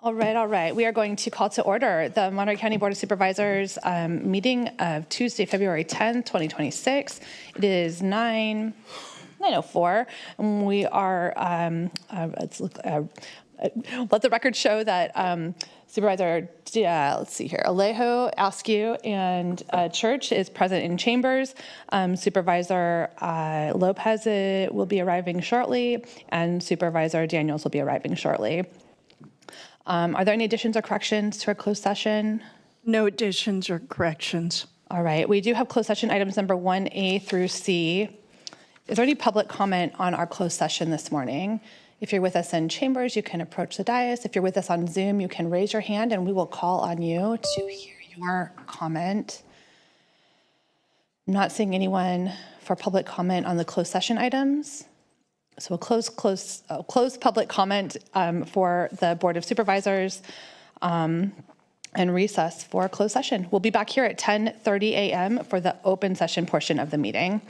All right, all right. We are going to call to order the Monterey County Board of Supervisors meeting of Tuesday, February 10th, 2026. It is 9:04, and we are, let the record show that Supervisor, let's see here, Alejo, Askew, and Church is present in chambers. Supervisor Lopez will be arriving shortly, and Supervisor Daniels will be arriving shortly. Are there any additions or corrections to our closed session? No additions or corrections. All right. We do have closed session items number 1A through C. Is there any public comment on our closed session this morning? If you're with us in chambers, you can approach the dais. If you're with us on Zoom, you can raise your hand and we will call on you to hear your comment. I'm not seeing anyone for public comment on the closed session items. So we'll close public comment for the Board of Supervisors and recess for closed session. We'll be back here at 10:30 a.m. for the open session portion of the meeting.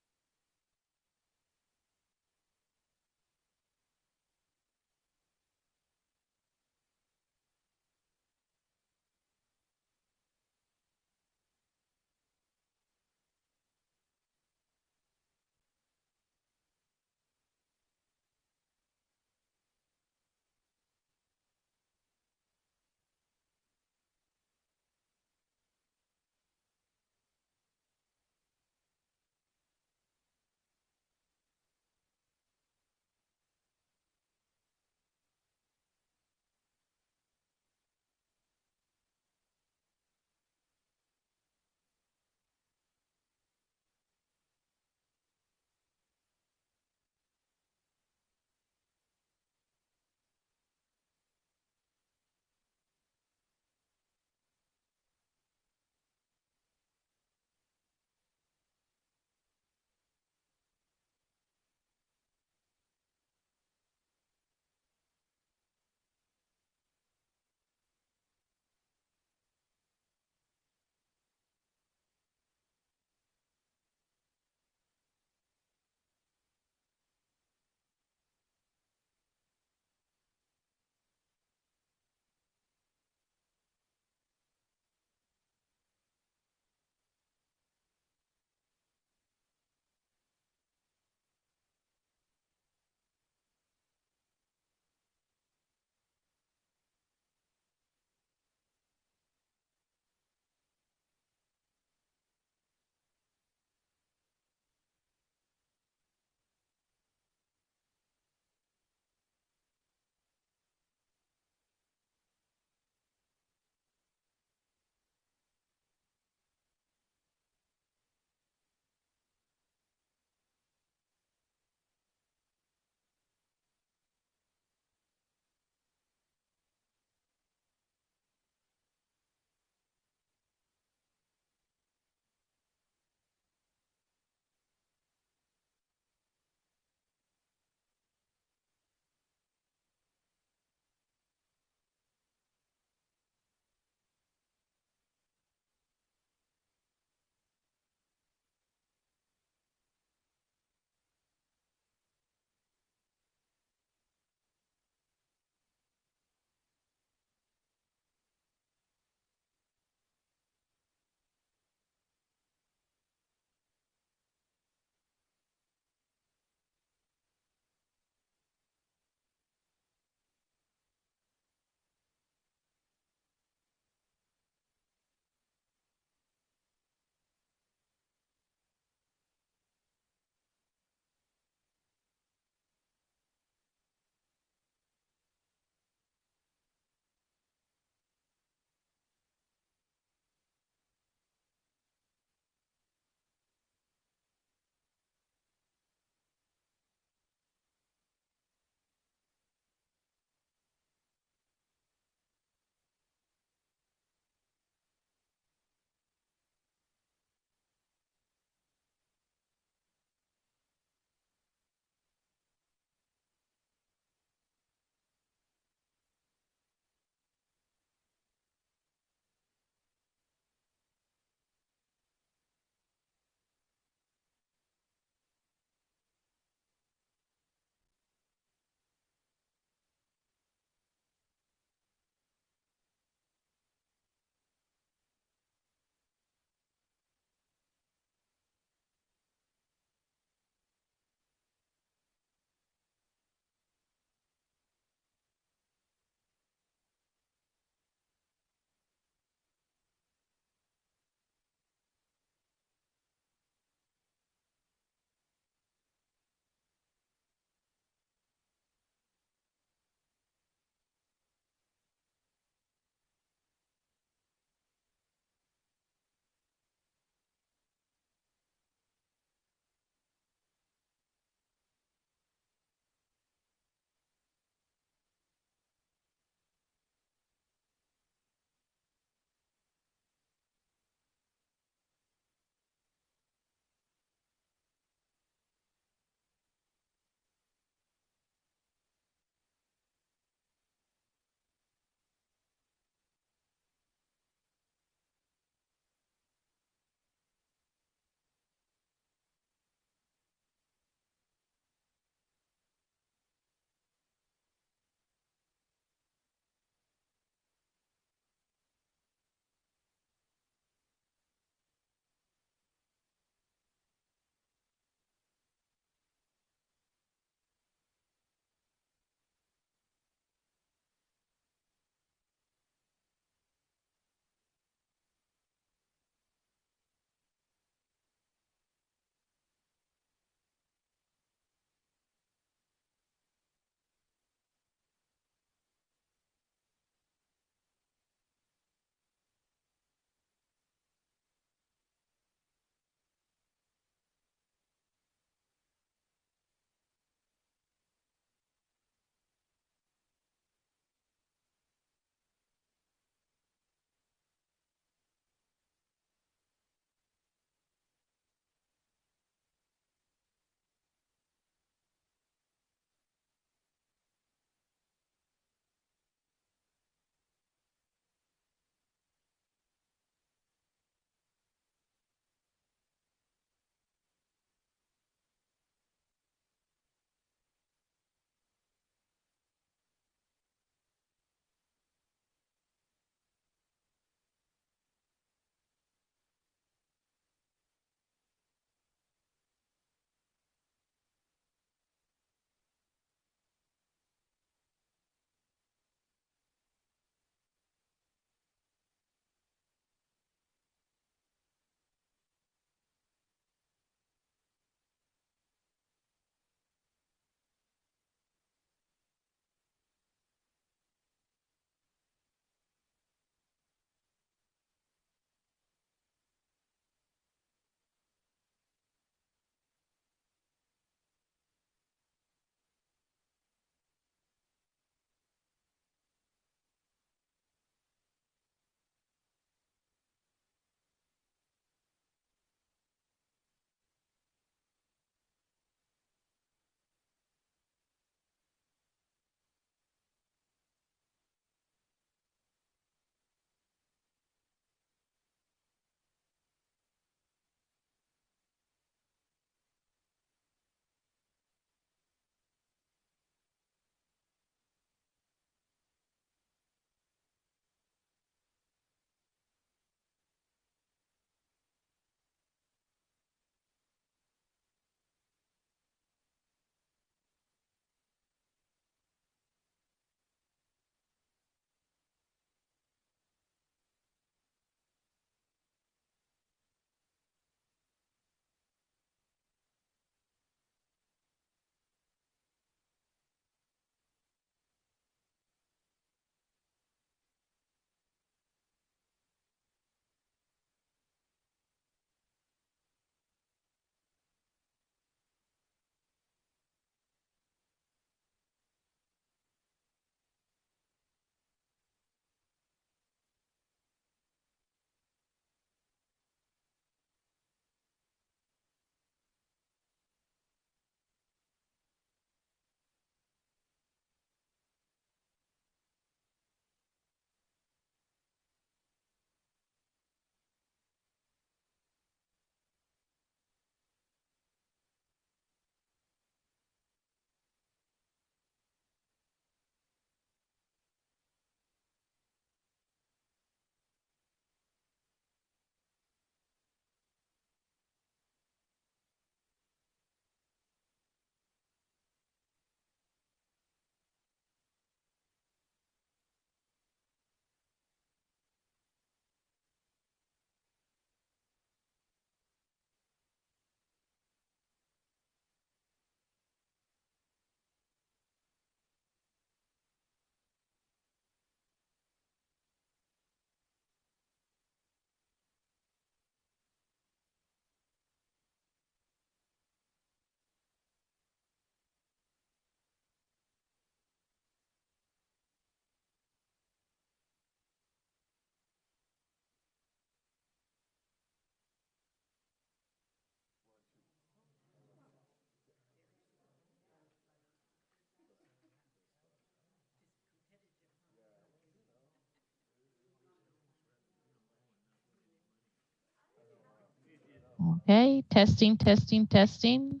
Okay, testing, testing, testing,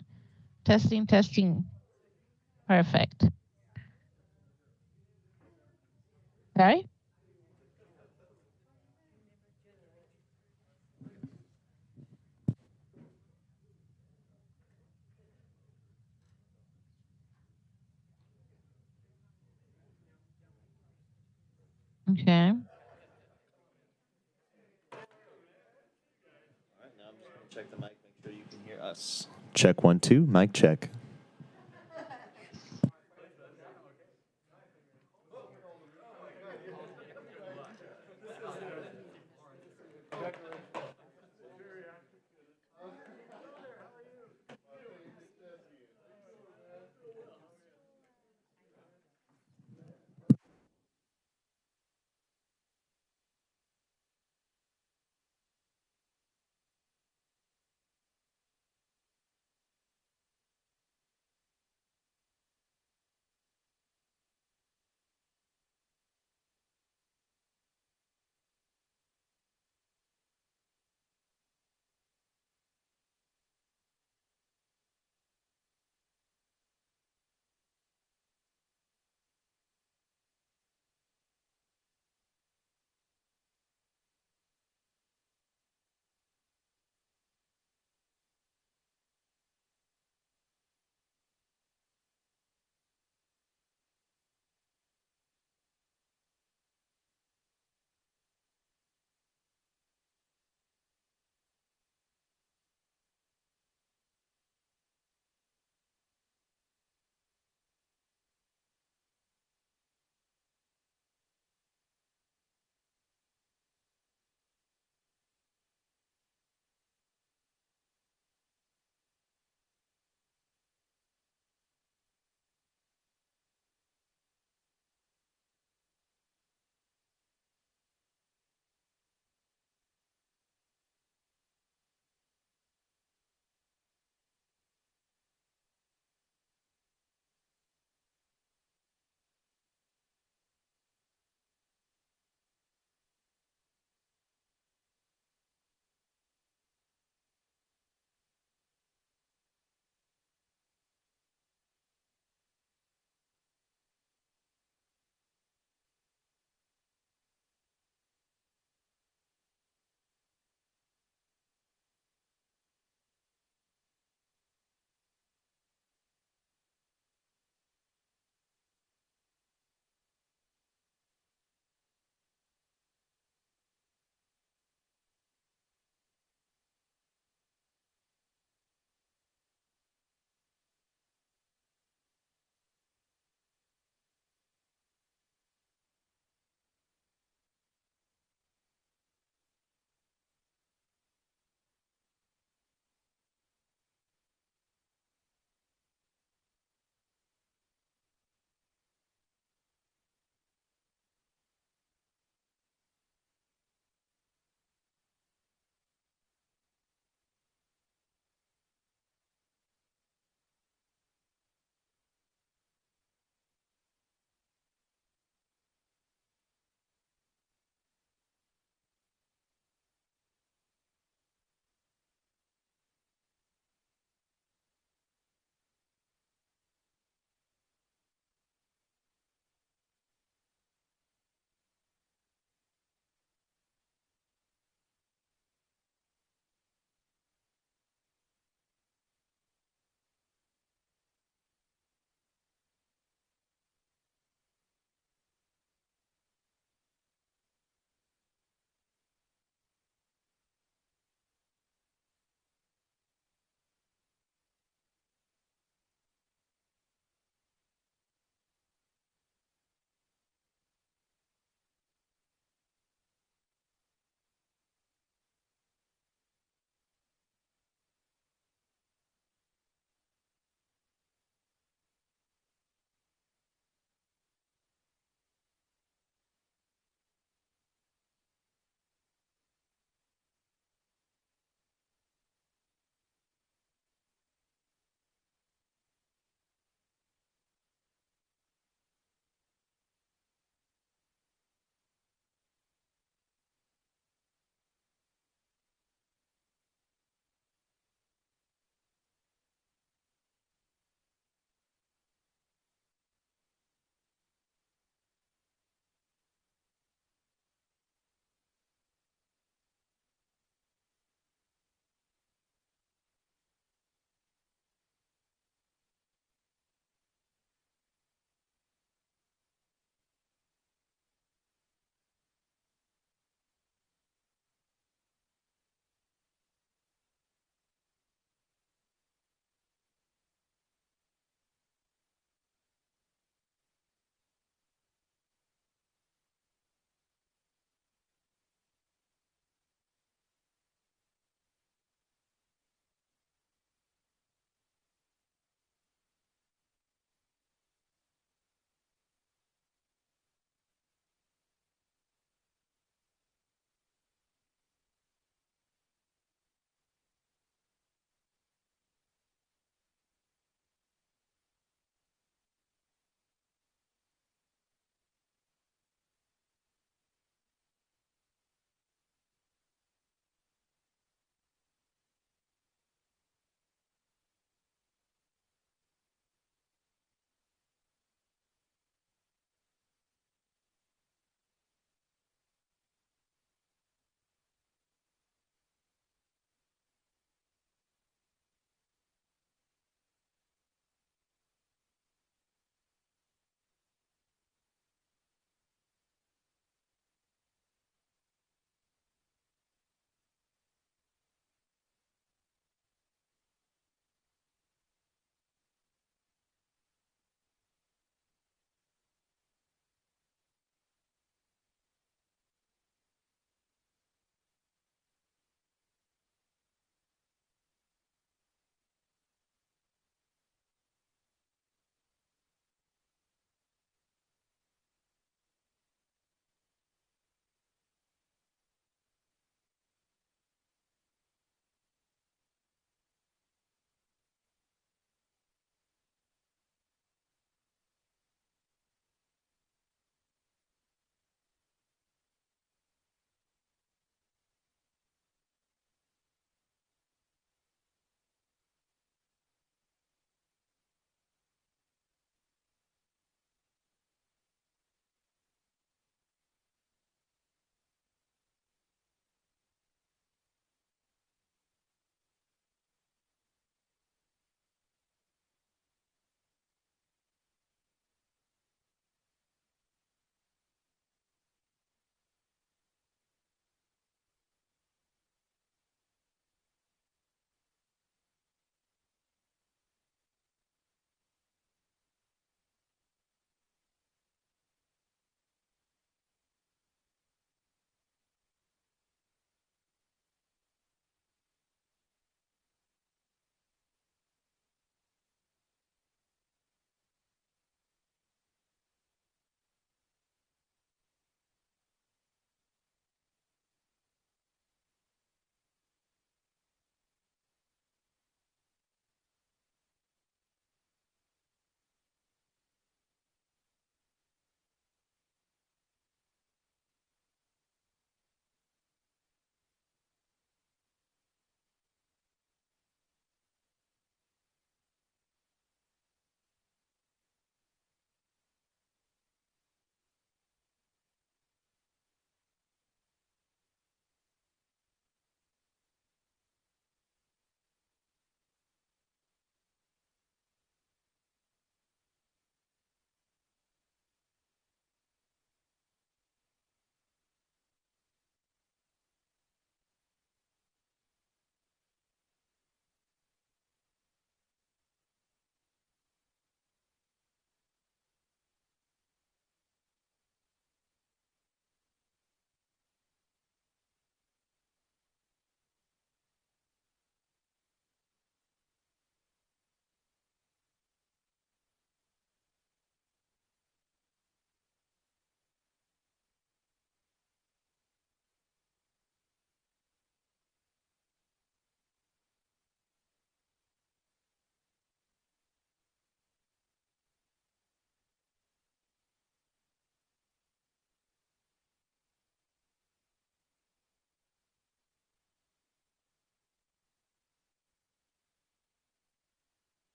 testing, testing. Perfect. Okay. Okay. Check the mic, make sure you can hear us. Check 1, 2, mic check.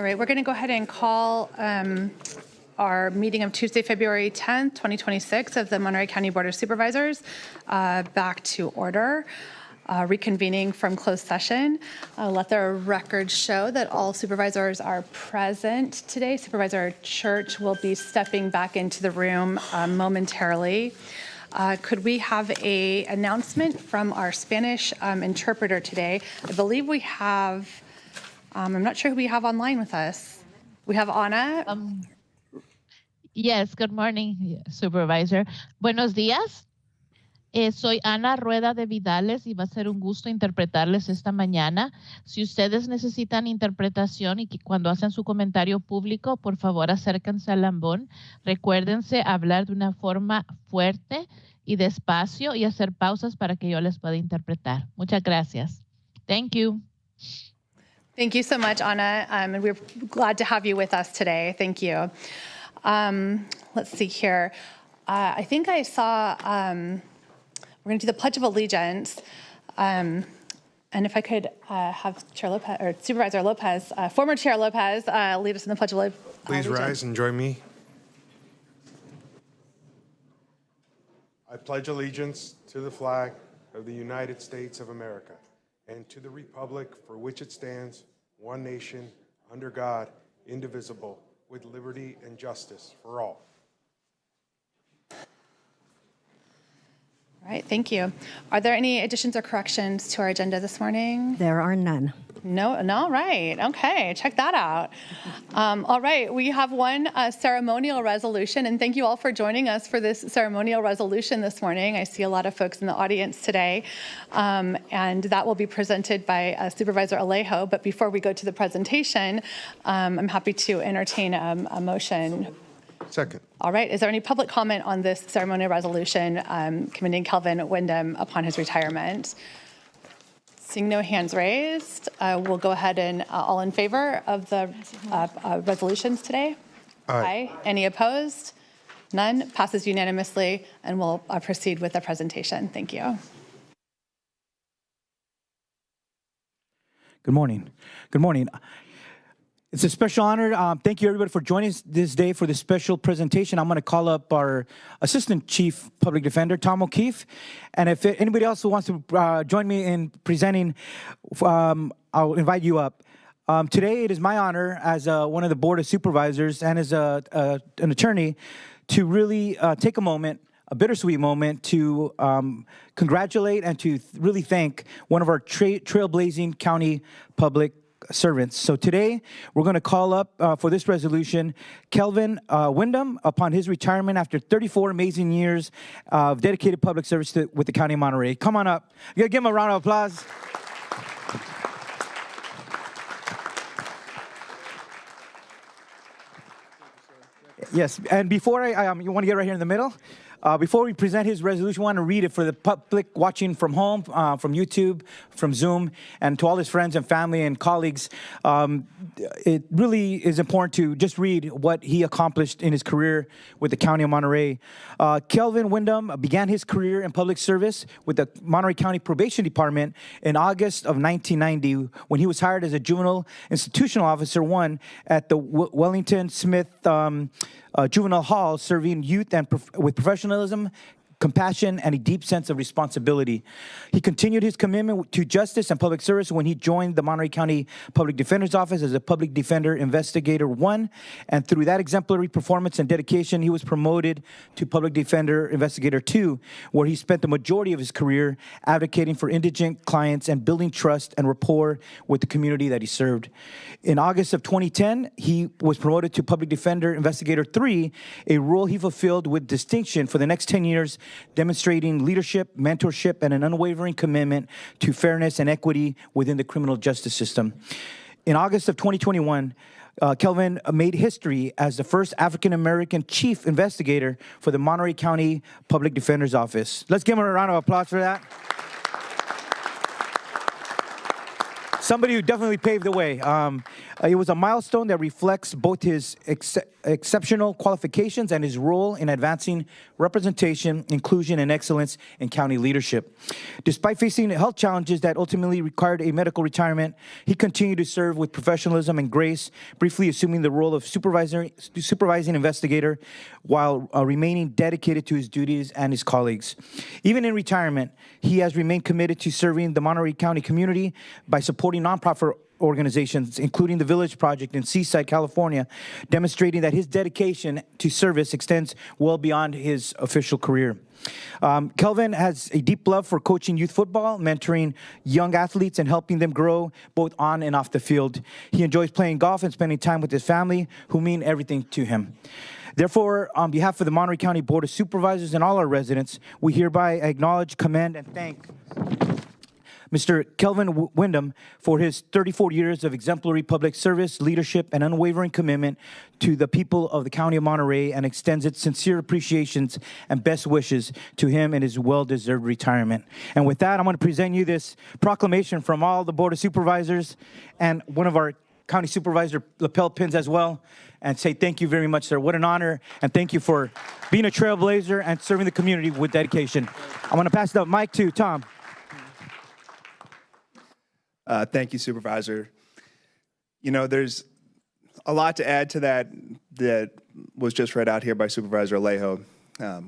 All right, we're going to go ahead and call our meeting of Tuesday, February 10th, 2026 of the Monterey County Board of Supervisors back to order. Reconvening from closed session. Let the record show that all supervisors are present today. Supervisor Church will be stepping back into the room momentarily. Could we have an announcement from our Spanish interpreter today? I believe we have, I'm not sure who we have online with us. We have Ana. Yes, good morning, Supervisor. Buenos días. Soy Ana Rueda de Vidales y va a ser un gusto interpretarles esta mañana. Si ustedes necesitan interpretación y que cuando hacen su comentario público, por favor acérquense al lambón. Recuérdense hablar de una forma fuerte y despacio y hacer pausas para que yo les pueda interpretar. Muchas gracias. Thank you. Thank you so much, Ana, and we're glad to have you with us today. Thank you. Let's see here. I think I saw... we're going to do the Pledge of Allegiance. And if I could have Chair Lopez, or Supervisor Lopez, former Chair Lopez, lead us in the Pledge of Allegiance. Please rise and join me. I pledge allegiance to the flag of the United States of America and to the republic for which it stands, one nation, under God, indivisible, with liberty and justice for all. All right, thank you. Are there any additions or corrections to our agenda this morning? There are none. No, right. Okay, check that out. All right, we have one ceremonial resolution, and thank you all for joining us for this ceremonial resolution this morning. I see a lot of folks in the audience today, and that will be presented by Supervisor Alejo. But before we go to the presentation, I'm happy to entertain a motion. Second. All right. Is there any public comment on this ceremonial resolution commending Kelvin Wyndham upon his retirement? Seeing no hands raised, we'll go ahead and all in favor of the resolutions today? Aye. Any opposed? None. Passes unanimously, and we'll proceed with the presentation. Thank you. Good morning. Good morning. It's a special honor. Thank you, everybody, for joining us this day for this special presentation. I'm going to call up our Assistant Chief Public Defender, Tom O'Keefe. And if anybody else who wants to join me in presenting, I'll invite you up. Today, it is my honor as one of the Board of Supervisors and as an attorney to really take a moment, a bittersweet moment, to congratulate and to really thank one of our trailblazing county public servants. So today, we're going to call up for this resolution, Kelvin Wyndham, upon his retirement after 34 amazing years of dedicated public service with the County of Monterey. Come on up. You got to give him a round of applause. Yes, and before you want to get right here in the middle? Before we present his resolution, I want to read it for the public watching from home, from YouTube, from Zoom, and to all his friends and family and colleagues. It really is important to just read what he accomplished in his career with the County of Monterey. Kelvin Wyndham began his career in public service with the Monterey County Probation Department in August of 1990 when he was hired as a Juvenile Institutional Officer 1 at the Wellington Smith Juvenile Hall, serving youth and with professionalism, compassion, and a deep sense of responsibility. He continued his commitment to justice and public service when he joined the Monterey County Public Defender's Office as a Public Defender Investigator 1, and through that exemplary performance and dedication, he was promoted to Public Defender Investigator 2, where he spent the majority of his career advocating for indigent clients and building trust and rapport with the community that he served. In August of 2010, he was promoted to Public Defender Investigator 3, a role he fulfilled with distinction for the next 10 years, demonstrating leadership, mentorship, and an unwavering commitment to fairness and equity within the criminal justice system. In August of 2021, Kelvin made history as the first African-American chief investigator for the Monterey County Public Defender's Office. Let's give him a round of applause for that. somebody who definitely paved the way. It was a milestone that reflects both his exceptional qualifications and his role in advancing representation, inclusion, and excellence in county leadership. Despite facing health challenges that ultimately required a medical retirement, he continued to serve with professionalism and grace, briefly assuming the role of supervising investigator while remaining dedicated to his duties and his colleagues. Even in retirement, he has remained committed to serving the Monterey County community by supporting nonprofit organizations, including the Village Project in Seaside, California, demonstrating that his dedication to service extends well beyond his official career. Kelvin has a deep love for coaching youth football, mentoring young athletes, and helping them grow both on and off the field. He enjoys playing golf and spending time with his family, who mean everything to him. Therefore, on behalf of the Monterey County Board of Supervisors and all our residents, we hereby acknowledge, commend, and thank Mr. Kelvin Wyndham for his 34 years of exemplary public service, leadership, and unwavering commitment to the people of the County of Monterey, and extends its sincere appreciations and best wishes to him in his well-deserved retirement. And with that, I'm going to present you this proclamation from all the Board of Supervisors and one of our County Supervisor lapel pins as well, and say thank you very much, sir. What an honor, and thank you for being a trailblazer and serving the community with dedication. I'm going to pass the mic to Tom. Thank you, Supervisor. You know, there's a lot to add to that was just read out here by Supervisor Alejo.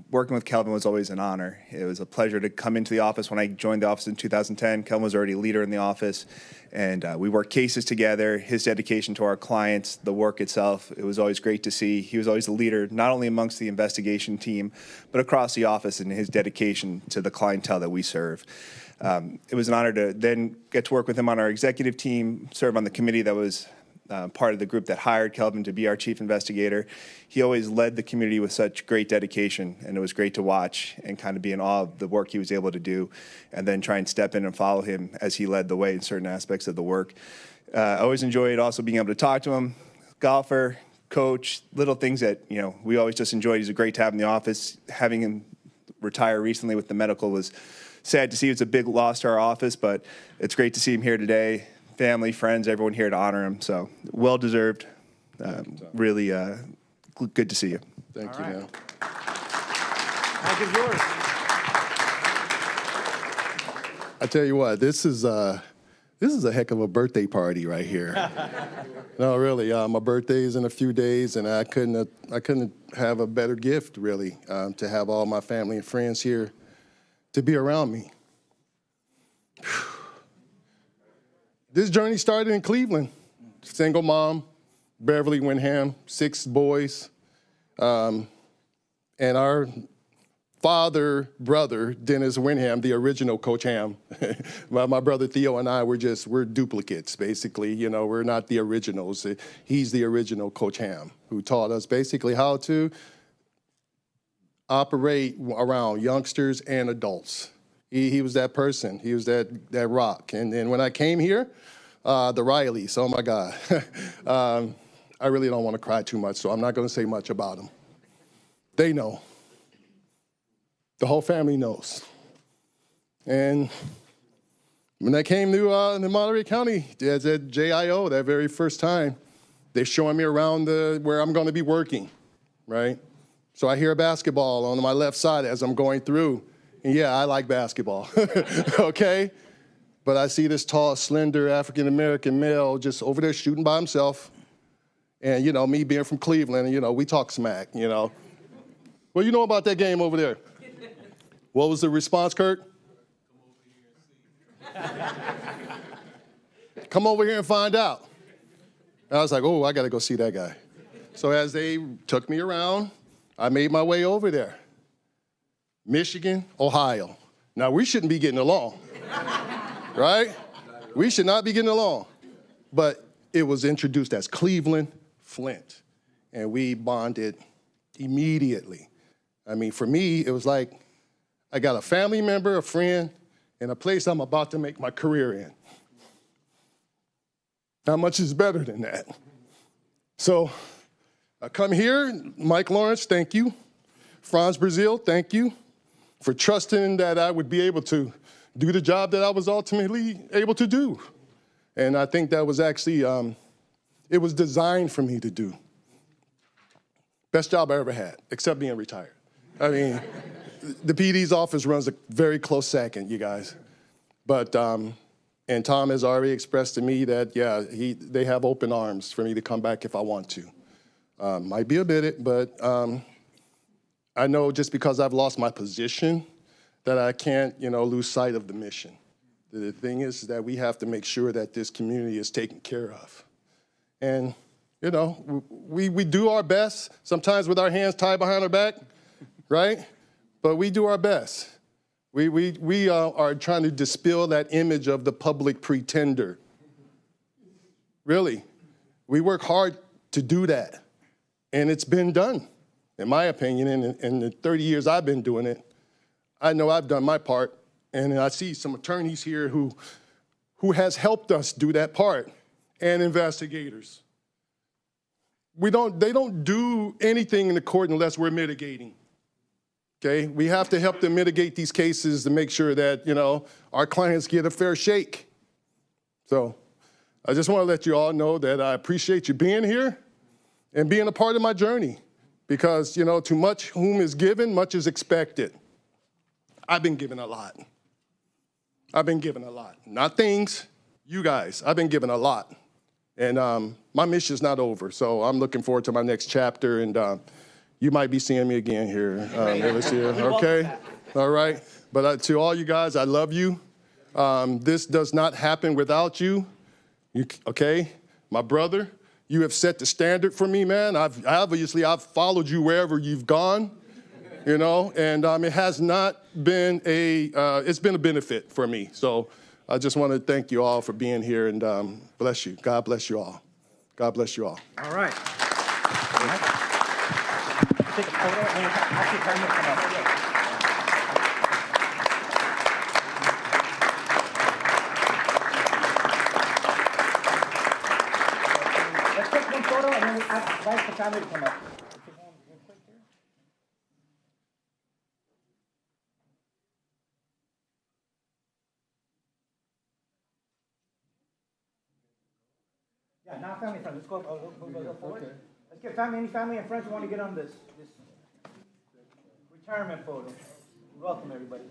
Working with Kelvin was always an honor. It was a pleasure to come into the office. When I joined the office in 2010, Kelvin was already a leader in the office, and we worked cases together. His dedication to our clients, the work itself, it was always great to see. He was always the leader, not only amongst the investigation team, but across the office, and his dedication to the clientele that we serve. It was an honor to then get to work with him on our executive team, serve on the committee that was part of the group that hired Kelvin to be our chief investigator. He always led the community with such great dedication, and it was great to watch and kind of be in awe of the work he was able to do, and then try and step in and follow him as he led the way in certain aspects of the work. I always enjoyed also being able to talk to him. Golfer, coach, little things that, you know, we always just enjoyed. He's a great to have in the office. Having him retire recently with the medical was sad to see. It's a big loss to our office, but it's great to see him here today. Family, friends, everyone here to honor him. So well-deserved. Really good to see you. Thank you, man. Mike is yours. I tell you what, this is a heck of a birthday party right here. No, really, my birthday is in a few days, and I couldn't have a better gift, really, to have all my family and friends here to be around me. This journey started in Cleveland. Single mom, Beverly Wyndham, 6 boys. And our brother, Dennis Wyndham, the original Coach Ham. My brother Theo and I, we're duplicates, basically. You know, we're not the originals. He's the original Coach Ham, who taught us basically how to operate around youngsters and adults. He was that person. He was that rock. And then when I came here, the Rileys, oh my God. I really don't want to cry too much, so I'm not going to say much about them. They know. The whole family knows. And when I came to Monterey County as a JIO that very first time, they're showing me around where I'm going to be working, right? So I hear basketball on my left side as I'm going through. And yeah, I like basketball, okay? But I see this tall, slender African-American male just over there shooting by himself. And, you know, me being from Cleveland, you know, we talk smack, you know. Well, you know about that game over there. What was the response, Kurt? Come over here and find out. And I was like, oh, I got to go see that guy. So as they took me around, I made my way over there. Michigan, Ohio. Now, we shouldn't be getting along, right? We should not be getting along. But it was introduced as Cleveland, Flint, and we bonded immediately. I mean, for me, it was like I got a family member, a friend, and a place I'm about to make my career in. How much is better than that? So I come here, Mike Lawrence, thank you. Franz Brazil, thank you for trusting that I would be able to do the job that I was ultimately able to do. And I think that was actually, it was designed for me to do. Best job I ever had, except being retired. I mean, the PD's office runs a very close second, you guys. But, and Tom has already expressed to me that, yeah, they have open arms for me to come back if I want to. Might be a bit, but I know just because I've lost my position that I can't, lose sight of the mission. The thing is that we have to make sure that this community is taken care of. And, we do our best, sometimes with our hands tied behind our back, right? But we do our best. We are trying to dispel that image of the public pretender. Really, we work hard to do that. And it's been done, in my opinion, in the 30 years I've been doing it. I know I've done my part, and I see some attorneys here who has helped us do that part, and investigators. They don't do anything in the court unless we're mitigating. Okay, we have to help them mitigate these cases to make sure that, our clients get a fair shake. So I just want to let you all know that I appreciate you being here and being a part of my journey because, to much whom is given, much is expected. I've been given a lot. I've been given a lot. Not things, you guys. I've been given a lot. And my mission's not over, so I'm looking forward to my next chapter, and you might be seeing me again here this year, okay? All right? But to all you guys, I love you. This does not happen without you, okay? My brother, you have set the standard for me, man. I've followed you wherever you've gone, and it has not been it's been a benefit for me. So I just want to thank you all for being here, and bless you. God bless you all. God bless you all. All right. Take a photo and actually come up. Let's take one photo and then invite the family to come up. Yeah, now family and friends. Let's go forward. Okay. Let's get any family and friends who want to get on this retirement photo. Welcome, everybody.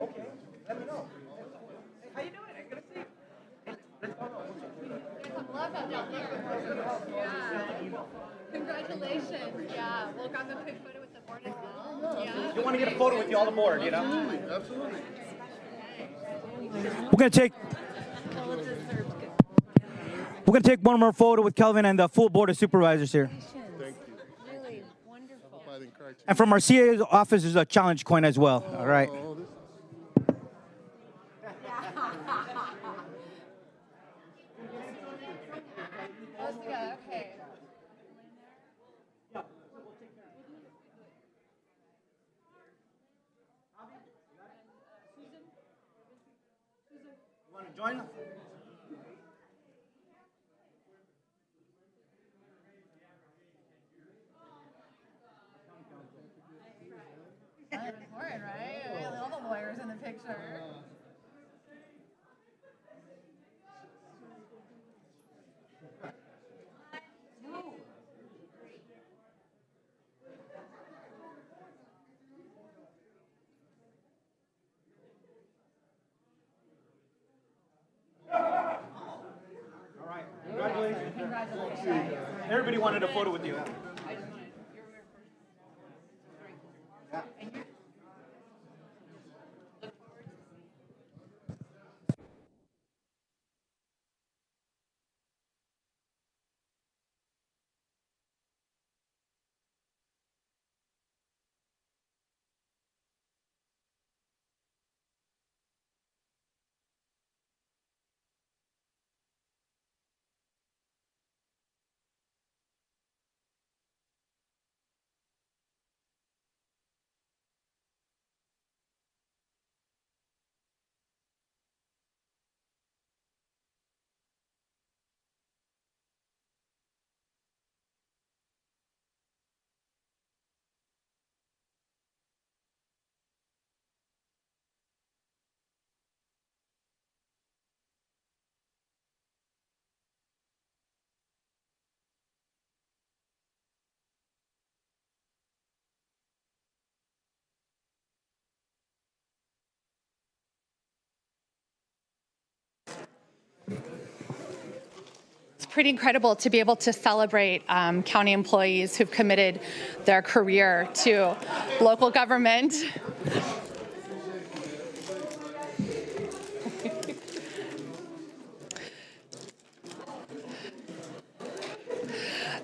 Okay, let me know. How you doing? I'm gonna see. Congratulations. Yeah, we'll grab a quick photo with the board as well. Yeah. You want to get a photo with you all aboard, Absolutely. We're gonna take one more photo with Kelvin and the full board of supervisors here. Thank you. Really wonderful. And from our CA's office, there's a challenge coin as well. All right. Close together. Okay. Want to join? Important, right? All the lawyers in the picture. All right. Congratulations. Everybody wanted a photo with you. It's pretty incredible to be able to celebrate county employees who've committed their career to local government.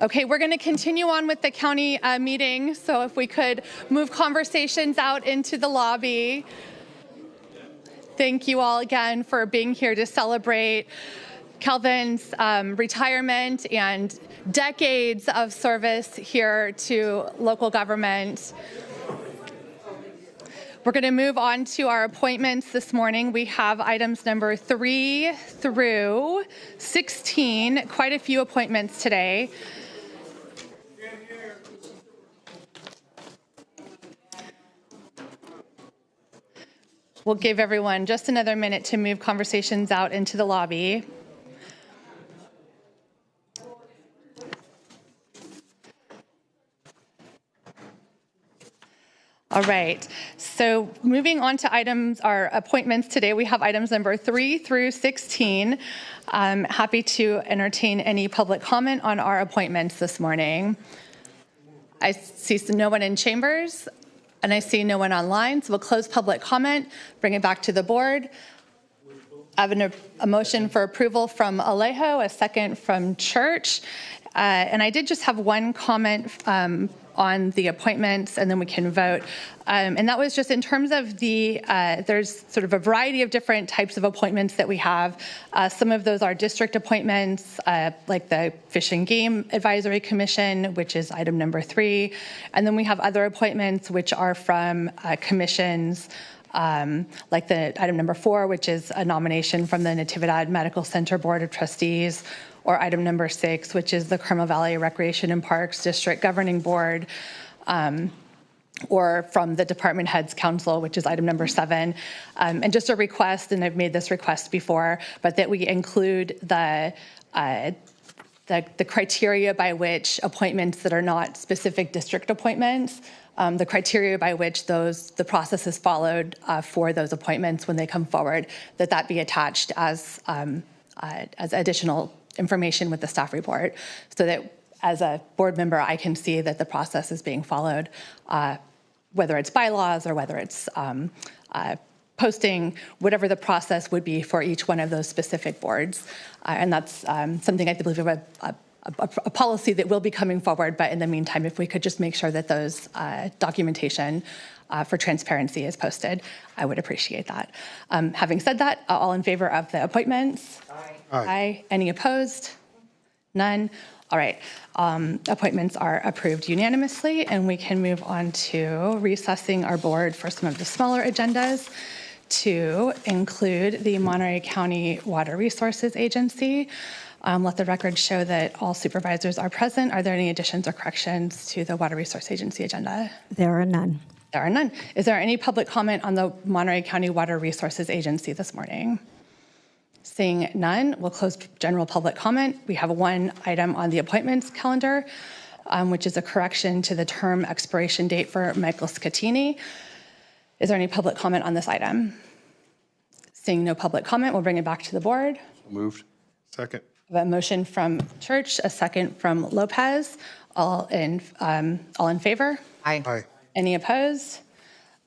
Okay, we're going to continue on with the county meeting, so if we could move conversations out into the lobby. Thank you all again for being here to celebrate Kelvin's retirement and decades of service here to local government. We're going to move on to our appointments this morning. We have items number 3 through 16, quite a few appointments today. We'll give everyone just another minute to move conversations out into the lobby. All right, so moving on to our appointments today, we have items number 3 through 16. I'm happy to entertain any public comment on our appointments this morning. I see no one in chambers, and I see no one online, so we'll close public comment, bring it back to the board. I have a motion for approval from Alejo, a second from Church, and I did just have one comment on the appointments, and then we can vote. And that was just in terms of there's sort of a variety of different types of appointments that we have. Some of those are district appointments, like the Fish and Game Advisory Commission, which is item number 3. And then we have other appointments which are from commissions, like the item number 4, which is a nomination from the Natividad Medical Center Board of Trustees, or item number 6, which is the Carmel Valley Recreation and Parks District Governing Board, or from the Department Heads Council, which is item number 7. And just a request, and I've made this request before, but that we include the criteria by which appointments that are not specific district appointments, the criteria by which the process is followed for those appointments when they come forward, that be attached as additional information with the staff report, so that as a board member, I can see that the process is being followed, whether it's bylaws or whether it's posting, whatever the process would be for each one of those specific boards. And that's something I believe a policy that will be coming forward, but in the meantime, if we could just make sure that those documentation for transparency is posted, I would appreciate that. Having said that, all in favor of the appointments? Aye. Aye. Any opposed? None. All right. Appointments are approved unanimously, and we can move on to recessing our board for some of the smaller agendas. to include the Monterey County Water Resources Agency. Let the record show that all supervisors are present. Are there any additions or corrections to the Water Resource Agency agenda? There are none. There are none. Is there any public comment on the Monterey County Water Resources Agency this morning? Seeing none, we'll close general public comment. We have one item on the appointments calendar, which is a correction to the term expiration date for Michael Scatini. Is there any public comment on this item? Seeing no public comment, we'll bring it back to the board. Moved. Second. We have a motion from Church, a second from Lopez. All in favor? Aye. Aye. Any opposed?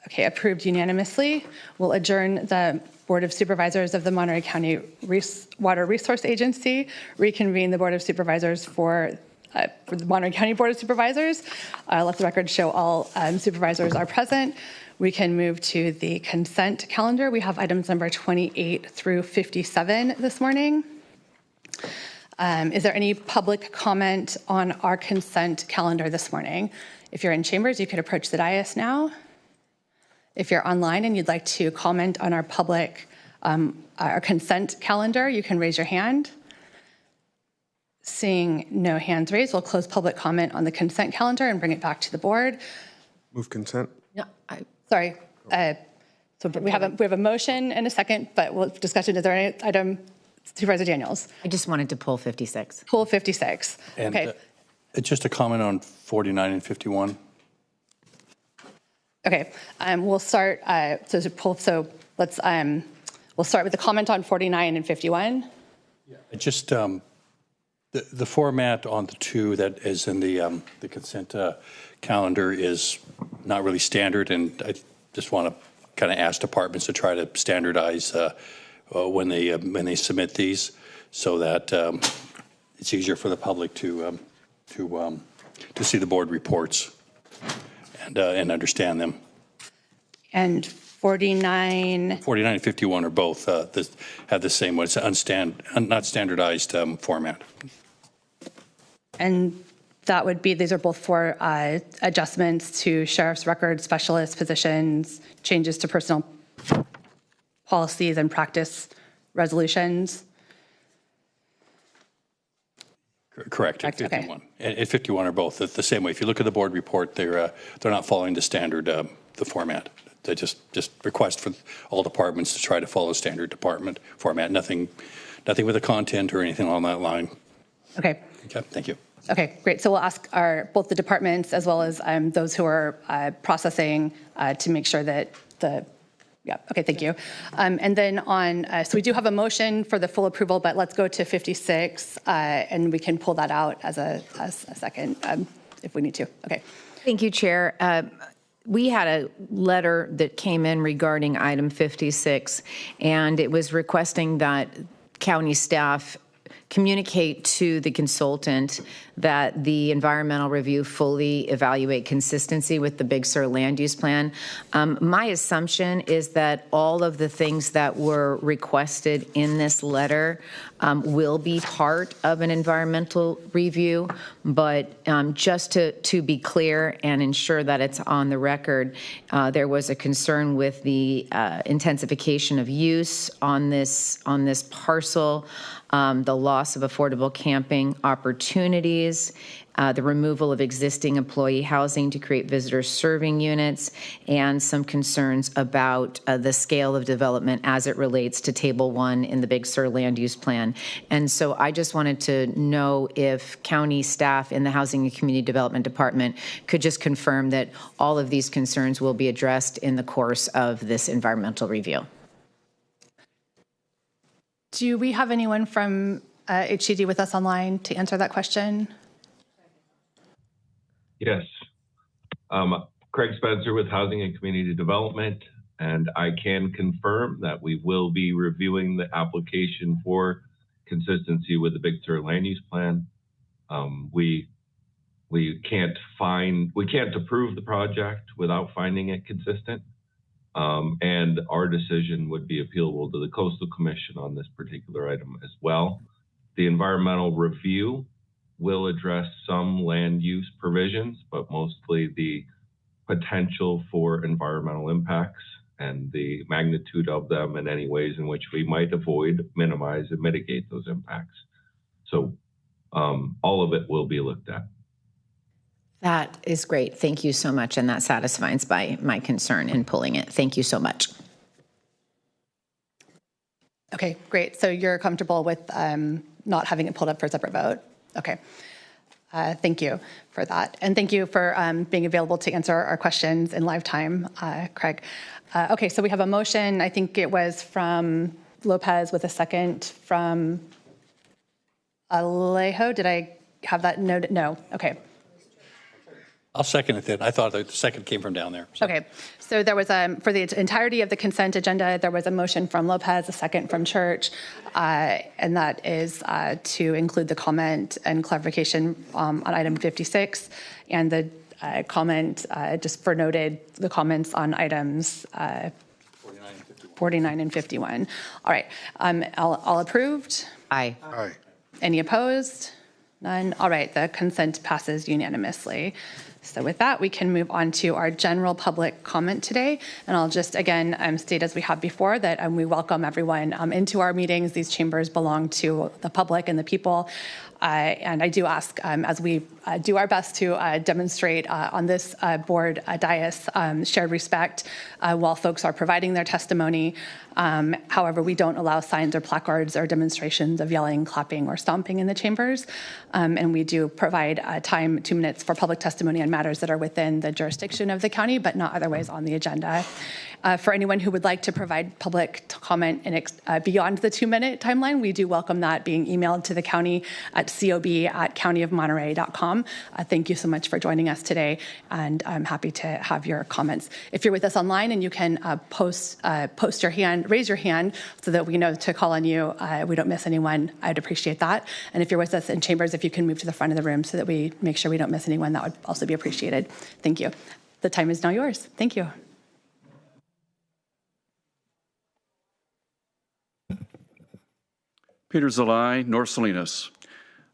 Okay, approved unanimously. We'll adjourn the Board of Supervisors of the Monterey County Water Resource Agency, reconvene the Board of Supervisors for the Monterey County Board of Supervisors. Let the record show all supervisors are present. We can move to the consent calendar. We have items number 28 through 57 this morning. Is there any public comment on our consent calendar this morning? If you're in chambers, you could approach the dais now. If you're online and you'd like to comment on our our consent calendar, you can raise your hand. Seeing no hands raised, we'll close public comment on the consent calendar and bring it back to the board. Move consent. No, Sorry. So we have a motion and a second, but we'll discussion. Is there any item, Supervisor Daniels? I just wanted to pull 56. Pull 56. And Okay. just a comment on 49 and 51. Okay. We'll start. So let's. We'll start with the comment on 49 and 51. Just the format on the two that is in the consent calendar is not really standard, and I just want to kind of ask departments to try to standardize when they submit these, so that it's easier for the public to see the board reports and understand them. And 49. 49 and 51 are both have the same one. It's not standardized format. And that would be, these are both for adjustments to sheriff's record specialist positions, changes to personnel policies and practice resolutions. Correct. At 51. Okay. At 51 are both the same way. If you look at the board report, they're not following the standard the format. They just request for all departments to try to follow standard department format. Nothing with the content or anything along that line. Okay. Okay. Thank you. Okay, great. So we'll ask both the departments as well as those who are processing to make sure that okay, thank you. And then so we do have a motion for the full approval, but let's go to 56 and we can pull that out as a second if we need to. Okay. Thank you, Chair. We had a letter that came in regarding item 56, and it was requesting that county staff communicate to the consultant that the environmental review fully evaluate consistency with the Big Sur land use plan. My assumption is that all of the things that were requested in this letter will be part of an environmental review, but just to be clear and ensure that it's on the record, there was a concern with the intensification of use on this parcel, the loss of affordable camping opportunities, the removal of existing employee housing to create visitor serving units, and some concerns about the scale of development as it relates to Table 1 in the Big Sur land use plan. And so I just wanted to know if county staff in the Housing and Community Development Department could just confirm that all of these concerns will be addressed in the course of this environmental review. Do we have anyone from HCD with us online to answer that question? Yes. Craig Spencer with Housing and Community Development, and I can confirm that we will be reviewing the application for consistency with the Big Sur land use plan. We can't approve the project without finding it consistent. And our decision would be appealable to the Coastal Commission on this particular item as well. The environmental review will address some land use provisions, but mostly the potential for environmental impacts and the magnitude of them and any ways in which we might avoid, minimize, and mitigate those impacts. So all of it will be looked at. That is great. Thank you so much. And that satisfies my concern in pulling it. Thank you so much. Okay, great. So you're comfortable with not having it pulled up for a separate vote? Okay. Thank you for that. And thank you for being available to answer our questions in live time, Craig. Okay, so we have a motion. I think it was from Lopez with a second from Alejo. Did I have that noted? No. Okay. I'll second it then. I thought the second came from down there. So. Okay. So there was, for the entirety of the consent agenda, there was a motion from Lopez, a second from Church, and that is to include the comment and clarification on item 56, and the comment, just for noted, the comments on items 49 and 51. All right. All approved? Aye. Aye. Any opposed? None. All right. The consent passes unanimously. So with that, we can move on to our general public comment today. And I'll just, again, state as we have before that we welcome everyone into our meetings. These chambers belong to the public and the people. And I do ask, as we do our best to demonstrate on this board dais shared respect while folks are providing their testimony. However, we don't allow signs or placards or demonstrations of yelling, clapping, or stomping in the chambers. And we do provide time, 2 minutes, for public testimony on matters that are within the jurisdiction of the county, but not otherwise on the agenda. For anyone who would like to provide public comment beyond the 2-minute timeline, we do welcome that being emailed to the county at cob@countyofmonterey.com. Thank you so much for joining us today, and I'm happy to have your comments. If you're with us online, and you can post your hand, raise your hand so that we know to call on you. We don't miss anyone. I'd appreciate that. And if you're with us in chambers, if you can move to the front of the room so that we make sure we don't miss anyone, that would also be appreciated. Thank you. The time is now yours. Thank you. Peter Zalai, North Salinas.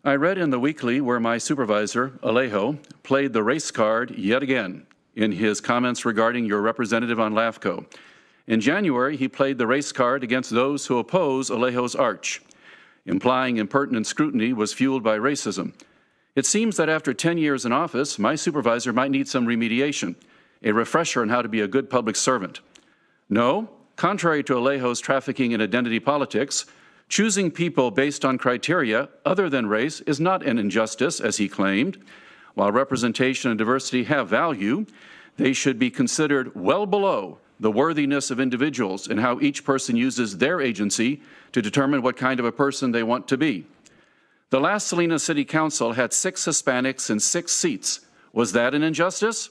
I read in the weekly where my supervisor, Alejo, played the race card yet again in his comments regarding your representative on LAFCO. In January, he played the race card against those who oppose Alejo's arch, implying impertinent scrutiny was fueled by racism. It seems that after 10 years in office, my supervisor might need some remediation, a refresher on how to be a good public servant. No, contrary to Alejo's trafficking in identity politics, choosing people based on criteria other than race is not an injustice, as he claimed. While representation and diversity have value, they should be considered well below the worthiness of individuals and how each person uses their agency to determine what kind of a person they want to be. The last Salinas City Council had 6 Hispanics and 6 seats. Was that an injustice?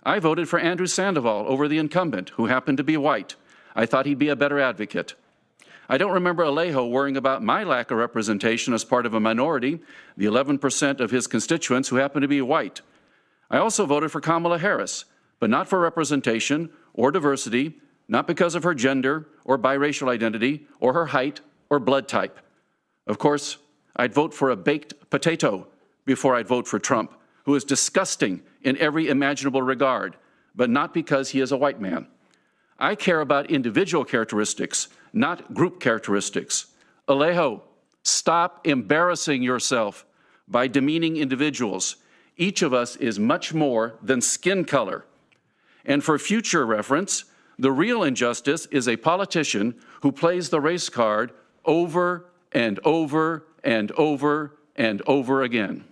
I voted for Andrew Sandoval over the incumbent, who happened to be white. I thought he'd be a better advocate. I don't remember Alejo worrying about my lack of representation as part of a minority, the 11% of his constituents who happen to be white. I also voted for Kamala Harris, but not for representation or diversity, not because of her gender or biracial identity or her height or blood type. Of course, I'd vote for a baked potato before I'd vote for Trump, who is disgusting in every imaginable regard, but not because he is a white man. I care about individual characteristics, not group characteristics. Alejo, stop embarrassing yourself by demeaning individuals. Each of us is much more than skin color. And for future reference, the real injustice is a politician who plays the race card over and over and over and over again.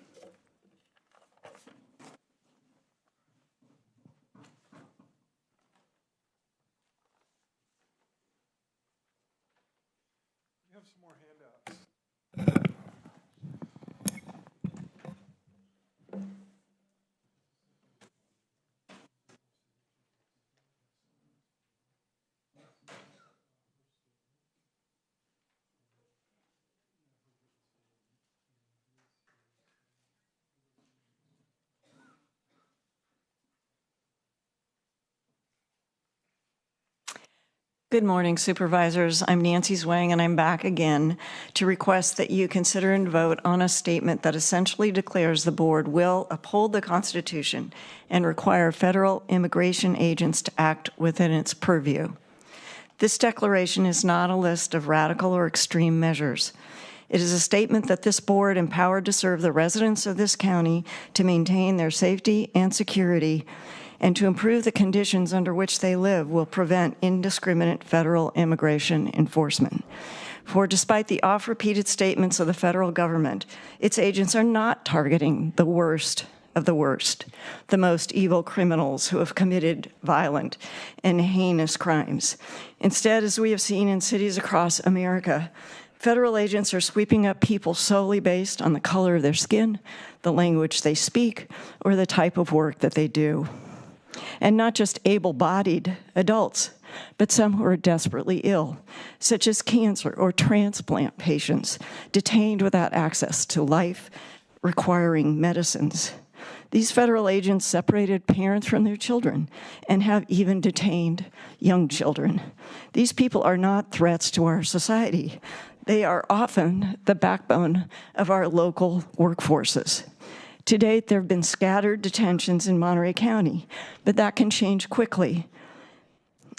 Good morning, Supervisors. I'm Nancy Zwang, and I'm back again to request that you consider and vote on a statement that essentially declares the board will uphold the Constitution and require federal immigration agents to act within its purview. This declaration is not a list of radical or extreme measures. It is a statement that this board, empowered to serve the residents of this county to maintain their safety and security and to improve the conditions under which they live, will prevent indiscriminate federal immigration enforcement. For despite the oft-repeated statements of the federal government, its agents are not targeting the worst of the worst, the most evil criminals who have committed violent and heinous crimes. Instead, as we have seen in cities across America, federal agents are sweeping up people solely based on the color of their skin, the language they speak, or the type of work that they do. And not just able-bodied adults, but some who are desperately ill, such as cancer or transplant patients detained without access to life-requiring medicines. These federal agents separated parents from their children and have even detained young children. These people are not threats to our society. They are often the backbone of our local workforces. To date, there have been scattered detentions in Monterey County, but that can change quickly.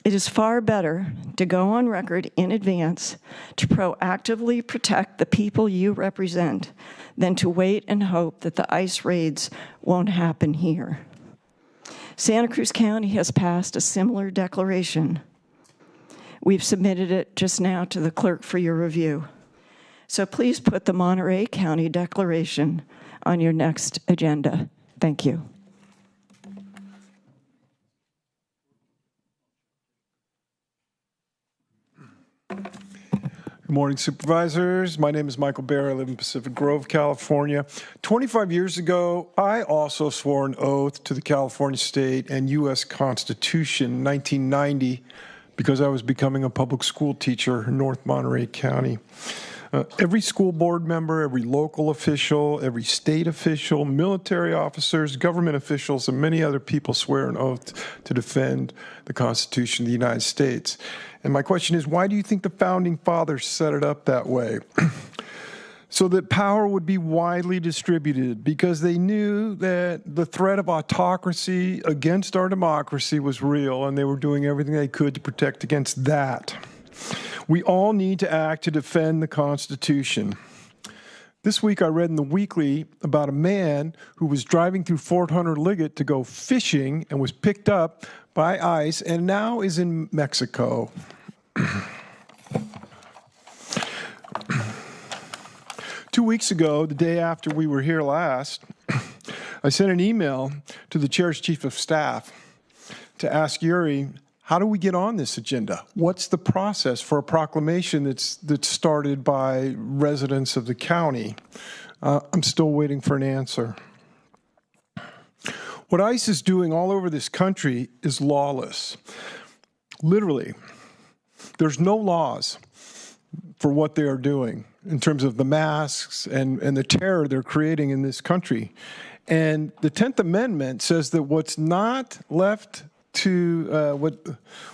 It is far better to go on record in advance to proactively protect the people you represent than to wait and hope that the ICE raids won't happen here. Santa Cruz County has passed a similar declaration. We've submitted it just now to the clerk for your review. So please put the Monterey County Declaration on your next agenda. Thank you. Good morning, Supervisors. My name is Michael Bear. I live in Pacific Grove, California. 25 years ago, I also swore an oath to the California state and U.S. Constitution in 1990 because I was becoming a public school teacher in North Monterey County. Every school board member, every local official, every state official, military officers, government officials, and many other people swear an oath to defend the Constitution of the United States. And my question is, why do you think the Founding Fathers set it up that way? So that power would be widely distributed, because they knew that the threat of autocracy against our democracy was real, and they were doing everything they could to protect against that. We all need to act to defend the Constitution. This week I read in the Weekly about a man who was driving through Fort Hunter Liggett to go fishing and was picked up by ICE and now is in Mexico. 2 weeks ago, the day after we were here last, I sent an email to the chair's chief of staff to ask Yuri, how do we get on this agenda? What's the process for a proclamation that's started by residents of the county? I'm still waiting for an answer. What ICE is doing all over this country is lawless. Literally, there's no laws for what they are doing in terms of the masks and the terror they're creating in this country. And the 10th Amendment says that what's not left to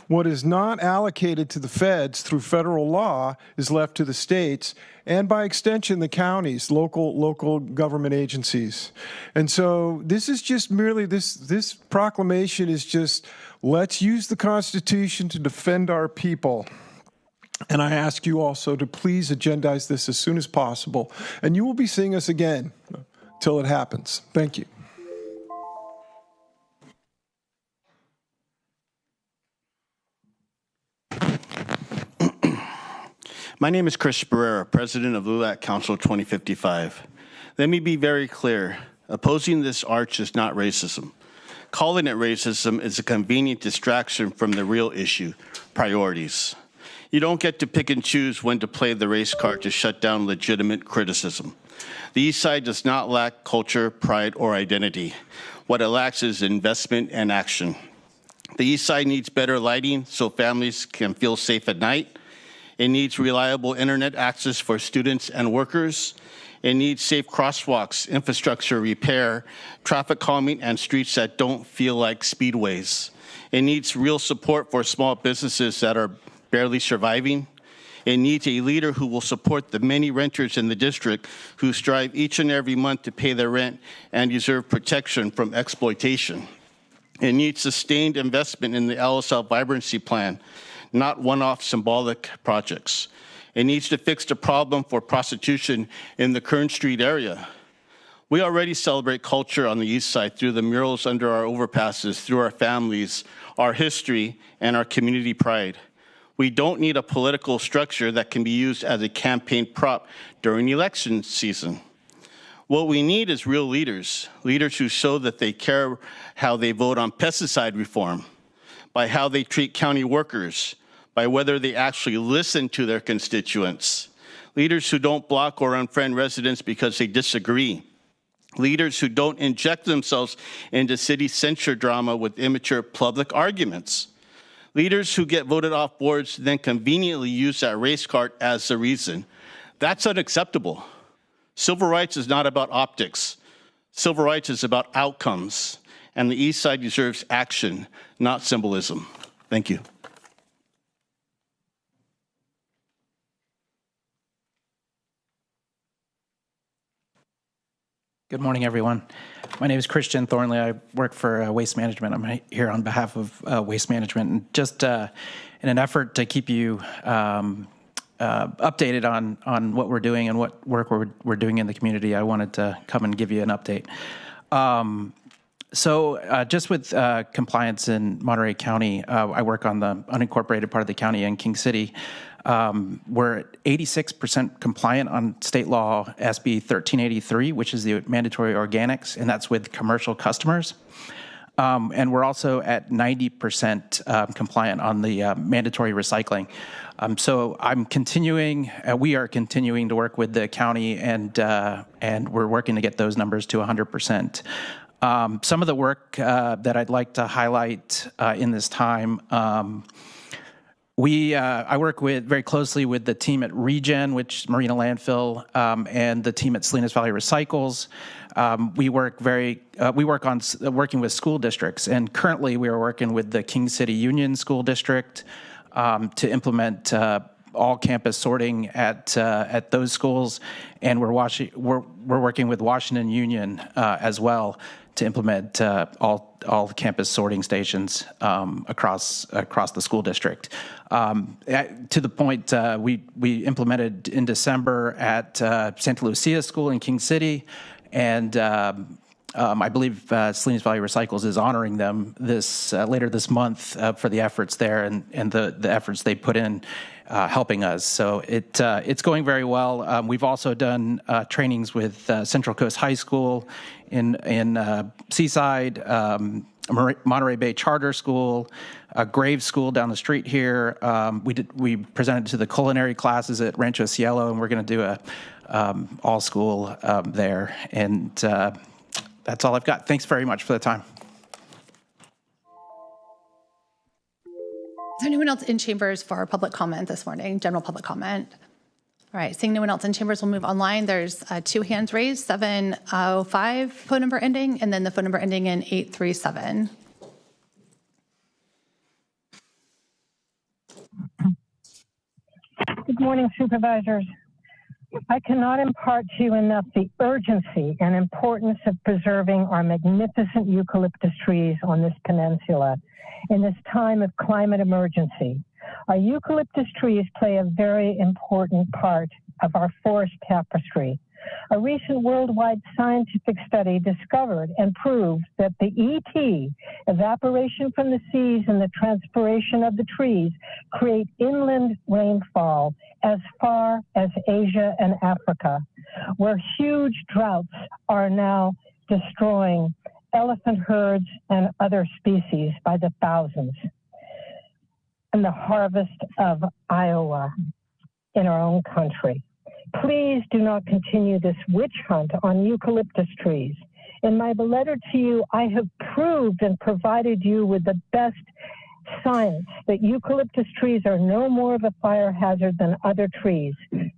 what is not allocated to the feds through federal law is left to the states, and by extension the counties, local government agencies. And so this is just merely this proclamation is just, let's use the Constitution to defend our people. And I ask you also to please agendize this as soon as possible, and you will be seeing us again till it happens. Thank you. My name is Chris Barrera, president of LULAC Council 2055. Let me be very clear. Opposing this arch is not racism. Calling it racism is a convenient distraction from the real issue, priorities. You don't get to pick and choose when to play the race card to shut down legitimate criticism. The East Side does not lack culture, pride, or identity. What it lacks is investment and action. The East Side needs better lighting so families can feel safe at night. It needs reliable internet access for students and workers. It needs safe crosswalks, infrastructure repair, traffic calming, and streets that don't feel like speedways. It needs real support for small businesses that are barely surviving. It needs a leader who will support the many renters in the district who strive each and every month to pay their rent and deserve protection from exploitation. It needs sustained investment in the LSL Vibrancy Plan, not one-off symbolic projects. It needs to fix the problem for prostitution in the Kern Street area. We already celebrate culture on the east side through the murals under our overpasses, through our families, our history, and our community pride. We don't need a political structure that can be used as a campaign prop during election season. What we need is real leaders, leaders who show that they care how they vote on pesticide reform, by how they treat county workers, by whether they actually listen to their constituents. Leaders who don't block or unfriend residents because they disagree. Leaders who don't inject themselves into city censure drama with immature public arguments. Leaders who get voted off boards then conveniently use that race card as the reason. That's unacceptable. Civil rights is not about optics. Civil rights is about outcomes. And the East Side deserves action, not symbolism. Thank you. Good morning, everyone. My name is Christian Thornley. I work for Waste Management. I'm here on behalf of Waste Management. And just in an effort to keep you updated on what we're doing and what work we're doing in the community, I wanted to come and give you an update. So just with compliance in Monterey County, I work on the unincorporated part of the county in King City. We're at 86% compliant on state law SB 1383, which is the mandatory organics, and that's with commercial customers. And we're also at 90% compliant on the mandatory recycling. So we are continuing to work with the county, and we're working to get those numbers to 100%. Some of the work that I'd like to highlight in this time, I work very closely with the team at Regen, which Marina Landfill, and the team at Salinas Valley Recycles. We work on working with school districts, and currently we are working with the King City Union School District to implement all campus sorting at those schools, and we're working with Washington Union as well to implement all campus sorting stations across the school district. To the point we implemented in December at Santa Lucia School in King City, and I believe Salinas Valley Recycles is honoring them later this month for the efforts there and the efforts they put in helping us. So it's going very well. We've also done trainings with Central Coast High School in Seaside, Monterey Bay Charter School, Graves School down the street here. We presented to the culinary classes at Rancho Cielo, and we're going to do a all school there. And that's all I've got. Thanks very much for the time. Is there anyone else in chambers for public comment this morning, general public comment? All right, seeing no one else in chambers, we'll move online. There's 2 hands raised, 705 phone number ending, and then the phone number ending in 837. Good morning, Supervisors. I cannot impart to you enough the urgency and importance of preserving our magnificent eucalyptus trees on this peninsula in this time of climate emergency. Our eucalyptus trees play a very important part of our forest tapestry. A recent worldwide scientific study discovered and proved that the ET, evaporation from the seas and the transpiration of the trees, create inland rainfall as far as Asia and Africa, where huge droughts are now destroying elephant herds and other species by the thousands. And the harvest of Iowa in our own country. Please do not continue this witch hunt on eucalyptus trees. In my letter to you, I have proved and provided you with the best science that eucalyptus trees are no more of a fire hazard than other trees.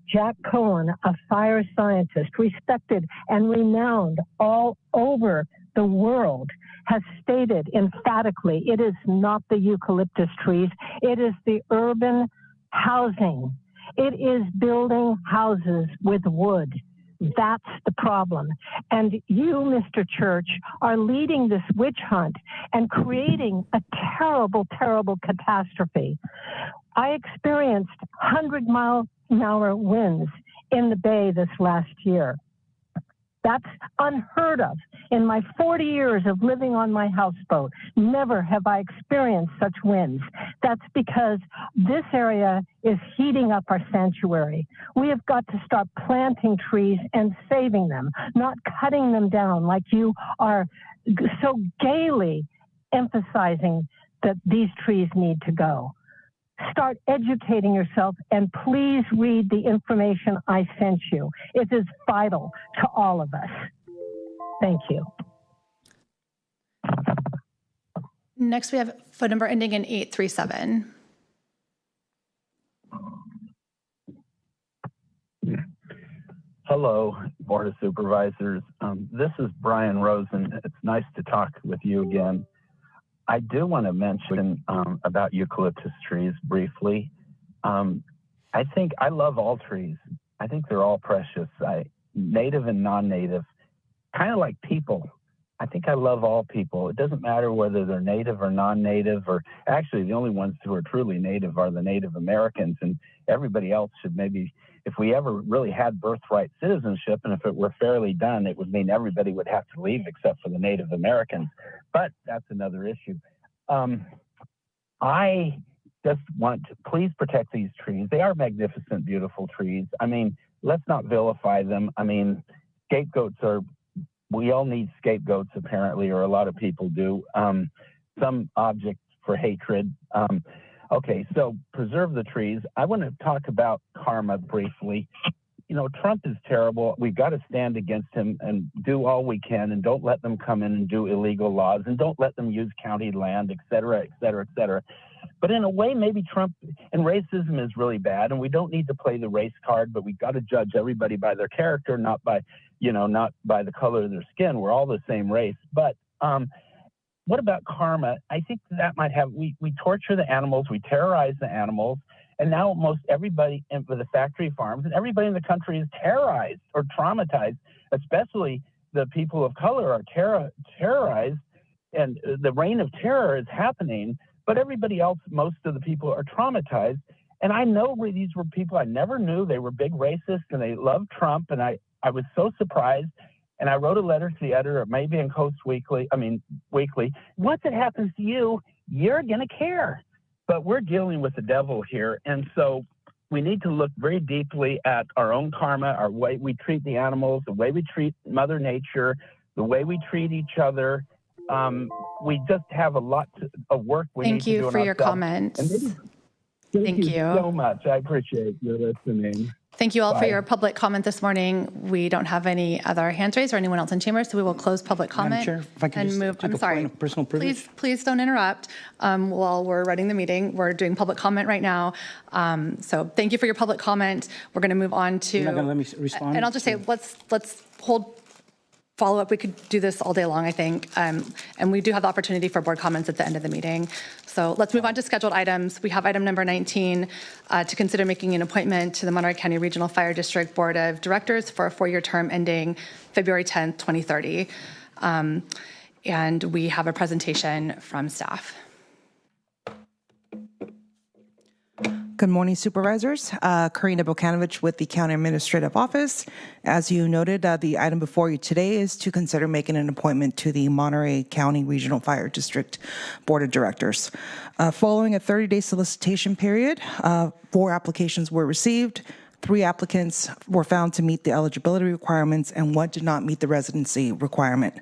Jack Cohen, a fire scientist, respected and renowned all over the world, has stated emphatically, it is not the eucalyptus trees, it is the urban housing. It is building houses with wood. That's the problem. And you, Mr. Church, are leading this witch hunt and creating a terrible, terrible catastrophe. I experienced 100-mile-an-hour winds in the Bay this last year. That's unheard of. In my 40 years of living on my houseboat, never have I experienced such winds. That's because this area is heating up our sanctuary. We have got to start planting trees and saving them, not cutting them down like you are so gaily emphasizing that these trees need to go. Start educating yourself, and please read the information I sent you. It is vital to all of us. Thank you. Next, we have phone number ending in 837. Hello, Board of Supervisors. This is Brian Rosen. It's nice to talk with you again. I do want to mention about eucalyptus trees briefly. I think I love all trees. I think they're all precious. Native and non-native, kind of like people. I think I love all people. It doesn't matter whether they're native or non-native, or actually the only ones who are truly native are the Native Americans, and everybody else should maybe, if we ever really had birthright citizenship, and if it were fairly done, it would mean everybody would have to leave except for the Native Americans. But that's another issue. I just want to please protect these trees. They are magnificent, beautiful trees. I mean, let's not vilify them. I mean, scapegoats are, we all need scapegoats apparently, or a lot of people do. Some object for hatred. Okay, so preserve the trees. I want to talk about karma briefly. You know, Trump is terrible. We've got to stand against him and do all we can, and don't let them come in and do illegal laws, and don't let them use county land, et cetera, et cetera, et cetera. But in a way, maybe Trump and racism is really bad, and we don't need to play the race card, but we've got to judge everybody by their character, not by, you know, not by the color of their skin. We're all the same race. But what about karma? I think that might have, we torture the animals, we terrorize the animals, and now almost everybody with the factory farms and everybody in the country is terrorized or traumatized, especially the people of color are terrorized, and the reign of terror is happening, but everybody else, most of the people are traumatized. And I know these were people I never knew. They were big racists and they loved Trump, and I was so surprised. And I wrote a letter to the editor of Maybe and Coast Weekly. Once it happens to you, you're going to care. But we're dealing with the devil here. And so we need to look very deeply at our own karma, our way we treat the animals, the way we treat Mother Nature, the way we treat each other. We just have a lot of work we need to do. Thank you for your comments. Thank you so much. I appreciate your listening. Thank you all Bye. for your public comment this morning. We don't have any other hands raised or anyone else in chambers, so we will close public comment. Madam Chair, if I could just move. take I'm a sorry. point of personal privilege. Please don't interrupt while we're running the meeting. We're doing public comment right now. So thank you for your public comment. We're going to move on to. You're not going to let me respond? And I'll just say, let's hold follow-up. We could do this all day long, I think. And we do have the opportunity for board comments at the end of the meeting. So let's move on to scheduled items. We have item number 19, to consider making an appointment to the Monterey County Regional Fire District Board of Directors for a 4-year term ending February 10th, 2030. And we have a presentation from staff. Good morning, Supervisors. Karina Bokanovich with the County Administrative Office. As you noted, the item before you today is to consider making an appointment to the Monterey County Regional Fire District Board of Directors. Following a 30-day solicitation period, 4 applications were received. 3 applicants were found to meet the eligibility requirements, and 1 did not meet the residency requirement.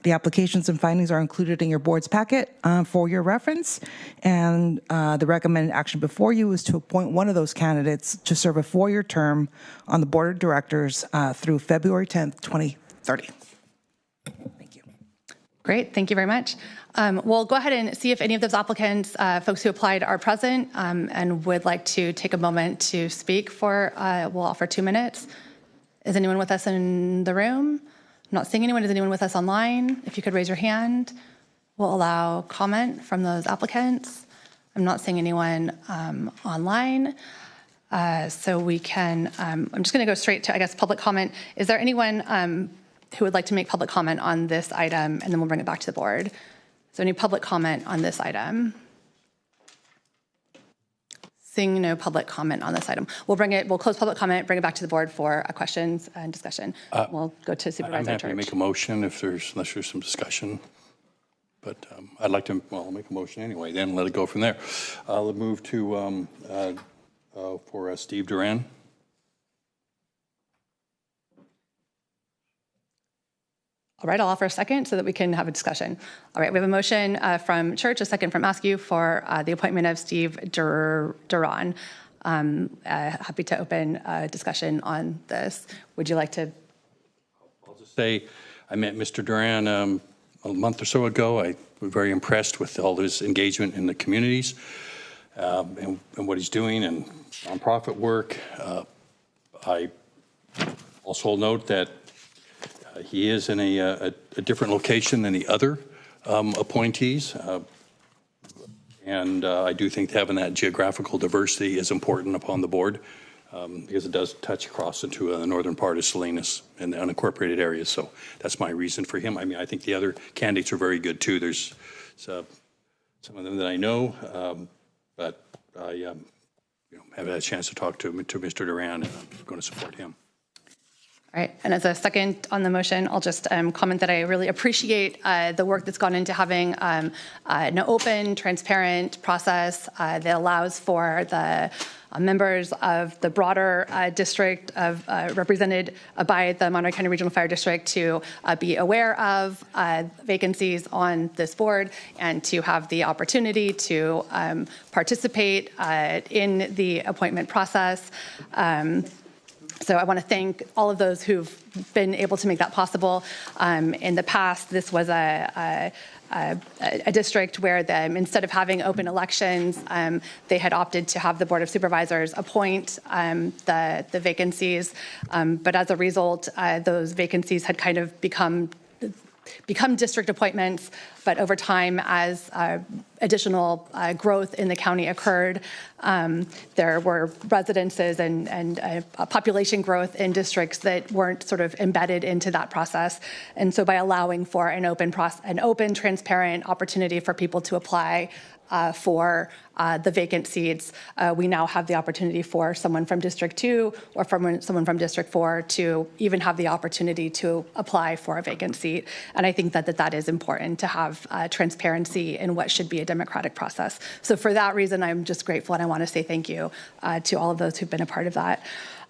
The applications and findings are included in your board's packet for your reference, and the recommended action before you is to appoint one of those candidates to serve a 4-year term on the board of directors through February 10th, 2030. Great, thank you very much. We'll go ahead and see if any of those applicants, folks who applied, are present and would like to take a moment to speak for, we'll offer 2 minutes. Is anyone with us in the room? I'm not seeing anyone. Is anyone with us online? If you could raise your hand, we'll allow comment from those applicants. I'm not seeing anyone online. So we can, I'm just going to go straight to, I guess, public comment. Is there anyone who would like to make public comment on this item, and then we'll bring it back to the board? Is there any public comment on this item? Seeing no public comment on this item. We'll close public comment, bring it back to the board for questions and discussion. We'll go to Supervisor I'm happy Church. to make a motion unless there's some discussion. But I'd like to, I'll make a motion anyway, then let it go from there. I'll move to, for Steve Duran. All right, I'll offer a second so that we can have a discussion. All right, we have a motion from Church, a second from Askew for the appointment of Steve Duran. Happy to open a discussion on this. Would you like to? I'll just say I met Mr. Duran a month or so ago. I was very impressed with all his engagement in the communities and what he's doing and nonprofit work. I also note that he is in a different location than the other appointees. And I do think having that geographical diversity is important upon the board because it does touch across into the northern part of Salinas and the unincorporated areas. So that's my reason for him. I mean, I think the other candidates are very good too. There's some of them that I know, but I have had a chance to talk to Mr. Duran, and I'm going to support him. All right, and as a second on the motion, I'll just comment that I really appreciate the work that's gone into having an open, transparent process that allows for the members of the broader district of represented by the Monterey County Regional Fire District to be aware of vacancies on this board and to have the opportunity to participate in the appointment process. So I want to thank all of those who've been able to make that possible. In the past, this was a district where instead of having open elections, they had opted to have the Board of Supervisors appoint the vacancies. But as a result, those vacancies had kind of become district appointments, but over time, as additional growth in the county occurred, there were residences and population growth in districts that weren't sort of embedded into that process. And so by allowing for an open, transparent opportunity for people to apply for the vacant seats, we now have the opportunity for someone from District 2 or someone from District 4 to even have the opportunity to apply for a vacant seat. And I think that is important to have transparency in what should be a democratic process. So for that reason, I'm just grateful, and I want to say thank you to all of those who've been a part of that.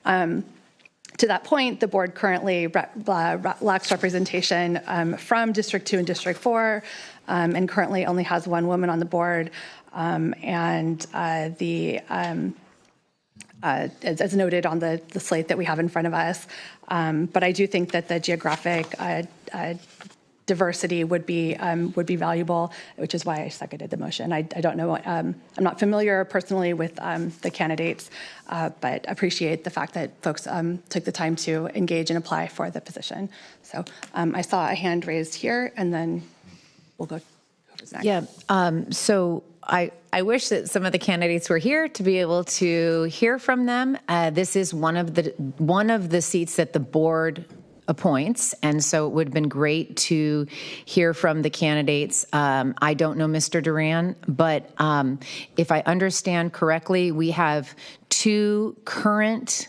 To that point, the board currently lacks representation from District 2 and District 4, and currently only has one woman on the board. As noted on the slate that we have in front of us. But I do think that the geographic diversity would be valuable, which is why I seconded the motion. I don't know, I'm not familiar personally with the candidates, but appreciate the fact that folks took the time to engage and apply for the position. So I saw a hand raised here, and then we'll go whoever's next. Yeah, so I wish that some of the candidates were here to be able to hear from them. This is one of the seats that the board appoints, and so it would have been great to hear from the candidates. I don't know Mr. Duran, but if I understand correctly, we have two current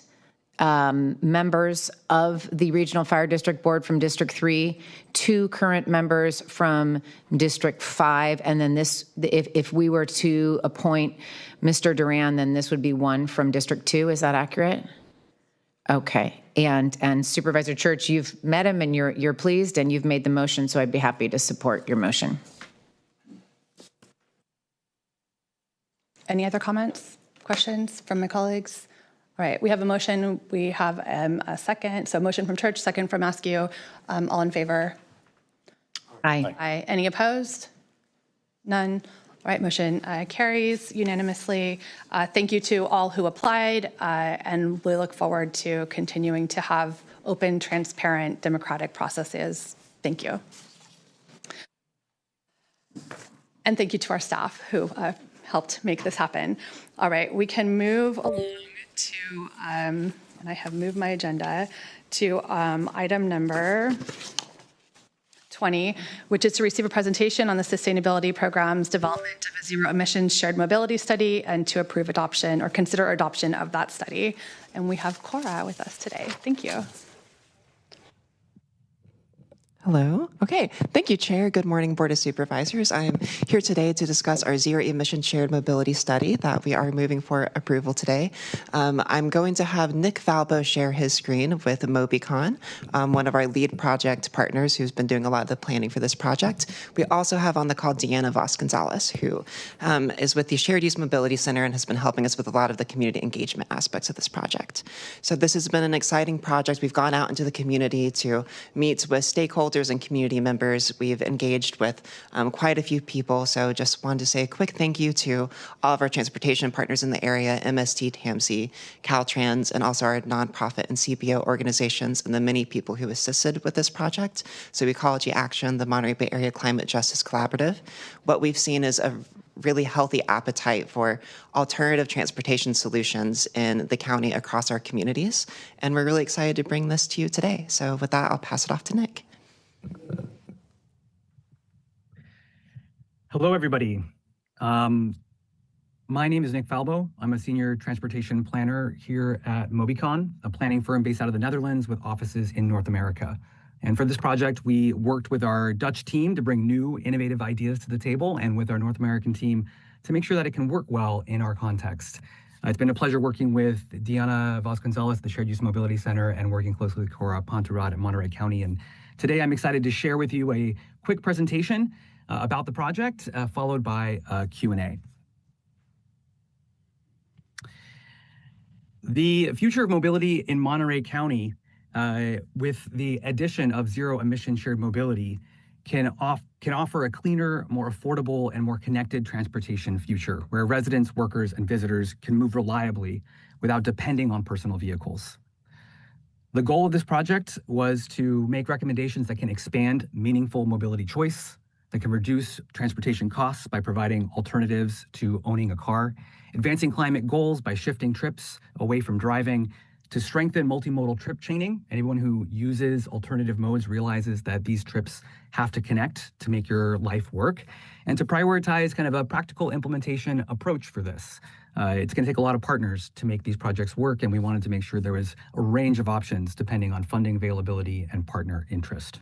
members of the Regional Fire District Board from District 3, two current members from District 5, and then this, if we were to appoint Mr. Duran, then this would be one from District 2. Is that accurate? Okay. And Supervisor Church, you've met him and you're pleased and you've made the motion, so I'd be happy to support your motion. Any other comments, questions from my colleagues? All right, we have a motion. We have a second. So motion from Church, second from Askew. All in favor? Aye. Aye. Any opposed? None. All right, motion carries unanimously. Thank you to all who applied, and we look forward to continuing to have open, transparent, democratic processes. Thank you. And thank you to our staff who helped make this happen. All right, we can move along to, and I have moved my agenda to item number 20, which is to receive a presentation on the sustainability program's development of a zero emissions shared mobility study and to approve adoption or consider adoption of that study. And we have Cora with us today. Thank you. Hello. Okay. Thank you, Chair. Good morning, Board of Supervisors. I am here today to discuss our zero emission shared mobility study that we are moving for approval today. I'm going to have Nick Valbo share his screen with MobiCon, one of our lead project partners who's been doing a lot of the planning for this project. We also have on the call Deanna Vasconcelos, who is with the Shared Use Mobility Center and has been helping us with a lot of the community engagement aspects of this project. So this has been an exciting project. We've gone out into the community to meet with stakeholders and community members. We've engaged with quite a few people, so just wanted to say a quick thank you to all of our transportation partners in the area, MST, TAMC, Caltrans, and also our nonprofit and CBO organizations, and the many people who assisted with this project. So Ecology Action, the Monterey Bay Area Climate Justice Collaborative. What we've seen is a really healthy appetite for alternative transportation solutions in the county across our communities, and we're really excited to bring this to you today. So with that, I'll pass it off to Nick. Hello, everybody. My name is Nick Valbo. I'm a senior transportation planner here at MobiCon, a planning firm based out of the Netherlands with offices in North America. And for this project, we worked with our Dutch team to bring new, innovative ideas to the table and with our North American team to make sure that it can work well in our context. It's been a pleasure working with Deanna Vasconcelos, the Shared Use Mobility Center, and working closely with Cora Ponterad at Monterey County. And today I'm excited to share with you a quick presentation about the project, followed by a Q&A. The future of mobility in Monterey County, with the addition of zero emission shared mobility, can offer a cleaner, more affordable, and more connected transportation future where residents, workers, and visitors can move reliably without depending on personal vehicles. The goal of this project was to make recommendations that can expand meaningful mobility choice, that can reduce transportation costs by providing alternatives to owning a car, advancing climate goals by shifting trips away from driving, to strengthen multimodal trip chaining. Anyone who uses alternative modes realizes that these trips have to connect to make your life work, and to prioritize kind of a practical implementation approach for this. It's going to take a lot of partners to make these projects work, and we wanted to make sure there was a range of options depending on funding availability and partner interest.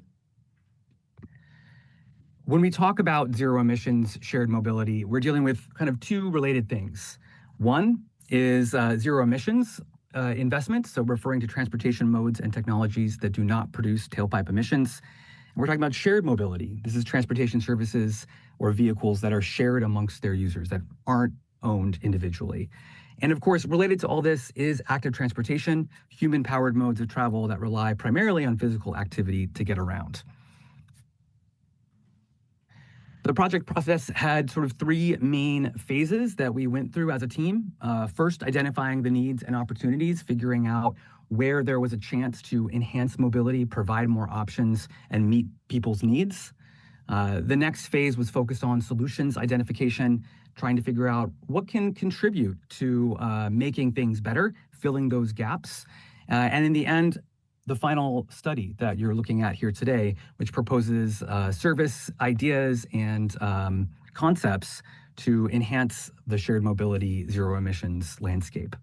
When we talk about zero emissions shared mobility, we're dealing with kind of two related things. One is zero emissions investment, so referring to transportation modes and technologies that do not produce tailpipe emissions. And we're talking about shared mobility. This is transportation services or vehicles that are shared amongst their users, that aren't owned individually. And of course, related to all this is active transportation, human-powered modes of travel that rely primarily on physical activity to get around. The project process had sort of three main phases that we went through as a team. First, identifying the needs and opportunities, figuring out where there was a chance to enhance mobility, provide more options, and meet people's needs. The next phase was focused on solutions identification, trying to figure out what can contribute to making things better, filling those gaps. And in the end, the final study that you're looking at here today, which proposes service ideas and concepts to enhance the shared mobility zero emissions landscape.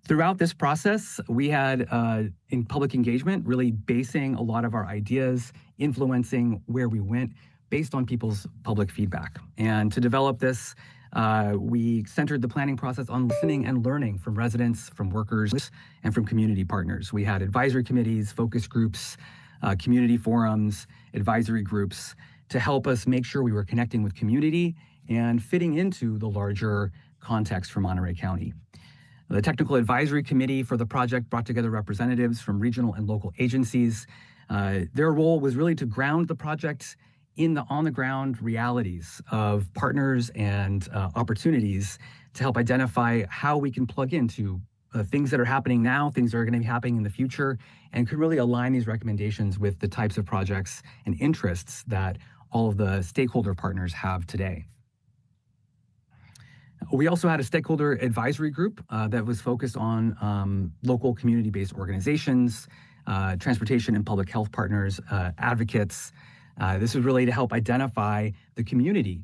Throughout this process, we had in public engagement, really basing a lot of our ideas, influencing where we went based on people's public feedback. And to develop this, we centered the planning process on listening and learning from residents, from workers, and from community partners. We had advisory committees, focus groups, community forums, advisory groups to help us make sure we were connecting with community and fitting into the larger context for Monterey County. The Technical Advisory Committee for the project brought together representatives from regional and local agencies. Their role was really to ground the project in the on-the-ground realities of partners and opportunities to help identify how we can plug into things that are happening now, things that are going to be happening in the future, and could really align these recommendations with the types of projects and interests that all of the stakeholder partners have today. We also had a stakeholder advisory group that was focused on local community-based organizations, transportation and public health partners, advocates. This was really to help identify the community,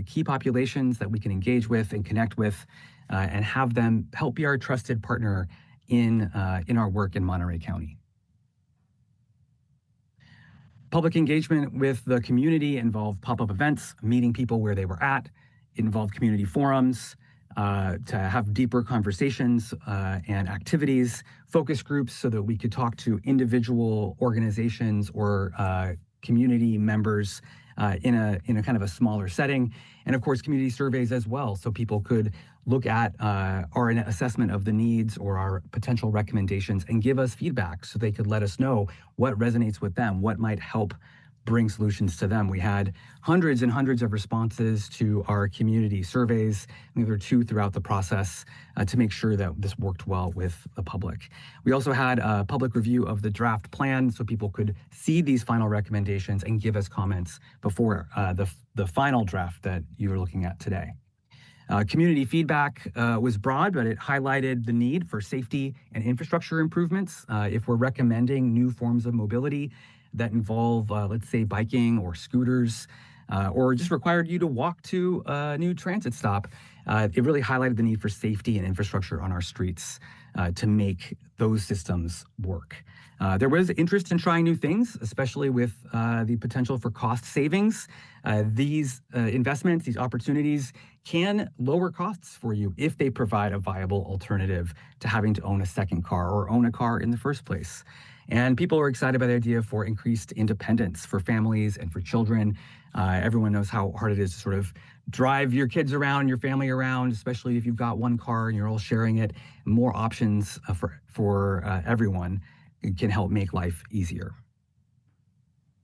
key populations that we can engage with and connect with, and have them help be our trusted partner in our work in Monterey County. Public engagement with the community involved pop-up events, meeting people where they were at. It involved community forums to have deeper conversations and activities, focus groups so that we could talk to individual organizations or community members in a kind of a smaller setting. And of course, community surveys as well, so people could look at our assessment of the needs or our potential recommendations and give us feedback so they could let us know what resonates with them, what might help bring solutions to them. We had hundreds and hundreds of responses to our community surveys. There were 2 throughout the process to make sure that this worked well with the public. We also had a public review of the draft plan so people could see these final recommendations and give us comments before the final draft that you are looking at today. Community feedback was broad, but it highlighted the need for safety and infrastructure improvements. If we're recommending new forms of mobility that involve, let's say, biking or scooters, or just required you to walk to a new transit stop, it really highlighted the need for safety and infrastructure on our streets to make those systems work. There was interest in trying new things, especially with the potential for cost savings. These investments, these opportunities can lower costs for you if they provide a viable alternative to having to own a second car or own a car in the first place. And people are excited by the idea for increased independence for families and for children. Everyone knows how hard it is to sort of drive your kids around, your family around, especially if you've got one car and you're all sharing it. More options for everyone can help make life easier.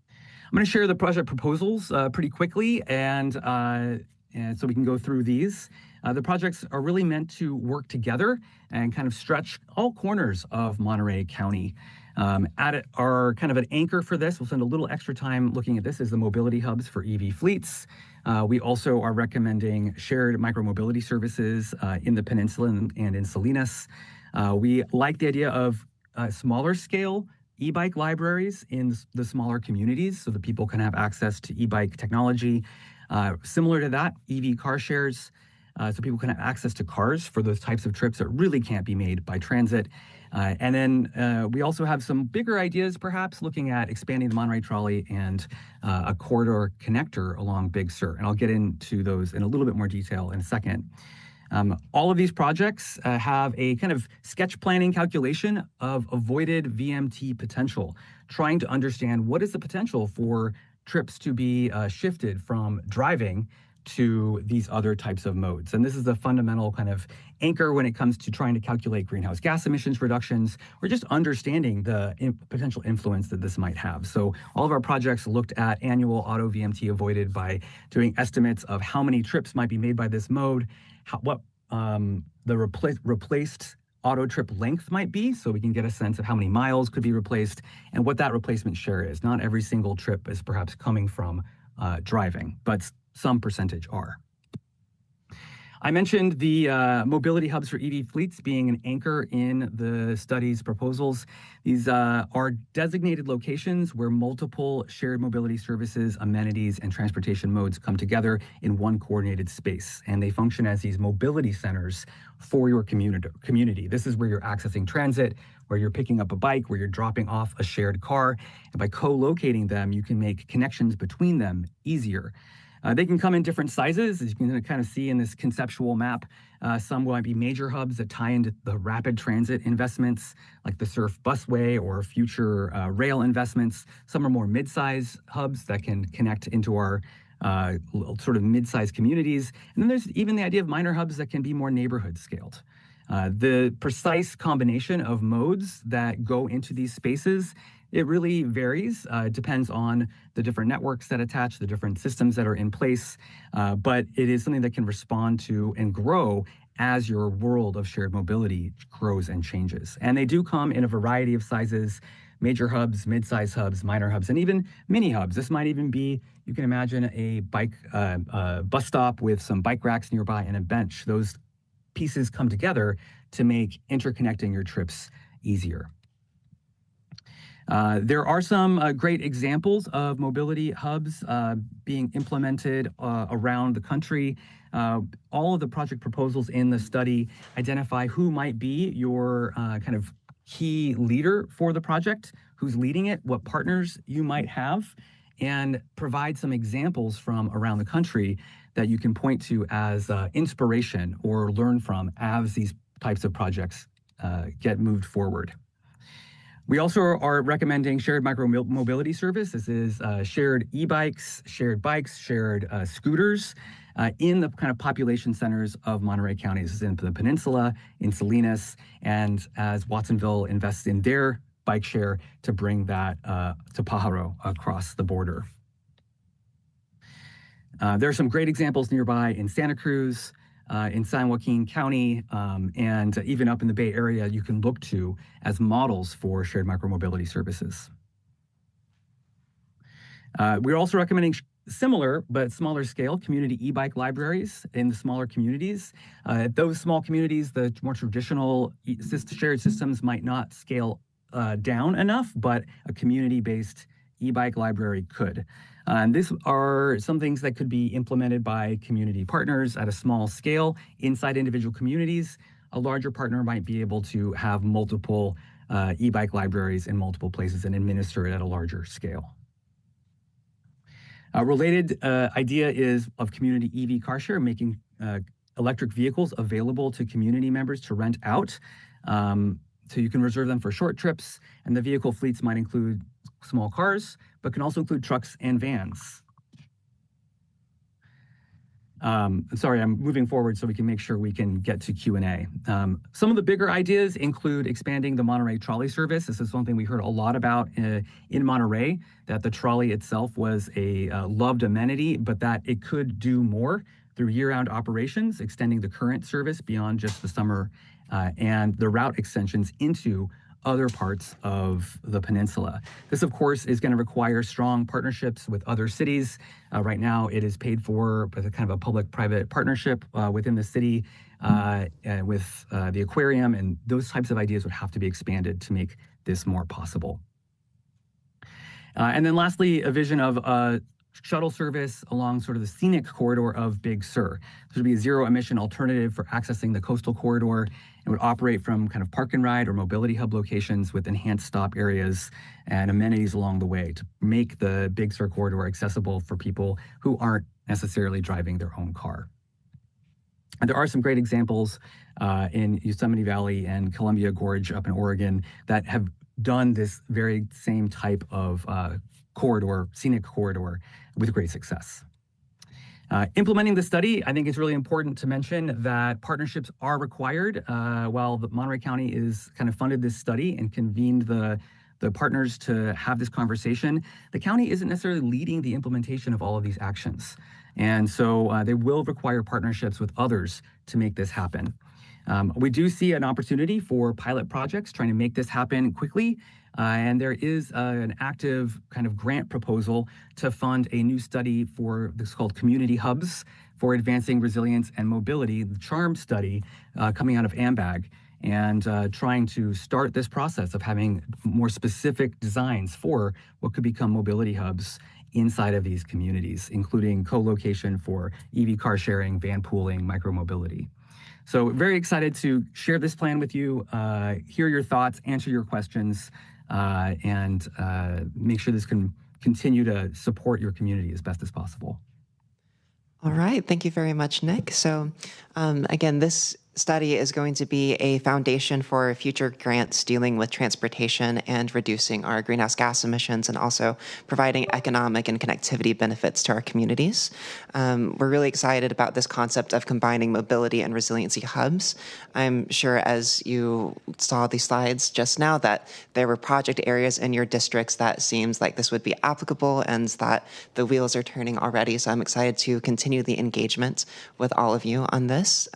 I'm going to share the project proposals pretty quickly, and so we can go through these. The projects are really meant to work together and kind of stretch all corners of Monterey County. Our kind of an anchor for this, we'll spend a little extra time looking at this, is the mobility hubs for EV fleets. We also are recommending shared micromobility services in the peninsula and in Salinas. We like the idea of smaller scale e-bike libraries in the smaller communities so that people can have access to e-bike technology. Similar to that, EV car shares, so people can have access to cars for those types of trips that really can't be made by transit. And then we also have some bigger ideas, perhaps, looking at expanding the Monterey Trolley and a corridor connector along Big Sur. And I'll get into those in a little bit more detail in a second. All of these projects have a kind of sketch planning calculation of avoided VMT potential, trying to understand what is the potential for trips to be shifted from driving to these other types of modes. And this is the fundamental kind of anchor when it comes to trying to calculate greenhouse gas emissions reductions, or just understanding the potential influence that this might have. So all of our projects looked at annual auto VMT avoided by doing estimates of how many trips might be made by this mode, what the replaced auto trip length might be, so we can get a sense of how many miles could be replaced and what that replacement share is. Not every single trip is perhaps coming from driving, but some percentage are. I mentioned the mobility hubs for EV fleets being an anchor in the study's proposals. These are designated locations where multiple shared mobility services, amenities, and transportation modes come together in one coordinated space. And they function as these mobility centers for your community. This is where you're accessing transit, where you're picking up a bike, where you're dropping off a shared car. And by co-locating them, you can make connections between them easier. They can come in different sizes, as you can kind of see in this conceptual map. Some might be major hubs that tie into the rapid transit investments, like the Surf Busway or future rail investments. Some are more mid-size hubs that can connect into our sort of mid-sized communities. And then there's even the idea of minor hubs that can be more neighborhood scaled. The precise combination of modes that go into these spaces, it really varies. It depends on the different networks that attach, the different systems that are in place, but it is something that can respond to and grow as your world of shared mobility grows and changes. And they do come in a variety of sizes. major hubs, mid-size hubs, minor hubs, and even mini hubs. This might even be, you can imagine a bus stop with some bike racks nearby and a bench. Those pieces come together to make interconnecting your trips easier. There are some great examples of mobility hubs being implemented around the country. All of the project proposals in the study identify who might be your kind of key leader for the project, who's leading it, what partners you might have, and provide some examples from around the country that you can point to as inspiration or learn from as these types of projects get moved forward. We also are recommending shared micro-mobility service. This is shared e-bikes, shared bikes, shared scooters in the kind of population centers of Monterey County. This is in the peninsula, in Salinas, and as Watsonville invests in their bike share to bring that to Pajaro across the border. There are some great examples nearby in Santa Cruz, in San Joaquin County, and even up in the Bay Area you can look to as models for shared micromobility services. We're also recommending similar but smaller scale community e-bike libraries in the smaller communities. Those small communities, the more traditional shared systems might not scale down enough, but a community-based e-bike library could. And these are some things that could be implemented by community partners at a small scale inside individual communities. A larger partner might be able to have multiple e-bike libraries in multiple places and administer it at a larger scale. A related idea is of community EV car share, making electric vehicles available to community members to rent out. So you can reserve them for short trips, and the vehicle fleets might include small cars, but can also include trucks and vans. Sorry, I'm moving forward so we can make sure we can get to Q&A. Some of the bigger ideas include expanding the Monterey trolley service. This is something we heard a lot about in Monterey, that the trolley itself was a loved amenity, but that it could do more through year-round operations, extending the current service beyond just the summer and the route extensions into other parts of the peninsula. This, of course, is going to require strong partnerships with other cities. Right now, it is paid for as a kind of a public-private partnership within the city with the aquarium, and those types of ideas would have to be expanded to make this more possible. And then lastly, a vision of shuttle service along sort of the scenic corridor of Big Sur. This would be a zero-emission alternative for accessing the coastal corridor. It would operate from kind of park and ride or mobility hub locations with enhanced stop areas and amenities along the way to make the Big Sur corridor accessible for people who aren't necessarily driving their own car. And there are some great examples in Yosemite Valley and Columbia Gorge up in Oregon that have done this very same type of corridor, scenic corridor, with great success. Implementing the study, I think it's really important to mention that partnerships are required. While the Monterey County is kind of funded this study and convened the partners to have this conversation, the county isn't necessarily leading the implementation of all of these actions. And so they will require partnerships with others to make this happen. We do see an opportunity for pilot projects trying to make this happen quickly. And there is an active kind of grant proposal to fund a new study for this called Community Hubs for Advancing Resilience and Mobility, the CHARM study coming out of AMBAG, and trying to start this process of having more specific designs for what could become mobility hubs inside of these communities, including co-location for EV car sharing, van pooling, micromobility. So very excited to share this plan with you, hear your thoughts, answer your questions, and make sure this can continue to support your community as best as possible. All right. Thank you very much, Nick. So again, this study is going to be a foundation for future grants dealing with transportation and reducing our greenhouse gas emissions and also providing economic and connectivity benefits to our communities. We're really excited about this concept of combining mobility and resiliency hubs. I'm sure as you saw these slides just now that there were project areas in your districts that seems like this would be applicable and that the wheels are turning already. So I'm excited to continue the engagement with all of you on this.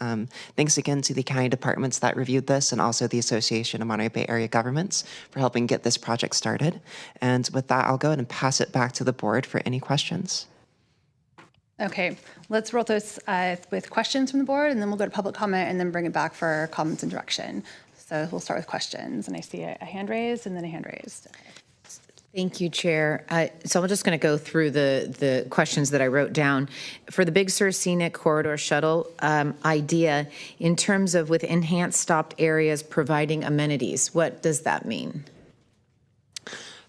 Thanks again again to the county departments that reviewed this and also the Association of Monterey Bay Area Governments for helping get this project started. And with that, I'll go ahead and pass it back to the board for any questions. Okay, let's roll this with questions from the board, and then we'll go to public comment and then bring it back for comments and direction. So we'll start with questions, and I see a hand raised and then a hand raised. Okay. Thank you, Chair. So I'm just going to go through the questions that I wrote down. For the Big Sur Scenic Corridor Shuttle idea, in terms of with enhanced stopped areas providing amenities, what does that mean?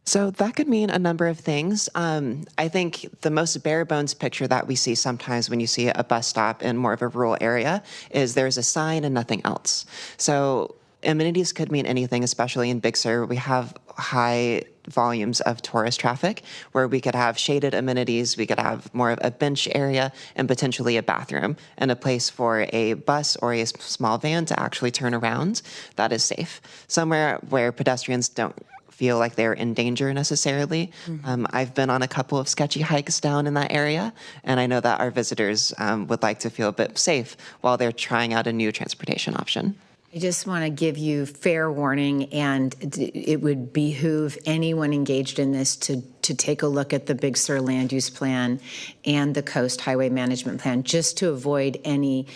So that could mean a number of things. I think the most bare bones picture that we see sometimes when you see a bus stop in more of a rural area is there's a sign and nothing else. So amenities could mean anything, especially in Big Sur. We have high volumes of tourist traffic where we could have shaded amenities, we could have more of a bench area and potentially a bathroom and a place for a bus or a small van to actually turn around that is safe. Somewhere where pedestrians don't feel like they're in danger necessarily. I've been on a couple of sketchy hikes down in that area, and I know that our visitors would like to feel a bit safe while they're trying out a new transportation option. I just want to give you fair warning, and it would behoove anyone engaged in this to take a look at the Big Sur land use plan and the Coast Highway Management Plan, just to avoid any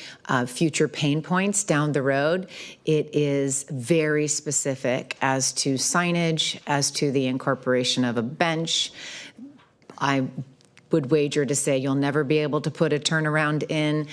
future pain points down the road. It is very specific as to signage, as to the incorporation of a bench. I would wager to say you'll never be able to put a turnaround in.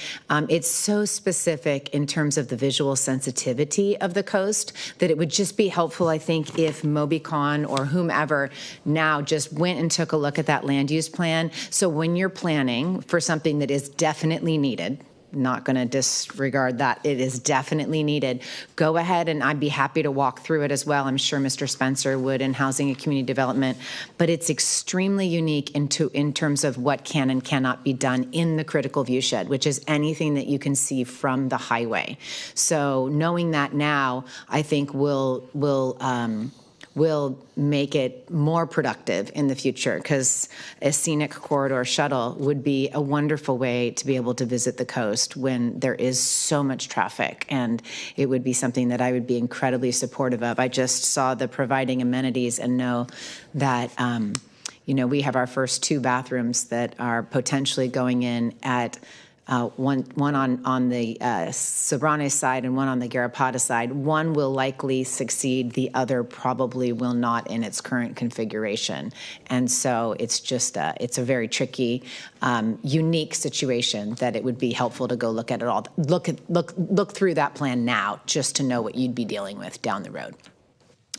It's so specific in terms of the visual sensitivity of the coast that it would just be helpful, I think, if MobiCon or whomever now just went and took a look at that land use plan. So when you're planning for something that is definitely needed, not going to disregard that, it is definitely needed, go ahead, and I'd be happy to walk through it as well. I'm sure Mr. Spencer would in Housing and Community Development, but it's extremely unique in terms of what can and cannot be done in the critical view shed, which is anything that you can see from the highway. So knowing that now, I think will make it more productive in the future, because a scenic corridor shuttle would be a wonderful way to be able to visit the coast when there is so much traffic, and it would be something that I would be incredibly supportive of. I just saw the providing amenities and know that we have our first 2 bathrooms that are potentially going in at one on the Sobranes side and one on the Garrapatta side. One will likely succeed, the other probably will not in its current configuration. And so it's just it's a very tricky, unique situation that it would be helpful to go look at it all. Look through that plan now, just to know what you'd be dealing with down the road.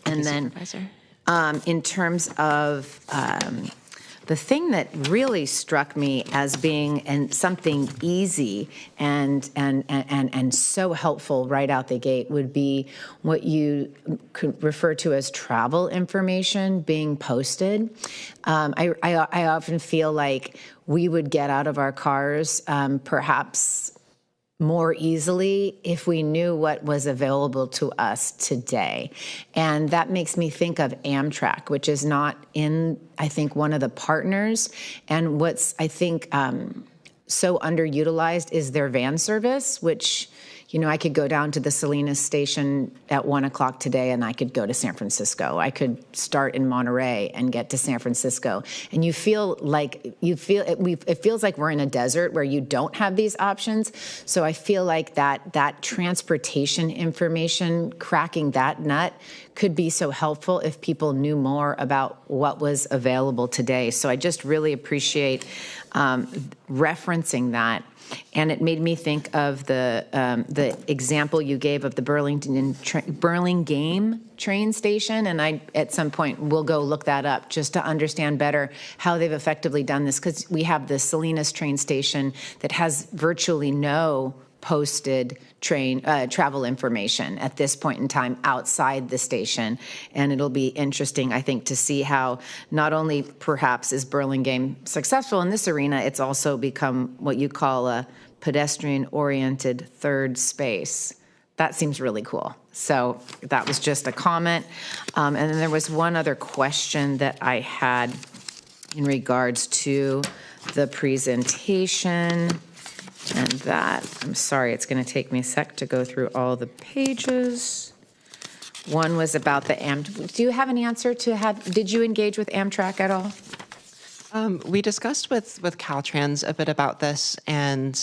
And then, in terms of the thing that really struck me as being something easy and so helpful right out the gate would be what you could refer to as travel information being posted. I often feel like we would get out of our cars perhaps more easily if we knew what was available to us today. And that makes me think of Amtrak, which is not in, I think, one of the partners. And what's, I think, so underutilized is their van service, which, I could go down to the Salinas station at 1 o'clock today and I could go to San Francisco. I could start in Monterey and get to San Francisco. And it feels like we're in a desert where you don't have these options. So I feel like that transportation information, cracking that nut, could be so helpful if people knew more about what was available today. So I just really appreciate referencing that. And it made me think of the example you gave of the Burlingame train station, and I at some point will go look that up just to understand better how they've effectively done this, because we have the Salinas train station that has virtually no posted travel information at this point in time outside the station. And it'll be interesting, I think, to see how not only perhaps is Burlingame successful in this arena, it's also become what you call a pedestrian-oriented third space. That seems really cool. So that was just a comment. And then there was one other question that I had in regards to the presentation. And that, I'm sorry, it's going to take me a sec to go through all the pages. One was about the do you have an answer to did you engage with Amtrak at all? We discussed with Caltrans a bit about this, and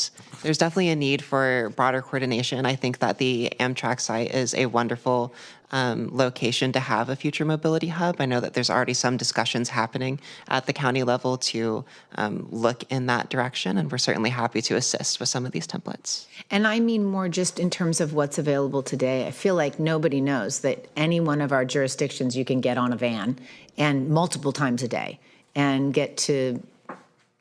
there's definitely a need for broader coordination. I think that the Amtrak site is a wonderful location to have a future mobility hub. I know that there's already some discussions happening at the county level to look in that direction, and we're certainly happy to assist with some of these templates. And I mean more just in terms of what's available today. I feel like nobody knows that any one of our jurisdictions you can get on a van and multiple times a day and get to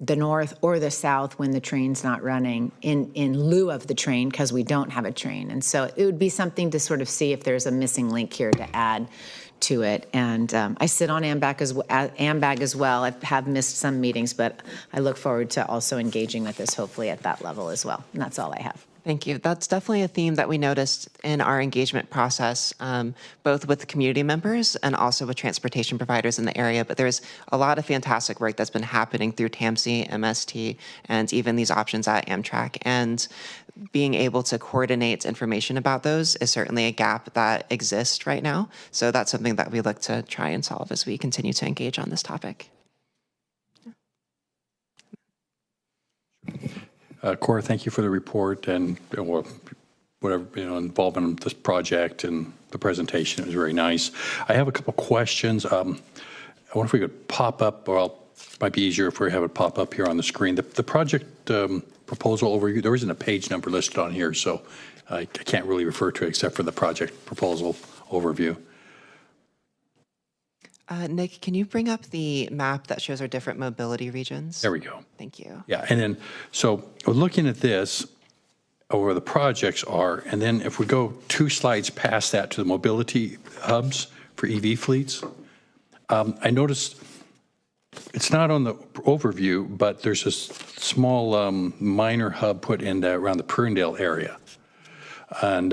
the north or the south when the train's not running in lieu of the train because we don't have a train. And so it would be something to sort of see if there's a missing link here to add to it. And I sit on AMBAG as well. I have missed some meetings, but I look forward to also engaging with this hopefully at that level as well. And that's all I have. Thank you. That's definitely a theme that we noticed in our engagement process, both with community members and also with transportation providers in the area. But there's a lot of fantastic work that's been happening through TAMC, MST, and even these options at Amtrak. And being able to coordinate information about those is certainly a gap that exists right now. So that's something that we look to try and solve as we continue to engage on this topic. Cora, thank you for the report and whatever involvement in this project and the presentation. It was very nice. I have a couple questions. I wonder if we could pop up, or it might be easier if we have it pop up here on the screen. The project proposal overview, there isn't a page number listed on here, so I can't really refer to it except for the project proposal overview. Nick, can you bring up the map that shows our different mobility regions? There we go. Thank you. Yeah, and then, so we're looking at this, where the projects are, and then if we go 2 slides past that to the mobility hubs for EV fleets, I noticed it's not on the overview, but there's this small minor hub put in around the Perndale area. And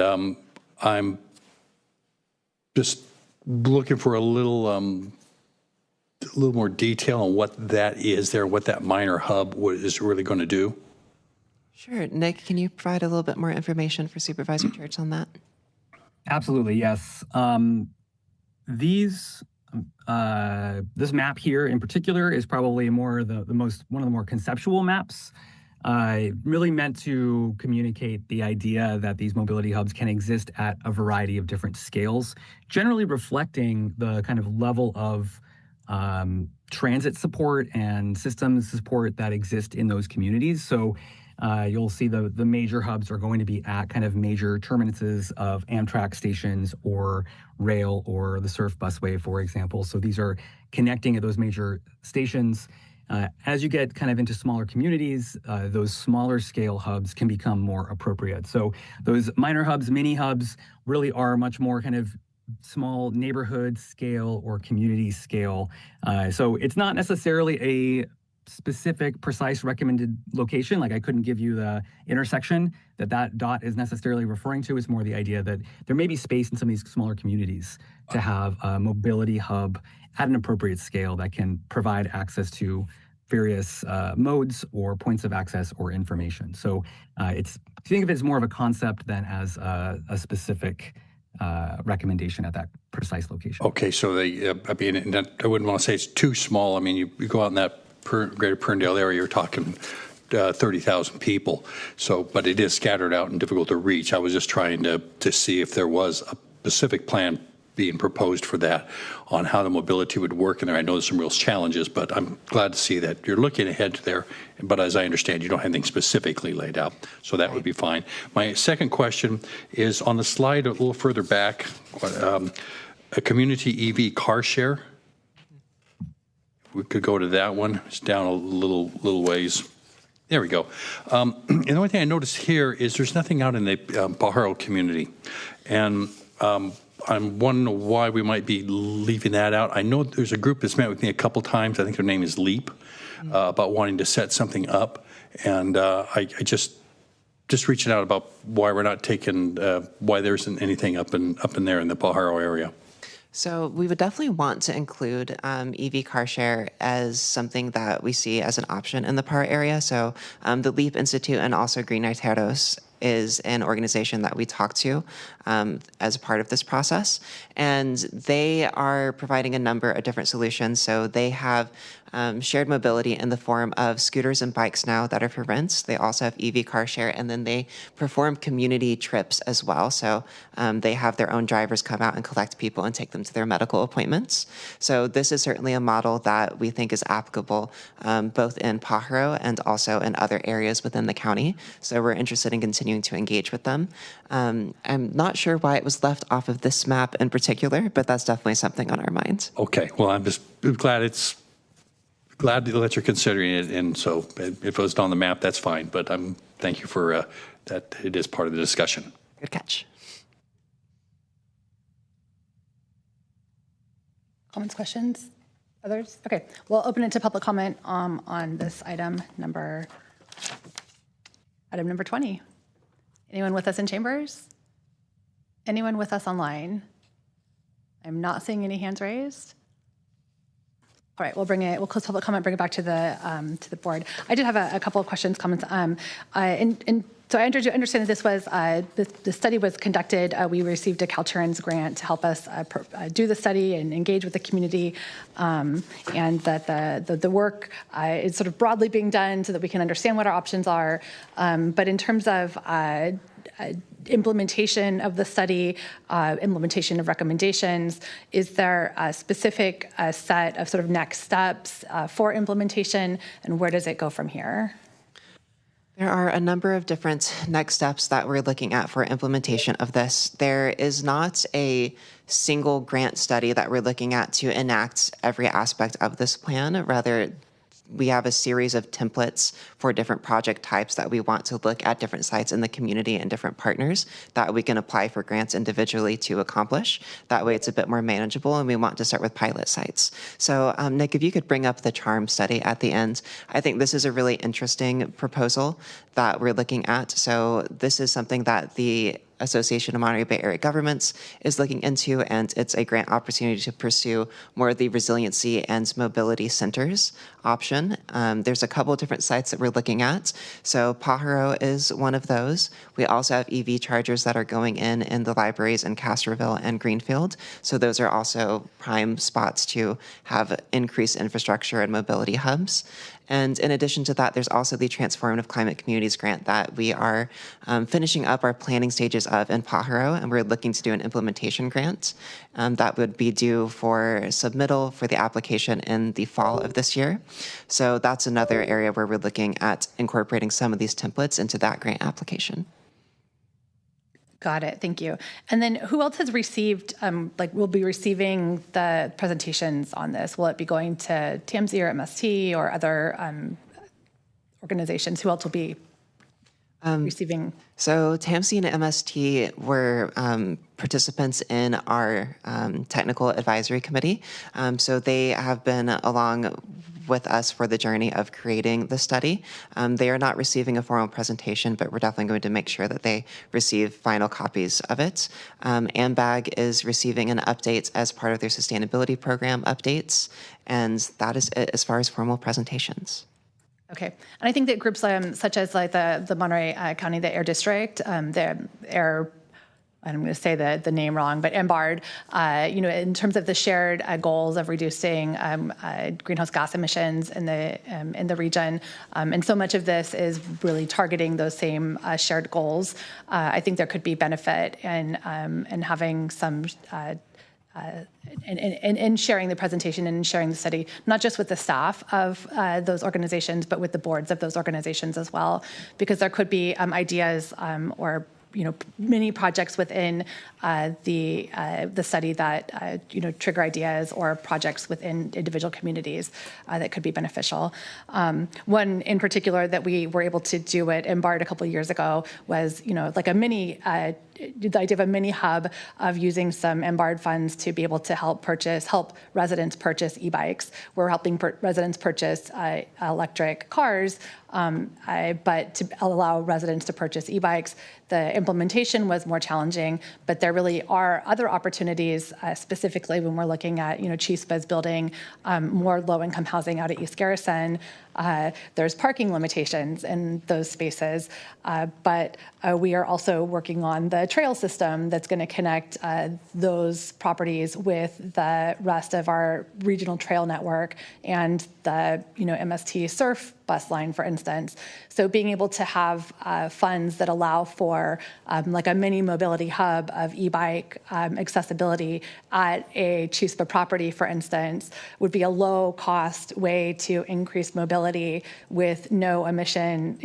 I'm just looking for a little more detail on what that is there, what that minor hub is really going to do. Sure. Nick, can you provide a little bit more information for Supervisor Church on that? Absolutely, yes. This map here in particular is probably one of the more conceptual maps. Really meant to communicate the idea that these mobility hubs can exist at a variety of different scales, generally reflecting the kind of level of transit support and systems support that exist in those communities. So you'll see the major hubs are going to be at kind of major terminuses of Amtrak stations or rail or the Surf busway, for example. So these are connecting at those major stations. As you get kind of into smaller communities, those smaller scale hubs can become more appropriate. So those minor hubs, mini hubs, really are much more kind of small neighborhood scale or community scale. So it's not necessarily a specific, precise recommended location. Like I couldn't give you the intersection that dot is necessarily referring to. It's more the idea that there may be space in some of these smaller communities to have a mobility hub at an appropriate scale that can provide access to various modes or points of access or information. So think of it as more of a concept than as a specific recommendation at that precise location. Okay, so I wouldn't want to say it's too small. I mean, you go out in that greater Perndale area, you're talking 30,000 people. So, but it is scattered out and difficult to reach. I was just trying to see if there was a specific plan being proposed for that on how the mobility would work in there. I know there's some real challenges, but I'm glad to see that you're looking ahead to there. But as I understand, you don't have anything specifically laid out, so that would be fine. My second question is on the slide a little further back, a community EV car share. We could go to that one. It's down a little ways. There we go. And the only thing I noticed here is there's nothing out in the Pajaro community. And I'm wondering why we might be leaving that out. I know there's a group that's met with me a couple times. I think their name is LEAP, about wanting to set something up. And I just reaching out about why we're not taking, why there isn't anything up in there in the Pajaro area. So we would definitely want to include EV car share as something that we see as an option in the PAR area. So the LEAP Institute and also Green Arteros is an organization that we talk to as a part of this process. And they are providing a number of different solutions. So they have shared mobility in the form of scooters and bikes now that are for rent. They also have EV car share, and then they perform community trips as well. So they have their own drivers come out and collect people and take them to their medical appointments. So this is certainly a model that we think is applicable both in Pajaro and also in other areas within the county. So we're interested in continuing to engage with them. I'm not sure why it was left off of this map in particular, but that's definitely something on our minds. Okay, well, I'm just glad that you're considering it, and so if it was on the map, that's fine. But thank you for that. It is part of the discussion. Good catch. Comments, questions, others? Okay, we'll open it to public comment on this item number 20. Anyone with us in chambers? Anyone with us online? I'm not seeing any hands raised. All right, we'll close public comment, bring it back to the board. I did have a couple of questions, comments. So I understand that this was, the study was conducted, we received a Caltrans grant to help us do the study and engage with the community, and that the work is sort of broadly being done so that we can understand what our options are. But in terms of implementation of the study, implementation of recommendations, is there a specific set of sort of next steps for implementation, and where does it go from here? There are a number of different next steps that we're looking at for implementation of this. There is not a single grant study that we're looking at to enact every aspect of this plan. Rather, we have a series of templates for different project types that we want to look at different sites in the community and different partners that we can apply for grants individually to accomplish. That way it's a bit more manageable, and we want to start with pilot sites. So Nick, if you could bring up the CHARM study at the end. I think this is a really interesting proposal that we're looking at. So this is something that the Association of Monterey Bay Area Governments is looking into, and it's a grant opportunity to pursue more of the resiliency and mobility centers option. There's a couple of different sites that we're looking at. So Pajaro is one of those. We also have EV chargers that are going in the libraries in Castroville and Greenfield. So those are also prime spots to have increased infrastructure and mobility hubs. And in addition to that, there's also the Transformative Climate Communities grant that we are finishing up our planning stages of in Pajaro, and we're looking to do an implementation grant that would be due for submittal for the application in the fall of this year. So that's another area where we're looking at incorporating some of these templates into that grant application. Got it. Thank you. And then who else has received, will be receiving the presentations on this? Will it be going to TMZ or MST or other organizations? Who else will be receiving? So TAMC and MST were participants in our technical advisory committee. So they have been along with us for the journey of creating the study. They are not receiving a formal presentation, but we're definitely going to make sure that they receive final copies of it. AMBAG is receiving an update as part of their sustainability program updates, and that is it as far as formal presentations. Okay, and I think that groups such as like the Monterey County, the Air District, the Air, I'm going to say the name wrong, but MBARD, in terms of the shared goals of reducing greenhouse gas emissions in the region, and so much of this is really targeting those same shared goals. I think there could be benefit in having some. And sharing the presentation and sharing the study, not just with the staff of those organizations, but with the boards of those organizations as well, because there could be ideas or many projects within the study that trigger ideas or projects within individual communities that could be beneficial. One in particular that we were able to do at MBARD a couple of years ago was like a mini the idea of a mini hub of using some embarred funds to be able to help residents purchase e-bikes. We're helping residents purchase electric cars, but to allow residents to purchase e-bikes. The implementation was more challenging, but there really are other opportunities, specifically when we're looking at, CHISPA's building more low-income housing out at East Garrison. There's parking limitations in those spaces, but we are also working on the trail system that's going to connect those properties with the rest of our regional trail network and the MST surf bus line, for instance. So being able to have funds that allow for like a mini mobility hub of e-bike accessibility at a CHISPA property, for instance, would be a low-cost way to increase mobility with no emission,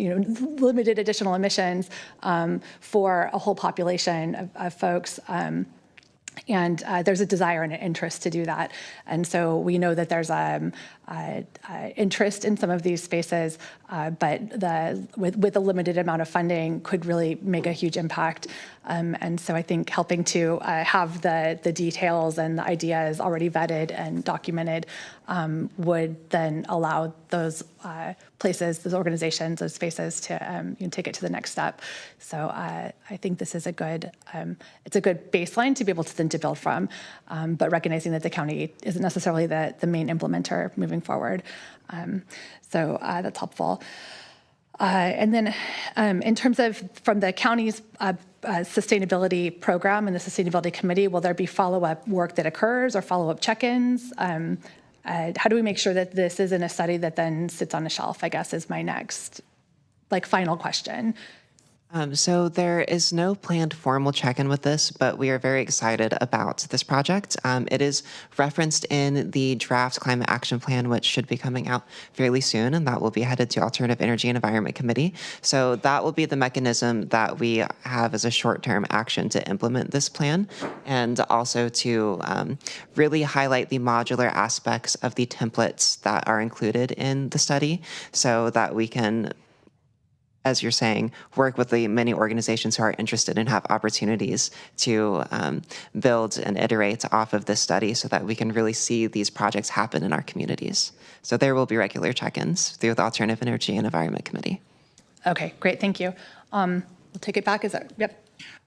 limited additional emissions for a whole population of folks. And there's a desire and an interest to do that. And so we know that there's interest in some of these spaces, but with a limited amount of funding could really make a huge impact. And so I think helping to have the details and the ideas already vetted and documented would then allow those places, those organizations, those spaces to take it to the next step. So I think this is it's a good baseline to be able to then to build from, but recognizing that the county isn't necessarily the main implementer moving forward. So that's helpful. And then in terms of from the county's sustainability program and the sustainability committee, will there be follow-up work that occurs or follow-up check-ins? How do we make sure that this isn't a study that then sits on a shelf, I guess, is my next final question. So there is no planned formal check-in with this, but we are very excited about this project. It is referenced in the draft climate action plan, which should be coming out fairly soon, and that will be headed to Alternative Energy and Environment Committee. So that will be the mechanism that we have as a short-term action to implement this plan, and also to really highlight the modular aspects of the templates that are included in the study so that we can, as you're saying, work with the many organizations who are interested and have opportunities to build and iterate off of this study so that we can really see these projects happen in our communities. So there will be regular check-ins through the Alternative Energy and Environment Committee. Okay, great, thank you. We'll take it back, yep.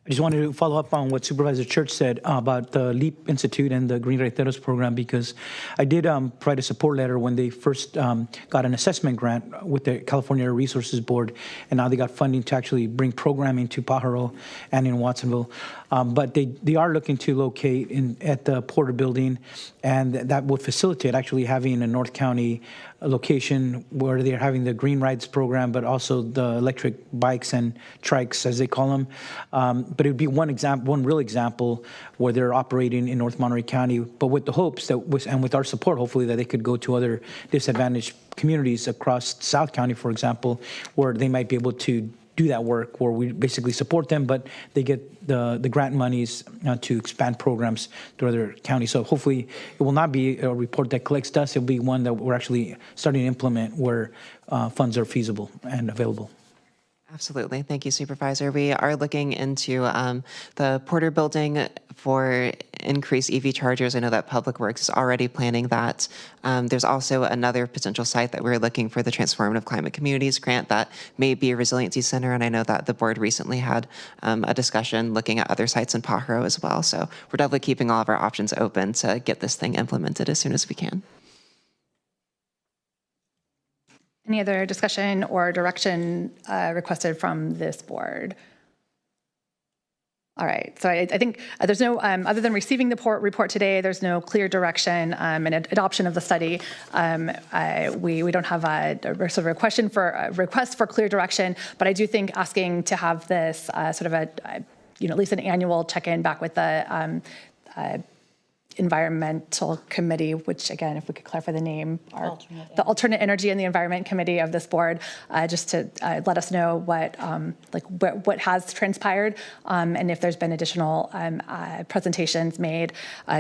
I just wanted to follow up on what Supervisor Church said about the LEAP Institute and the Green Raiteros program, because I did write a support letter when they first got an assessment grant with the California Air Resources Board, and now they got funding to actually bring programming to Pajaro and in Watsonville. But they are looking to locate at the Porter Building, and that would facilitate actually having a North County location where they're having the Green Rides program, but also the electric bikes and trikes, as they call them. But it would be one real example where they're operating in North Monterey County, but with the hopes that, and with our support, hopefully, that they could go to other disadvantaged communities across South County, for example, where they might be able to do that work, where we basically support them, but they get the grant monies to expand programs to other counties. So hopefully it will not be a report that collects dust. It'll be one that we're actually starting to implement where funds are feasible and available. Absolutely. Thank you, Supervisor. We are looking into the Porter Building for increased EV chargers. I know that Public Works is already planning that. There's also another potential site that we're looking for the Transformative Climate Communities grant that may be a resiliency center, and I know that the board recently had a discussion looking at other sites in Pajaro as well. So we're definitely keeping all of our options open to get this thing implemented as soon as we can. Any other discussion or direction requested from this board? All right, so I think there's no, other than receiving the report today, there's no clear direction and adoption of the study. We don't have a sort of a request for clear direction, but I do think asking to have this sort of at least an annual check-in back with the Environmental Committee, which again, if we could clarify the name, the Alternate Energy and the Environment Committee of this board, just to let us know what has transpired, and if there's been additional presentations made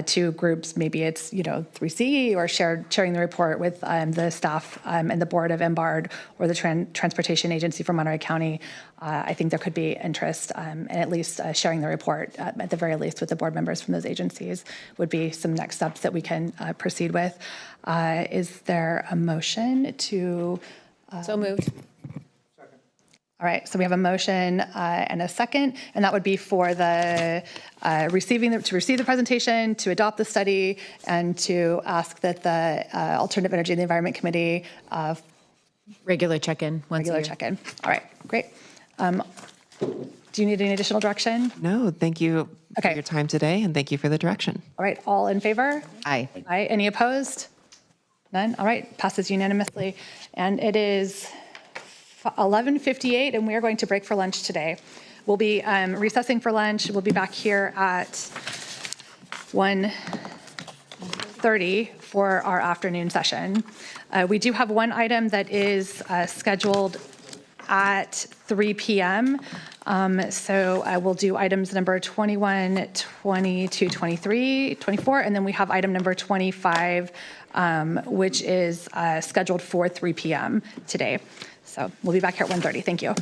to groups, maybe it's 3C or sharing the report with the staff and the board of MBARD or the Transportation Agency for Monterey County. I think there could be interest in at least sharing the report, at the very least, with the board members from those agencies would be some next steps that we can proceed with. Is there a motion to? So moved. All right, so we have a motion and a second, and that would be for the to receive the presentation, to adopt the study, and to ask that the Alternative Energy and the Environment Committee regular check-in. Regular check-in. All right, great. Do you need any additional direction? No, thank you for your time today, and thank you for the direction. All right, all in favor? Aye. Aye. Any opposed? None? All right, passes unanimously. And it is 11:58, and we are going to break for lunch today. We'll be recessing for lunch. We'll be back here at 1:30 for our afternoon session. We do have one item that is scheduled at 3 p.m. So we'll do items number 21, 22, 23, 24, and then we have item number 25, which is scheduled for 3 p.m. today. So we'll be back here at 1:30. Thank you.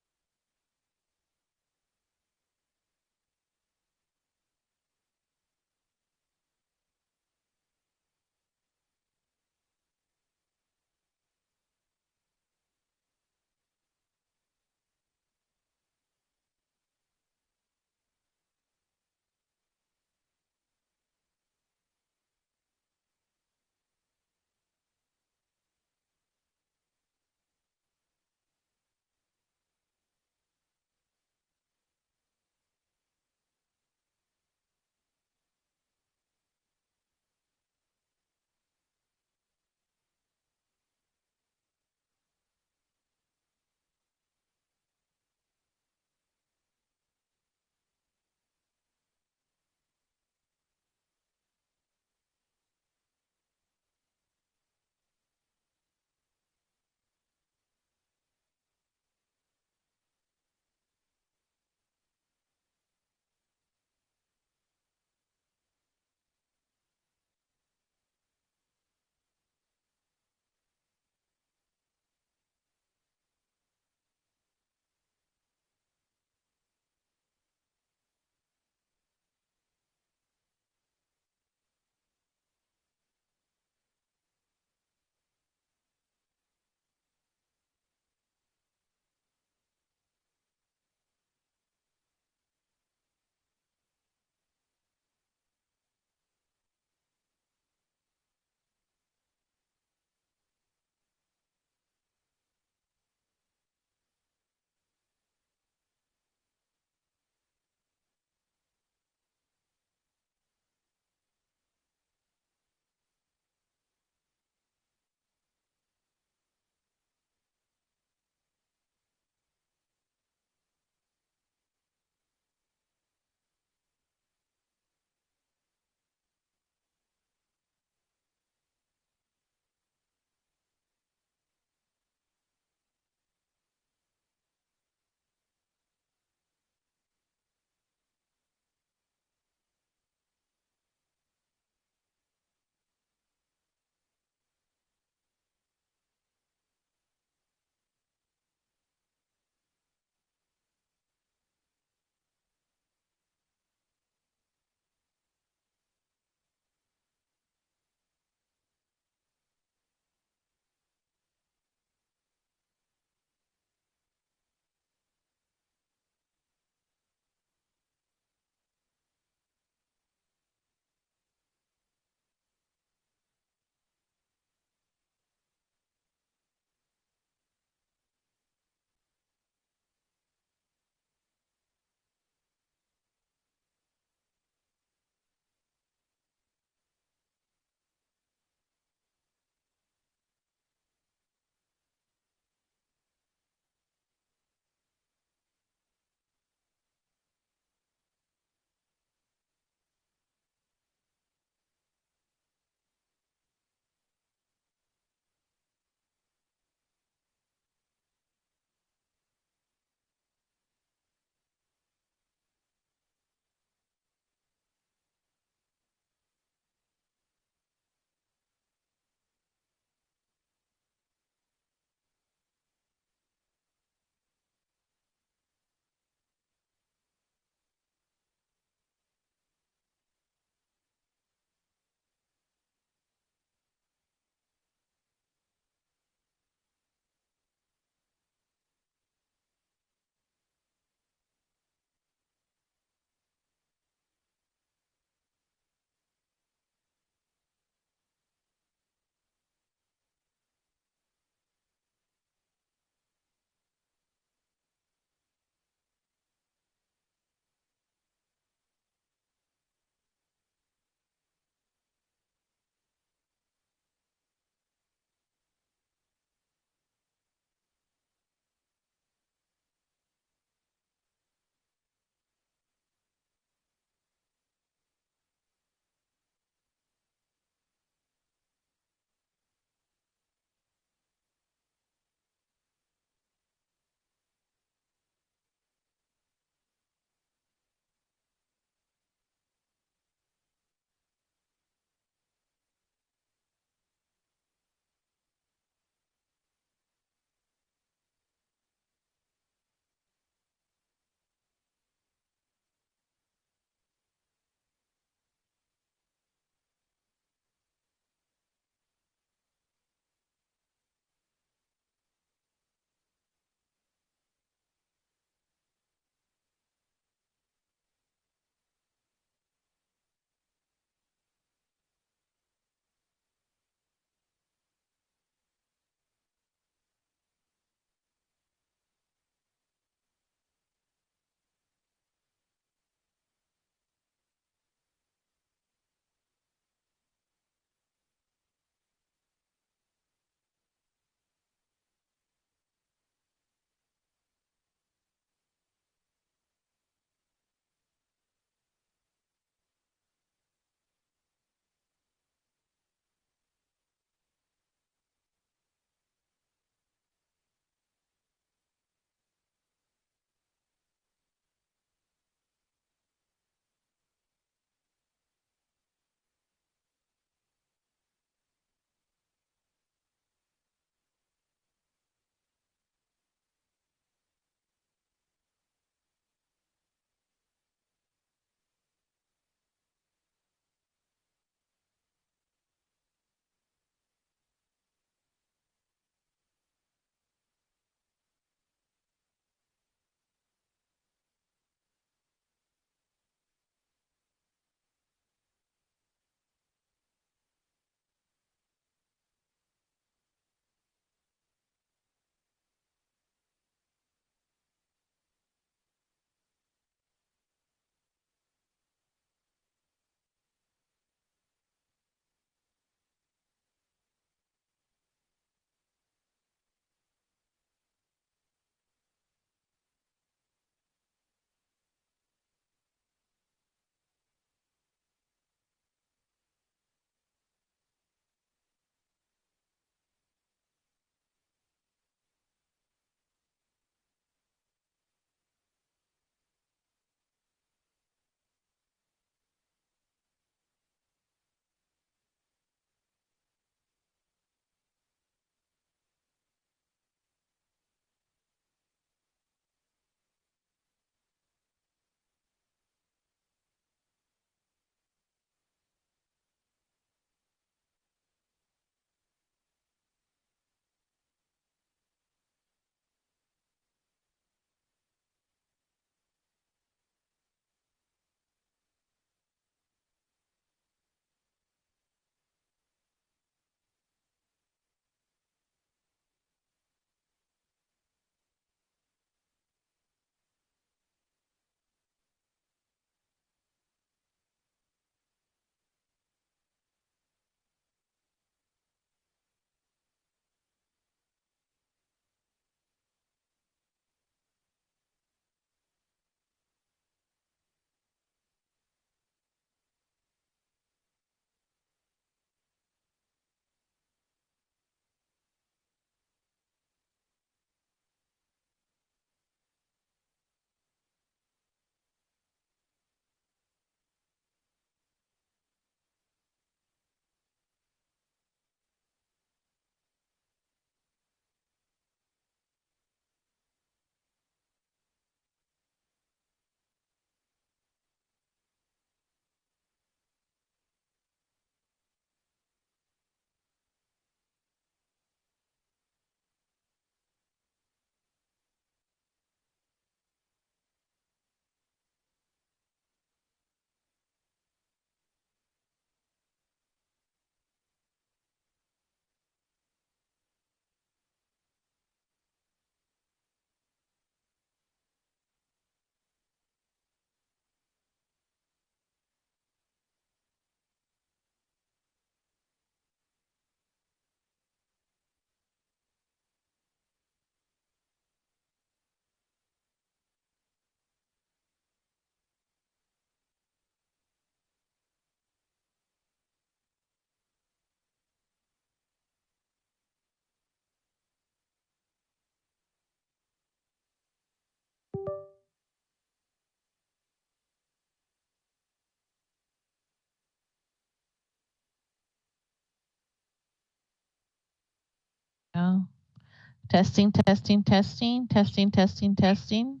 Testing, testing, testing, testing, testing, testing.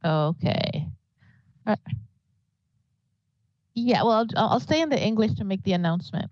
Okay. Yeah, well, I'll stay in the English to make the announcement.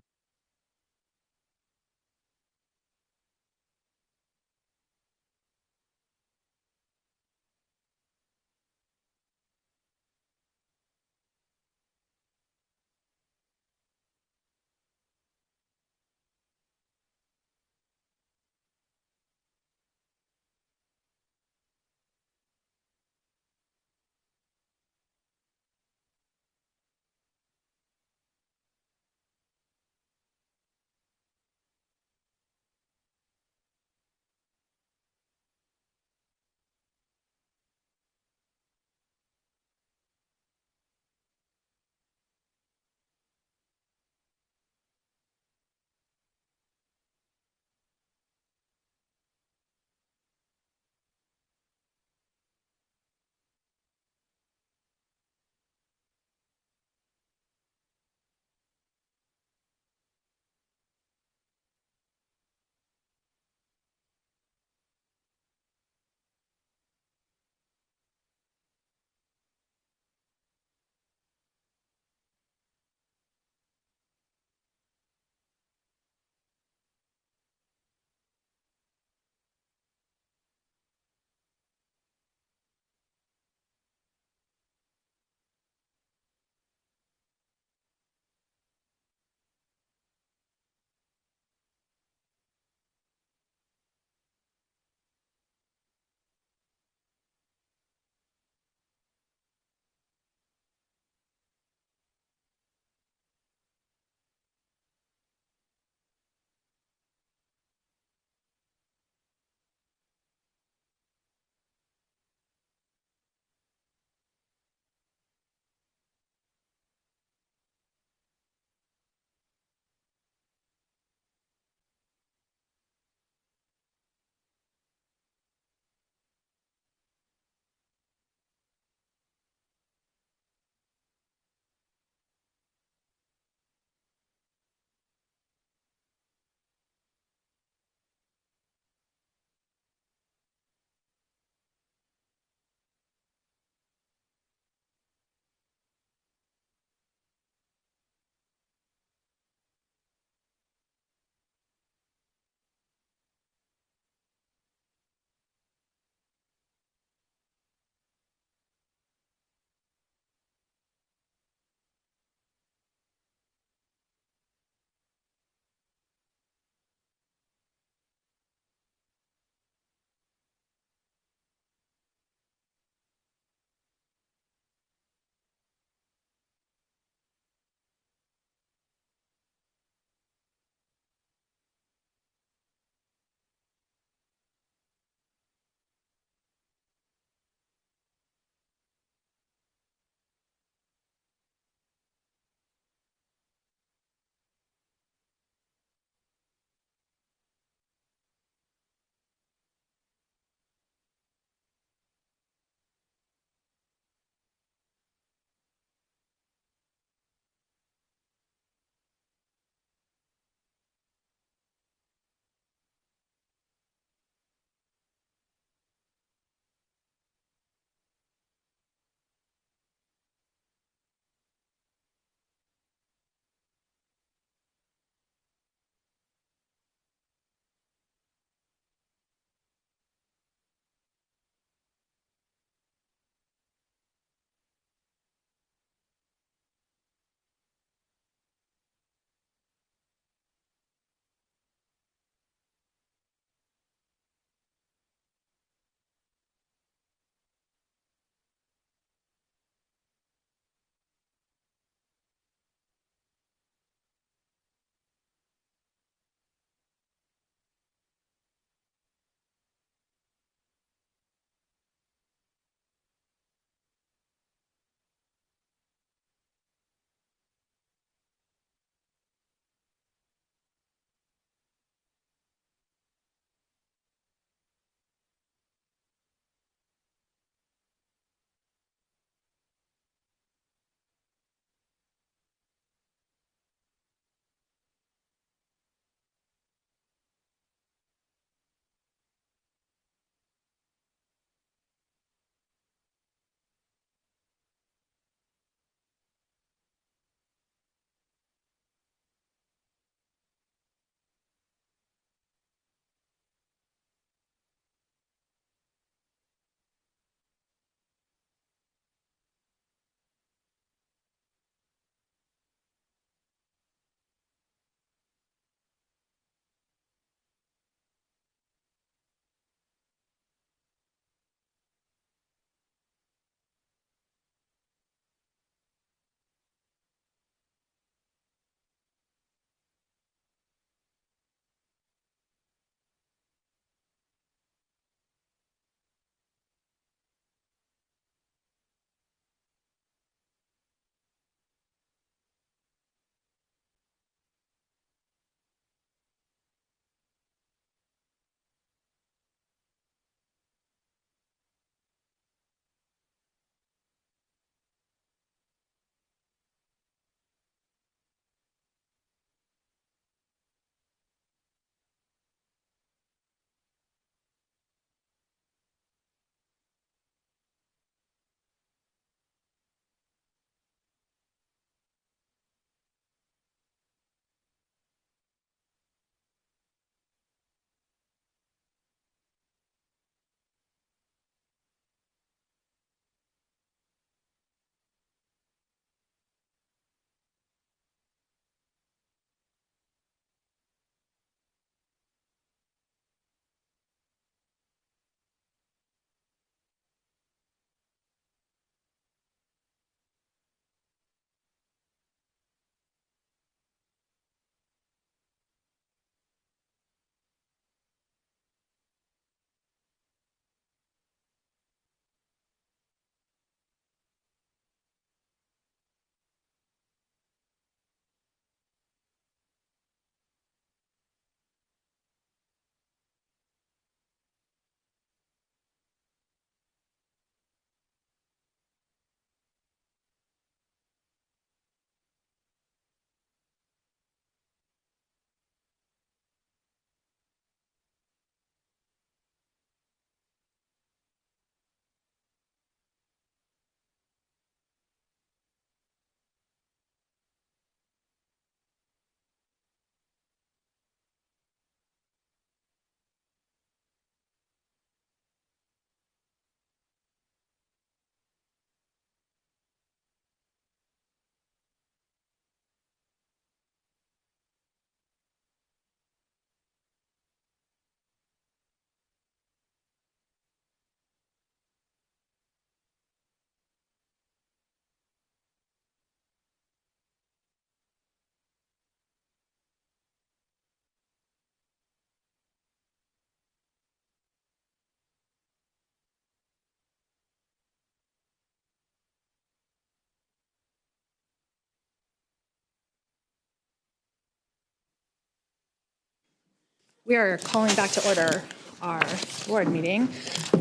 We are calling back to order our board meeting.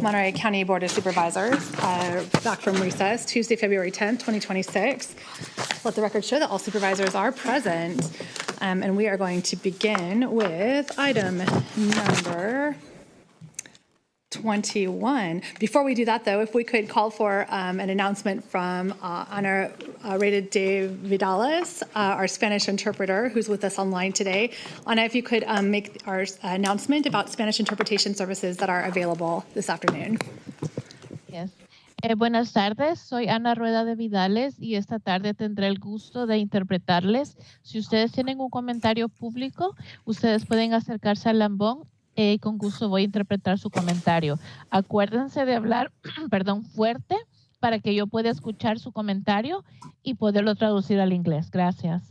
Monterey County Board of Supervisors back from recess, Tuesday, February 10th, 2026. Let the record show that all supervisors are present. And we are going to begin with item number 21. Before we do that, though, if we could call for an announcement from Honorated Dave Vidales, our Spanish interpreter, who's with us online today. Ana, if you could make our announcement about Spanish interpretation services that are available this afternoon. Yes. Buenas tardes, soy Ana Rueda de Vidales y esta tarde tendré el gusto de interpretarles. Si ustedes tienen un comentario público, ustedes pueden acercarse al lambón. Con gusto voy a interpretar su comentario. Acuérdense de hablar, perdón, fuerte para que yo pueda escuchar su comentario y poderlo traducir al inglés. Gracias.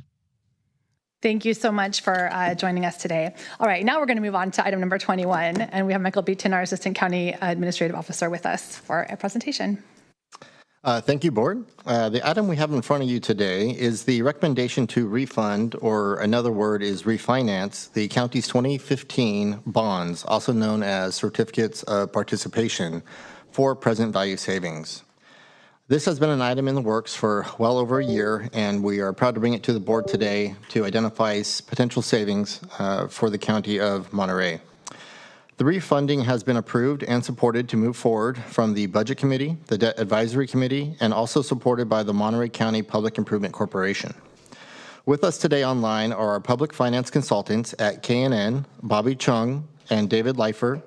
Thank you so much for joining us today. All right, now we're going to move on to item number 21, and we have Michael Beaton, our Assistant County Administrative Officer, with us for a presentation. Thank you, Board. The item we have in front of you today is the recommendation to refund, or another word is refinance, the county's 2015 bonds, also known as certificates of participation, for present value savings. This has been an item in the works for well over a year, and we are proud to bring it to the board today to identify potential savings for the county of Monterey. The refunding has been approved and supported to move forward from the Budget Committee, the Debt Advisory Committee, and also supported by the Monterey County Public Improvement Corporation. With us today online are our public finance consultants at KNN, Bobby Chung and David Leifer,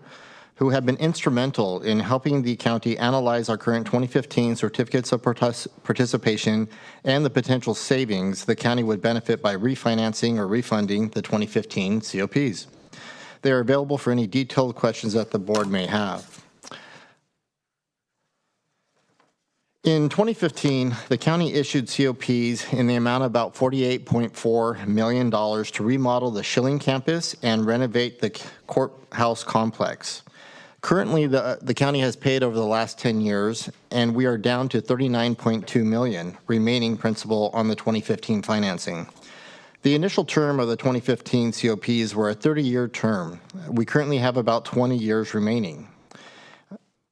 who have been instrumental in helping the county analyze our current 2015 certificates of participation and the potential savings the county would benefit by refinancing or refunding the 2015 COPs. They are available for any detailed questions that the board may have. In 2015, the county issued COPs in the amount of about $48.4 million to remodel the Schilling campus and renovate the courthouse complex. Currently, the county has paid over the last 10 years, and we are down to $39.2 million remaining principal on the 2015 financing. The initial term of the 2015 COPs were a 30-year term. We currently have about 20 years remaining.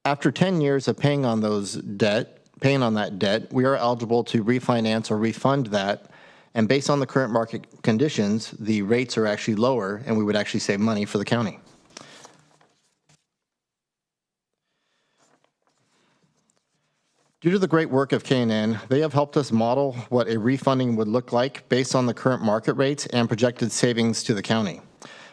After 10 years of paying on that debt, we are eligible to refinance or refund that. And based on the current market conditions, the rates are actually lower, and we would actually save money for the county. Due to the great work of KNN, they have helped us model what a refunding would look like based on the current market rates and projected savings to the county.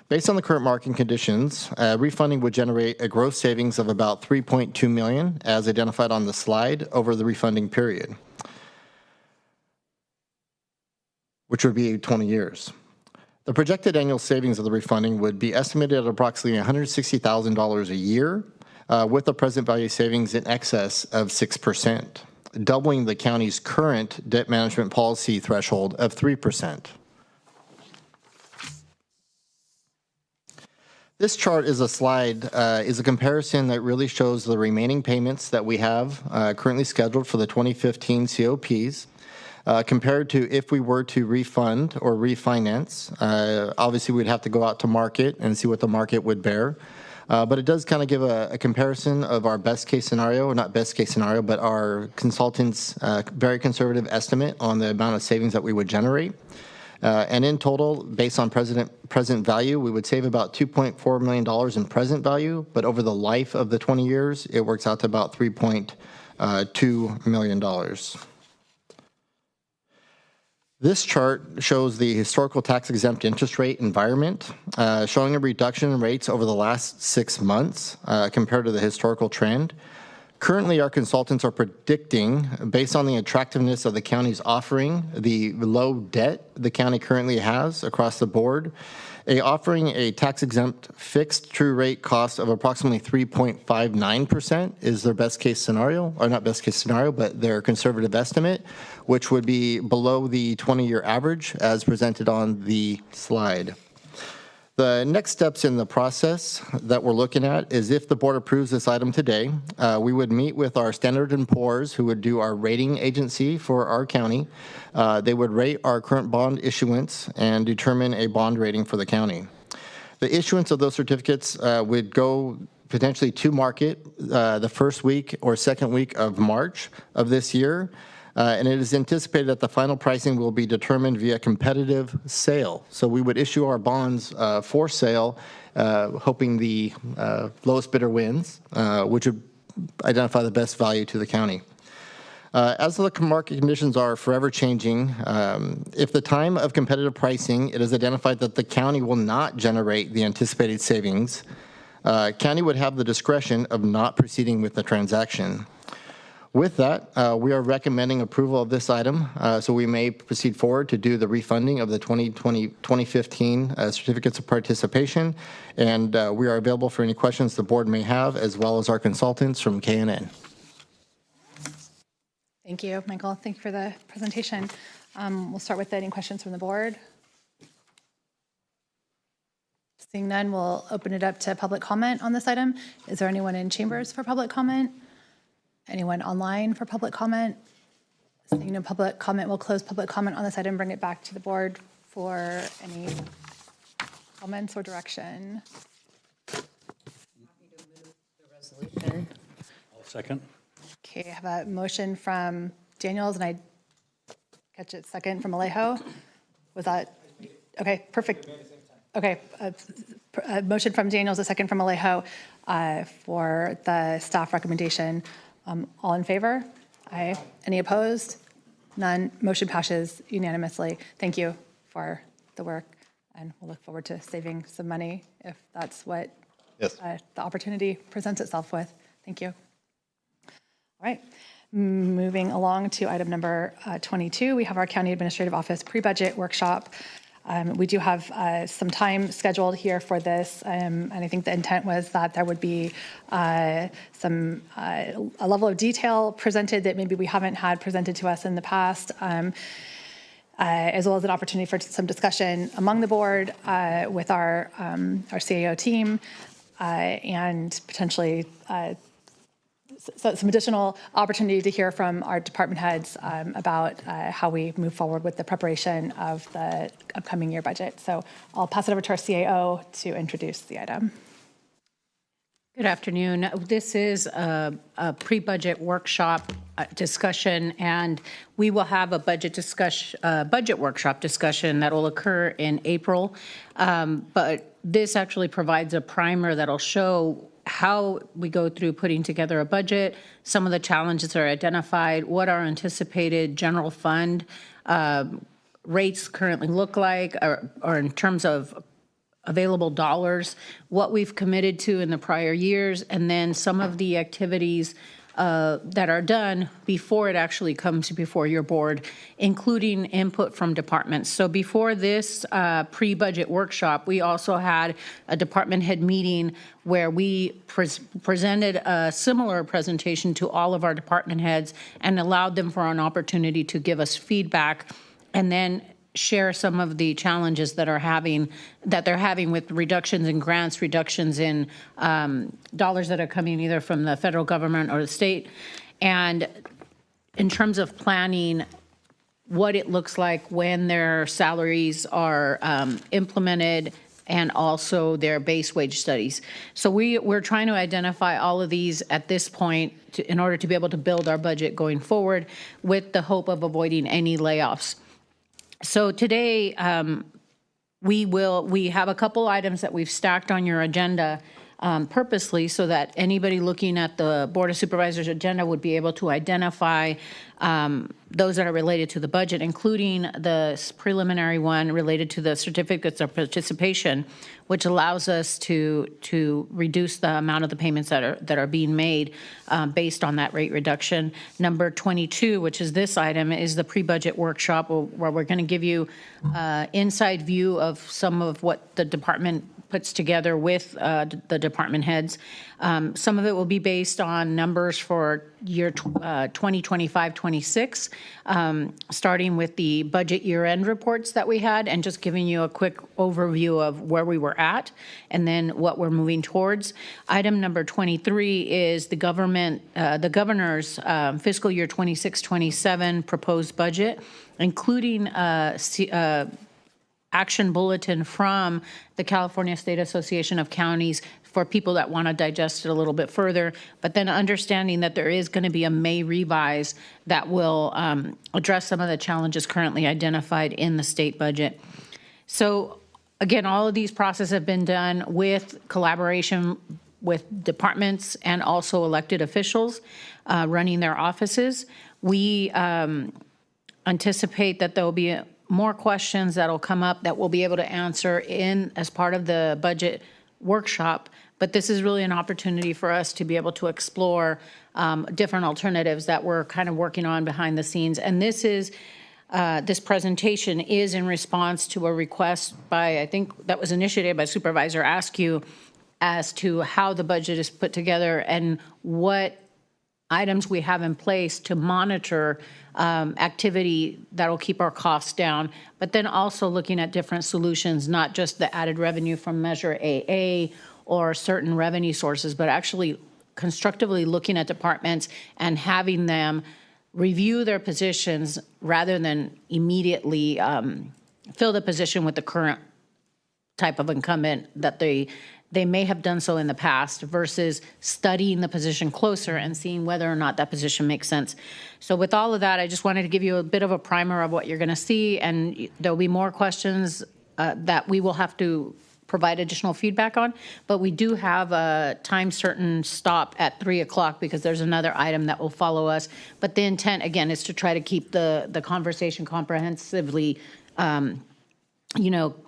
Based on the current market conditions, refunding would generate a gross savings of about $3.2 million, as identified on the slide, over the refunding period, which would be 20 years. The projected annual savings of the refunding would be estimated at approximately $160,000 a year, with a present value savings in excess of 6%, doubling the county's current debt management policy threshold of 3%. This chart is a comparison that really shows the remaining payments that we have currently scheduled for the 2015 COPs compared to if we were to refund or refinance. Obviously, we'd have to go out to market and see what the market would bear. But it does kind of give a comparison of our best case scenario, or not best case scenario, but our consultant's very conservative estimate on the amount of savings that we would generate. And in total, based on present value, we would save about $2.4 million in present value, but over the life of the 20 years, it works out to about $3.2 million. This chart shows the historical tax-exempt interest rate environment, showing a reduction in rates over the last 6 months compared to the historical trend. Currently, our consultants are predicting, based on the attractiveness of the county's offering, the low debt the county currently has across the board, offering a tax-exempt fixed true rate cost of approximately 3.59% is their best case scenario, or not best case scenario, but their conservative estimate, which would be below the 20-year average as presented on the slide. The next steps in the process that we're looking at is if the board approves this item today, we would meet with our Standard & Poor's, who would do our rating agency for our county. They would rate our current bond issuance and determine a bond rating for the county. The issuance of those certificates would go potentially to market the first week or second week of March of this year. And it is anticipated that the final pricing will be determined via competitive sale. So we would issue our bonds for sale, hoping the lowest bidder wins, which would identify the best value to the county. As the market conditions are forever changing, if the time of competitive pricing, it is identified that the county will not generate the anticipated savings, county would have the discretion of not proceeding with the transaction. With that, we are recommending approval of this item, so we may proceed forward to do the refunding of the 2015 certificates of participation, and we are available for any questions the board may have, as well as our consultants from KNN. Thank you, Michael. Thank you for the presentation. We'll start with any questions from the board. Seeing none, we'll open it up to public comment on this item. Is there anyone in chambers for public comment? Anyone online for public comment? Seeing no public comment, we'll close public comment on this item, bring it back to the board for any comments or direction. I'll second. Okay, I have a motion from Daniels, and I catch it second from Alejo. Was that, okay, perfect. Okay, a motion from Daniels, a second from Alejo for the staff recommendation. All in favor? Aye. Any opposed? None. Motion passes unanimously. Thank you for the work, and we'll look forward to saving some money if that's what the opportunity presents itself with. Thank you. All right. Moving along to item number 22, we have our County Administrative Office pre-budget workshop. We do have some time scheduled here for this, and I think the intent was that there would be a level of detail presented that maybe we haven't had presented to us in the past, as well as an opportunity for some discussion among the board with our CAO team, and potentially some additional opportunity to hear from our department heads about how we move forward with the preparation of the upcoming year budget. So I'll pass it over to our CAO to introduce the item. Good afternoon. This is a pre-budget workshop discussion, and we will have a budget workshop discussion that will occur in April. But this actually provides a primer that'll show how we go through putting together a budget, some of the challenges that are identified, what our anticipated general fund rates currently look like, or in terms of available dollars, what we've committed to in the prior years, and then some of the activities that are done before it actually comes before your board, including input from departments. So before this pre-budget workshop, we also had a department head meeting where we presented a similar presentation to all of our department heads and allowed them for an opportunity to give us feedback, and then share some of the challenges that they're having with reductions in grants, reductions in dollars that are coming either from the federal government or the state, and in terms of planning what it looks like when their salaries are implemented, and also their base wage studies. So we're trying to identify all of these at this point in order to be able to build our budget going forward, with the hope of avoiding any layoffs. So today, we have a couple items that we've stacked on your agenda purposely so that anybody looking at the Board of Supervisors agenda would be able to identify those that are related to the budget, including the preliminary one related to the certificates of participation, which allows us to reduce the amount of the payments that are being made based on that rate reduction. Number 22, which is this item, is the pre-budget workshop where we're going to give you inside view of some of what the department puts together with the department heads. Some of it will be based on numbers for year 2025-26, starting with the budget year-end reports that we had, and just giving you a quick overview of where we were at and then what we're moving towards. Item number 23 is the governor's fiscal year 26-27 proposed budget, including action bulletin from the California State Association of Counties for people that want to digest it a little bit further, but then understanding that there is going to be a May revise that will address some of the challenges currently identified in the state budget. So again, all of these processes have been done with collaboration with departments and also elected officials running their offices. We anticipate that there will be more questions that will come up that we'll be able to answer as part of the budget workshop, but this is really an opportunity for us to be able to explore different alternatives that we're kind of working on behind the scenes. And this presentation is in response to a request by, I think that was initiated by Supervisor Askew, as to how the budget is put together and what items we have in place to monitor activity that will keep our costs down, but then also looking at different solutions, not just the added revenue from Measure AA or certain revenue sources, but actually constructively looking at departments and having them review their positions rather than immediately fill the position with the current type of incumbent that they may have done so in the past versus studying the position closer and seeing whether or not that position makes sense. So with all of that, I just wanted to give you a bit of a primer of what you're going to see, and there'll be more questions that we will have to provide additional feedback on, but we do have a time certain stop at 3 o'clock because there's another item that will follow us. But the intent, again, is to try to keep the conversation comprehensively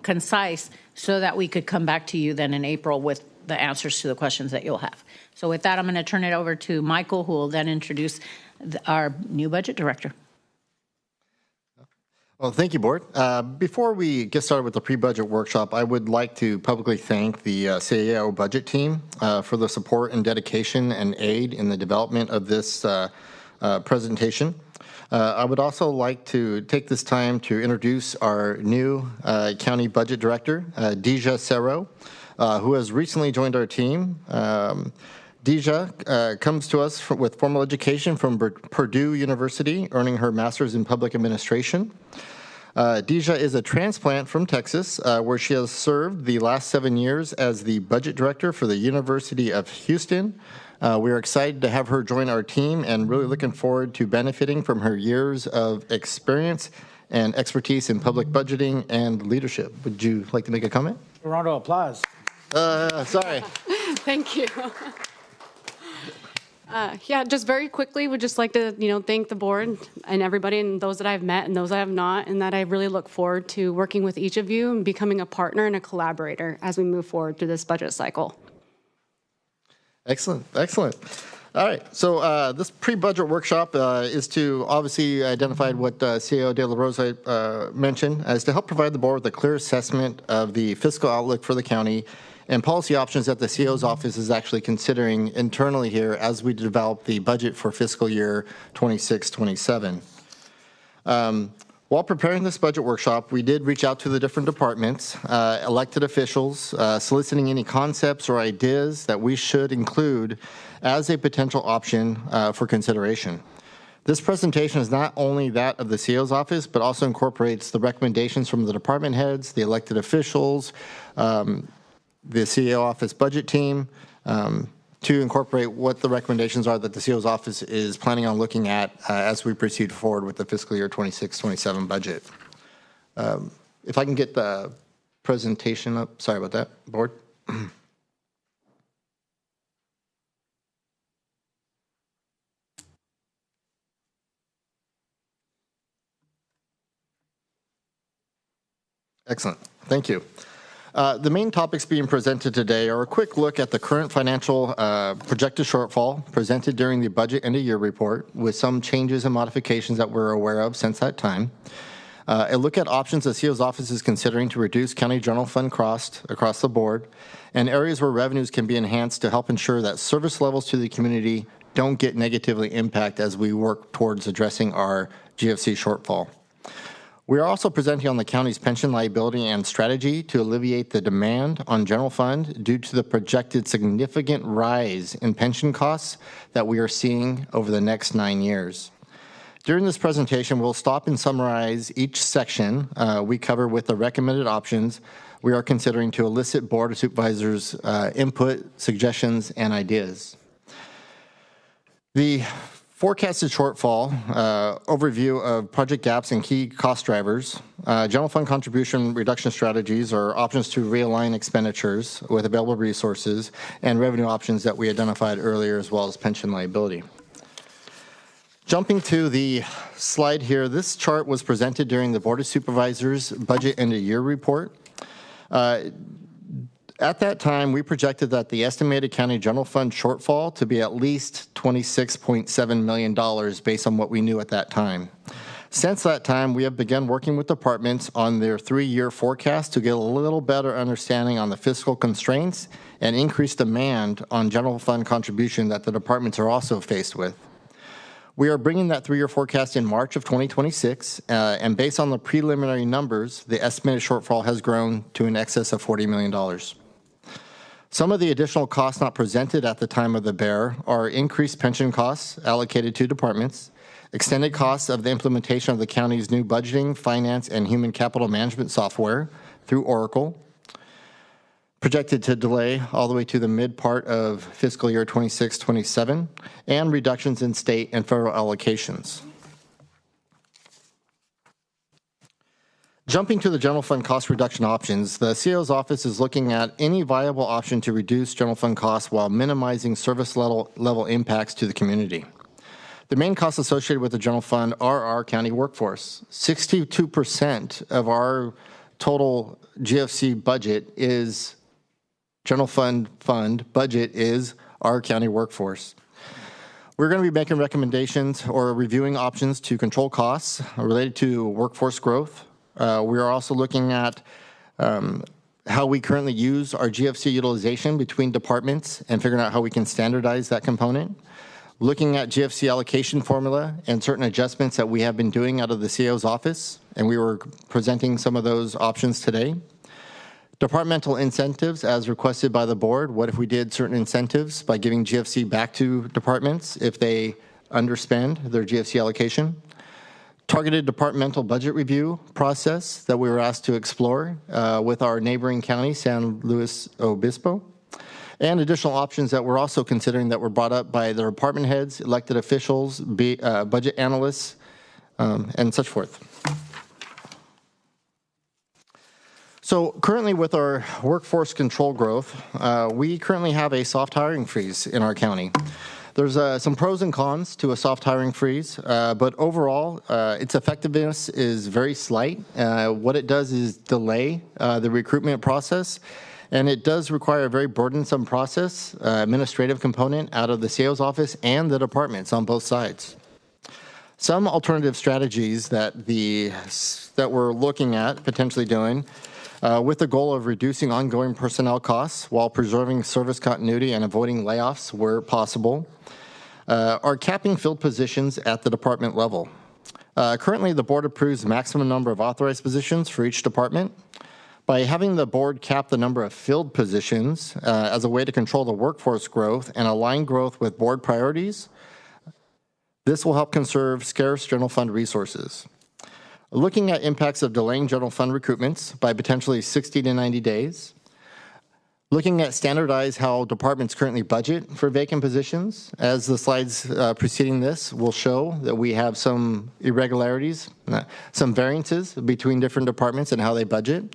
concise so that we could come back to you then in April with the answers to the questions that you'll have. So with that, I'm going to turn it over to Michael, who will then introduce our new budget director. Well, thank you, Board. Before we get started with the pre-budget workshop, I would like to publicly thank the CAO budget team for the support and dedication and aid in the development of this presentation. I would also like to take this time to introduce our new county budget director, Deja Cerro, who has recently joined our team. Deja comes to us with formal education from Purdue University, earning her master's in public administration. Deja is a transplant from Texas, where she has served the last 7 years as the budget director for the University of Houston. We are excited to have her join our team and really looking forward to benefiting from her years of experience and expertise in public budgeting and leadership. Would you like to make a comment? A round of applause. Sorry. Thank you. Yeah, just very quickly, would just like to, thank the board and everybody and those that I've met and those I have not, and that I really look forward to working with each of you and becoming a partner and a collaborator as we move forward through this budget cycle. Excellent, excellent. All right, so this pre-budget workshop is to obviously identify what CAO De La Rosa mentioned, as to help provide the board with a clear assessment of the fiscal outlook for the county and policy options that the CAO's office is actually considering internally here as we develop the budget for fiscal year 26-27. While preparing this budget workshop, we did reach out to the different departments, elected officials, soliciting any concepts or ideas that we should include as a potential option for consideration. This presentation is not only that of the CAO's office, but also incorporates the recommendations from the department heads, the elected officials, the CAO office budget team, to incorporate what the recommendations are that the CAO's office is planning on looking at as we proceed forward with the fiscal year 26-27 budget. If I can get the presentation up, sorry about that, board. Excellent, thank you. The main topics being presented today are a quick look at the current financial projected shortfall presented during the budget end of year report with some changes and modifications that we're aware of since that time. A look at options the CAO's office is considering to reduce county general fund costs across the board and areas where revenues can be enhanced to help ensure that service levels to the community don't get negatively impacted as we work towards addressing our GFC shortfall. We are also presenting on the county's pension liability and strategy to alleviate the demand on general fund due to the projected significant rise in pension costs that we are seeing over the next 9 years. During this presentation, we'll stop and summarize each section we cover with the recommended options we are considering to elicit Board of Supervisors' input, suggestions, and ideas. The forecasted shortfall, overview of project gaps and key cost drivers, general fund contribution reduction strategies or options to realign expenditures with available resources, and revenue options that we identified earlier, as well as pension liability. Jumping to the slide here, this chart was presented during the Board of Supervisors budget end of year report. At that time, we projected that the estimated county general fund shortfall to be at least $26.7 million based on what we knew at that time. Since that time, we have begun working with departments on their 3-year forecast to get a little better understanding on the fiscal constraints and increased demand on general fund contribution that the departments are also faced with. We are bringing that 3-year forecast in March of 2026, and based on the preliminary numbers, the estimated shortfall has grown to in excess of $40 million. Some of the additional costs not presented at the time of the BEAR are increased pension costs allocated to departments, extended costs of the implementation of the county's new budgeting, finance, and human capital management software through Oracle, projected to delay all the way to the mid part of fiscal year 26-27, and reductions in state and federal allocations. Jumping to the general fund cost reduction options, the CEO's office is looking at any viable option to reduce general fund costs while minimizing service level impacts to the community. The main costs associated with the general fund are our county workforce. 62% of our total GFC budget is general fund budget is our county workforce. We're going to be making recommendations or reviewing options to control costs related to workforce growth. We are also looking at how we currently use our GFC utilization between departments and figuring out how we can standardize that component. Looking at GFC allocation formula and certain adjustments that we have been doing out of the CEO's office, and we were presenting some of those options today. Departmental incentives as requested by the board. What if we did certain incentives by giving GFC back to departments if they underspend their GFC allocation? Targeted departmental budget review process that we were asked to explore with our neighboring county, San Luis Obispo, and additional options that we're also considering that were brought up by the department heads, elected officials, budget analysts, and such forth. So currently with our workforce control growth, we currently have a soft hiring freeze in our county. There's some pros and cons to a soft hiring freeze, but overall, its effectiveness is very slight. What it does is delay the recruitment process, and it does require a very burdensome process, administrative component out of the CEO's office and the departments on both sides. Some alternative strategies that we're looking at potentially doing with the goal of reducing ongoing personnel costs while preserving service continuity and avoiding layoffs where possible, are capping filled positions at the department level. Currently, the board approves the maximum number of authorized positions for each department. By having the board cap the number of filled positions as a way to control the workforce growth and align growth with board priorities, this will help conserve scarce general fund resources. Looking at impacts of delaying general fund recruitments by potentially 60 to 90 days. Looking at standardize how departments currently budget for vacant positions. As the slides preceding this will show that we have some irregularities, some variances between different departments and how they budget.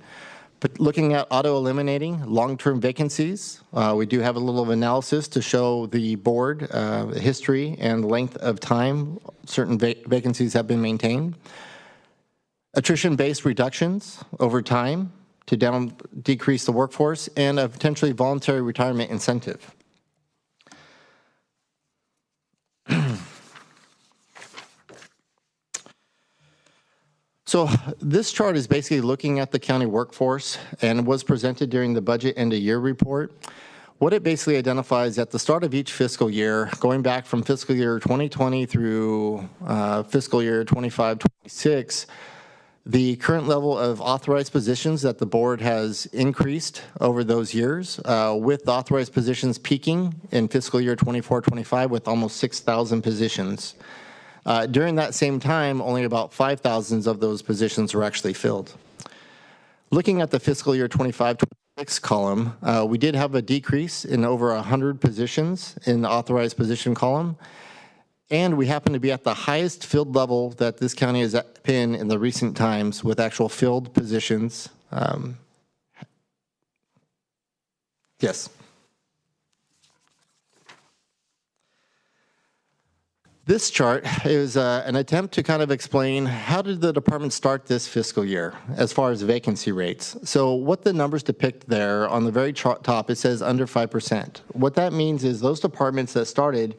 But looking at auto-eliminating long-term vacancies, we do have a little of analysis to show the board history and length of time certain vacancies have been maintained. Attrition-based reductions over time to decrease the workforce, and a potentially voluntary retirement incentive. So this chart is basically looking at the county workforce and was presented during the budget end of year report. What it basically identifies at the start of each fiscal year, going back from fiscal year 2020 through fiscal year 25-26, the current level of authorized positions that the board has increased over those years, with the authorized positions peaking in fiscal year 24-25 with almost 6,000 positions. During that same time, only about 5,000 of those positions were actually filled. Looking at the fiscal year 25-26 column, we did have a decrease in over 100 positions in the authorized position column, and we happen to be at the highest filled level that this county has been in the recent times with actual filled positions. Yes. This chart is an attempt to kind of explain how did the department start this fiscal year as far as vacancy rates. So what the numbers depict there on the very top, it says under 5%. What that means is those departments that started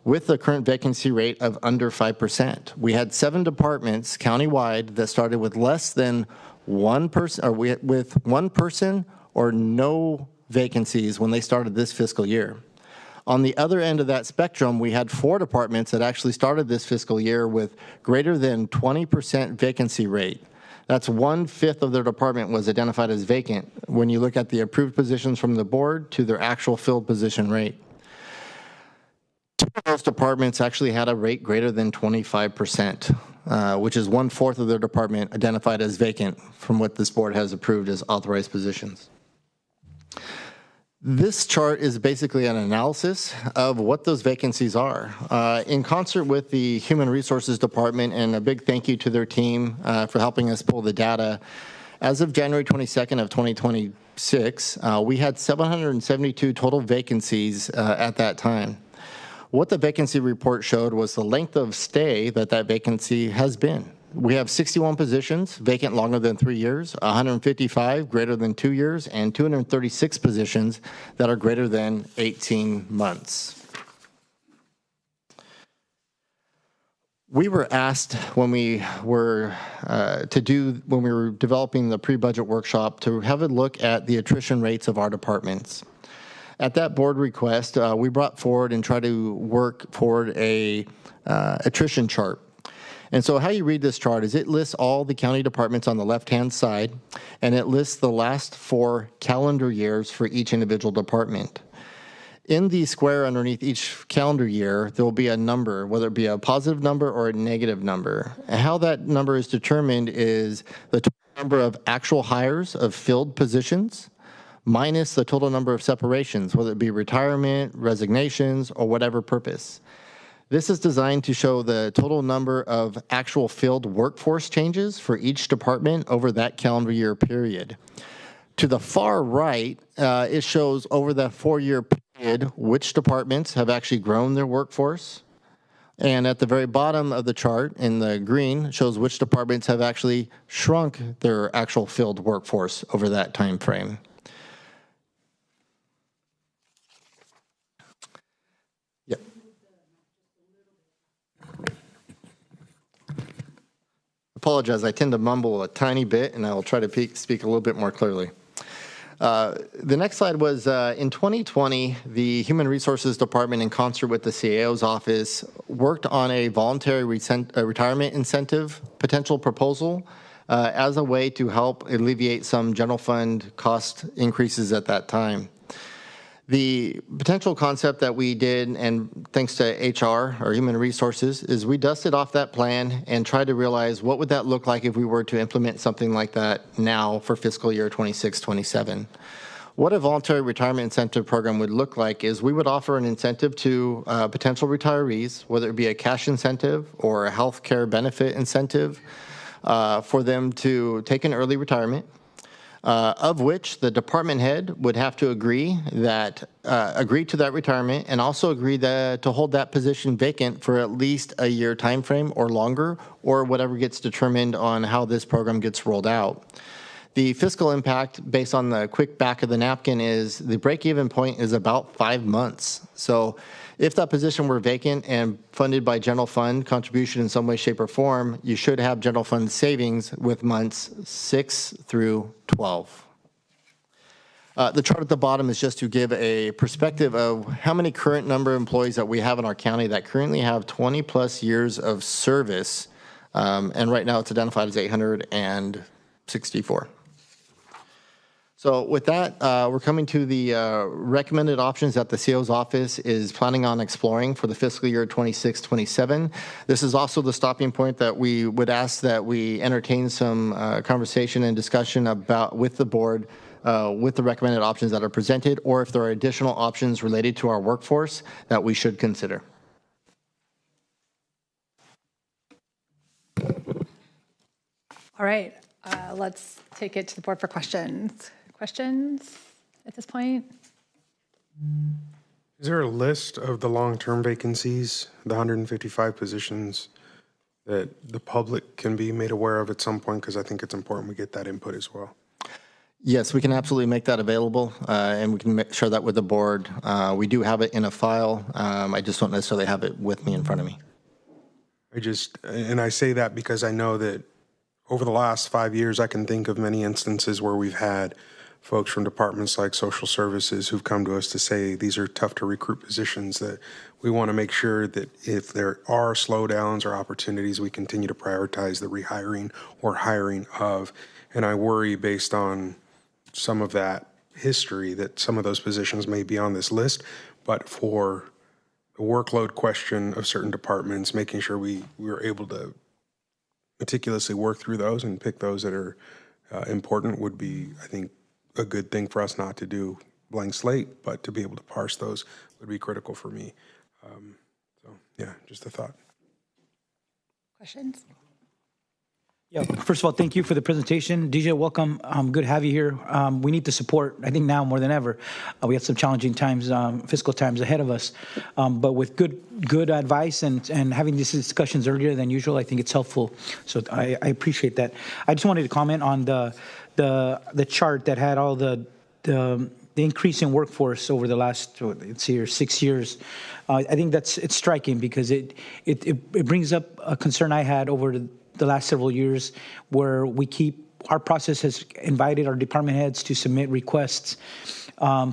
with the current vacancy rate of under 5%. We had 7 departments countywide that started with less than one person, or with one person or no vacancies when they started this fiscal year. On the other end of that spectrum, we had 4 departments that actually started this fiscal year with greater than 20% vacancy rate. That's 1/5 of their department was identified as vacant when you look at the approved positions from the board to their actual filled position rate. 2 of those departments actually had a rate greater than 25%, which is 1/4 of their department identified as vacant from what this board has approved as authorized positions. This chart is basically an analysis of what those vacancies are. In concert with the Human Resources Department, and a big thank you to their team for helping us pull the data, as of January 22nd of 2026, we had 772 total vacancies at that time. What the vacancy report showed was the length of stay that vacancy has been. We have 61 positions vacant longer than 3 years, 155 greater than 2 years, and 236 positions that are greater than 18 months. We were asked when we were developing the pre-budget workshop to have a look at the attrition rates of our departments. At that board request, we brought forward and tried to work forward a attrition chart. And so how you read this chart is it lists all the county departments on the left-hand side, and it lists the last 4 calendar years for each individual department. In the square underneath each calendar year, there will be a number, whether it be a positive number or a negative number. And how that number is determined is the total number of actual hires of filled positions minus the total number of separations, whether it be retirement, resignations, or whatever purpose. This is designed to show the total number of actual filled workforce changes for each department over that calendar year period. To the far right, it shows over that 4-year period which departments have actually grown their workforce. And at the very bottom of the chart in the green shows which departments have actually shrunk their actual filled workforce over that time frame. Apologize, I tend to mumble a tiny bit, and I will try to speak a little bit more clearly. The next slide was in 2020, the Human Resources Department, in concert with the CAO's office, worked on a voluntary retirement incentive potential proposal as a way to help alleviate some general fund cost increases at that time. The potential concept that we did, and thanks to HR, or Human Resources, is we dusted off that plan and tried to realize what would that look like if we were to implement something like that now for fiscal year 26-27. What a voluntary retirement incentive program would look like is we would offer an incentive to potential retirees, whether it be a cash incentive or a health care benefit incentive, for them to take an early retirement. Of which the department head would have to agree to that retirement, and also agree to hold that position vacant for at least a year time frame or longer, or whatever gets determined on how this program gets rolled out. The fiscal impact, based on the quick back of the napkin, is the break-even point is about 5 months. So if that position were vacant and funded by general fund contribution in some way, shape, or form, you should have general fund savings with months 6 through 12. The chart at the bottom is just to give a perspective of how many current number of employees that we have in our county that currently have 20+ years of service, and right now it's identified as 864. So with that, we're coming to the recommended options that the CO's office is planning on exploring for the fiscal year 26-27. This is also the stopping point that we would ask that we entertain some conversation and discussion about with the board with the recommended options that are presented, or if there are additional options related to our workforce that we should consider. All right, let's take it to the board for questions. Questions at this point? Is there a list of the long-term vacancies, the 155 positions, that the public can be made aware of at some point? Because I think it's important we get that input as well. Yes, we can absolutely make that available, and we can share that with the board. We do have it in a file. I just don't necessarily have it with me in front of me. I say that because I know that over the last 5 years, I can think of many instances where we've had folks from departments like social services who've come to us to say these are tough to recruit positions, that we want to make sure that if there are slowdowns or opportunities, we continue to prioritize the rehiring or hiring of. And I worry, based on some of that history, that some of those positions may be on this list, but for the workload question of certain departments, making sure we are able to meticulously work through those and pick those that are important would be, I think, a good thing for us, not to do blank slate, but to be able to parse those would be critical for me. So yeah, just a thought. Questions? Yeah, first of all, thank you for the presentation. DJ, welcome. Good to have you here. We need the support, I think, now more than ever. We have some challenging times, fiscal times ahead of us. But with good advice and having these discussions earlier than usual, I think it's helpful. So I appreciate that. I just wanted to comment on the chart that had all the increase in workforce over the last, let's see here, 6 years. I think it's striking because it brings up a concern I had over the last several years, where our process has invited our department heads to submit requests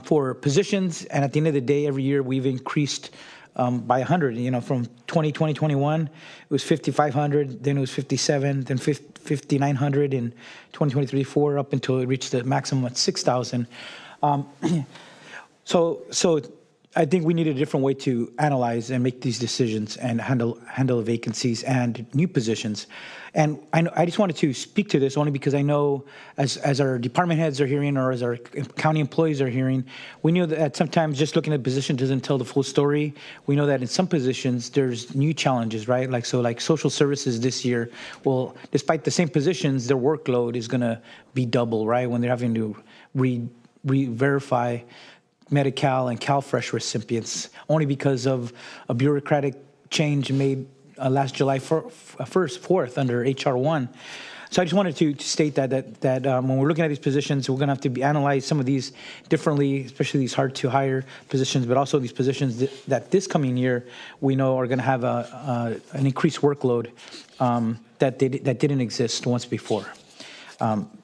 for positions, and at the end of the day, every year we've increased by 100. From 2020-21, it was 5,500, then it was 57, then 5,900 in 2023-4, up until it reached the maximum at 6,000. So I think we need a different way to analyze and make these decisions and handle vacancies and new positions. And I just wanted to speak to this only because I know as our department heads are hearing, or as our county employees are hearing, we know that sometimes just looking at a position doesn't tell the full story. We know that in some positions there's new challenges, right? Like social services this year, well, despite the same positions, their workload is going to be double, right? When they're having to re-verify Medi-Cal and CalFresh recipients, only because of a bureaucratic change made last July 4th under HR 1. So I just wanted to state that when we're looking at these positions, we're going to have to analyze some of these differently, especially these hard to hire positions, but also these positions that this coming year we know are going to have an increased workload that didn't exist once before.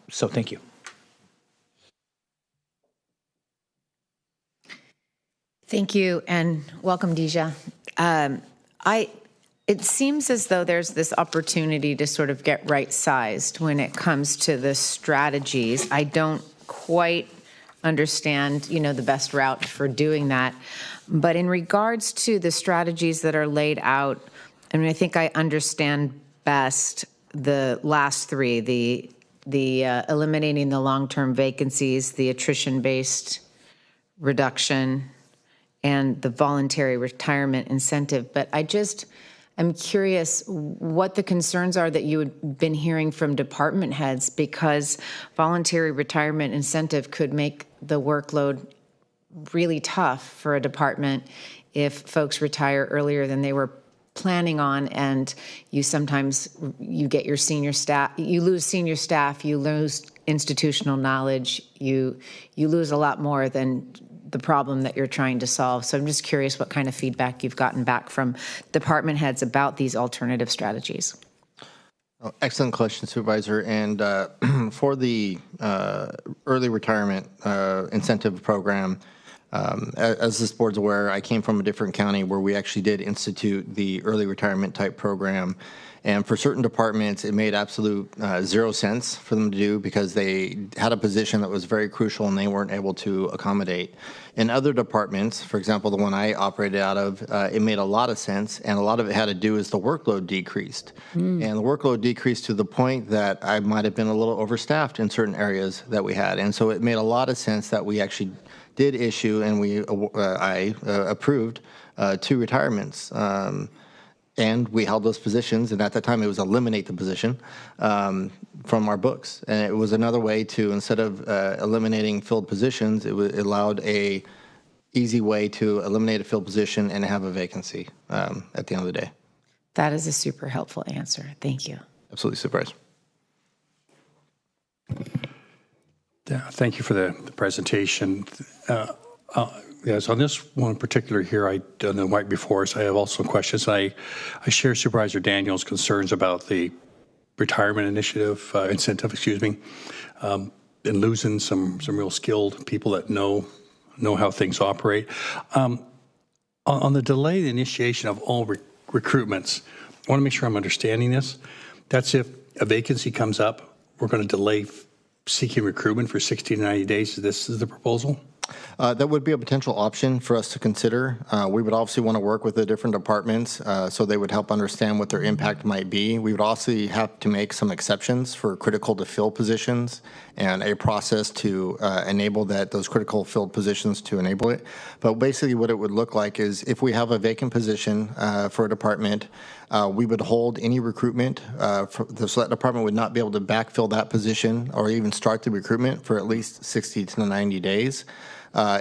So thank you. Thank you, and welcome, Deja. It seems as though there's this opportunity to sort of get right-sized when it comes to the strategies. I don't quite understand, the best route for doing that. But in regards to the strategies that are laid out, I think I understand best the last three, the eliminating the long-term vacancies, the attrition-based reduction, and the voluntary retirement incentive. But I'm curious what the concerns are that you had been hearing from department heads, because voluntary retirement incentive could make the workload really tough for a department if folks retire earlier than they were planning on, and you get your senior staff, you lose senior staff, you lose institutional knowledge, you lose a lot more than the problem that you're trying to solve. So I'm just curious what kind of feedback you've gotten back from department heads about these alternative strategies. Oh, excellent question, Supervisor. And for the early retirement incentive program, As this board's aware, I came from a different county where we actually did institute the early retirement type program. And for certain departments, it made absolute 0 sense for them to do because they had a position that was very crucial and they weren't able to accommodate. In other departments, for example, the one I operated out of, it made a lot of sense, and a lot of it had to do is the workload decreased. And the workload decreased to the point that I might have been a little overstaffed in certain areas that we had. And so it made a lot of sense that we actually did issue and I approved 2 retirements. And we held those positions, and at that time it was eliminate the position from our books. And it was another way to, instead of eliminating filled positions, it allowed a easy way to eliminate a filled position and have a vacancy at the end of the day. That is a super helpful answer. Thank you. Absolutely, Supervisor. Yeah, thank you for the presentation. Yes, on this one in particular here, I done the right before us. I have also questions. I share Supervisor Daniel's concerns about the retirement incentive, excuse me, and losing some real skilled people that know how things operate. On the delayed initiation of all recruitments, I want to make sure I'm understanding this. That's if a vacancy comes up, we're going to delay seeking recruitment for 60 to 90 days. This is the proposal? That would be a potential option for us to consider. We would obviously want to work with the different departments so they would help understand what their impact might be. We would also have to make some exceptions for critical to fill positions and a process to enable those critical filled positions to enable it. But basically what it would look like is if we have a vacant position for a department, we would hold any recruitment, so that department would not be able to backfill that position or even start the recruitment for at least 60 to 90 days.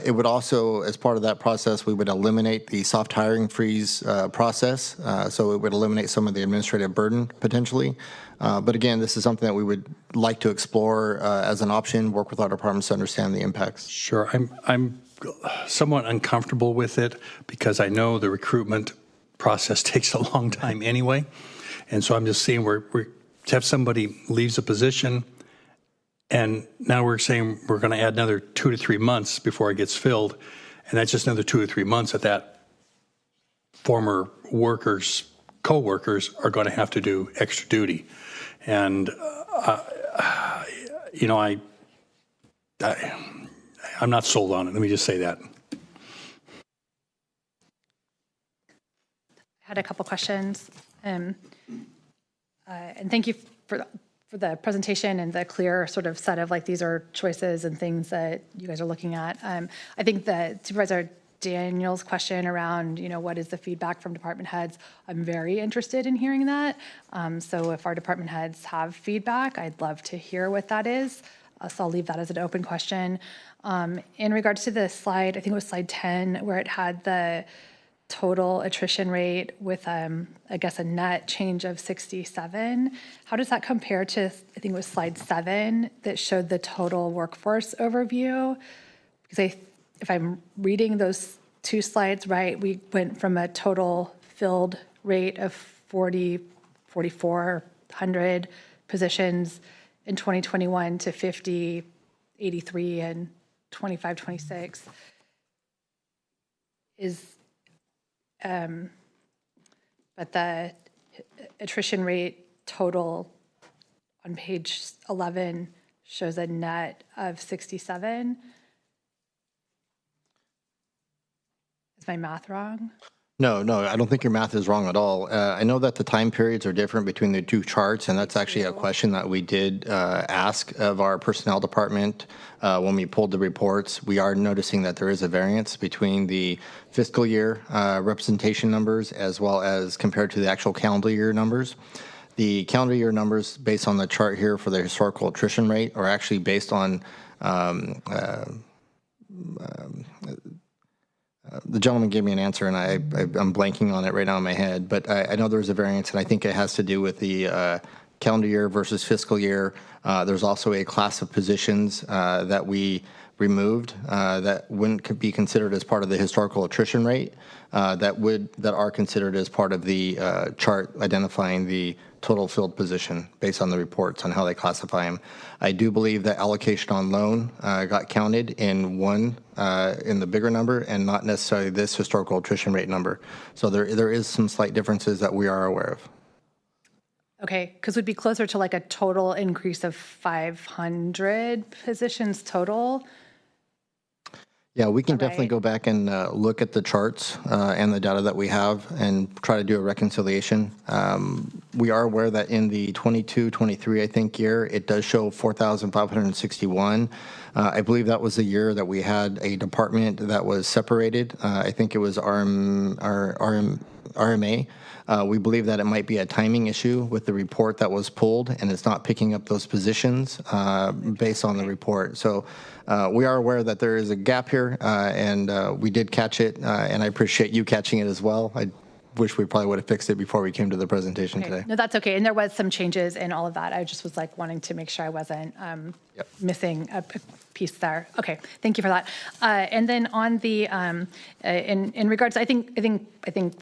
It would also, as part of that process, we would eliminate the soft hiring freeze process, so it would eliminate some of the administrative burden potentially. But again, this is something that we would like to explore as an option, work with our departments to understand the impacts. Sure. I'm somewhat uncomfortable with it because I know the recruitment process takes a long time anyway. And so I'm just saying to have somebody leaves a position and now we're saying we're going to add another 2 to 3 months before it gets filled. And that's just another 2 or 3 months that former workers, co-workers are going to have to do extra duty. And, I'm not sold on it. Let me just say that. I had a couple questions. And thank you for the presentation and the clear sort of set of these are choices and things that you guys are looking at. I think that Supervisor Daniel's question around, what is the feedback from department heads, I'm very interested in hearing that. So if our department heads have feedback, I'd love to hear what that is. So I'll leave that as an open question. In regards to the slide, I think it was slide 10, where it had the total attrition rate with, I guess, a net change of 67. How does that compare to, I think it was slide 7, that showed the total workforce overview? Because if I'm reading those 2 slides right, we went from a total filled rate of 4,400 positions in 2021 to 83 in 25-26. But the attrition rate total on page 11 shows a net of 67. Is my math wrong? No, I don't think your math is wrong at all. I know that the time periods are different between the 2 charts, and that's actually a question that we did ask of our personnel department when we pulled the reports. We are noticing that there is a variance between the fiscal year representation numbers as well as compared to the actual calendar year numbers. The calendar year numbers based on the chart here for the historical attrition rate are actually based on the gentleman gave me an answer, and I'm blanking on it right now in my head, but I know there's a variance, and I think it has to do with the calendar year versus fiscal year. There's also a class of positions that we removed that wouldn't be considered as part of the historical attrition rate that are considered as part of the chart identifying the total filled position based on the reports on how they classify them. I do believe that allocation on loan got counted in in the bigger number and not necessarily this historical attrition rate number. So there is some slight differences that we are aware of. Okay, because we'd be closer to like a total increase of 500 positions total. Yeah, we can definitely go back and look at the charts and the data that we have and try to do a reconciliation. We are aware that in the 22-23, I think, year, it does show 4,561. I believe that was the year that we had a department that was separated. I think it was RMA. We believe that it might be a timing issue with the report that was pulled, and it's not picking up those positions based on the report. So we are aware that there is a gap here, and we did catch it, and I appreciate you catching it as well. I wish we probably would have fixed it before we came to the presentation today. No, that's okay. And there was some changes in all of that. I just was like wanting to make sure I wasn't missing a piece there. Okay, thank you for that. And then on the in regards, I think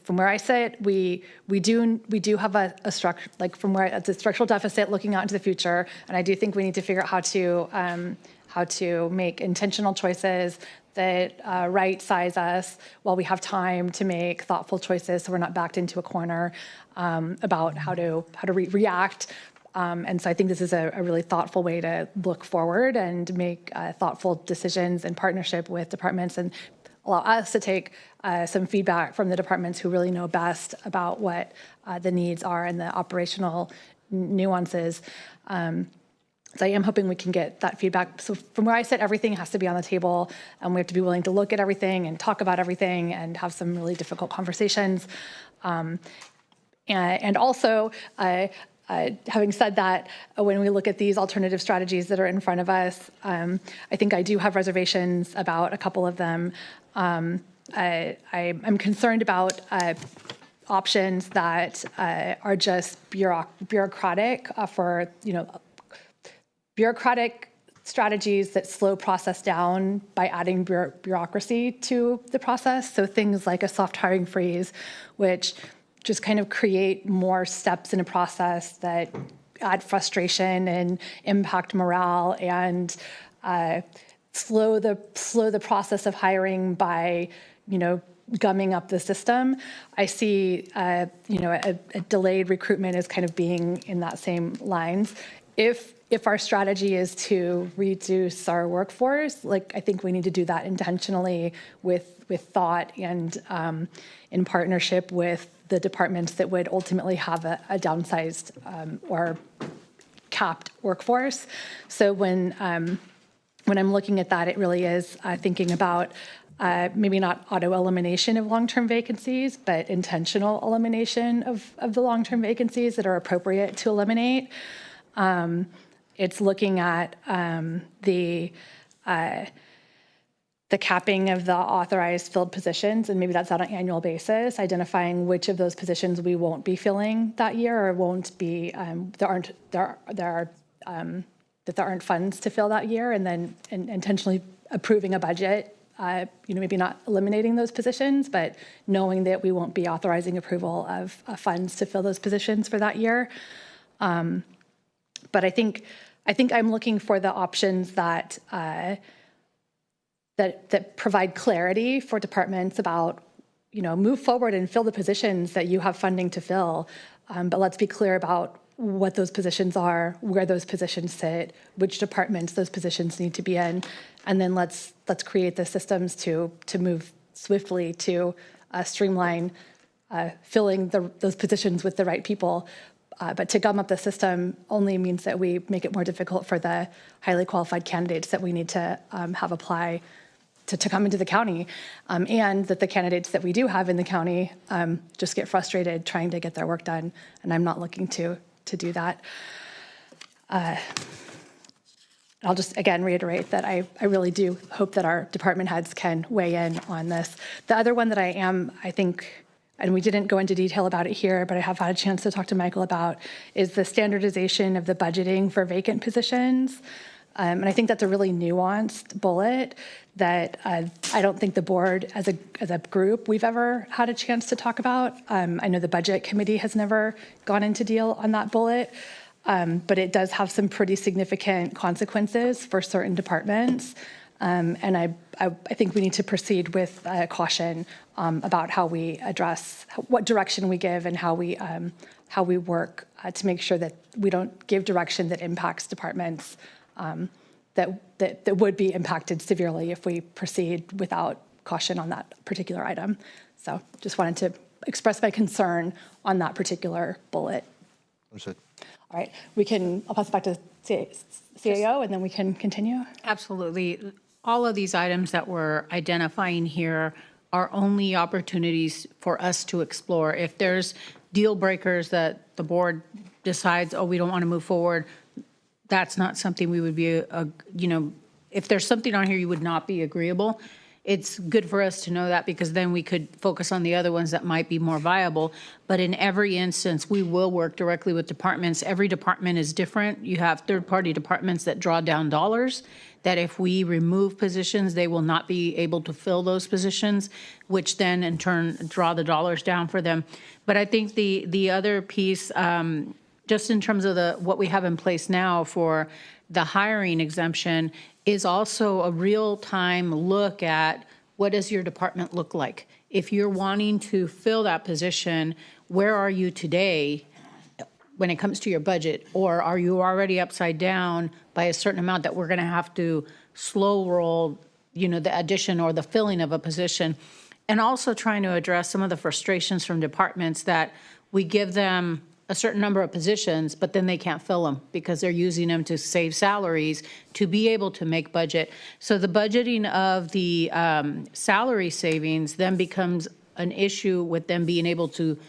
from where I sit, we do have a structure, like from where it's a structural deficit looking out into the future, and I do think we need to figure out how to make intentional choices that right size us while we have time to make thoughtful choices so we're not backed into a corner about how to react. And so I think this is a really thoughtful way to look forward and make thoughtful decisions in partnership with departments and allow us to take some feedback from the departments who really know best about what the needs are and the operational nuances. So I am hoping we can get that feedback. So from where I sit, everything has to be on the table, and we have to be willing to look at everything and talk about everything and have some really difficult conversations. And also, having said that, when we look at these alternative strategies that are in front of us, I think I do have reservations about a couple of them. I'm concerned about options that are just bureaucratic for, bureaucratic strategies that slow process down by adding bureaucracy to the process. So things like a soft hiring freeze, which just kind of create more steps in a process that add frustration and impact morale and slow the process of hiring by, gumming up the system. I see, a delayed recruitment as kind of being in that same lines. If our strategy is to reduce our workforce, I think we need to do that intentionally with thought and in partnership with the departments that would ultimately have a downsized or capped workforce. So when I'm looking at that, it really is thinking about maybe not auto elimination of long-term vacancies, but intentional elimination of the long-term vacancies that are appropriate to eliminate. It's looking at the capping of the authorized filled positions, and maybe that's on an annual basis, identifying which of those positions we won't be filling that year or won't be there aren't funds to fill that year, and then intentionally approving a budget. Maybe not eliminating those positions, but knowing that we won't be authorizing approval of funds to fill those positions for that year. But I think I'm looking for the options that that provide clarity for departments about, move forward and fill the positions that you have funding to fill. But let's be clear about what those positions are, where those positions sit, which departments those positions need to be in, and then let's create the systems to move swiftly to streamline filling those positions with the right people. But to gum up the system only means that we make it more difficult for the highly qualified candidates that we need to have apply to come into the county, and that the candidates that we do have in the county just get frustrated trying to get their work done, and I'm not looking to do that. I'll just, again, reiterate that I really do hope that our department heads can weigh in on this. The other one that I think, and we didn't go into detail about it here, but I have had a chance to talk to Michael about, is the standardization of the budgeting for vacant positions. And I think that's a really nuanced bullet that I don't think the board as a group we've ever had a chance to talk about. I know the budget committee has never gone into deal on that bullet, but it does have some pretty significant consequences for certain departments. And I think we need to proceed with caution about how we address, what direction we give and how we work to make sure that we don't give direction that impacts departments that would be impacted severely if we proceed without caution on that particular item. So just wanted to express my concern on that particular bullet. Understood. All right, I'll pass it back to CAO and then we can continue. Absolutely. All of these items that we're identifying here are only opportunities for us to explore. If there's deal breakers that the board decides, oh, we don't want to move forward, that's not something we would be, if there's something on here you would not be agreeable, it's good for us to know that because then we could focus on the other ones that might be more viable. But in every instance, we will work directly with departments. Every department is different. You have third-party departments that draw down dollars, that if we remove positions, they will not be able to fill those positions, which then in turn draw the dollars down for them. But I think the other piece, just in terms of what we have in place now for the hiring exemption, is also a real-time look at what does your department look like. If you're wanting to fill that position, where are you today when it comes to your budget? Or are you already upside down by a certain amount that we're going to have to slow roll, the addition or the filling of a position? And also trying to address some of the frustrations from departments that we give them a certain number of positions, but then they can't fill them because they're using them to save salaries to be able to make budget. So the budgeting of the salary savings then becomes an issue with them being able to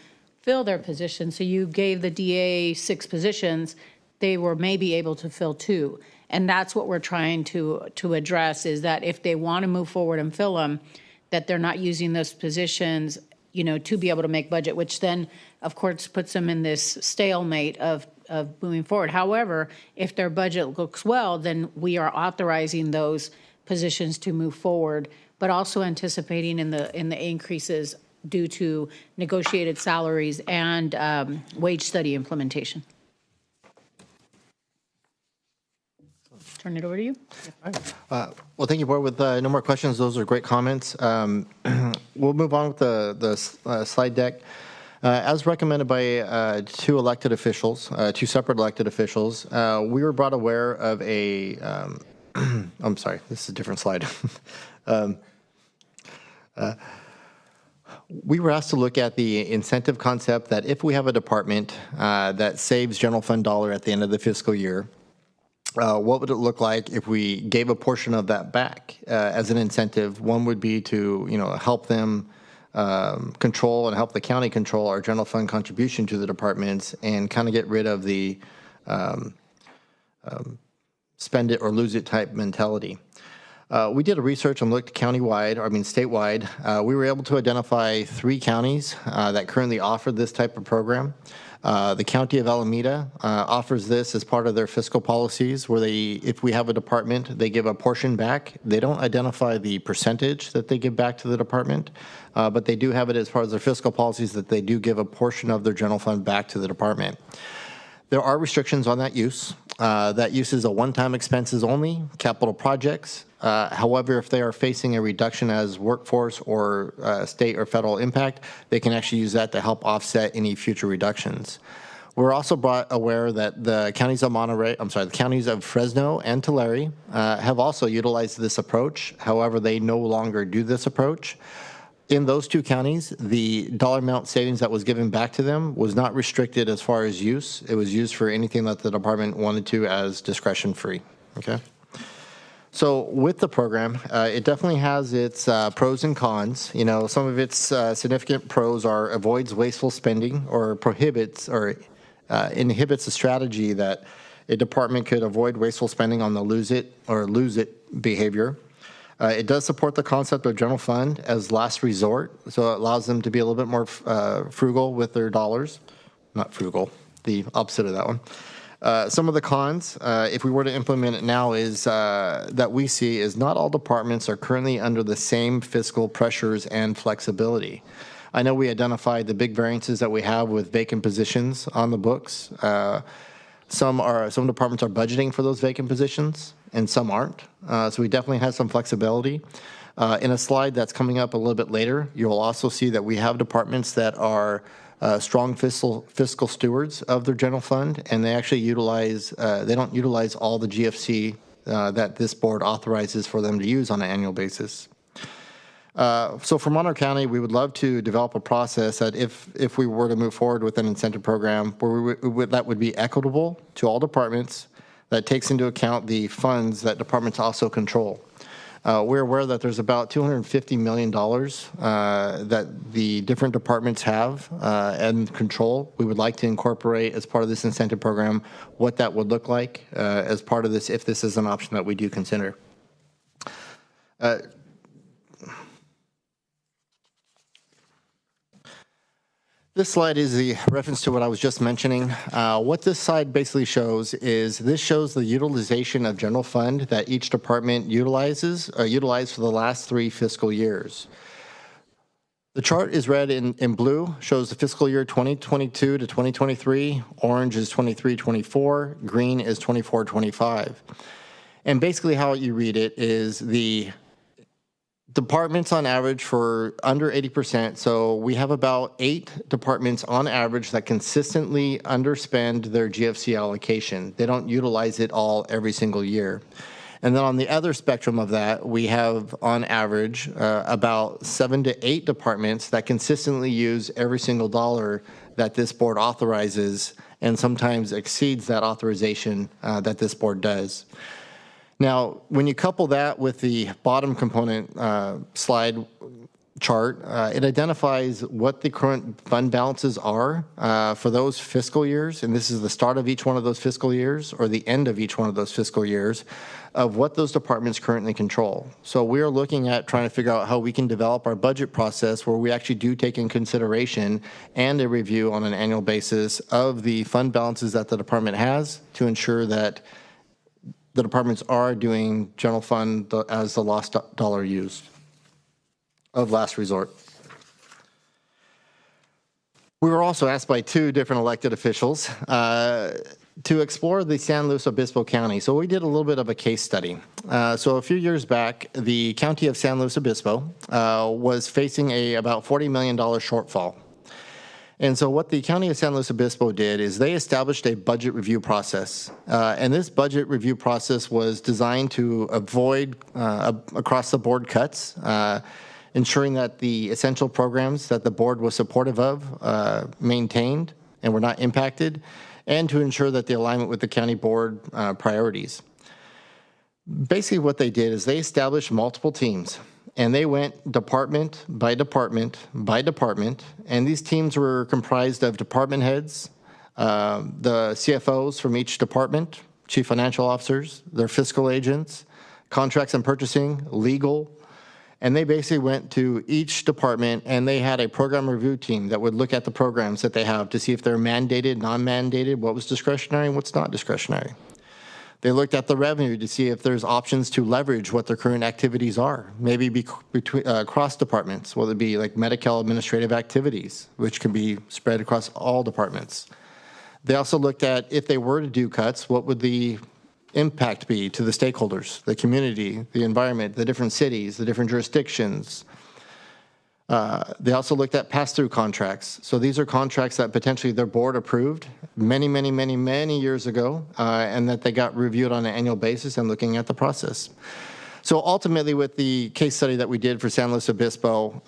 fill their positions. So you gave the DA 6 positions, they were maybe able to fill 2. And that's what we're trying to address, is that if they want to move forward and fill them, that they're not using those positions to be able to make budget, which then, of course, puts them in this stalemate of moving forward. However, if their budget looks well, then we are authorizing those positions to move forward, but also anticipating in the increases due to negotiated salaries and wage study implementation. Turn it over to you. Well, thank you, Board. With no more questions, those are great comments. We'll move on with the slide deck. As recommended by 2 elected officials, 2 separate elected officials, we were brought aware of a, I'm sorry, this is a different slide. We were asked to look at the incentive concept that if we have a department that saves general fund dollar at the end of the fiscal year, what would it look like if we gave a portion of that back as an incentive? One would be to, help them control and help the county control our general fund contribution to the departments and kind of get rid of the spend it or lose it type mentality. We did a research and looked statewide. We were able to identify 3 counties that currently offer this type of program. The County of Alameda offers this as part of their fiscal policies where if we have a department, they give a portion back. They don't identify the percentage that they give back to the department, but they do have it as part of their fiscal policies that they do give a portion of their general fund back to the department. There are restrictions on that use. That use is a one-time expenses only, capital projects. However, if they are facing a reduction as workforce or state or federal impact, they can actually use that to help offset any future reductions. We're also brought aware that the counties of the counties of Fresno and Tulare have also utilized this approach. However, they no longer do this approach. In those 2 counties, the dollar amount savings that was given back to them was not restricted as far as use. It was used for anything that the department wanted to as discretion free. Okay. So with the program, it definitely has its pros and cons. Some of its significant pros are avoids wasteful spending or prohibits or inhibits a strategy that a department could avoid wasteful spending on the lose it behavior. It does support the concept of general fund as last resort, so it allows them to be a little bit more frugal with their dollars. Not frugal, the opposite of that one. Some of the cons, if we were to implement it now, is that we see is not all departments are currently under the same fiscal pressures and flexibility. I know we identified the big variances that we have with vacant positions on the books. Some departments are budgeting for those vacant positions, and some aren't. So we definitely have some flexibility. In a slide that's coming up a little bit later, you'll also see that we have departments that are strong fiscal stewards of their general fund, and they actually they don't utilize all the GFC that this board authorizes for them to use on an annual basis. So for Monterey County, we would love to develop a process that if we were to move forward with an incentive program where that would be equitable to all departments, that takes into account the funds that departments also control. We're aware that there's about $250 million that the different departments have and control. We would like to incorporate as part of this incentive program what that would look like as part of this, if this is an option that we do consider. This slide is the reference to what I was just mentioning. What this slide basically shows is this shows the utilization of general fund that each department utilized for the last 3 fiscal years. The chart is red in blue, shows the fiscal year 2022 to 2023. Orange is 23-24. Green is 24-25. And basically how you read it is the departments on average for under 80%. So we have about 8 departments on average that consistently underspend their GFC allocation. They don't utilize it all every single year. And then on the other spectrum of that, we have on average about 7 to 8 departments that consistently use every single dollar that this board authorizes and sometimes exceeds that authorization that this board does. Now, when you couple that with the bottom component slide chart, it identifies what the current fund balances are for those fiscal years, and this is the start of each one of those fiscal years or the end of each one of those fiscal years of what those departments currently control. So we are looking at trying to figure out how we can develop our budget process where we actually do take in consideration and a review on an annual basis of the fund balances that the department has to ensure that the departments are doing general fund as the last dollar used of last resort. We were also asked by 2 different elected officials to explore the San Luis Obispo County. So we did a little bit of a case study. So a few years back, the county of San Luis Obispo was facing about $40 million shortfall. And so what the County of San Luis Obispo did is they established a budget review process. And this budget review process was designed to avoid across-the-board cuts, ensuring that the essential programs that the board was supportive of maintained and were not impacted, and to ensure that the alignment with the county board priorities. Basically what they did is they established multiple teams. And they went department by department by department, and these teams were comprised of department heads, the CFOs from each department, chief financial officers, their fiscal agents, contracts and purchasing, legal, and they basically went to each department and they had a program review team that would look at the programs that they have to see if they're mandated, non-mandated, what was discretionary and what's not discretionary. They looked at the revenue to see if there's options to leverage what their current activities are, maybe between across departments, whether it be like medical administrative activities, which can be spread across all departments. They also looked at if they were to do cuts, what would the impact be to the stakeholders, the community, the environment, the different cities, the different jurisdictions. They also looked at pass-through contracts. So these are contracts that potentially their board approved many years ago, and that they got reviewed on an annual basis and looking at the process. So ultimately with the case study that we did for San Luis Obispo,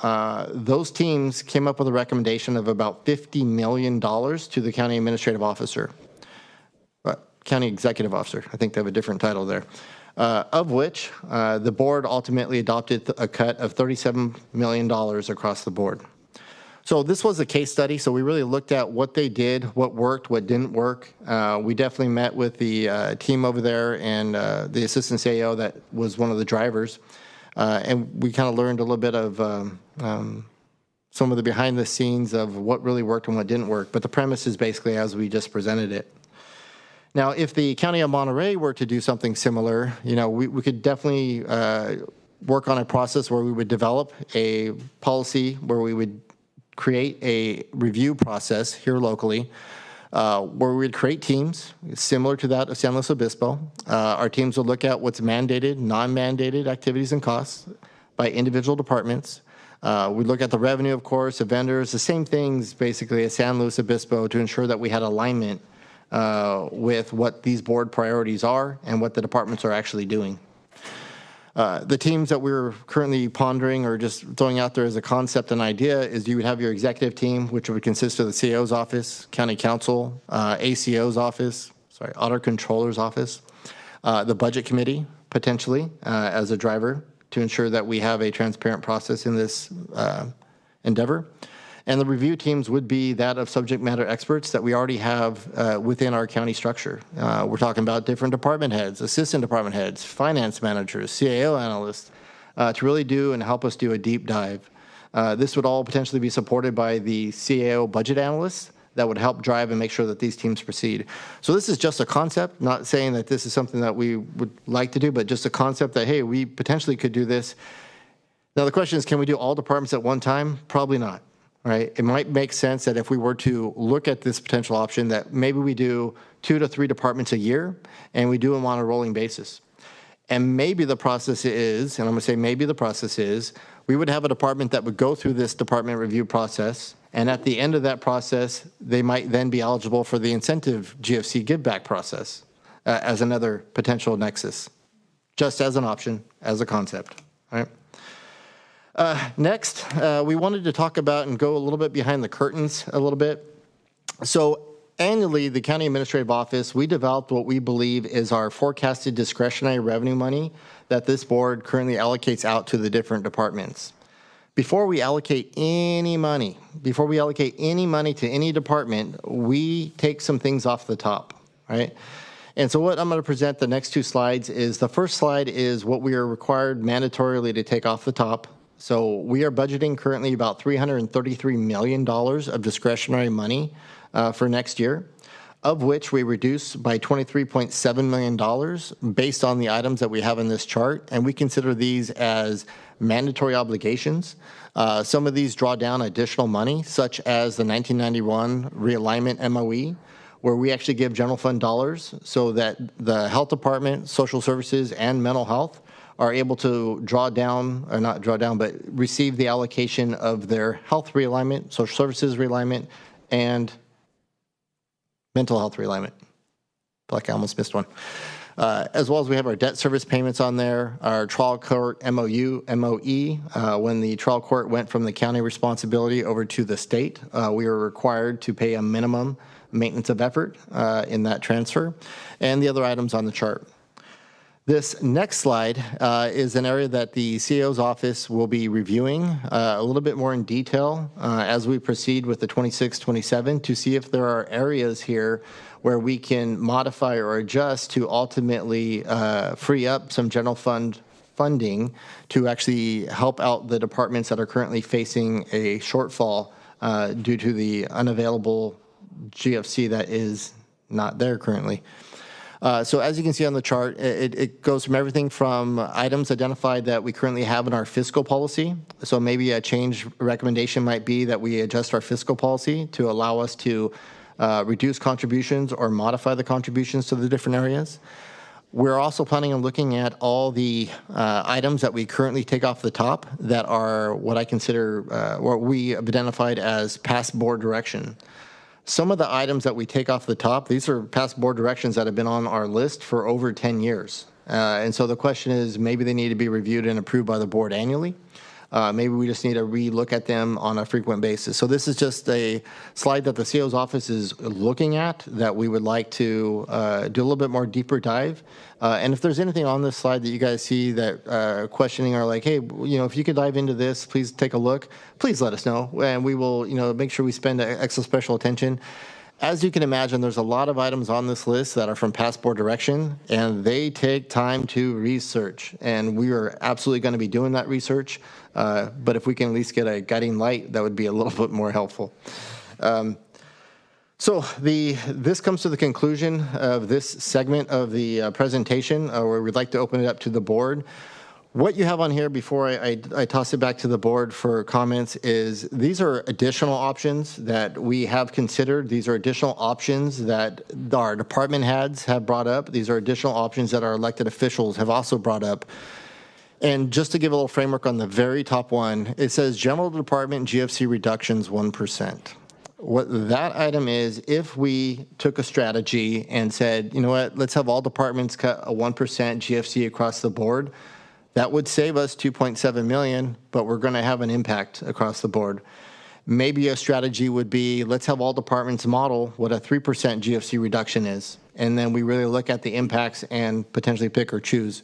those teams came up with a recommendation of about $50 million to the county administrative officer, county executive officer. I think they have a different title there. Of which the board ultimately adopted a cut of $37 million across the board. So this was a case study, so we really looked at what they did, what worked, what didn't work. We definitely met with the team over there and the assistant CAO that was one of the drivers, and we kind of learned a little bit of some of the behind the scenes of what really worked and what didn't work, but the premise is basically as we just presented it. Now, if the County of Monterey were to do something similar, we could definitely work on a process where we would develop a policy where we would create a review process here locally, where we would create teams similar to that of San Luis Obispo. Our teams would look at what's mandated, non-mandated activities and costs by individual departments. We'd look at the revenue, of course, the vendors, the same things basically as San Luis Obispo to ensure that we had alignment with what these board priorities are and what the departments are actually doing. The teams that we're currently pondering or just throwing out there as a concept and idea is you would have your executive team, which would consist of the CAO's office, county council, ACO's office, auditor controller's office, the budget committee, potentially, as a driver to ensure that we have a transparent process in this endeavor. And the review teams would be that of subject matter experts that we already have within our county structure. We're talking about different department heads, assistant department heads, finance managers, CAO analysts, to really do and help us do a deep dive. This would all potentially be supported by the CAO budget analysts that would help drive and make sure that these teams proceed. So this is just a concept, not saying that this is something that we would like to do, but just a concept that, hey, we potentially could do this. Now the question is, can we do all departments at one time? Probably not. Right? It might make sense that if we were to look at this potential option that maybe we do 2 to 3 departments a year and we do them on a rolling basis. And maybe the process is, and I'm going to say maybe the process is, we would have a department that would go through this department review process, and at the end of that process, they might then be eligible for the incentive GFC give back process as another potential nexus, just as an option, as a concept. Right? Next, we wanted to talk about and go a little bit behind the curtains a little bit. So annually, the County Administrative Office, we developed what we believe is our forecasted discretionary revenue money that this board currently allocates out to the different departments. Before we allocate any money to any department, we take some things off the top, right? And so what I'm going to present the next 2 slides is, the first slide is what we are required mandatorily to take off the top. So we are budgeting currently about $333 million of discretionary money for next year, of which we reduce by $23.7 million based on the items that we have in this chart. And we consider these as mandatory obligations. Some of these draw down additional money, such as the 1991 realignment MOE, where we actually give general fund dollars so that the health department, social services, and mental health are able to draw down, or not draw down, but receive the allocation of their health realignment, social services realignment, and mental health realignment. I feel like I almost missed one. As well as we have our debt service payments on there, our trial court MOE, when the trial court went from the county responsibility over to the state, we were required to pay a minimum maintenance of effort in that transfer, and the other items on the chart. This next slide is an area that the CAO's office will be reviewing a little bit more in detail as we proceed with the 26-27 to see if there are areas here where we can modify or adjust to ultimately free up some general fund funding to actually help out the departments that are currently facing a shortfall due to the unavailable GFC that is not there currently. So as you can see on the chart, it goes from everything from items identified that we currently have in our fiscal policy. So maybe a change recommendation might be that we adjust our fiscal policy to allow us to reduce contributions or modify the contributions to the different areas. We're also planning on looking at all the items that we currently take off the top that are what I consider, what we have identified as past board direction. Some of the items that we take off the top, these are past board directions that have been on our list for over 10 years. And so the question is, maybe they need to be reviewed and approved by the board annually. Maybe we just need to re-look at them on a frequent basis. So this is just a slide that the CAO's office is looking at that we would like to do a little bit more deeper dive. And if there's anything on this slide that you guys see that questioning or like, hey, you know, if you could dive into this, please take a look. Please let us know, and we will, you know, make sure we spend extra special attention. As you can imagine, there's a lot of items on this list that are from past board direction, and they take time to research. And we are absolutely going to be doing that research. But if we can at least get a guiding light, that would be a little bit more helpful. So this comes to the conclusion of this segment of the presentation, where we'd like to open it up to the board. What you have on here before I toss it back to the board for comments is these are additional options that we have considered. These are additional options that our department heads have brought up. These are additional options that our elected officials have also brought up. And just to give a little framework on the very top one, it says general department GFC reductions 1%. What that item is, if we took a strategy and said, you know what, let's have all departments cut a 1% GFC across the board, that would save us $2.7 million, but we're going to have an impact across the board. Maybe a strategy would be, let's have all departments model what a 3% GFC reduction is, and then we really look at the impacts and potentially pick or choose.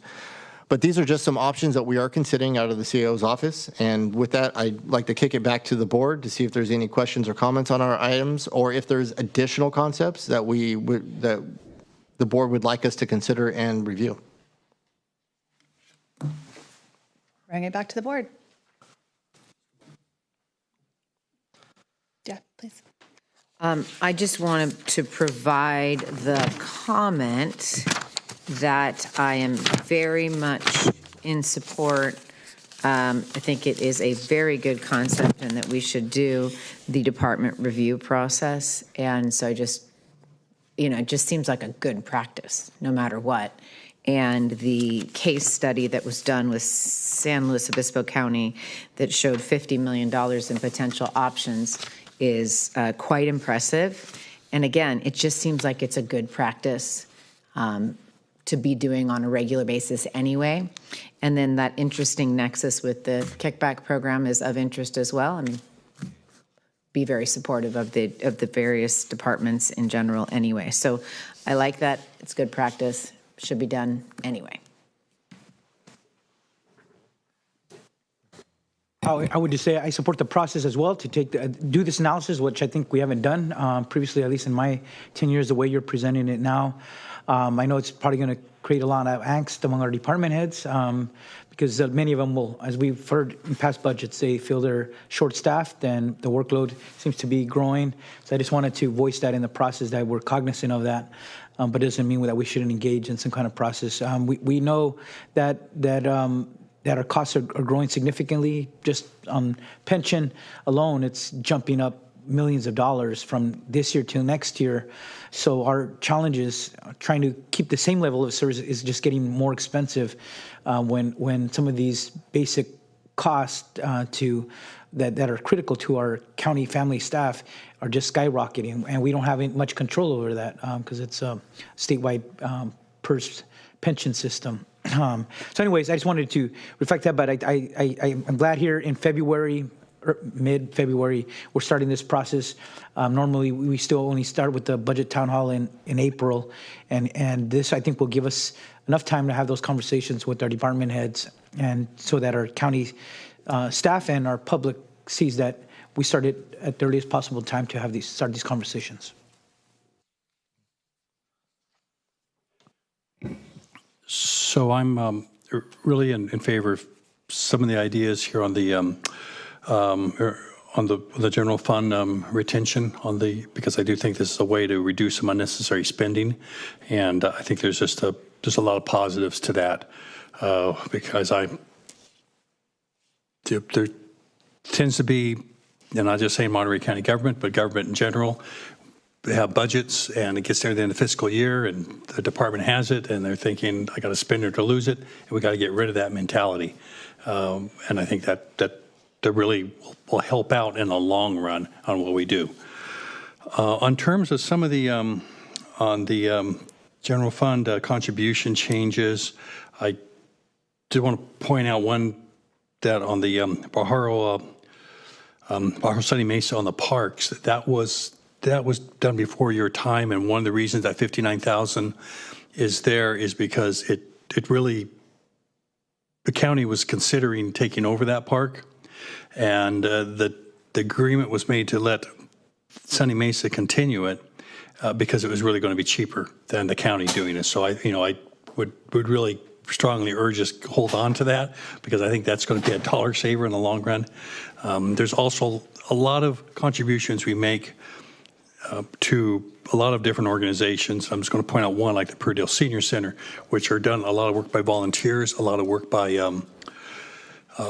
But these are just some options that we are considering out of the CAO's office. And with that, I'd like to kick it back to the board to see if there's any questions or comments on our items, or if there's additional concepts that that the board would like us to consider and review. Bring it back to the board. Yeah, please. I just wanted to provide the comment that I am very much in support. I think it is a very good concept and that we should do the department review process. And so I just, it just seems like a good practice no matter what. And the case study that was done with San Luis Obispo County that showed $50 million in potential options is quite impressive. And again, it just seems like it's a good practice to be doing on a regular basis anyway. And then that interesting nexus with the kickback program is of interest as well. I mean, be very supportive of the various departments in general anyway. So I like that. It's good practice. Should be done anyway. I would just say I support the process as well to do this analysis, which I think we haven't done previously, at least in my 10 years, the way you're presenting it now. I know it's probably going to create a lot of angst among our department heads because many of them will, as we've heard in past budgets, they feel they're short-staffed and the workload seems to be growing. So I just wanted to voice that in the process that we're cognizant of that, but it doesn't mean that we shouldn't engage in some kind of process. We know that our costs are growing significantly. Just on pension alone, it's jumping up millions of dollars from this year to next year. So our challenge is trying to keep the same level of service is just getting more expensive when some of these basic costs that are critical to our county family staff are just skyrocketing, and we don't have much control over that because it's a statewide PERS pension system. So anyways, I just wanted to reflect that, but I'm glad here in February, mid-February, we're starting this process. Normally, we still only start with the budget town hall in April, and this, I think, will give us enough time to have those conversations with our department heads, and so that our county staff and our public sees that we started at the earliest possible time to have start these conversations. So I'm really in favor of some of the ideas here on the general fund retention because I do think this is a way to reduce some unnecessary spending, and I think there's just a lot of positives to that because there tends to be, and not just saying Monterey County government, but government in general. They have budgets, and it gets there at the end of the fiscal year, and the department has it, and they're thinking, I got to spend it or lose it, and we got to get rid of that mentality. And I think that really will help out in the long run on what we do. On terms of some of the on the general fund contribution changes, I did want to point out one that on the Pajaro Sunny Mesa on the parks, that was done before your time, and one of the reasons that $59,000 is there is because it really, the county was considering taking over that park, and the agreement was made to let Sunny Mesa continue it because it was really going to be cheaper than the county doing it. So I would really strongly urge us to hold on to that because I think that's going to be a dollar saver in the long run. There's also a lot of contributions we make to a lot of different organizations. I'm just going to point out one, like the Purdue Senior Center, which are done a lot of work by volunteers, a lot of work by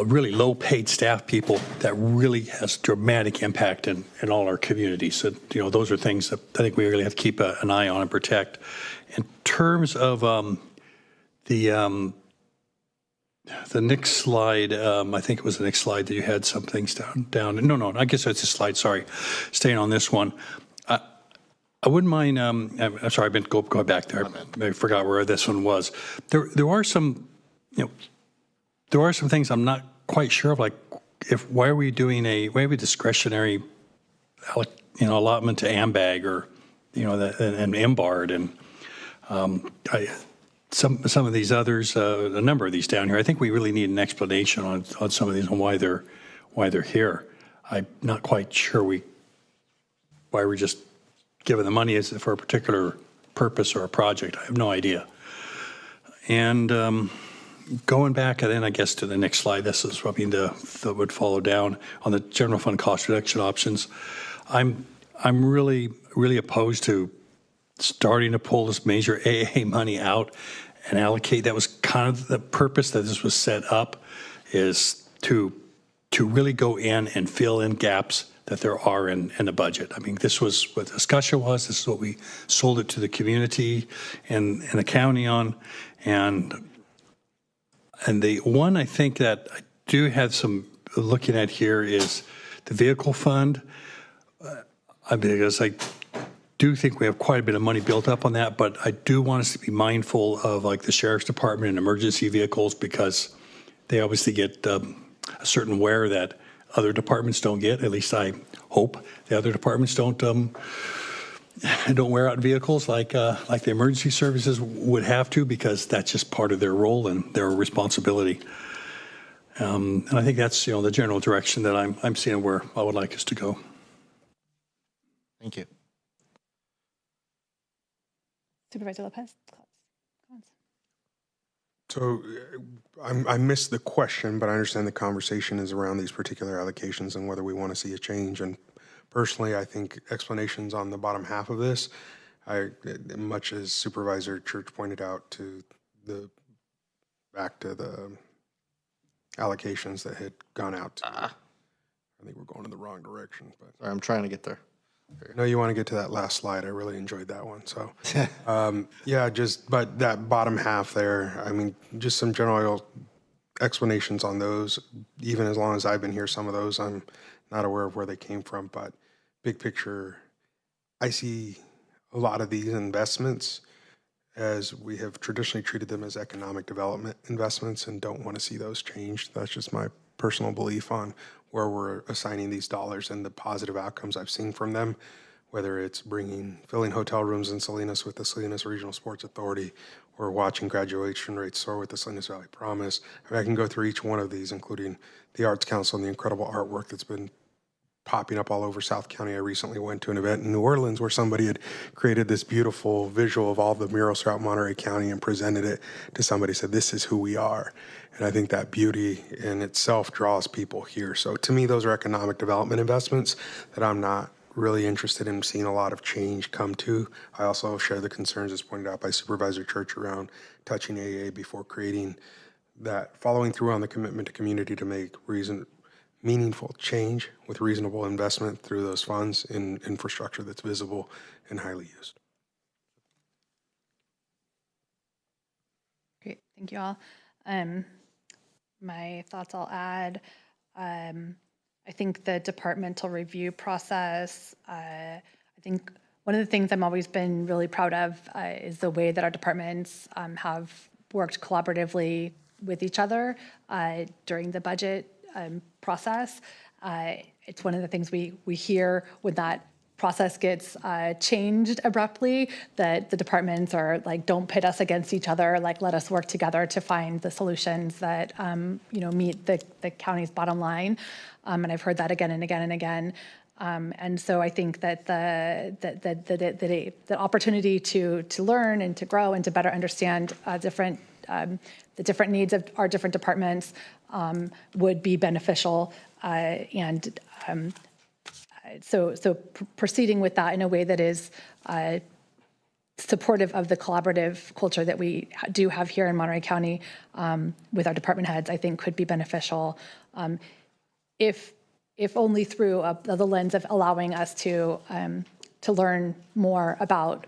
really low-paid staff people that really has dramatic impact in all our communities. So, those are things that I think we really have to keep an eye on and protect. In terms of the next slide, I think it was the next slide that you had some things down. No, I guess that's a slide. Sorry, staying on this one. I wouldn't mind. I'm sorry, I've been going back there. I forgot where this one was. There are some, there are some things I'm not quite sure of. Like, why are we doing a discretionary, allotment to AMBAG or, and MBARD and some of these others, a number of these down here. I think we really need an explanation on some of these and why they're here. I'm not quite sure why we're just giving the money as for a particular purpose or a project. I have no idea. And going back, and then I guess to the next slide, this is probably that would follow down on the general fund cost reduction options. I'm really opposed to starting to pull this major AA money out and allocate. That was kind of the purpose that this was set up, is to really go in and fill in gaps that there are in the budget. I mean, this was what the discussion was. This is what we sold it to the community and the county on. And the one I think that I do have some looking at here is the vehicle fund. Because I do think we have quite a bit of money built up on that, but I do want us to be mindful of like the Sheriff's Department and emergency vehicles, because they obviously get a certain wear that other departments don't get. At least I hope the other departments don't wear out vehicles like the emergency services would have to, because that's just part of their role and their responsibility. And I think that's the general direction that I'm seeing where I would like us to go. Thank you. Supervisor Lopez. So I missed the question, but I understand the conversation is around these particular allocations and whether we want to see a change. And personally, I think explanations on the bottom half of this, much as Supervisor Church pointed out, back to the allocations that had gone out to. I think we're going in the wrong direction. But sorry, I'm trying to get there. No, you want to get to that last slide. I really enjoyed that one. So, but that bottom half there, I mean, just some general explanations on those. Even as long as I've been here, some of those I'm not aware of where they came from. But big picture, I see a lot of these investments as we have traditionally treated them as economic development investments and don't want to see those changed. That's just my personal belief on where we're assigning these dollars and the positive outcomes I've seen from them, whether it's filling hotel rooms in Salinas with the Salinas Regional Sports Authority, or watching graduation rates soar with the Salinas Valley Promise. I can go through each one of these, including the Arts Council and the incredible artwork that's been popping up all over South County. I recently went to an event in New Orleans where somebody had created this beautiful visual of all the murals throughout Monterey County and presented it to somebody, said, "This is who we are." And I think that beauty in itself draws people here. So to me, those are economic development investments that I'm not really interested in seeing a lot of change come to. I also share the concerns as pointed out by Supervisor Church around touching AA before creating that, following through on the commitment to community to make meaningful change with reasonable investment through those funds in infrastructure that's visible and highly used. Great, thank you all. My thoughts I'll add. I think the departmental review process, I think one of the things I'm always been really proud of is the way that our departments have worked collaboratively with each other during the budget process. It's one of the things we hear when that process gets changed abruptly, that the departments are like, don't pit us against each other, like let us work together to find the solutions that meet the county's bottom line. And I've heard that again and again and again. And so I think that the opportunity to learn and to grow and to better understand the different needs of our different departments would be beneficial. proceeding with that in a way that is supportive of the collaborative culture that we do have here in Monterey County with our department heads, I think could be beneficial, if only through the lens of allowing us to learn more about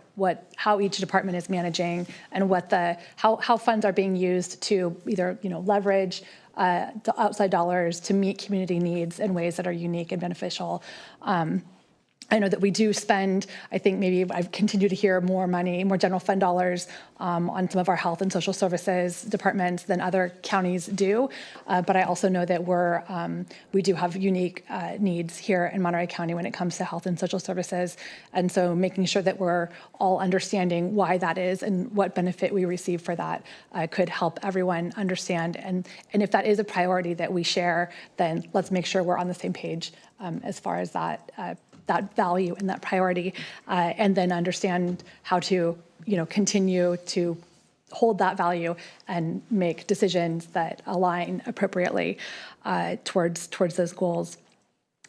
how each department is managing and how funds are being used to either leverage the outside dollars to meet community needs in ways that are unique and beneficial. I know that we do spend, I think maybe I've continued to hear more money, more general fund dollars on some of our health and social services departments than other counties do. But I also know that we do have unique needs here in Monterey County when it comes to health and social services. And so making sure that we're all understanding why that is and what benefit we receive for that could help everyone understand. And if that is a priority that we share, then let's make sure we're on the same page as far as that value and that priority, and then understand how to, continue to hold that value and make decisions that align appropriately towards those goals.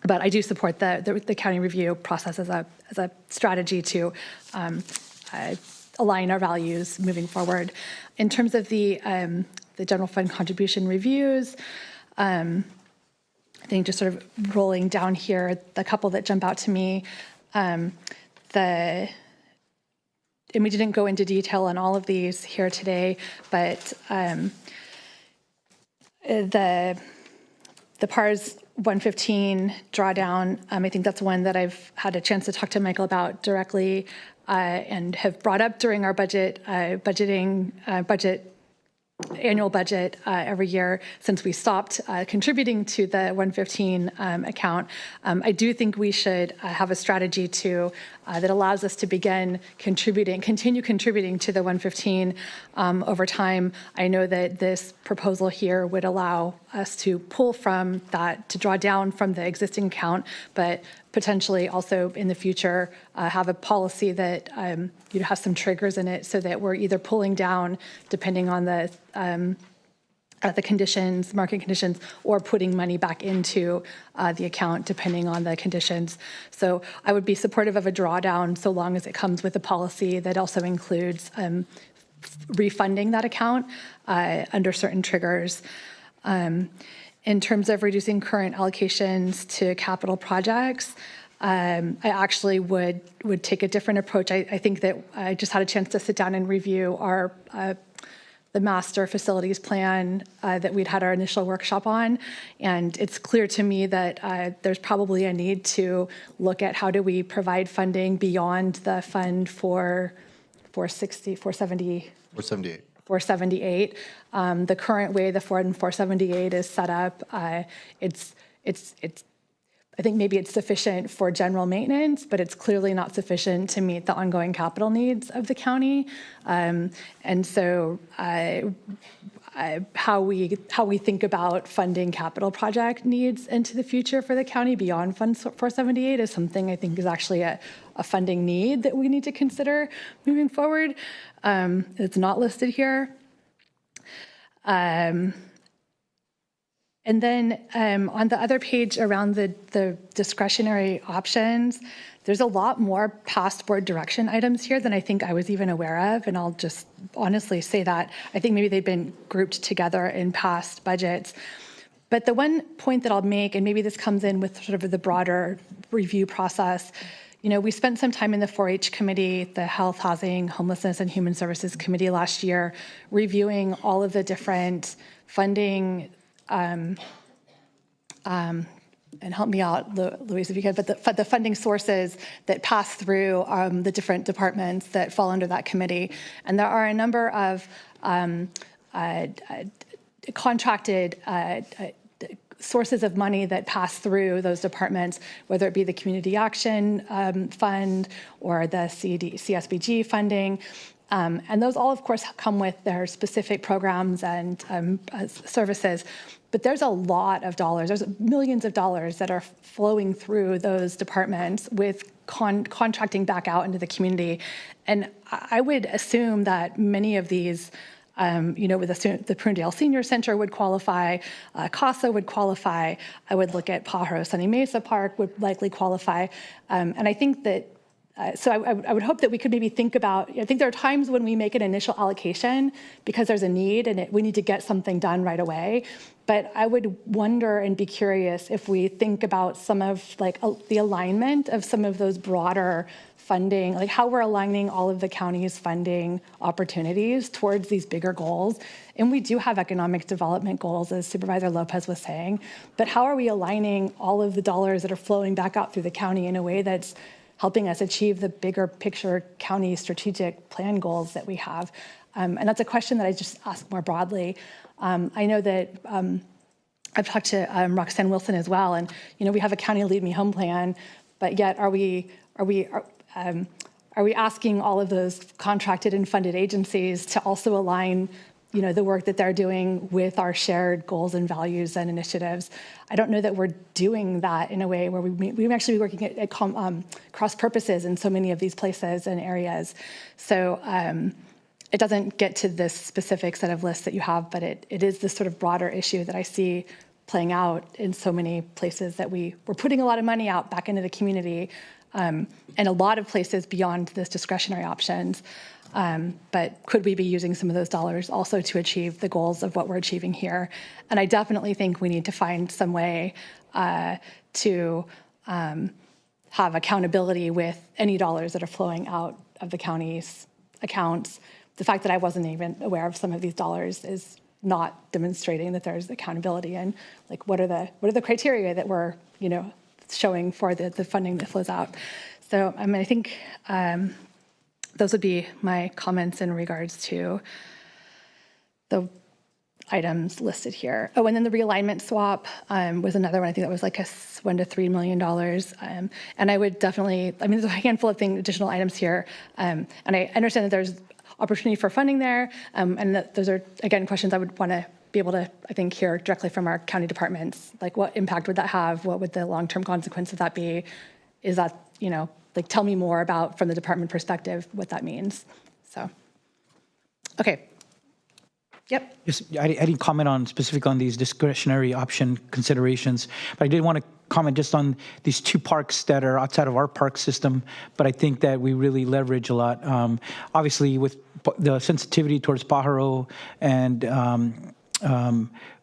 But I do support the county review process as a strategy to align our values moving forward. In terms of the general fund contribution reviews, I think just sort of rolling down here, the couple that jump out to me, and we didn't go into detail on all of these here today, but the PARS 115 drawdown, I think that's one that I've had a chance to talk to Michael about directly and have brought up during our budget annual budget every year since we stopped contributing to the 115 account. I do think we should have a strategy that allows us to continue contributing to the 115 over time. I know that this proposal here would allow us to pull from that, to draw down from the existing account, but potentially also in the future have a policy that has some triggers in it so that we're either pulling down depending on the conditions, market conditions, or putting money back into the account depending on the conditions. So I would be supportive of a drawdown so long as it comes with a policy that also includes refunding that account under certain triggers. In terms of reducing current allocations to capital projects, I actually would take a different approach. I think that I just had a chance to sit down and review the master facilities plan that we'd had our initial workshop on, and it's clear to me that there's probably a need to look at how do we provide funding beyond the fund for 478. The current way the Fund 478 is set up, it's I think maybe it's sufficient for general maintenance, but it's clearly not sufficient to meet the ongoing capital needs of the county. And so how we think about funding capital project needs into the future for the county beyond Fund 478 is something I think is actually a funding need that we need to consider moving forward. It's not listed here. And then on the other page around the discretionary options, there's a lot more past board direction items here than I think I was even aware of. And I'll just honestly say that I think maybe they've been grouped together in past budgets. But the one point that I'll make, and maybe this comes in with sort of the broader review process, we spent some time in the 4-H committee, the Health, Housing, Homelessness, and Human Services Committee last year, reviewing all of the different funding and help me out, Louise, if you could, but the funding sources that pass through the different departments that fall under that committee. And there are a number of contracted sources of money that pass through those departments, whether it be the Community Action Fund or the CSBG funding. And those all, of course, come with their specific programs and services. But there's a lot of dollars. There's millions of dollars that are flowing through those departments with contracting back out into the community. And I would assume that many of these With the Prunedale Senior Center would qualify, CASA would qualify. I would look at Pajaro Sunny Mesa Park would likely qualify. And I think that, so I would hope that we could maybe think about, I think there are times when we make an initial allocation because there's a need and we need to get something done right away. But I would wonder and be curious if we think about some of the alignment of some of those broader funding, like how we're aligning all of the county's funding opportunities towards these bigger goals. And we do have economic development goals, as Supervisor Lopez was saying, but how are we aligning all of the dollars that are flowing back out through the county in a way that's helping us achieve the bigger picture county strategic plan goals that we have? And that's a question that I just ask more broadly. I know that I've talked to Roxanne Wilson as well, and we have a county Lead Me Home plan, but yet are we asking all of those contracted and funded agencies to also align, the work that they're doing with our shared goals and values and initiatives? I don't know that we're doing that in a way where we actually be working at cross purposes in so many of these places and areas. So it doesn't get to this specific set of lists that you have, but it is this sort of broader issue that I see playing out in so many places that we're putting a lot of money out back into the community, and a lot of places beyond this discretionary options. But could we be using some of those dollars also to achieve the goals of what we're achieving here? And I definitely think we need to find some way to have accountability with any dollars that are flowing out of the county's accounts. The fact that I wasn't even aware of some of these dollars is not demonstrating that there's accountability, and what are the criteria that we're showing for the funding that flows out. So I think those would be my comments in regards to the items listed here. Oh, and then the realignment swap was another one. I think that was like $1 to $3 million. And I would definitely, there's a handful of additional items here. And I understand that there's opportunity for funding there. And that those are, again, questions I would want to be able to, I think, hear directly from our county departments. Like, what impact would that have? What would the long-term consequence of that be? Is that, tell me more about, from the department perspective, what that means. So, okay. Yep. Yes, I didn't comment specific on these discretionary option considerations, but I did want to comment just on these two parks that are outside of our park system, but I think that we really leverage a lot. Obviously, with the sensitivity towards Pajaro and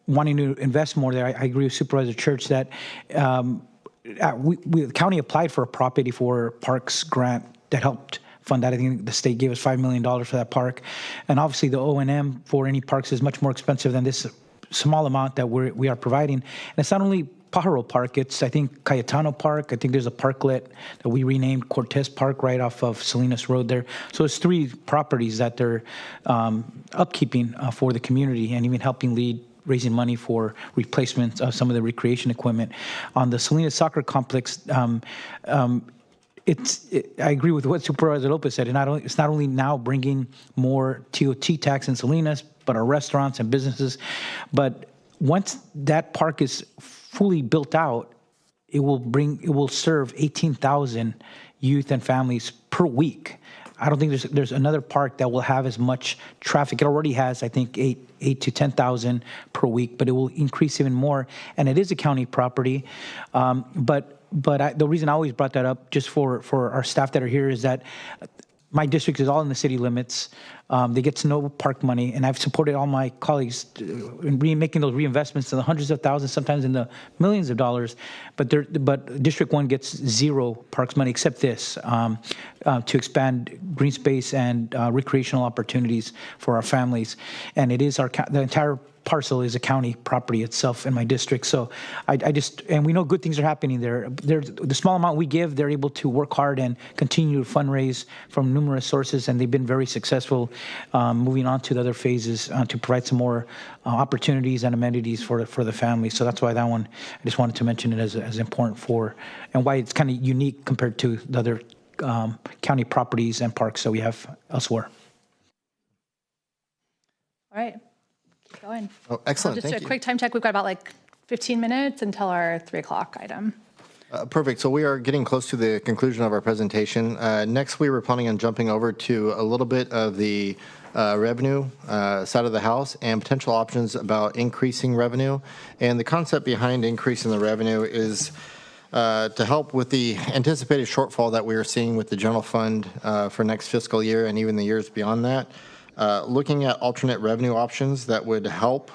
wanting to invest more there, I agree with Supervisor Church that the county applied for a Prop 84 Parks grant that helped fund that. I think the state gave us $5 million for that park. And obviously the O&M for any parks is much more expensive than this small amount that we are providing. And it's not only Pajaro Park, it's, I think, Cayetano Park. I think there's a parklet that we renamed Cortez Park right off of Salinas Road there. So it's 3 properties that they're upkeeping for the community and even helping lead raising money for replacement of some of the recreation equipment. On the Salinas Soccer Complex, I agree with what Supervisor Lopez said. It's not only now bringing more TOT tax in Salinas, but our restaurants and businesses. But once that park is fully built out, it will serve 18,000 youth and families per week. I don't think there's another park that will have as much traffic. It already has, I think, 8 to 10,000 per week, but it will increase even more. And it is a county property, but the reason I always brought that up, just for our staff that are here, is that my district is all in the city limits. They get no park money, and I've supported all my colleagues in making those reinvestments in the hundreds of thousands, sometimes in the millions of dollars. But District 1 gets 0 parks money except this to expand green space and recreational opportunities for our families. And it is the entire parcel is a county property itself in my district. So and we know good things are happening there. The small amount we give, they're able to work hard and continue to fundraise from numerous sources, and they've been very successful moving on to the other phases to provide some more opportunities and amenities for the family. So that's why that one, I just wanted to mention it as important and why it's kind of unique compared to the other county properties and parks that we have elsewhere. All right. Going. Oh, excellent. Just a quick time check. We've got about 15 minutes until our 3 o'clock item. Perfect. So we are getting close to the conclusion of our presentation. Next, we were planning on jumping over to a little bit of the revenue side of the house and potential options about increasing revenue. And the concept behind increasing the revenue is to help with the anticipated shortfall that we are seeing with the general fund for next fiscal year and even the years beyond that. Looking at alternate revenue options that would help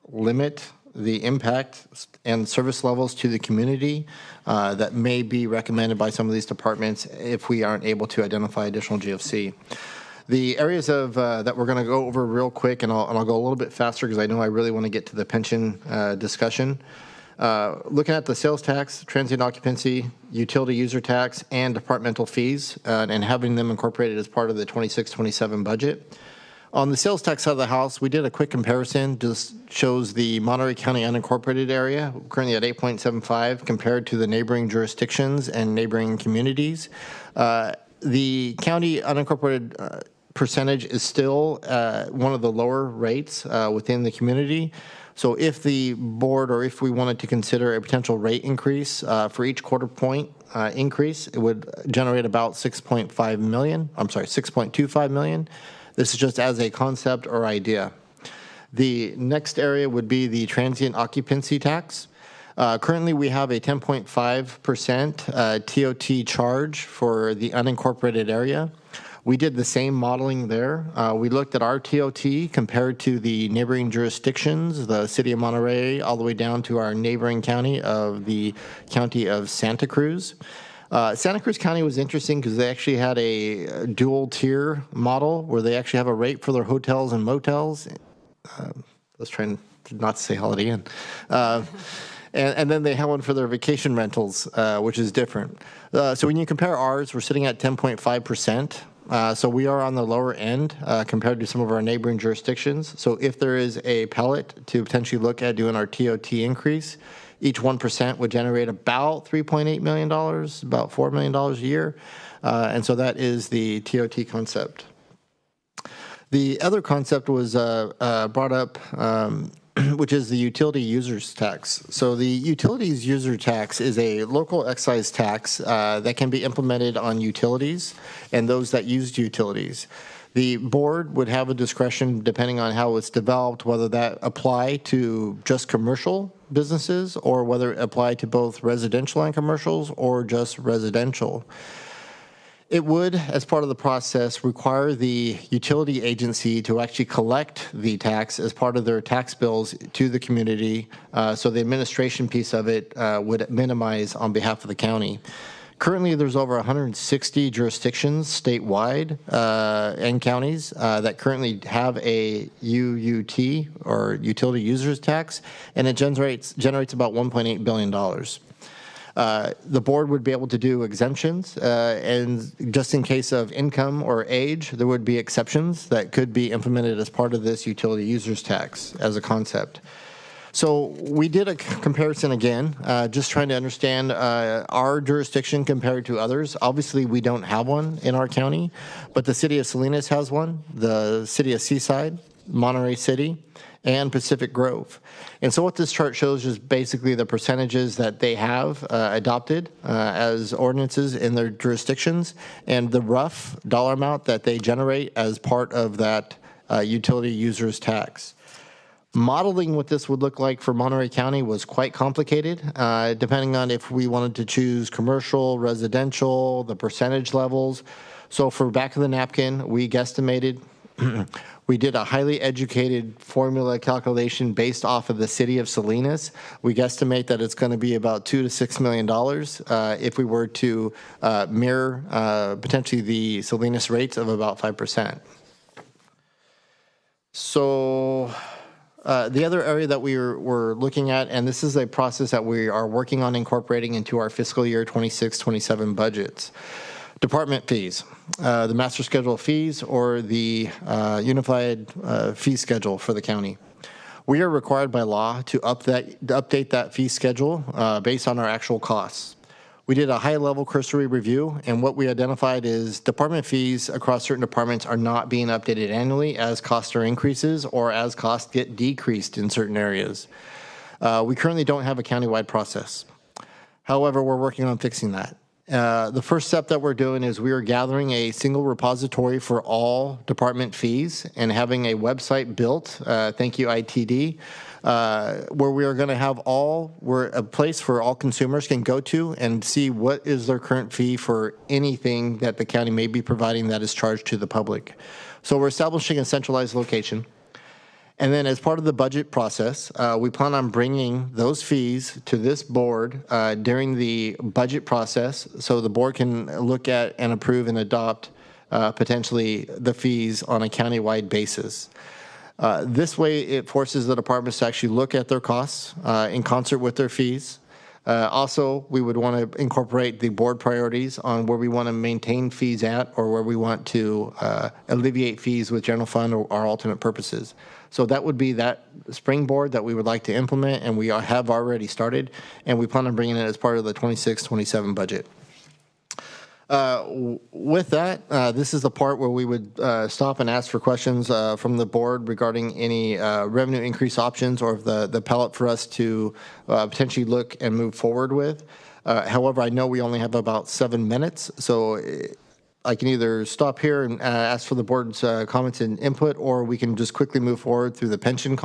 limit the impact and service levels to the community that may be recommended by some of these departments if we aren't able to identify additional GFC. The areas of that we're going to go over real quick, and I'll go a little bit faster because I know I really want to get to the pension discussion. Looking at the sales tax, transient occupancy, utility user tax, and departmental fees, and having them incorporated as part of the 26-27 budget. On the sales tax side of the house, we did a quick comparison. Just shows the Monterey County unincorporated area, currently at 8.75, compared to the neighboring jurisdictions and neighboring communities. The county unincorporated percentage is still one of the lower rates within the community. So if the board, or if we wanted to consider a potential rate increase for each quarter point increase, it would generate about $6.25 million. This is just as a concept or idea. The next area would be the transient occupancy tax. Currently, we have a 10.5% TOT charge for the unincorporated area. We did the same modeling there. We looked at our TOT compared to the neighboring jurisdictions, the city of Monterey, all the way down to our neighboring county of the county of Santa Cruz. Santa Cruz County was interesting because they actually had a dual tier model where they actually have a rate for their hotels and motels. Let's try not to say Holiday Inn. And then they have one for their vacation rentals, which is different. So when you compare ours, we're sitting at 10.5%. So we are on the lower end compared to some of our neighboring jurisdictions. So if there is a pellet to potentially look at doing our TOT increase, each 1% would generate about $3.8 million, about $4 million a year. And so that is the TOT concept. The other concept was brought up, which is the utility users tax. So the utilities user tax is a local excise tax that can be implemented on utilities and those that use utilities. The board would have a discretion, depending on how it's developed, whether that apply to just commercial businesses or whether it apply to both residential and commercials or just residential. It would, as part of the process, require the utility agency to actually collect the tax as part of their tax bills to the community, so the administration piece of it would minimize on behalf of the county. Currently, there's over 160 jurisdictions statewide and counties that currently have a UUT, or utility users tax, and it generates about $1.8 billion. The board would be able to do exemptions, and just in case of income or age, there would be exceptions that could be implemented as part of this utility users tax as a concept. So we did a comparison again, just trying to understand our jurisdiction compared to others. Obviously, we don't have one in our county, but the city of Salinas has one, the city of Seaside, Monterey City, and Pacific Grove. And so what this chart shows is basically the percentages that they have adopted as ordinances in their jurisdictions and the rough dollar amount that they generate as part of that utility users tax. Modeling what this would look like for Monterey County was quite complicated, depending on if we wanted to choose commercial, residential, the percentage levels. So for back of the napkin, we guesstimated, we did a highly educated formula calculation based off of the city of Salinas. We guesstimate that it's going to be about $2 to $6 million if we were to mirror potentially the Salinas rates of about 5%. So the other area that we're looking at, and this is a process that we are working on incorporating into our fiscal year 26-27 budgets. Department fees, the master schedule of fees, or the unified fee schedule for the county. We are required by law to update that fee schedule based on our actual costs. We did a high-level cursory review, and what we identified is department fees across certain departments are not being updated annually as costs are increases or as costs get decreased in certain areas. We currently don't have a countywide process. However, we're working on fixing that. The first step that we're doing is we are gathering a single repository for all department fees and having a website built, thank you ITD, where we are going to have a place for all consumers can go to and see what is their current fee for anything that the county may be providing that is charged to the public. So we're establishing a centralized location. And then as part of the budget process, we plan on bringing those fees to this board during the budget process so the board can look at and approve and adopt potentially the fees on a countywide basis. This way, it forces the departments to actually look at their costs in concert with their fees. Also, we would want to incorporate the board priorities on where we want to maintain fees at or where we want to alleviate fees with general fund or our alternate purposes. So that would be that springboard that we would like to implement, and we have already started, and we plan on bringing it as part of the 26-27 budget. With that, this is the part where we would stop and ask for questions from the board regarding any revenue increase options or the palette for us to potentially look and move forward with. However, I know we only have about 7 minutes, so I can either stop here and ask for the board's comments and input, or we can just quickly move forward through the pension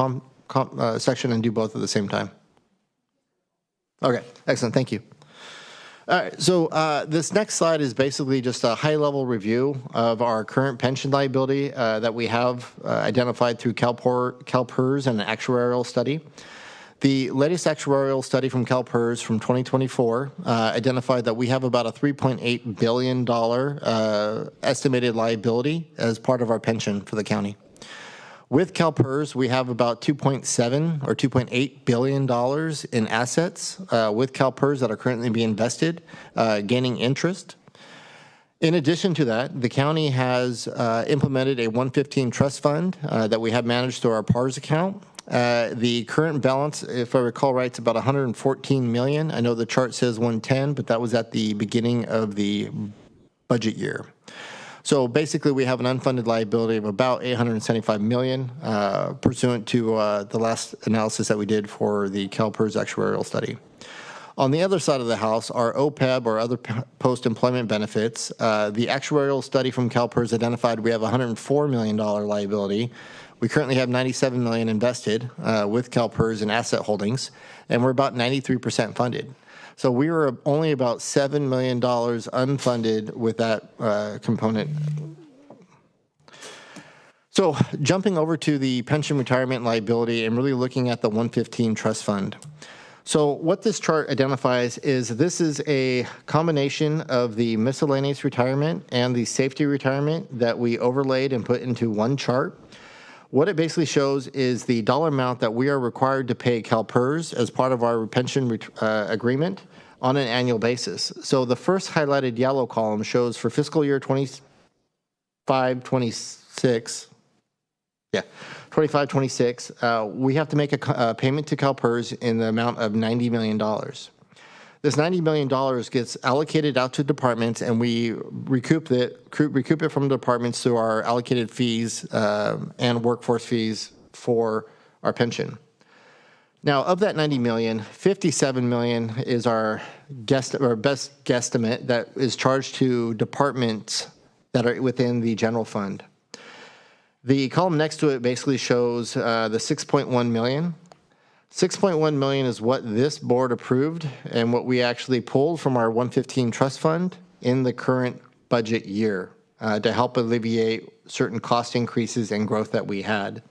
section and do both at the same time. Okay, excellent, thank you. All right, so this next slide is basically just a high-level review of our current pension liability that we have identified through CalPERS and an actuarial study. The latest actuarial study from CalPERS from 2024 identified that we have about a $3.8 billion estimated liability as part of our pension for the county. With CalPERS, we have about $2.7 or $2.8 billion in assets with CalPERS that are currently being invested, gaining interest. In addition to that, the county has implemented a 115 trust fund that we have managed through our PARS account. The current balance, if I recall right, it's about 114 million. I know the chart says 110, but that was at the beginning of the budget year. So basically, we have an unfunded liability of about 875 million, pursuant to the last analysis that we did for the CalPERS actuarial study. On the other side of the house, our OPEB or other post-employment benefits, the actuarial study from CalPERS identified we have a $104 million liability. We currently have 97 million invested with CalPERS in asset holdings, and we're about 93% funded. So we were only about $7 million unfunded with that component. So jumping over to the pension retirement liability and really looking at the 115 trust fund. So what this chart identifies is this is a combination of the miscellaneous retirement and the safety retirement that we overlaid and put into one chart. What it basically shows is the dollar amount that we are required to pay CalPERS as part of our pension agreement on an annual basis. So the first highlighted yellow column shows for fiscal year 25-26, we have to make a payment to CalPERS in the amount of $90 million. This $90 million gets allocated out to departments, and we recoup it from departments through our allocated fees and workforce fees for our pension. Now, of that 90 million, 57 million is our best guesstimate that is charged to departments that are within the general fund. The column next to it basically shows the 6.1 million. 6.1 million is what this board approved and what we actually pulled from our 115 trust fund in the current budget year to help alleviate certain cost increases and growth that we had.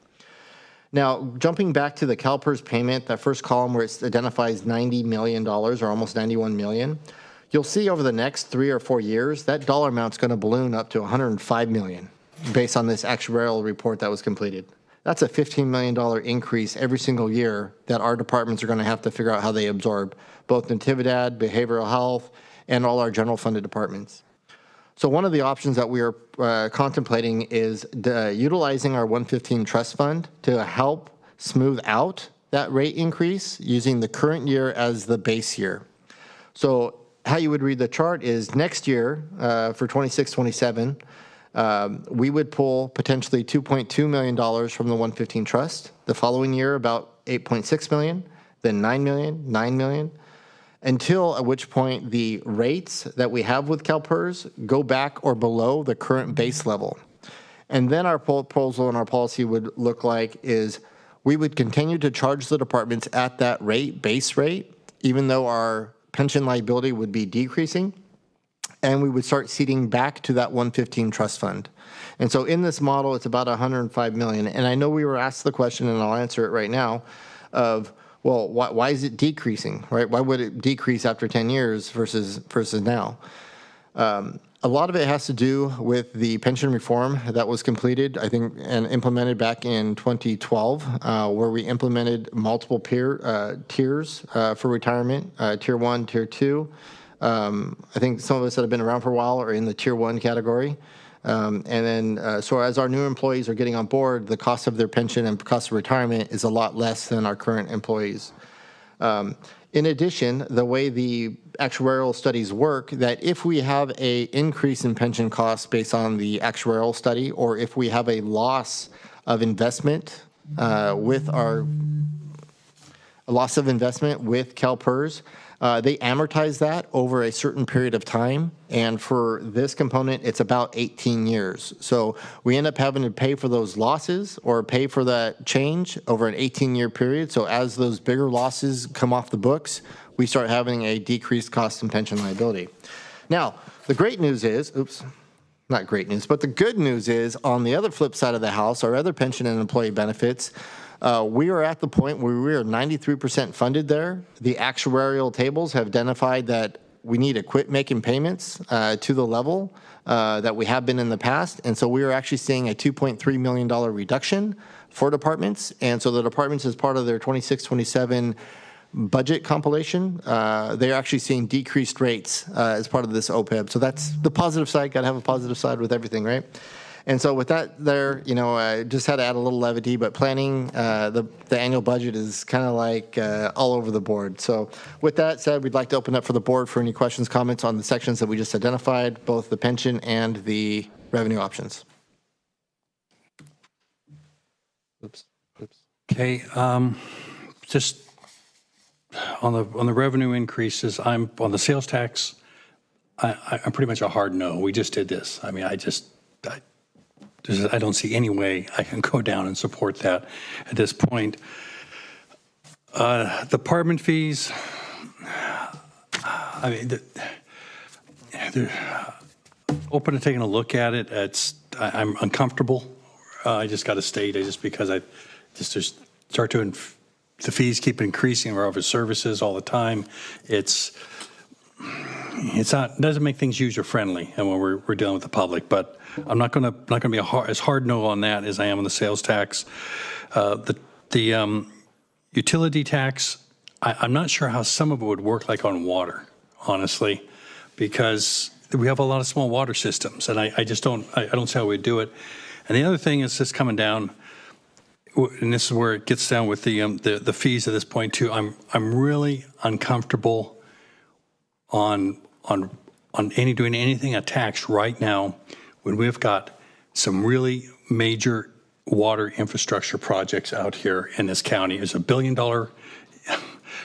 Now, jumping back to the CalPERS payment, that first column where it identifies $90 million or almost 91 million, you'll see over the next 3 or 4 years, that dollar amount's going to balloon up to 105 million based on this actuarial report that was completed. That's a $15 million increase every single year that our departments are going to have to figure out how they absorb, both Natividad, behavioral health, and all our general funded departments. So one of the options that we are contemplating is utilizing our 115 trust fund to help smooth out that rate increase using the current year as the base year. So how you would read the chart is next year for 26-27, we would pull potentially $2.2 million from the 115 trust. The following year, about 8.6 million, then 9 million, 9 million. until at which point the rates that we have with CalPERS go back or below the current base level. And then our proposal and our policy would look like is we would continue to charge the departments at that rate, base rate, even though our pension liability would be decreasing, and we would start seeding back to that 115 trust fund. And so in this model, it's about $105 million. And I know we were asked the question, and I'll answer it right now, of, well, why is it decreasing, right? Why would it decrease after 10 years versus now? A lot of it has to do with the pension reform that was completed, I think, and implemented back in 2012, where we implemented multiple tiers for retirement, Tier 1, Tier 2. I think some of us that have been around for a while are in the Tier 1 category. And then, so as our new employees are getting on board, the cost of their pension and cost of retirement is a lot less than our current employees. In addition, the way the actuarial studies work, that if we have a increase in pension costs based on the actuarial study, or if we have a loss of investment with CalPERS, they amortize that over a certain period of time. And for this component, it's about 18 years. So we end up having to pay for those losses or pay for that change over an 18-year period. So as those bigger losses come off the books, we start having a decreased cost in pension liability. Now, the great news is, not great news, but the good news is on the other flip side of the house, our other pension and employee benefits, we are at the point where we are 93% funded there. The actuarial tables have identified that we need to quit making payments to the level that we have been in the past. And so we are actually seeing a $2.3 million reduction for departments. And so the departments, as part of their 26-27 budget compilation, they're actually seeing decreased rates as part of this OPEB. So that's the positive side. Got to have a positive side with everything, right? And so with that there, I just had to add a little levity, but planning the annual budget is kind of like all over the board. So with that said, we'd like to open up for the board for any questions, comments on the sections that we just identified, both the pension and the revenue options. Okay, just on the revenue increases, I'm on the sales tax. I'm pretty much a hard no. We just did this. I mean, I don't see any way I can go down and support that at this point. Department fees, I mean, they're open to taking a look at it. I'm uncomfortable. I just got to state, just because the fees keep increasing. We're over services all the time. It doesn't make things user friendly, and when we're dealing with the public. But I'm not going to be as hard no on that as I am on the sales tax. The utility tax, I'm not sure how some of it would work like on water, honestly, because we have a lot of small water systems, and I don't see how we'd do it. And the other thing is just coming down, and this is where it gets down with the fees at this point too. I'm really uncomfortable on doing anything a tax right now when we've got some really major water infrastructure projects out here in this county. There's a $1 billion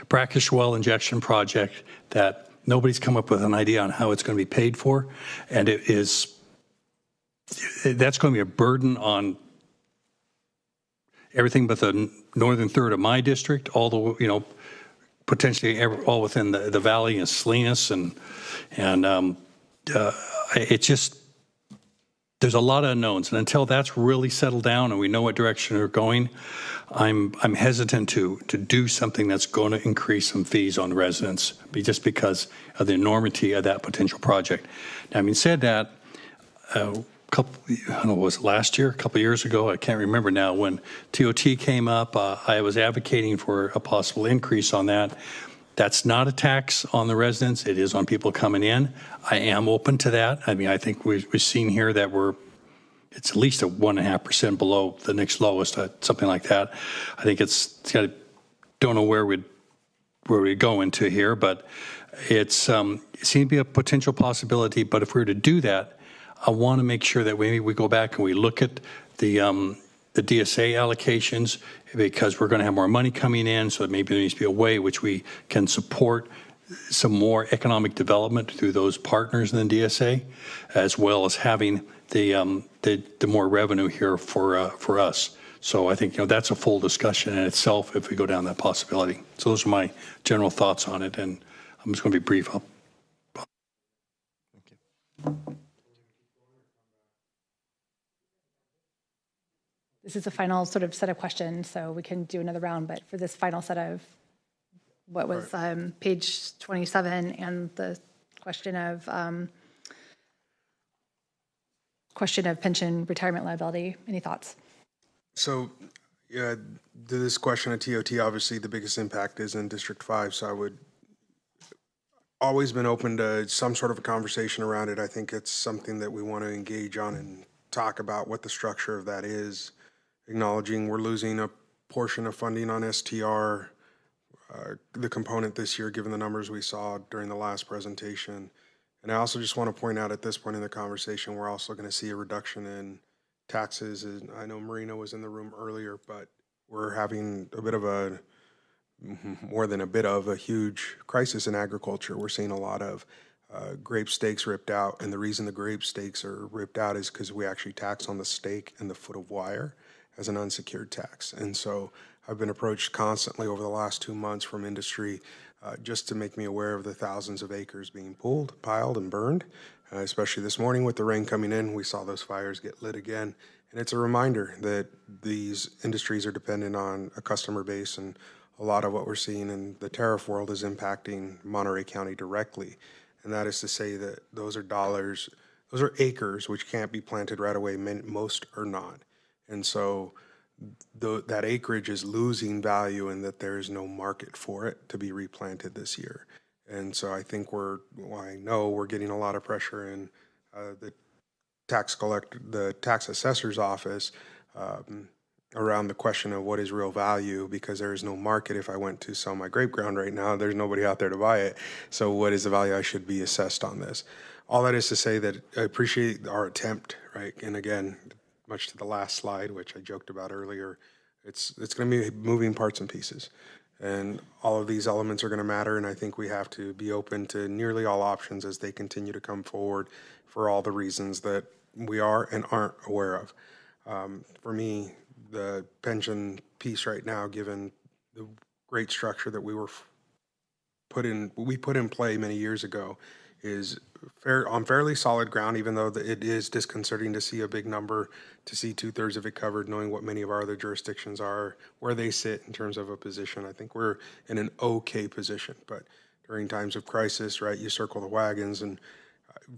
brackish well injection project that nobody's come up with an idea on how it's going to be paid for, and that's going to be a burden on everything but the northern third of my district, all the potentially all within the valley and Salinas, and it's just, there's a lot of unknowns, and until that's really settled down and we know what direction we're going, I'm hesitant to do something that's going to increase some fees on residents, just because of the enormity of that potential project. Now, having said that, I don't know, was it last year, a couple of years ago? I can't remember now. When TOT came up, I was advocating for a possible increase on that. That's not a tax on the residents. It is on people coming in. I am open to that. I mean, I think we've seen here that it's at least a 1.5% below the next lowest, something like that. I think don't know where we go into here, but it seems to be a potential possibility. But if we were to do that, I want to make sure that maybe we go back and we look at the DSA allocations, because we're going to have more money coming in, so maybe there needs to be a way which we can support some more economic development through those partners in the DSA, as well as having the more revenue here for us. So I think that's a full discussion in itself if we go down that possibility. So those are my general thoughts on it, and I'm just going to be brief. This is the final sort of set of questions, so we can do another round. But for this final set of what was page 27 and the question of pension retirement liability, any thoughts? So, yeah, to this question of TOT, obviously the biggest impact is in District 5, so I would always been open to some sort of a conversation around it. I think it's something that we want to engage on and talk about what the structure of that is, acknowledging we're losing a portion of funding on STR, the component this year, given the numbers we saw during the last presentation. And I also just want to point out at this point in the conversation, we're also going to see a reduction in taxes. And I know Marina was in the room earlier, but we're having a bit of more than a bit of a huge crisis in agriculture. We're seeing a lot of grape stakes ripped out. And the reason the grape stakes are ripped out is because we actually tax on the stake and the foot of wire as an unsecured tax. And so I've been approached constantly over the last 2 months from industry just to make me aware of the thousands of acres being piled and burned, especially this morning with the rain coming in. We saw those fires get lit again. And it's a reminder that these industries are dependent on a customer base, and a lot of what we're seeing in the tariff world is impacting Monterey County directly. And that is to say that those are dollars, those are acres which can't be planted right away. Most are not. And so that acreage is losing value and that there is no market for it to be replanted this year. And so I think I know we're getting a lot of pressure in the tax assessor's office around the question of what is real value, because there is no market. If I went to sell my grape ground right now, there's nobody out there to buy it. So what is the value I should be assessed on this? All that is to say that I appreciate our attempt, right? And again, much to the last slide, which I joked about earlier, it's going to be moving parts and pieces. And all of these elements are going to matter, and I think we have to be open to nearly all options as they continue to come forward for all the reasons that we are and aren't aware of. For me, the pension piece right now, given the great structure that we put in play many years ago, is on fairly solid ground, even though it is disconcerting to see a big number, to see 2/3 of it covered, knowing what many of our other jurisdictions are, where they sit in terms of a position. I think we're in an okay position, but during times of crisis, right, you circle the wagons. And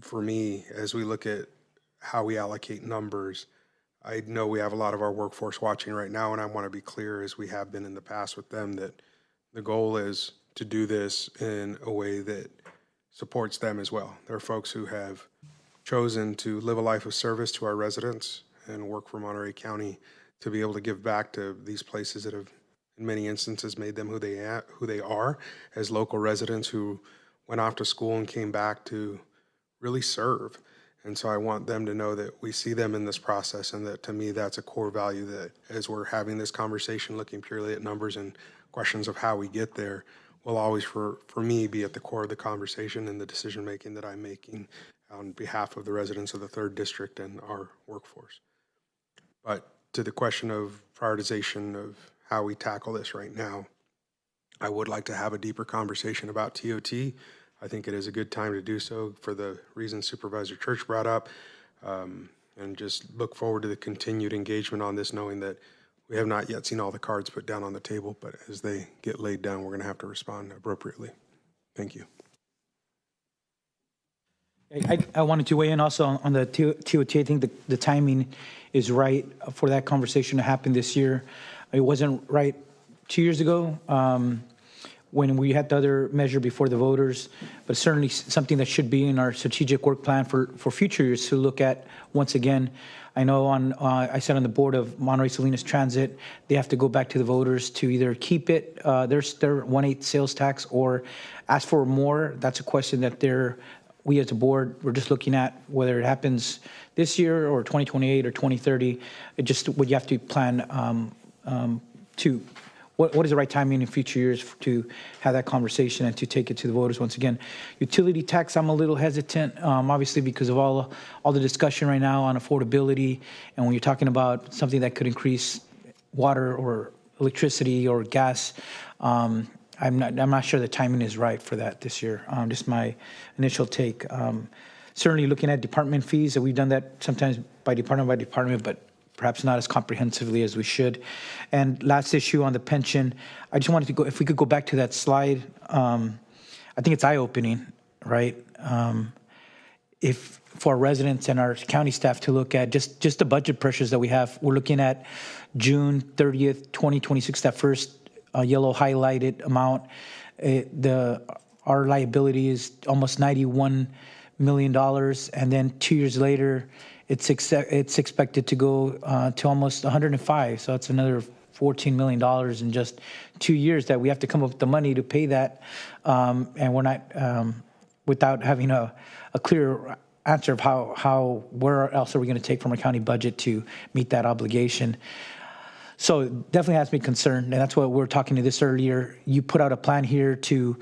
for me, as we look at how we allocate numbers, I know we have a lot of our workforce watching right now, and I want to be clear, as we have been in the past with them, that the goal is to do this in a way that supports them as well. There are folks who have chosen to live a life of service to our residents and work for Monterey County to be able to give back to these places that have, in many instances, made them who they are as local residents who went off to school and came back to really serve. And so I want them to know that we see them in this process, and that, to me, that's a core value that, as we're having this conversation, looking purely at numbers and questions of how we get there, will always, for me, be at the core of the conversation and the decision-making that I'm making on behalf of the residents of the 3rd District and our workforce. But to the question of prioritization of how we tackle this right now, I would like to have a deeper conversation about TOT. I think it is a good time to do so for the reasons Supervisor Church brought up, and just look forward to the continued engagement on this, knowing that we have not yet seen all the cards put down on the table, but as they get laid down, we're going to have to respond appropriately. Thank you. I wanted to weigh in also on the TOT. I think the timing is right for that conversation to happen this year. It wasn't right 2 years ago when we had the other measure before the voters, but certainly something that should be in our strategic work plan for future years to look at once again. I know I sat on the board of Monterey Salinas Transit. They have to go back to the voters to either keep it, their 1/8 sales tax, or ask for more. That's a question that we as a board, we're just looking at whether it happens this year or 2028 or 2030. It just what you have to plan to what is the right timing in future years to have that conversation and to take it to the voters once again. Utility tax, I'm a little hesitant, obviously because of all the discussion right now on affordability, and when you're talking about something that could increase water or electricity or gas, I'm not sure the timing is right for that this year. Just my initial take. Certainly looking at department fees, we've done that sometimes by department, but perhaps not as comprehensively as we should. And last issue on the pension, I just wanted to go, if we could go back to that slide, I think it's eye-opening, right? If for our residents and our county staff to look at just the budget pressures that we have, we're looking at June 30th, 2026, that first yellow highlighted amount. Our liability is almost $91 million, and then 2 years later, it's expected to go to almost 105. So it's another $14 million in just 2 years that we have to come up with the money to pay that, and we're not without having a clear answer of where else are we going to take from our county budget to meet that obligation. So it definitely has me concerned, and that's what we were talking to this earlier. You put out a plan here to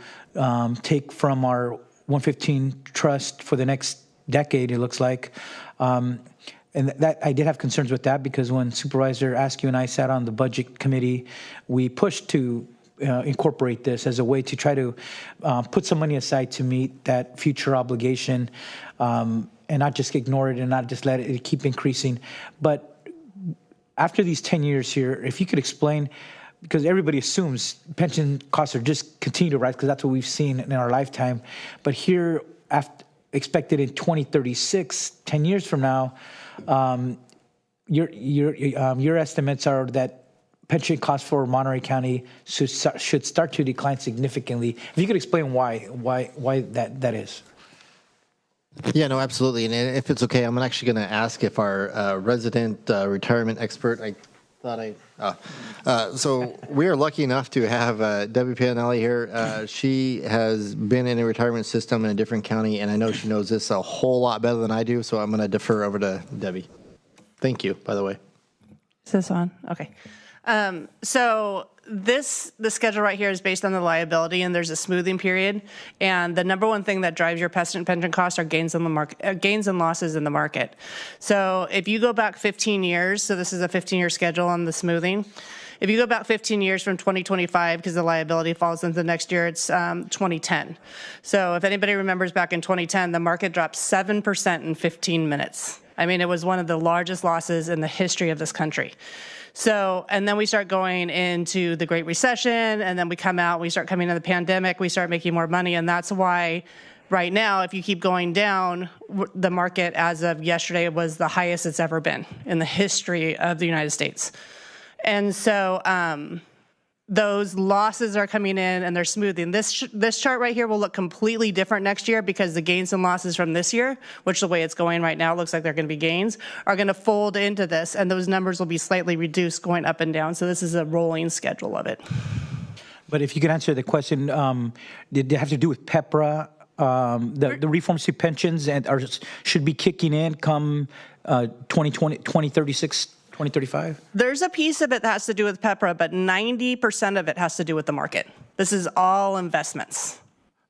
take from our 115 trust for the next decade, it looks like. And that I did have concerns with that because when Supervisor Askew and I sat on the budget committee, we pushed to incorporate this as a way to try to put some money aside to meet that future obligation, and not just ignore it and not just let it keep increasing. But after these 10 years here, if you could explain, because everybody assumes pension costs are just continue to rise because that's what we've seen in our lifetime. But here, expected in 2036, 10 years from now, your estimates are that pension costs for Monterey County should start to decline significantly. If you could explain why that is. Yeah, no, absolutely. And if it's okay, I'm actually going to ask if our resident retirement expert, so we are lucky enough to have Debbie Pianelli here. She has been in a retirement system in a different county, and I know she knows this a whole lot better than I do, so I'm going to defer over to Debbie. Thank you, by the way. Is this on? Okay. So the schedule right here is based on the liability, and there's a smoothing period. And the number one thing that drives your pension costs are gains in the market, gains and losses in the market. So if you go back 15 years, so this is a 15-year schedule on the smoothing. If you go back 15 years from 2025, because the liability falls into the next year, it's 2010. So if anybody remembers back in 2010, the market dropped 7% in 15 minutes. I mean, it was one of the largest losses in the history of this country. So, and then we start going into the Great Recession, and then we come out, we start coming into the pandemic, we start making more money, and that's why right now, if you keep going down, the market as of yesterday was the highest it's ever been in the history of the United States. And so those losses are coming in and they're smoothing. This chart right here will look completely different next year because the gains and losses from this year, which the way it's going right now looks like they're going to be gains, are going to fold into this, and those numbers will be slightly reduced going up and down. So this is a rolling schedule of it. But if you could answer the question, did it have to do with PEPRA, the reforms to pensions, and should be kicking in come 2036? 2035? There's a piece of it that has to do with PEPRA, but 90% of it has to do with the market. This is all investments.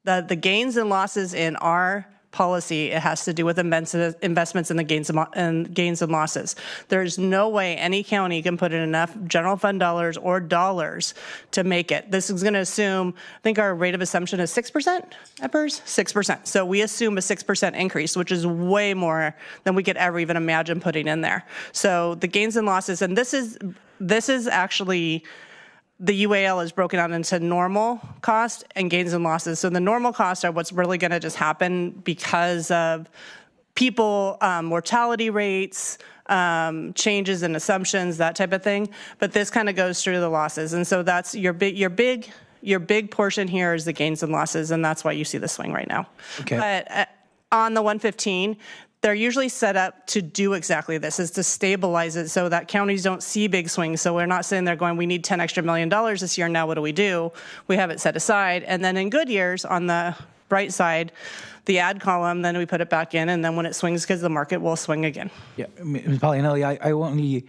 The gains and losses in our policy, it has to do with investments in the gains and losses. There's no way any county can put in enough general fund dollars or dollars to make it. This is going to assume, I think our rate of assumption is 6%, EPERS? 6%. So we assume a 6% increase, which is way more than we could ever even imagine putting in there. So the gains and losses, and this is actually, the UAL is broken out into normal cost and gains and losses. So the normal costs are what's really going to just happen because of people, mortality rates, changes in assumptions, that type of thing. But this kind of goes through the losses. And so that's your big portion here is the gains and losses, and that's why you see the swing right now. Okay. But on the 115, they're usually set up to do exactly this, is to stabilize it so that counties don't see big swings. So we're not sitting there going, we need $10 extra million this year, now what do? We have it set aside. And then in good years, on the right side, the add column, then we put it back in, and then when it swings, because the market will swing again. Yeah, Ms. Paglianelli, I only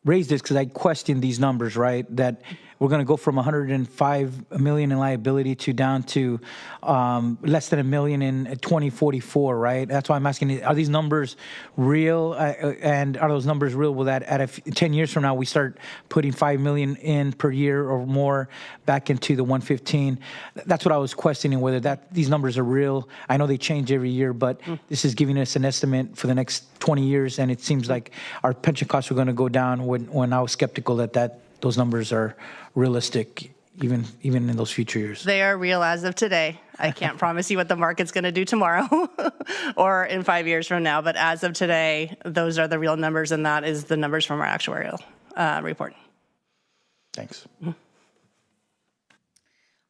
raised this because I questioned these numbers, right? That we're going to go from 105 million in liability to down to less than $1 million in 2044, right? That's why I'm asking, are these numbers real? And are those numbers real? Will that at 10 years from now, we start putting 5 million in per year or more back into the 115? That's what I was questioning, whether these numbers are real. I know they change every year, but this is giving us an estimate for the next 20 years, and it seems like our pension costs are going to go down when I was skeptical that those numbers are realistic, even in those future years. They are real as of today. I can't promise you what the market's going to do tomorrow or in 5 years from now, but as of today, those are the real numbers, and that is the numbers from our actuarial report. Thanks.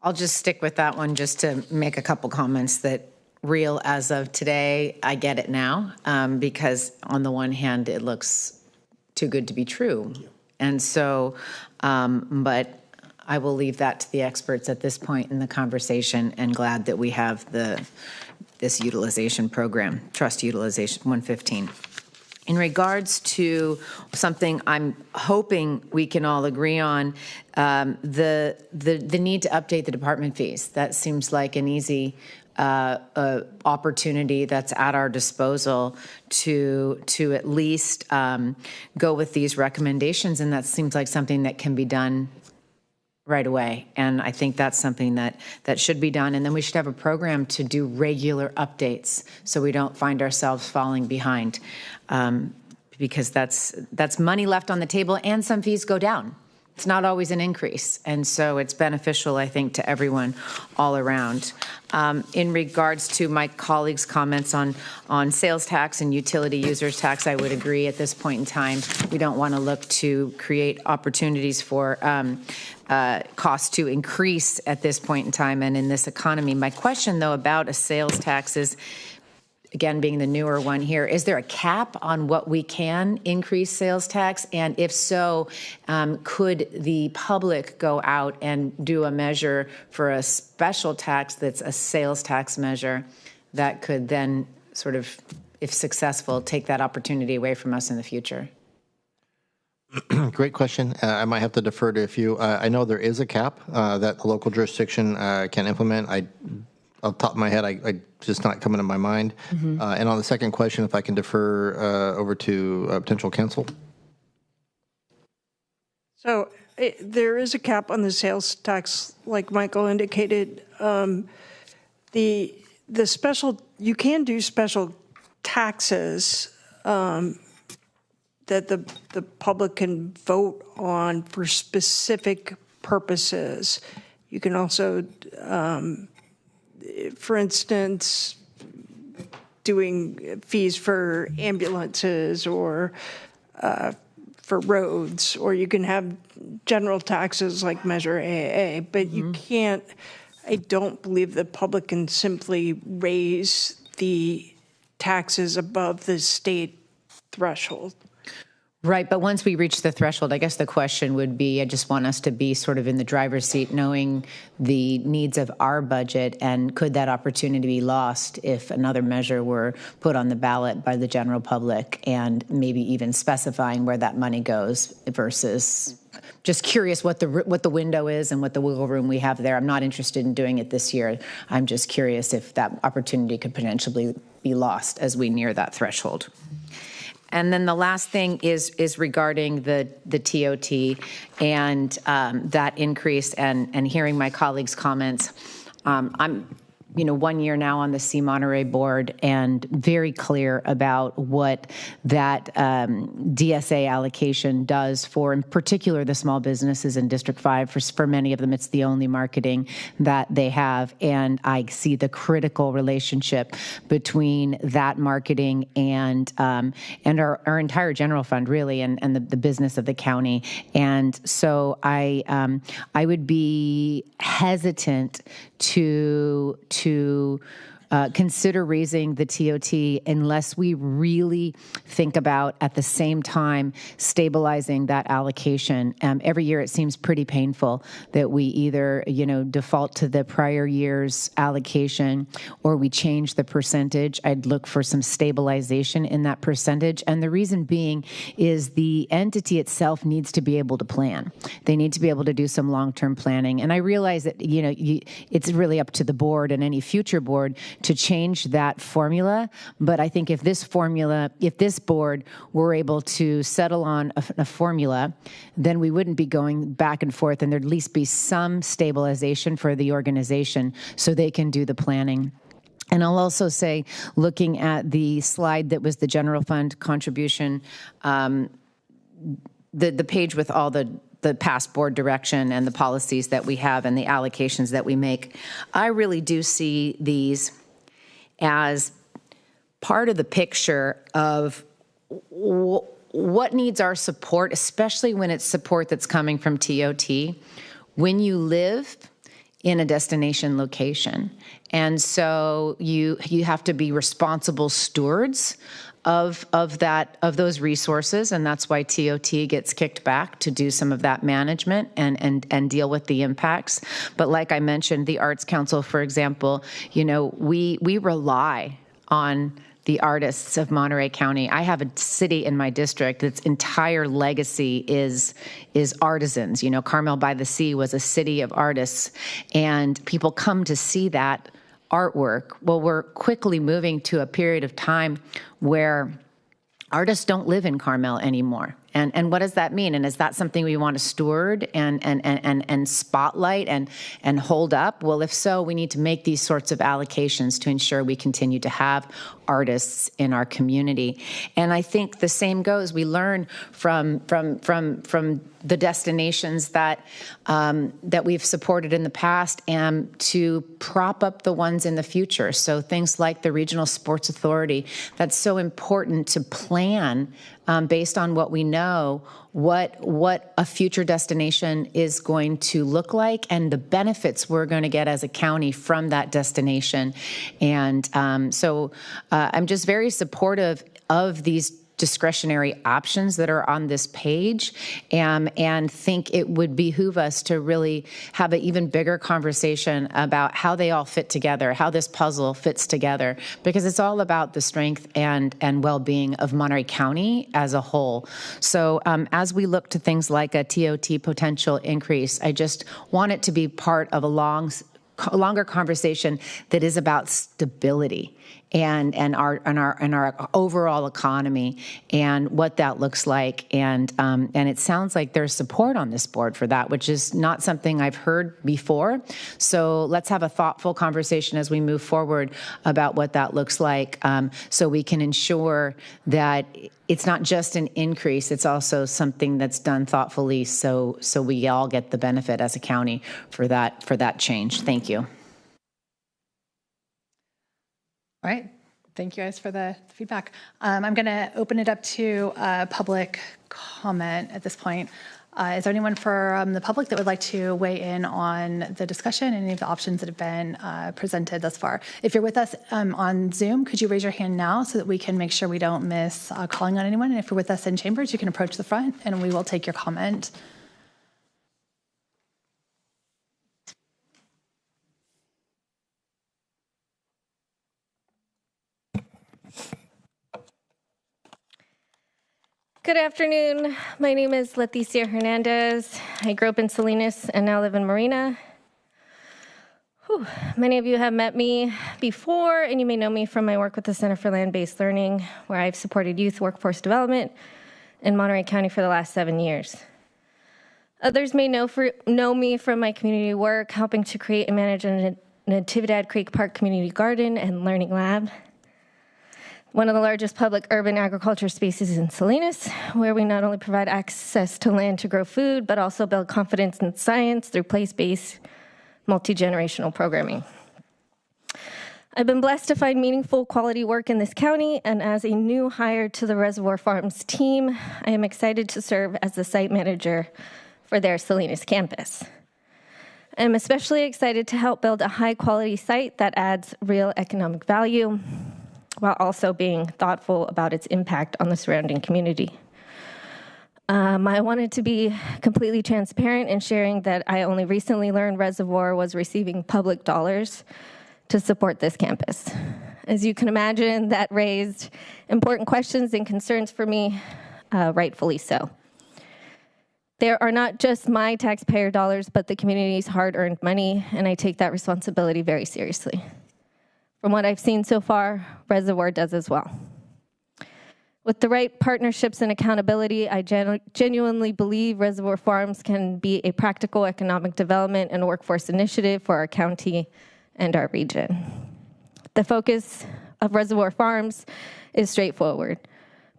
I'll just stick with that one just to make a couple comments that real as of today, I get it now, because on the one hand, it looks too good to be true. And so, but I will leave that to the experts at this point in the conversation, and glad that we have this utilization program, trust utilization 115. In regards to something I'm hoping we can all agree on, the need to update the department fees. That seems like an easy opportunity that's at our disposal to at least go with these recommendations, and that seems like something that can be done right away. And I think that's something that should be done. And then we should have a program to do regular updates so we don't find ourselves falling behind, because that's money left on the table, and some fees go down. It's not always an increase. And so it's beneficial, I think, to everyone all around. In regards to my colleagues' comments on sales tax and utility users tax, I would agree at this point in time. We don't want to look to create opportunities for costs to increase at this point in time and in this economy. My question, though, about a sales tax is, again, being the newer one here, is there a cap on what we can increase sales tax? And if so, could the public go out and do a measure for a special tax that's a sales tax measure that could then sort of, if successful, take that opportunity away from us in the future? Great question. I might have to defer to a few. I know there is a cap that the local jurisdiction can implement. Off the top of my head, I just not coming to my mind. And on the second question, if I can defer over to potential counsel. So there is a cap on the sales tax, like Michael indicated. The special, you can do special taxes that the public can vote on for specific purposes. You can also, for instance, doing fees for ambulances or for roads, or you can have general taxes like Measure AA, but you can't, I don't believe the public can simply raise the taxes above the state threshold. Right, but once we reach the threshold, I guess the question would be, I just want us to be sort of in the driver's seat, knowing the needs of our budget, and could that opportunity be lost if another measure were put on the ballot by the general public, and maybe even specifying where that money goes versus just curious what the window is and what the wiggle room we have there. I'm not interested in doing it this year. I'm just curious if that opportunity could potentially be lost as we near that threshold. And then the last thing is regarding the TOT and that increase, and hearing my colleagues' comments. I'm 1 year now on the C Monterey board, and very clear about what that DSA allocation does for, in particular, the small businesses in District 5. For many of them, it's the only marketing that they have, and I see the critical relationship between that marketing and our entire general fund, really, and the business of the county. And so I would be hesitant to consider raising the TOT unless we really think about at the same time stabilizing that allocation. Every year it seems pretty painful that we either, default to the prior year's allocation or we change the percentage. I'd look for some stabilization in that percentage. And the reason being is the entity itself needs to be able to plan. They need to be able to do some long-term planning. And I realize that, it's really up to the board and any future board to change that formula. But I think if this board were able to settle on a formula, then we wouldn't be going back and forth, and there'd at least be some stabilization for the organization so they can do the planning. And I'll also say, looking at the slide that was the general fund contribution, the page with all the past board direction and the policies that we have and the allocations that we make, I really do see these as part of the picture of what needs our support, especially when it's support that's coming from TOT, when you live in a destination location. And so you have to be responsible stewards of those resources, and that's why TOT gets kicked back to do some of that management and deal with the impacts. But like I mentioned, the Arts Council, for example, we rely on the artists of Monterey County. I have a city in my district that's entire legacy is artisans. Carmel by the Sea was a city of artists, and people come to see that artwork. Well, we're quickly moving to a period of time where artists don't live in Carmel anymore. And what does that mean? And is that something we want to steward and spotlight and hold up? Well, if so, we need to make these sorts of allocations to ensure we continue to have artists in our community. And I think the same goes. We learn from the destinations that we've supported in the past and to prop up the ones in the future. So things like the Regional Sports Authority, that's so important to plan based on what we know, what a future destination is going to look like and the benefits we're going to get as a county from that destination. And so I'm just very supportive of these discretionary options that are on this page, and think it would behoove us to really have an even bigger conversation about how they all fit together, how this puzzle fits together, because it's all about the strength and well-being of Monterey County as a whole. So as we look to things like a TOT potential increase, I just want it to be part of a longer conversation that is about stability and our overall economy and what that looks like. And it sounds like there's support on this board for that, which is not something I've heard before. So let's have a thoughtful conversation as we move forward about what that looks like, so we can ensure that it's not just an increase, it's also something that's done thoughtfully, so we all get the benefit as a county for that change. Thank you. All right. Thank you guys for the feedback. I'm going to open it up to public comment at this point. Is there anyone from the public that would like to weigh in on the discussion, any of the options that have been presented thus far? If you're with us on Zoom, could you raise your hand now so that we can make sure we don't miss calling on anyone? And if you're with us in chambers, you can approach the front and we will take your comment. Good afternoon. My name is Leticia Hernandez. I grew up in Salinas and now live in Marina. Whew. Many of you have met me before, and you may know me from my work with the Center for Land-Based Learning, where I've supported youth workforce development in Monterey County for the last 7 years. Others may know me from my community work, helping to create and manage a Natividad Creek Park Community Garden and Learning Lab, one of the largest public urban agriculture spaces in Salinas, where we not only provide access to land to grow food, but also build confidence in science through place-based, multi-generational programming. I've been blessed to find meaningful quality work in this county, and as a new hire to the Reservoir Farms team, I am excited to serve as the site manager for their Salinas campus. I'm especially excited to help build a high-quality site that adds real economic value while also being thoughtful about its impact on the surrounding community. I wanted to be completely transparent in sharing that I only recently learned Reservoir was receiving public dollars to support this campus. As you can imagine, that raised important questions and concerns for me, rightfully so. There are not just my taxpayer dollars, but the community's hard-earned money, and I take that responsibility very seriously. From what I've seen so far, Reservoir does as well. With the right partnerships and accountability, I genuinely believe Reservoir Farms can be a practical economic development and workforce initiative for our county and our region. The focus of Reservoir Farms is straightforward: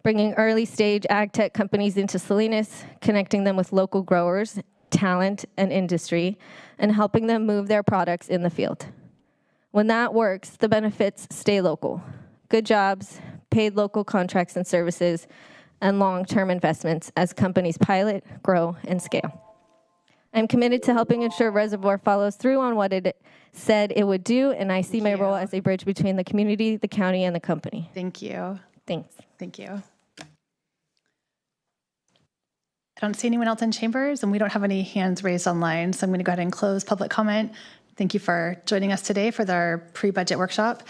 bringing early-stage ag tech companies into Salinas, connecting them with local growers, talent, and industry, and helping them move their products in the field. When that works, the benefits stay local: good jobs, paid local contracts and services, and long-term investments as companies pilot, grow, and scale. I'm committed to helping ensure Reservoir follows through on what it said it would do, and I see my role as a bridge between the community, the county, and the company. Thank you. Thanks. Thank you. I don't see anyone else in chambers, and we don't have any hands raised online, so I'm going to go ahead and close public comment. Thank you for joining us today for our pre-budget workshop,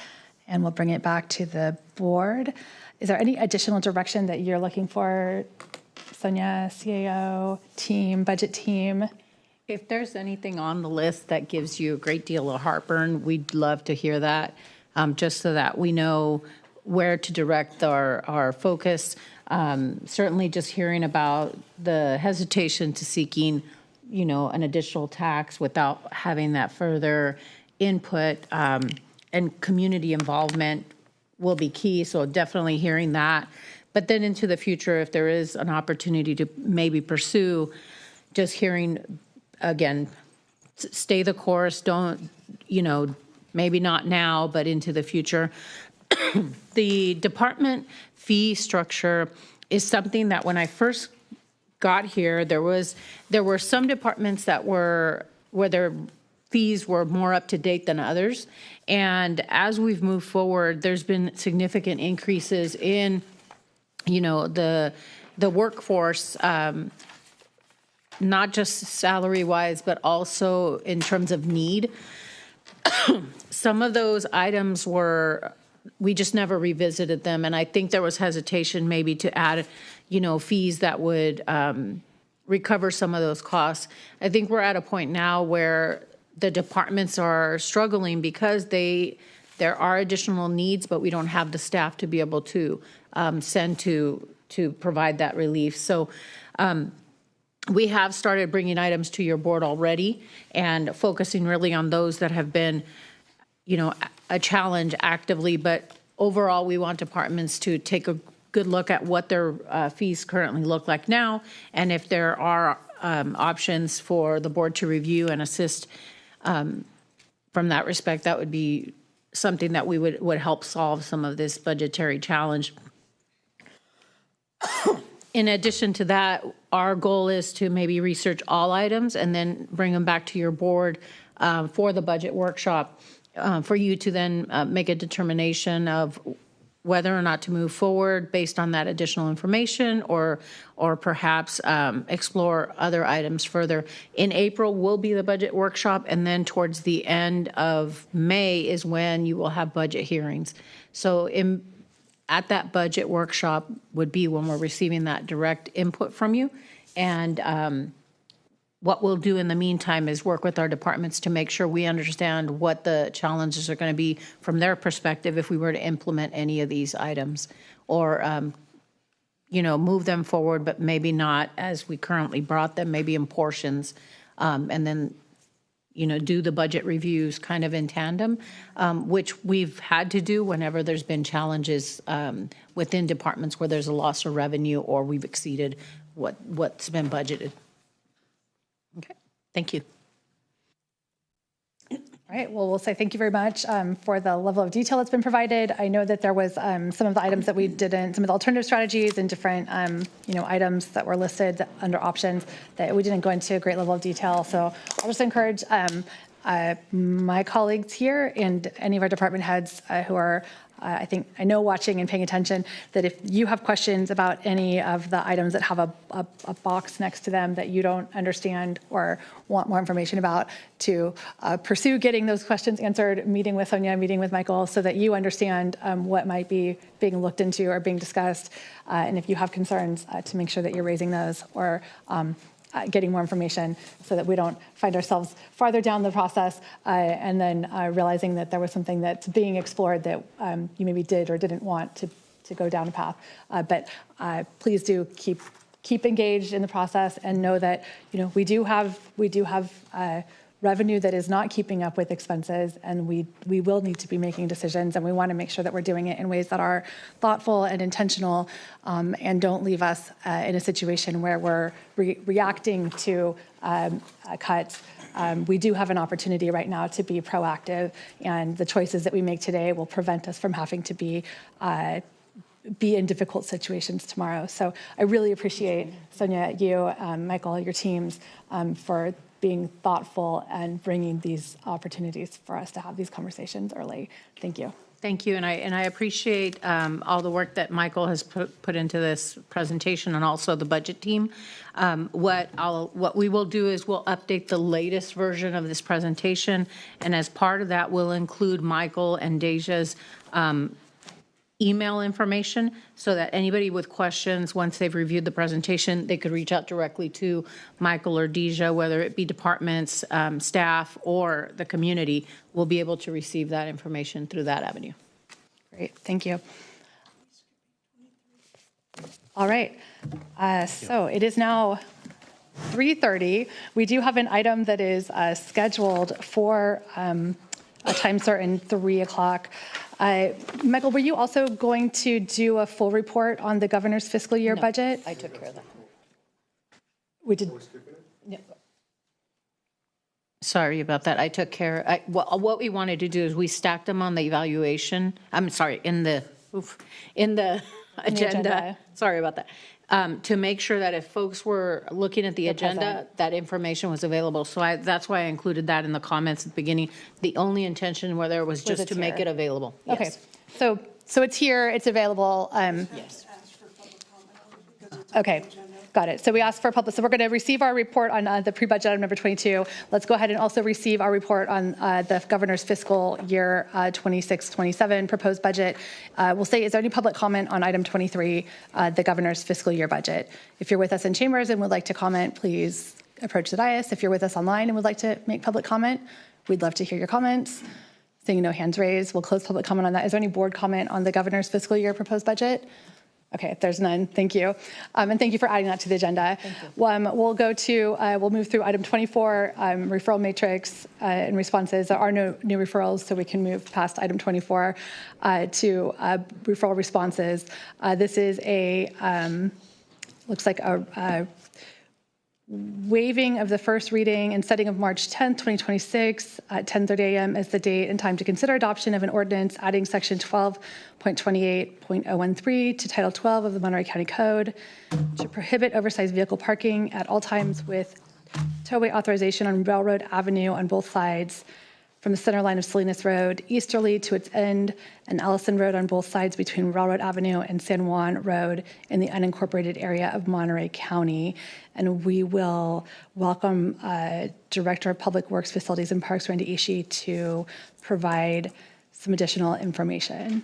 and we'll bring it back to the board. Is there any additional direction that you're looking for, Sonia, CAO, team, budget team? If there's anything on the list that gives you a great deal of heartburn, we'd love to hear that, just so that we know where to direct our focus. Certainly just hearing about the hesitation to seeking, an additional tax without having that further input and community involvement will be key. So definitely hearing that. But then into the future, if there is an opportunity to maybe pursue, just hearing, again, stay the course, don't, maybe not now, but into the future. The department fee structure is something that when I first got here, there were some departments that where their fees were more up to date than others. And as we've moved forward, there's been significant increases in, the workforce, not just salary-wise, but also in terms of need. Some of those items we just never revisited them. And I think there was hesitation maybe to add, fees that would recover some of those costs. I think we're at a point now where the departments are struggling because there are additional needs, but we don't have the staff to be able to send to provide that relief. So we have started bringing items to your board already and focusing really on those that have been, a challenge actively. But overall, we want departments to take a good look at what their fees currently look like now, and if there are options for the board to review and assist from that respect, that would be something that we would help solve some of this budgetary challenge. In addition to that, our goal is to maybe research all items and then bring them back to your board for the budget workshop for you to then make a determination of whether or not to move forward based on that additional information or perhaps explore other items further. In April will be the budget workshop, and then towards the end of May is when you will have budget hearings. So at that budget workshop would be when we're receiving that direct input from you. And what we'll do in the meantime is work with our departments to make sure we understand what the challenges are going to be from their perspective if we were to implement any of these items or, move them forward, but maybe not as we currently brought them, maybe in portions, and then, do the budget reviews kind of in tandem, which we've had to do whenever there's been challenges within departments where there's a loss of revenue or we've exceeded what's been budgeted. Okay, thank you. All right, well, we'll say thank you very much for the level of detail that's been provided. I know that there was some of the items that we didn't, some of the alternative strategies and different, items that were listed under options that we didn't go into a great level of detail. So I'll just encourage my colleagues here and any of our department heads who are I know watching and paying attention, that if you have questions about any of the items that have a box next to them that you don't understand or want more information about, to pursue getting those questions answered, meeting with Sonia, meeting with Michael, so that you understand what might be being looked into or being discussed. And if you have concerns, to make sure that you're raising those or getting more information so that we don't find ourselves farther down the process and then realizing that there was something that's being explored that you maybe did or didn't want to go down a path. But please do keep engaged in the process and know that we do have revenue that is not keeping up with expenses, and we will need to be making decisions, and we want to make sure that we're doing it in ways that are thoughtful and intentional and don't leave us in a situation where we're reacting to cuts. We do have an opportunity right now to be proactive, and the choices that we make today will prevent us from having to be in difficult situations tomorrow. So I really appreciate, Sonia, you, Michael, your teams for being thoughtful and bringing these opportunities for us to have these conversations early. Thank you. Thank you, and I appreciate all the work that Michael has put into this presentation, and also the budget team. What we will do is we'll update the latest version of this presentation, and as part of that, we'll include Michael and Deja's email information, so that anybody with questions, once they've reviewed the presentation, they could reach out directly to Michael or Deja, whether it be departments, staff, or the community, will be able to receive that information through that avenue. Great, thank you. All right, so it is now 3:30. We do have an item that is scheduled for a time certain, 3 o'clock. Michael, were you also going to do a full report on the governor's fiscal year budget? I took care of that. We did. Yeah. Sorry about that. I took care. What we wanted to do is we stacked them on the evaluation. I'm sorry, in the agenda. Sorry about that. To make sure that if folks were looking at the agenda, that information was available. So that's why I included that in the comments at the beginning. The only intention whether it was just to make it available. Okay, Yes. so it's here, it's available. Yes. Okay, got it. So we asked for public, so we're going to receive our report on the pre-budget item number 22. Let's go ahead and also receive our report on the governor's fiscal year 26-27 proposed budget. We'll say, is there any public comment on item 23, the governor's fiscal year budget? If you're with us in chambers and would like to comment, please approach the dais. If you're with us online and would like to make public comment, we'd love to hear your comments. Seeing no hands raised, we'll close public comment on that. Is there any board comment on the governor's fiscal year proposed budget? Okay, if there's none, thank you. And thank you for adding that to the agenda. We'll move through item 24, referral matrix and responses. There are no new referrals, so we can move past item 24 to referral responses. This is looks like a waiving of the first reading and setting of March 10th, 2026 at 10:30 a.m. as the date and time to consider adoption of an ordinance adding section 12.28.013 to Title 12 of the Monterey County Code to prohibit oversized vehicle parking at all times with towway authorization on Railroad Avenue on both sides from the center line of Salinas Road easterly to its end, and Allison Road on both sides between Railroad Avenue and San Juan Road in the unincorporated area of Monterey County. And we will welcome Director of Public Works, Facilities and Parks, Randy Ishii, to provide some additional information.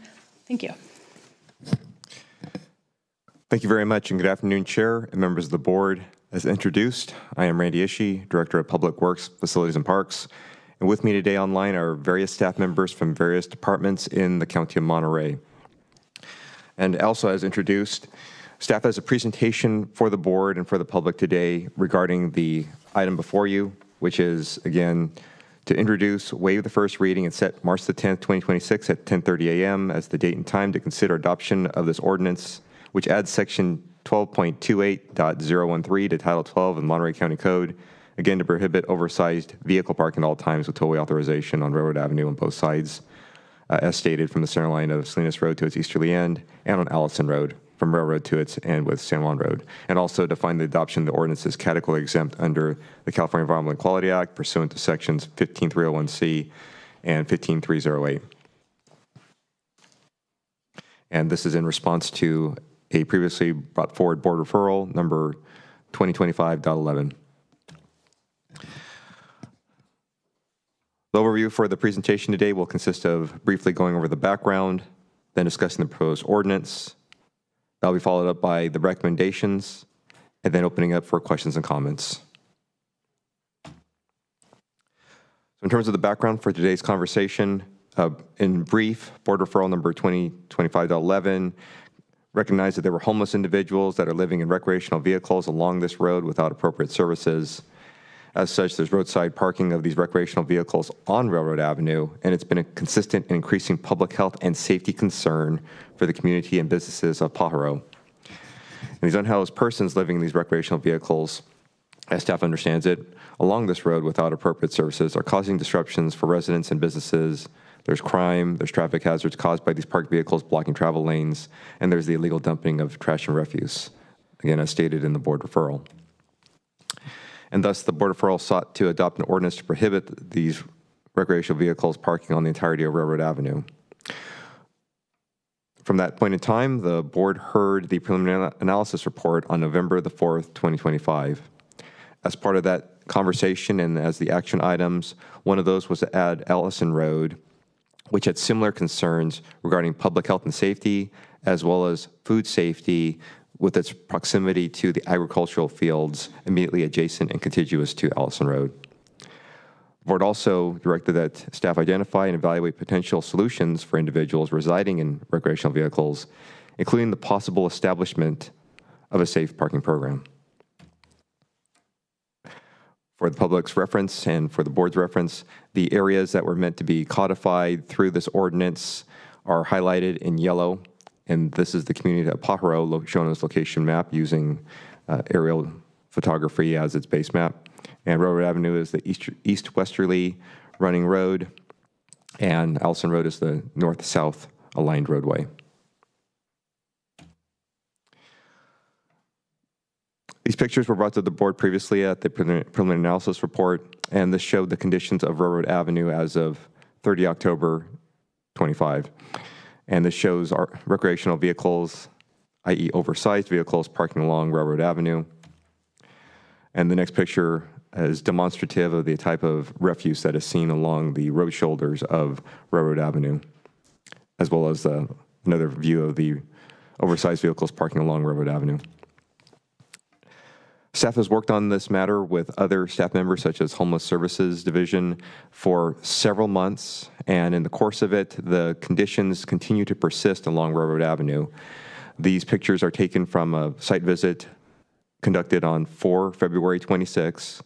Thank you. Thank you very much, and good afternoon, Chair and members of the board. As introduced, I am Randy Ishii, Director of Public Works, Facilities and Parks. And with me today online are various staff members from various departments in the County of Monterey. And also, as introduced, staff has a presentation for the board and for the public today regarding the item before you, which is, again, to introduce, waive the first reading, and set March the 10th, 2026 at 10:30 a.m. as the date and time to consider adoption of this ordinance, which adds section 12.28.013 to Title 12 of the Monterey County Code, Again, to prohibit oversized vehicle parking at all times with tollway authorization on Railroad Avenue on both sides, as stated from the center line of Salinas Road to its easterly end, and on Allison Road from Railroad to its end with San Juan Road. And also define the adoption of the ordinance as categorically exempt under the California Environmental Quality Act pursuant to sections 15301C and 15308. And this is in response to a previously brought forward board referral number 2025.11. The overview for the presentation today will consist of briefly going over the background, then discussing the proposed ordinance. That'll be followed up by the recommendations, and then opening up for questions and comments. So in terms of the background for today's conversation, in brief, board referral number 2025.11 recognized that there were homeless individuals that are living in recreational vehicles along this road without appropriate services. As such, there's roadside parking of these recreational vehicles on Railroad Avenue, and it's been a consistent and increasing public health and safety concern for the community and businesses of Pajaro. And these unhoused persons living in these recreational vehicles, as staff understands it, along this road without appropriate services are causing disruptions for residents and businesses. There's crime, there's traffic hazards caused by these parked vehicles blocking travel lanes, and there's the illegal dumping of trash and refuse, again, as stated in the board referral. And thus, the board referral sought to adopt an ordinance to prohibit these recreational vehicles parking on the entirety of Railroad Avenue. From that point in time, the board heard the preliminary analysis report on November the 4th, 2025. As part of that conversation and as the action items, one of those was to add Allison Road, which had similar concerns regarding public health and safety, as well as food safety with its proximity to the agricultural fields immediately adjacent and contiguous to Allison Road. The board also directed that staff identify and evaluate potential solutions for individuals residing in recreational vehicles, including the possible establishment of a safe parking program. For the public's reference and for the board's reference, the areas that were meant to be codified through this ordinance are highlighted in yellow, and this is the community of Pajaro shown on this location map using aerial photography as its base map. And Railroad Avenue is the east-westerly running road, and Allison Road is the north-south aligned roadway. These pictures were brought to the board previously at the preliminary analysis report, and this showed the conditions of Railroad Avenue as of 30 October 25. And this shows our recreational vehicles, i.e. oversized vehicles, parking along Railroad Avenue. And the next picture is demonstrative of the type of refuse that is seen along the road shoulders of Railroad Avenue, as well as another view of the oversized vehicles parking along Railroad Avenue. Staff has worked on this matter with other staff members, such as Homeless Services Division, for several months, and in the course of it, the conditions continue to persist along Railroad Avenue. These pictures are taken from a site visit conducted on February 26.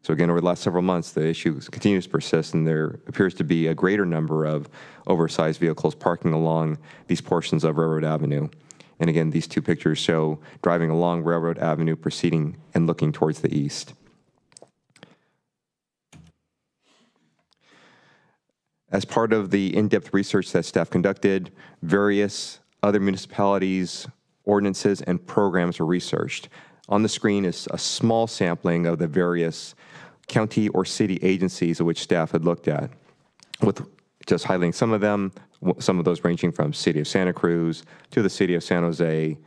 So again, over the last several months, the issue continues to persist, and there appears to be a greater number of oversized vehicles parking along these portions of Railroad Avenue. And again, these two pictures show driving along Railroad Avenue, proceeding and looking towards the east. As part of the in-depth research that staff conducted, various other municipalities, ordinances, and programs were researched. On the screen is a small sampling of the various county or city agencies of which staff had looked at, with just highlighting some of them, some of those ranging from City of Santa Cruz to the City of San Jose,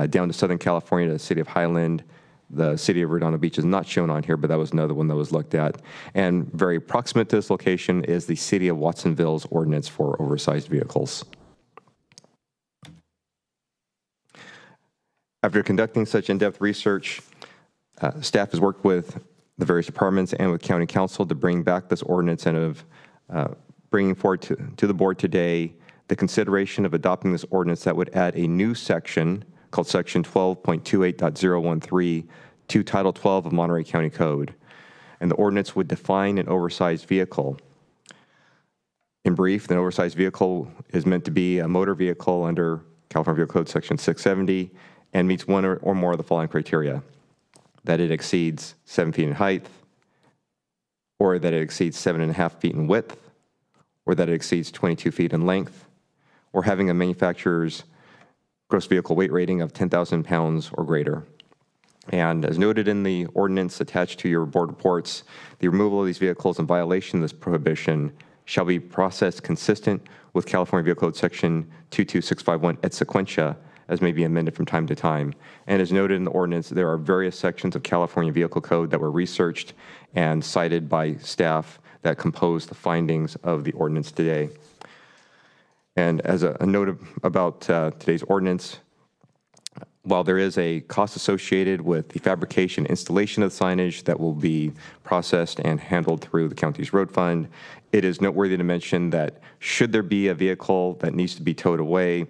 down to Southern California to the City of Highland. The City of Redondo Beach is not shown on here, but that was another one that was looked at. And very proximate to this location is the City of Watsonville's ordinance for oversized vehicles. After conducting such in-depth research, staff has worked with the various departments and with County Council to bring back this ordinance and of bringing forward to the board today the consideration of adopting this ordinance that would add a new section called Section 12.28.013 to Title 12 of Monterey County Code. And the ordinance would define an oversized vehicle. In brief, an oversized vehicle is meant to be a motor vehicle under California Vehicle Code Section 670 and meets one or more of the following criteria: that it exceeds 7 feet in height, or that it exceeds 7.5 feet in width, or that it exceeds 22 feet in length, or having a manufacturer's gross vehicle weight rating of 10,000 pounds or greater. And as noted in the ordinance attached to your board reports, the removal of these vehicles in violation of this prohibition shall be processed consistent with California Vehicle Code Section 22651 et sequentia, as may be amended from time to time. And as noted in the ordinance, there are various sections of California Vehicle Code that were researched and cited by staff that compose the findings of the ordinance today. And as a note about today's ordinance, while there is a cost associated with the fabrication and installation of the signage that will be processed and handled through the county's road fund, it is noteworthy to mention that should there be a vehicle that needs to be towed away,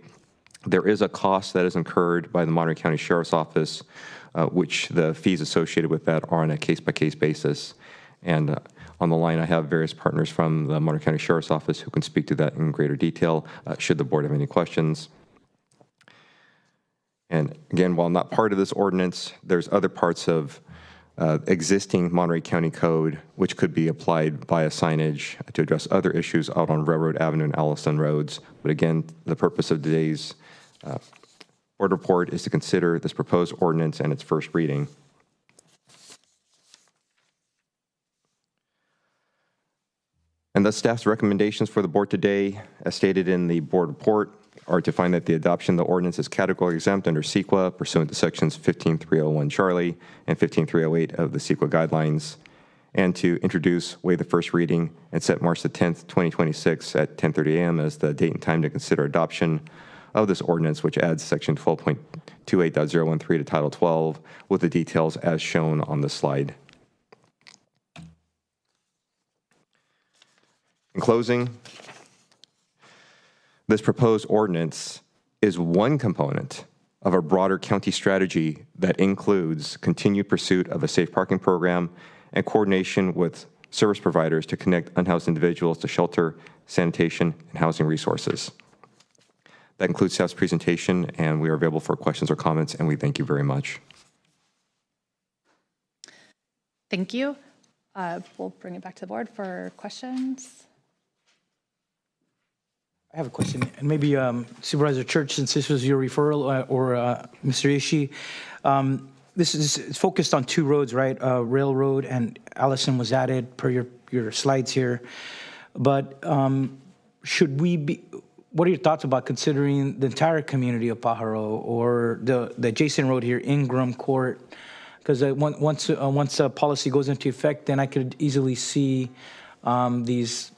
there is a cost that is incurred by the Monterey County Sheriff's Office, which the fees associated with that are on a case-by-case basis. And on the line, I have various partners from the Monterey County Sheriff's Office who can speak to that in greater detail, should the board have any questions. And again, while not part of this ordinance, there's other parts of existing Monterey County Code which could be applied via signage to address other issues out on Railroad Avenue and Allison roads. But again, the purpose of today's board report is to consider this proposed ordinance and its first reading. And thus, staff's recommendations for the board today, as stated in the board report, are to find that the adoption of the ordinance is categorically exempt under CEQA pursuant to sections 15301 Charlie and 15308 of the CEQA guidelines, and to introduce, waive the first reading, and set March the 10th, 2026 at 10:30 a.m. as the date and time to consider adoption of this ordinance, which adds section 12.28.013 to Title 12 with the details as shown on the slide. In closing, this proposed ordinance is one component of a broader county strategy that includes continued pursuit of a safe parking program and coordination with service providers to connect unhoused individuals to shelter, sanitation, and housing resources. That concludes staff's presentation, and we are available for questions or comments, and we thank you very much. Thank you. We'll bring it back to the board for questions. I have a question, and maybe Supervisor Church, since this was your referral, or Mr. Ishii, this is focused on two roads, right? Railroad and Allison was added per your slides here. But should we be, what are your thoughts about considering the entire community of Pajaro or the adjacent road here, Ingram Court? Because once a policy goes into effect, then I could easily see these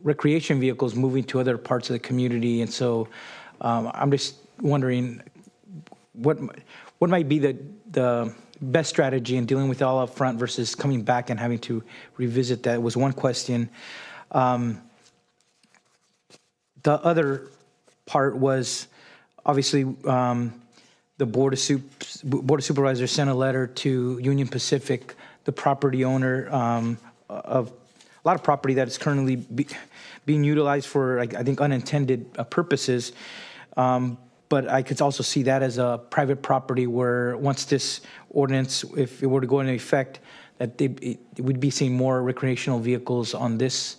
recreation vehicles moving to other parts of the community. And so I'm just wondering what might be the best strategy in dealing with it all up front versus coming back and having to revisit that was one question. The other part was obviously the Board of Supervisors sent a letter to Union Pacific, the property owner of a lot of property that is currently being utilized for, I think, unintended purposes. But I could also see that as a private property where once this ordinance, if it were to go into effect, that it would be seeing more recreational vehicles on this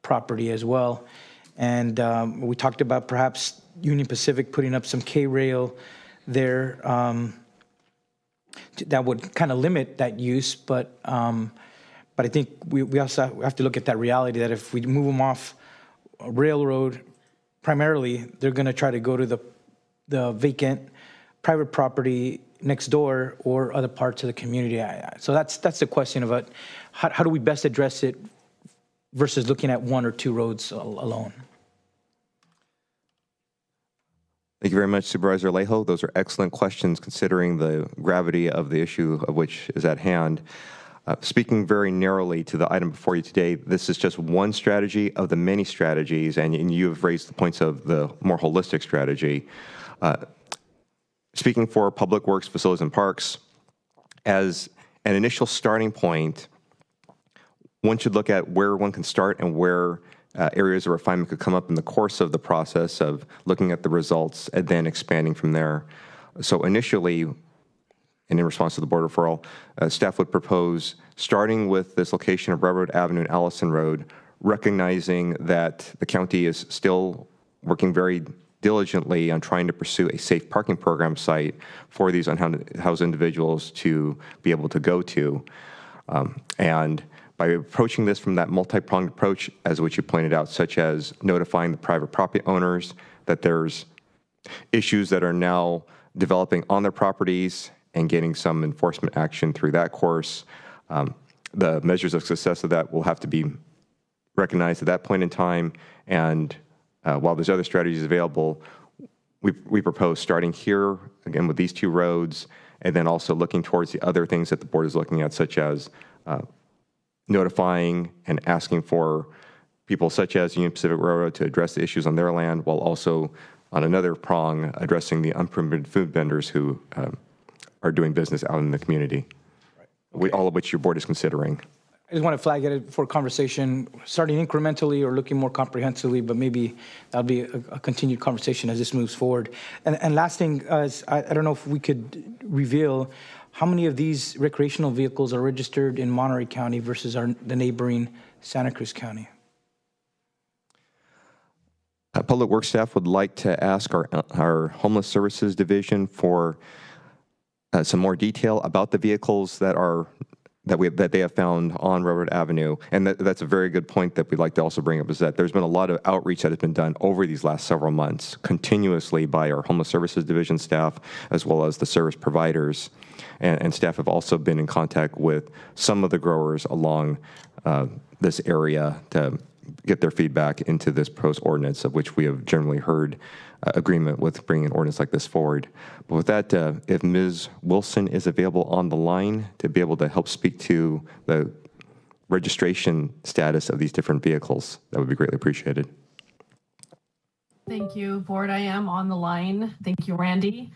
property as well. And we talked about perhaps Union Pacific putting up some K-rail there that would kind of limit that use, but I think we also have to look at that reality that if we move them off a railroad, primarily, they're going to try to go to the vacant private property next door or other parts of the community. So that's the question of it. How do we best address it versus looking at one or two roads alone? Thank you very much, Supervisor Alejo. Those are excellent questions considering the gravity of the issue of which is at hand. Speaking very narrowly to the item before you today, this is just one strategy of the many strategies, and you have raised the points of the more holistic strategy. Speaking for Public Works, Facilities, and Parks, as an initial starting point, one should look at where one can start and where areas of refinement could come up in the course of the process of looking at the results and then expanding from there. So initially, and in response to the board referral, staff would propose starting with this location of Railroad Avenue and Allison Road, recognizing that the county is still working very diligently on trying to pursue a safe parking program site for these unhoused individuals to be able to go to. And by approaching this from that multi-pronged approach, as which you pointed out, such as notifying the private property owners that there's issues that are now developing on their properties and getting some enforcement action through that course, the measures of success of that will have to be recognized at that point in time. And while there's other strategies available, we propose starting here, again, with these two roads, and then also looking towards the other things that the board is looking at, such as notifying and asking for people such as Union Pacific Railroad to address the issues on their land, while also on another prong addressing the unpermitted food vendors who are doing business out in the community, all of which your board is considering. I just want to flag it for conversation, starting incrementally or looking more comprehensively, but maybe that'll be a continued conversation as this moves forward. And last thing, I don't know if we could reveal how many of these recreational vehicles are registered in Monterey County versus the neighboring Santa Cruz County. Public Works staff would like to ask our Homeless Services Division for some more detail about the vehicles that they have found on Railroad Avenue. And that's a very good point that we'd like to also bring up, is that there's been a lot of outreach that has been done over these last several months continuously by our Homeless Services Division staff, as well as the service providers. And staff have also been in contact with some of the growers along this area to get their feedback into this proposed ordinance, of which we have generally heard agreement with bringing an ordinance like this forward. But with that, if Ms. Wilson is available on the line to be able to help speak to the registration status of these different vehicles, that would be greatly appreciated. Thank you, Board. I am on the line. Thank you, Randy.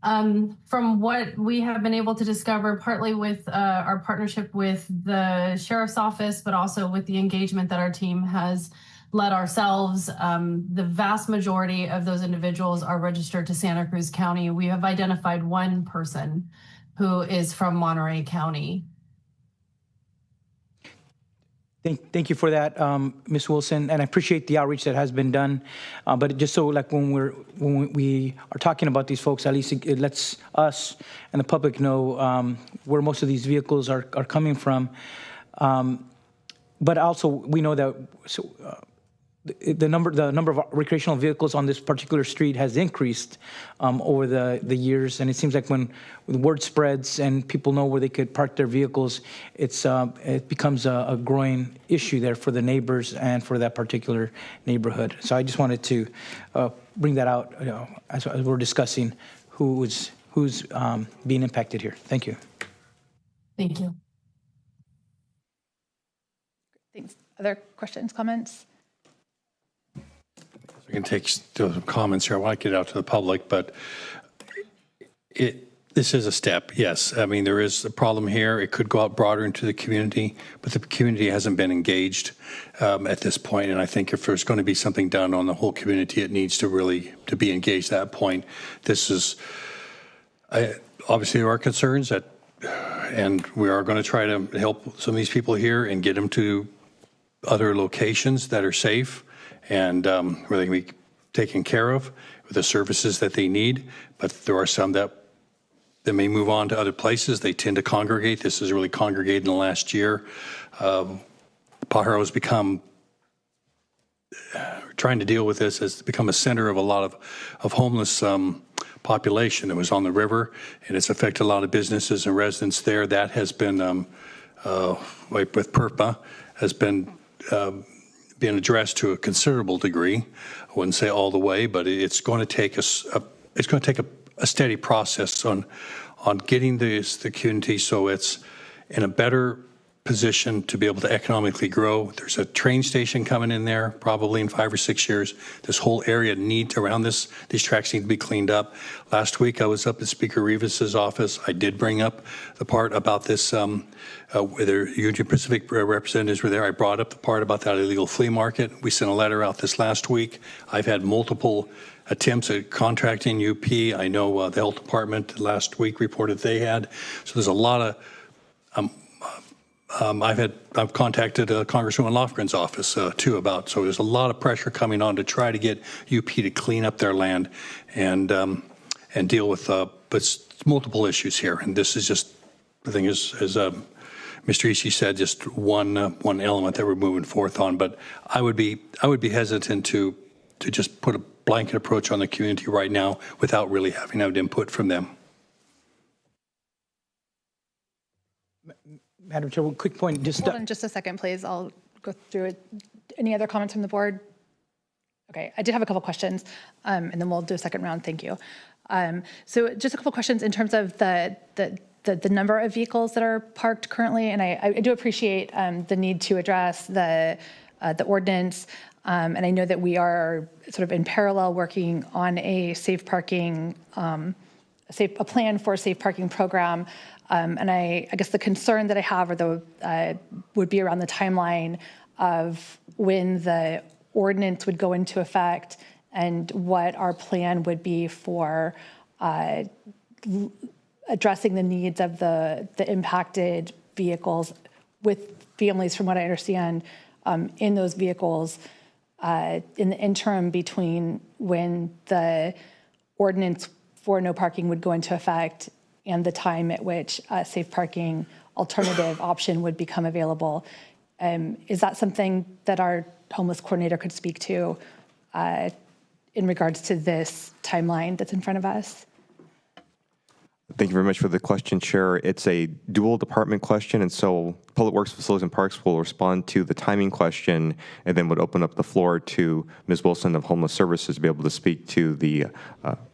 From what we have been able to discover, partly with our partnership with the Sheriff's Office, but also with the engagement that our team has led ourselves, the vast majority of those individuals are registered to Santa Cruz County. We have identified one person who is from Monterey County. Thank you for that, Ms. Wilson, and I appreciate the outreach that has been done. But just so, like, when we are talking about these folks, at least it lets us and the public know where most of these vehicles are coming from. But also, we know that the number of recreational vehicles on this particular street has increased over the years, and it seems like when the word spreads and people know where they could park their vehicles, it becomes a growing issue there for the neighbors and for that particular neighborhood. So I just wanted to bring that out, as we're discussing who's being impacted here. Thank you. Thank you. Thanks. Other questions, comments? We can take some comments here. I want to get it out to the public, but this is a step, yes. I mean, there is a problem here. It could go out broader into the community, but the community hasn't been engaged at this point. And I think if there's going to be something done on the whole community, it needs to really be engaged at that point. This is, obviously there are concerns and we are going to try to help some of these people here and get them to other locations that are safe and where they can be taken care of with the services that they need. But there are some that may move on to other places. They tend to congregate. This has really congregated in the last year. Pajaro has become, trying to deal with this, has become a center of a lot of homeless population that was on the river, and it's affected a lot of businesses and residents there. That has been, like with PERPA, has been being addressed to a considerable degree. I wouldn't say all the way, but it's going to take a steady process on getting the community so it's in a better position to be able to economically grow. There's a train station coming in there probably in 5 or 6 years. This whole area around these tracks need to be cleaned up. Last week I was up at Speaker Rivas's office. I did bring up the part about this, whether Union Pacific representatives were there. I brought up the part about that illegal flea market. We sent a letter out this last week. I've had multiple attempts at contracting UP. I know the health department last week reported they had. So there's a lot of, I've contacted Congresswoman Lofgren's office too about, so there's a lot of pressure coming on to try to get UP to clean up their land and deal with but multiple issues here. And this is just, the thing is, as Mr. Ishii said, just one element that we're moving forth on. But I would be hesitant to just put a blanket approach on the community right now without really having input from them. Madam Chair, one quick point. Hold on just a second, please. I'll go through it. Any other comments from the board? Okay, I did have a couple questions, and then we'll do a second round. Thank you. So just a couple questions in terms of the number of vehicles that are parked currently, and I do appreciate the need to address the ordinance, and I know that we are sort of in parallel working on a safe parking, a plan for a safe parking program. And I guess the concern that I have would be around the timeline of when the ordinance would go into effect and what our plan would be for addressing the needs of the impacted vehicles with families, from what I understand, in those vehicles in the interim between when the ordinance for no parking would go into effect and the time at which a safe parking alternative option would become available. Is that something that our homeless coordinator could speak to in regards to this timeline that's in front of us? Thank you very much for the question, Chair. It's a dual department question, and so Public Works, Facilities, and Parks will respond to the timing question and then would open up the floor to Ms. Wilson of Homeless Services to be able to speak to the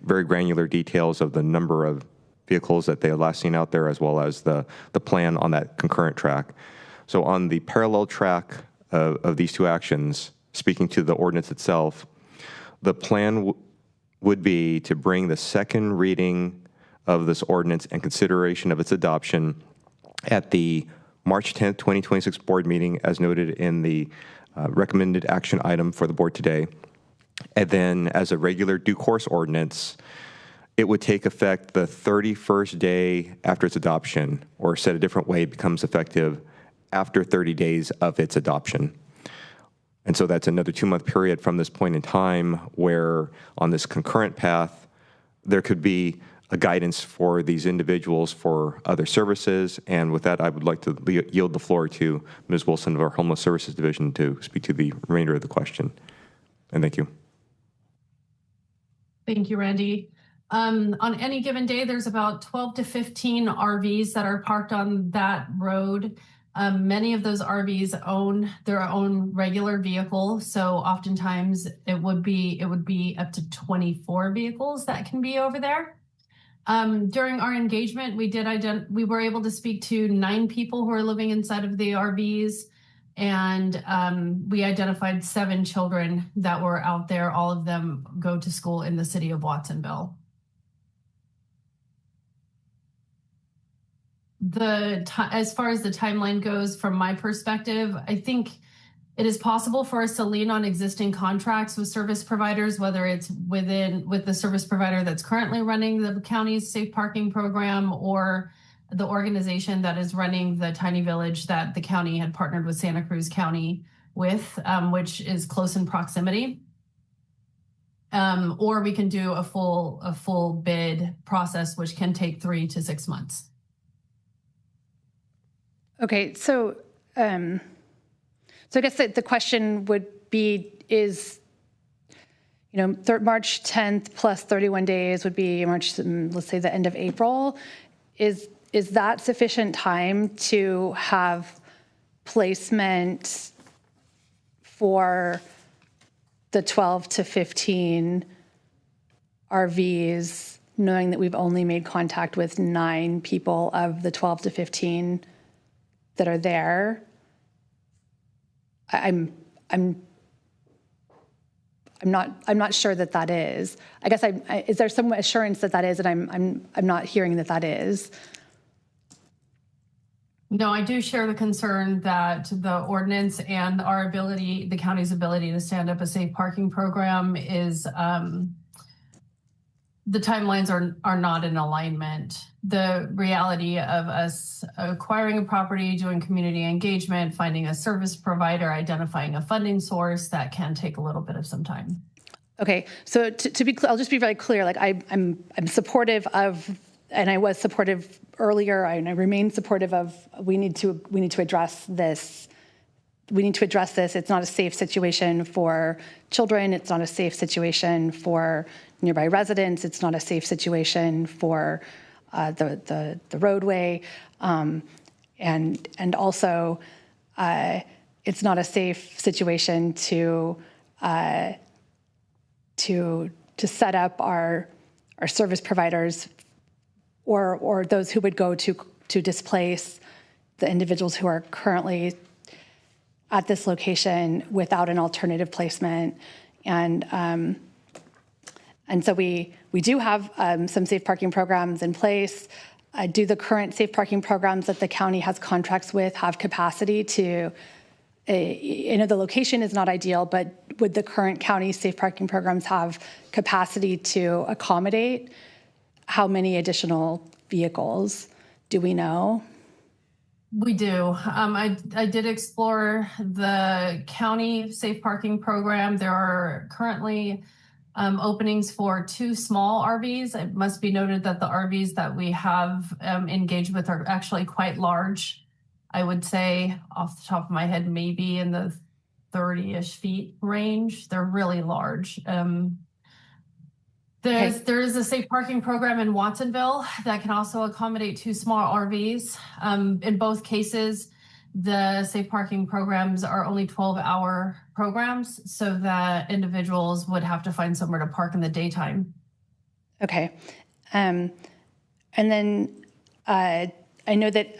very granular details of the number of vehicles that they are last seen out there, as well as the plan on that concurrent track. So on the parallel track of these two actions, speaking to the ordinance itself, the plan would be to bring the second reading of this ordinance and consideration of its adoption at the March 10th, 2026 board meeting, as noted in the recommended action item for the board today. And then as a regular due course ordinance, it would take effect the 31st day after its adoption, or said a different way, it becomes effective after 30 days of its adoption. And so that's another 2-month period from this point in time where on this concurrent path, there could be a guidance for these individuals for other services. And with that, I would like to yield the floor to Ms. Wilson of our Homeless Services Division to speak to the remainder of the question. And thank you. Thank you, Randy. On any given day, there's about 12 to 15 RVs that are parked on that road. Many of those RVs own their own regular vehicle, so oftentimes it would be up to 24 vehicles that can be over there. During our engagement, we were able to speak to 9 people who are living inside of the RVs, and we identified 7 children that were out there. All of them go to school in the city of Watsonville. As far as the timeline goes, from my perspective, I think it is possible for us to lean on existing contracts with service providers, whether it's with the service provider that's currently running the county's safe parking program or the organization that is running the tiny village that the county had partnered with Santa Cruz County with, which is close in proximity. Or we can do a full bid process, which can take 3 to 6 months. Okay, so I guess the question would be, is, March 10th plus 31 days would be March, let's say the end of April. Is that sufficient time to have placement for the 12 to 15 RVs, knowing that we've only made contact with 9 people of the 12 to 15 that are there, I'm not sure that that is. I guess is there some assurance that that is, and I'm not hearing that that is. No, I do share the concern that the ordinance and our ability, the county's ability to stand up a safe parking program is, the timelines are not in alignment. The reality of us acquiring a property, doing community engagement, finding a service provider, identifying a funding source, that can take a little bit of some time. Okay, so to be clear, I'll just be very clear. Like I'm supportive of, and I was supportive earlier, and I remain supportive of. We need to address this. We need to address this. It's not a safe situation for children. It's not a safe situation for nearby residents. It's not a safe situation for the roadway, and also it's not a safe situation to set up our service providers or those who would go to displace the individuals who are currently at this location without an alternative placement. And so we do have some safe parking programs in place. Do the current safe parking programs that the county has contracts with have capacity to, the location is not ideal, but would the current county safe parking programs have capacity to accommodate how many additional vehicles? Do we know? We do. I did explore the county safe parking program. There are currently openings for 2 small RVs. It must be noted that the RVs that we have engaged with are actually quite large. I would say off the top of my head, maybe in the 30-ish feet range. They're really large. There is a safe parking program in Watsonville that can also accommodate 2 small RVs. In both cases, the safe parking programs are only 12-hour programs, so that individuals would have to find somewhere to park in the daytime. Okay. And then I know that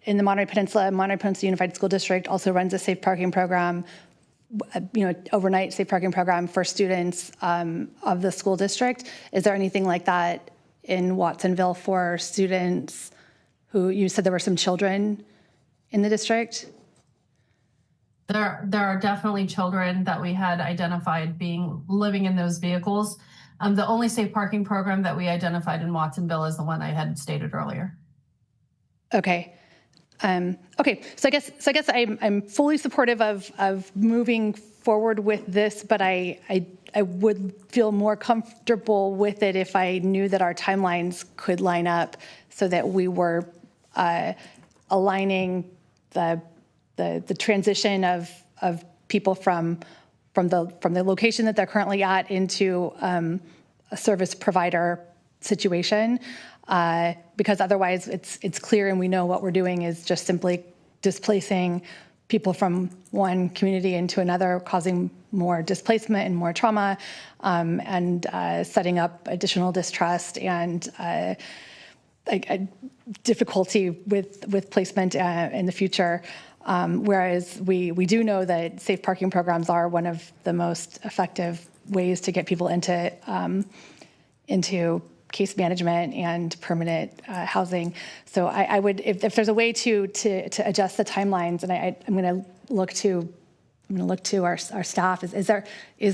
in the Monterey Peninsula Unified School District also runs a safe parking program, overnight safe parking program for students of the school district. Is there anything like that in Watsonville for students who, you said there were some children in the district? There are definitely children that we had identified living in those vehicles. The only safe parking program that we identified in Watsonville is the one I had stated earlier. Okay. Okay, so I guess I'm fully supportive of moving forward with this, but I would feel more comfortable with it if I knew that our timelines could line up, so that we were aligning the transition of people from the location that they're currently at into a service provider situation. Because otherwise it's clear and we know what we're doing is just simply displacing people from one community into another, causing more displacement and more trauma, and setting up additional distrust and difficulty with placement in the future. Whereas we do know that safe parking programs are one of the most effective ways to get people into case management and permanent housing. So I would, if there's a way to adjust the timelines, and I'm going to look to our staff. Is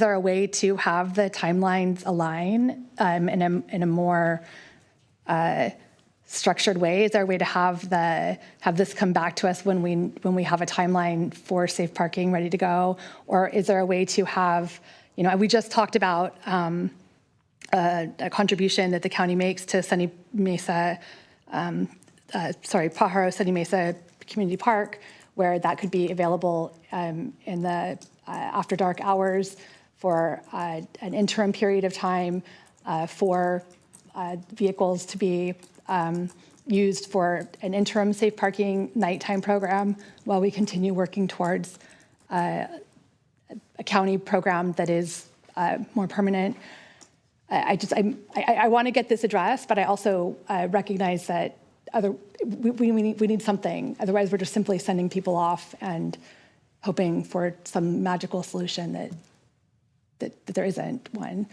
there a way to have the timelines align in a more structured way? Is there a way to have this come back to us when we have a timeline for safe parking ready to go, or is there a way to have, we just talked about a contribution that the county makes to Pajaro Sunny Mesa Community Park, where that could be available in the after dark hours for an interim period of time for vehicles to be used for an interim safe parking nighttime program while we continue working towards a county program that is more permanent. I want to get this addressed, but I also recognize that we need something. Otherwise, we're just simply sending people off and hoping for some magical solution that there isn't one.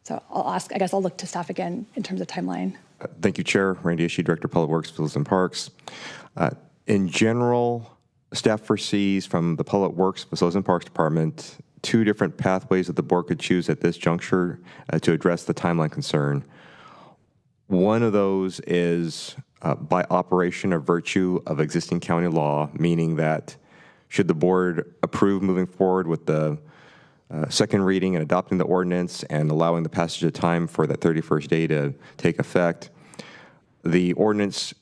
So I guess I'll look to staff again in terms of timeline. Thank you, Chair. Randy Ishii, Director of Public Works, Facilities and Parks. In general, staff foresees from the Public Works, Facilities and Parks Department 2 different pathways that the board could choose at this juncture to address the timeline concern. One of those is by operation or virtue of existing county law, meaning that should the board approve moving forward with the second reading and adopting the ordinance and allowing the passage of time for that 31st day to take effect, the ordinance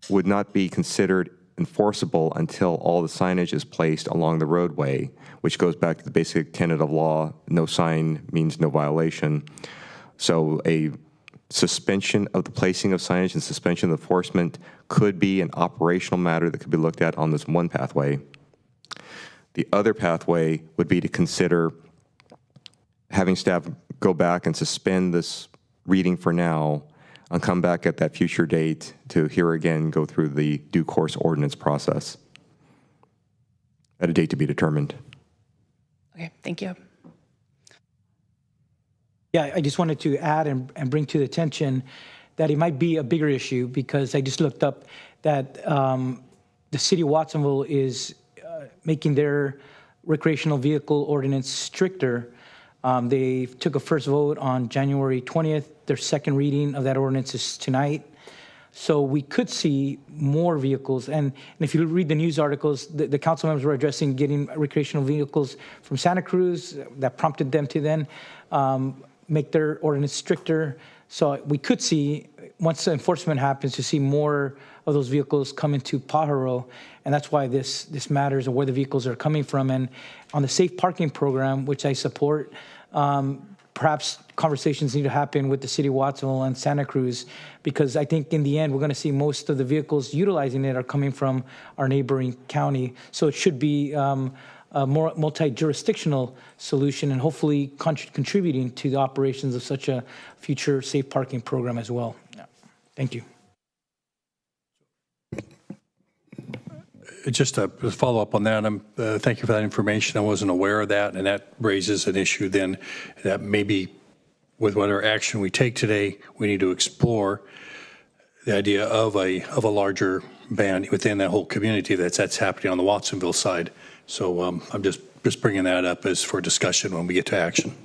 would not be considered enforceable until all the signage is placed along the roadway, which goes back to the basic tenet of law, no sign means no violation. So a suspension of the placing of signage and suspension of enforcement could be an operational matter that could be looked at on this one pathway. The other pathway would be to consider having staff go back and suspend this reading for now and come back at that future date to here again go through the due course ordinance process at a date to be determined. Okay, thank you. Yeah, I just wanted to add and bring to the attention that it might be a bigger issue because I just looked up that the city of Watsonville is making their recreational vehicle ordinance stricter. They took a first vote on January 20th. Their second reading of that ordinance is tonight. So we could see more vehicles. And if you read the news articles, the council members were addressing getting recreational vehicles from Santa Cruz. That prompted them to then make their ordinance stricter. So we could see, once the enforcement happens, to see more of those vehicles come into Pajaro. And that's why this matters, and where the vehicles are coming from. And on the safe parking program, which I support, perhaps conversations need to happen with the city of Watsonville and Santa Cruz, because I think in the end, we're going to see most of the vehicles utilizing it are coming from our neighboring county. So it should be a more multi-jurisdictional solution and hopefully contributing to the operations of such a future safe parking program as well. Thank you. Just to follow up on that, thank you for that information. I wasn't aware of that, and that raises an issue then that maybe with whatever action we take today, we need to explore the idea of a larger ban within that whole community that's happening on the Watsonville side. So I'm just bringing that up as for discussion when we get to action.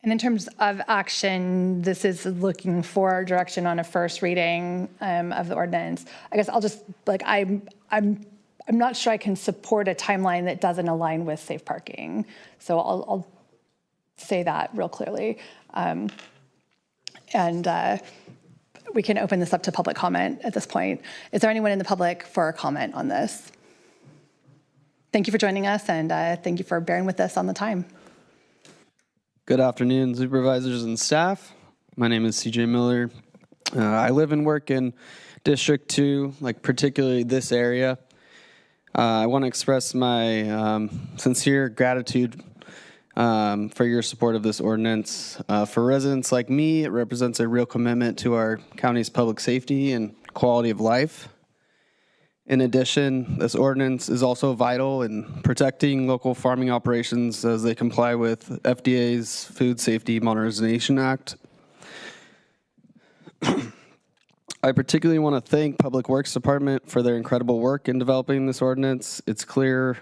And in terms of action, this is looking for direction on a first reading of the ordinance. I guess I'll just, I'm not sure I can support a timeline that doesn't align with safe parking. So I'll say that real clearly. We can open this up to public comment at this point. Is there anyone in the public for a comment on this? Thank you for joining us, and thank you for bearing with us on the time. Good afternoon, supervisors and staff. My name is CJ Miller. I live and work in District 2, particularly this area. I want to express my sincere gratitude for your support of this ordinance. For residents like me, it represents a real commitment to our county's public safety and quality of life. In addition, this ordinance is also vital in protecting local farming operations as they comply with FDA's Food Safety Modernization Act. I particularly want to thank Public Works Department for their incredible work in developing this ordinance. It's clear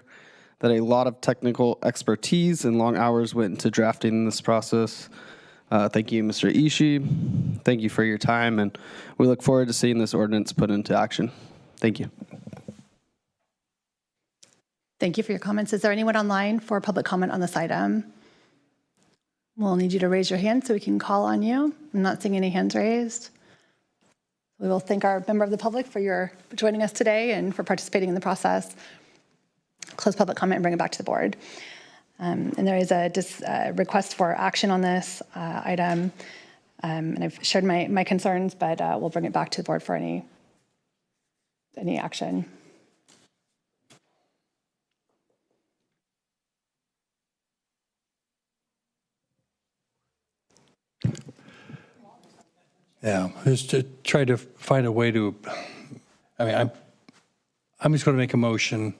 that a lot of technical expertise and long hours went into drafting this process. Thank you, Mr. Ishii. Thank you for your time, and we look forward to seeing this ordinance put into action. Thank you. Thank you for your comments. Is there anyone online for public comment on this item? We'll need you to raise your hand so we can call on you. I'm not seeing any hands raised. We will thank our member of the public for joining us today and for participating in the process. Close public comment and bring it back to the board. And there is a request for action on this item. And I've shared my concerns, but we'll bring it back to the board for any action. Yeah, just to try to find a way to, I mean, I'm just going to make a motion,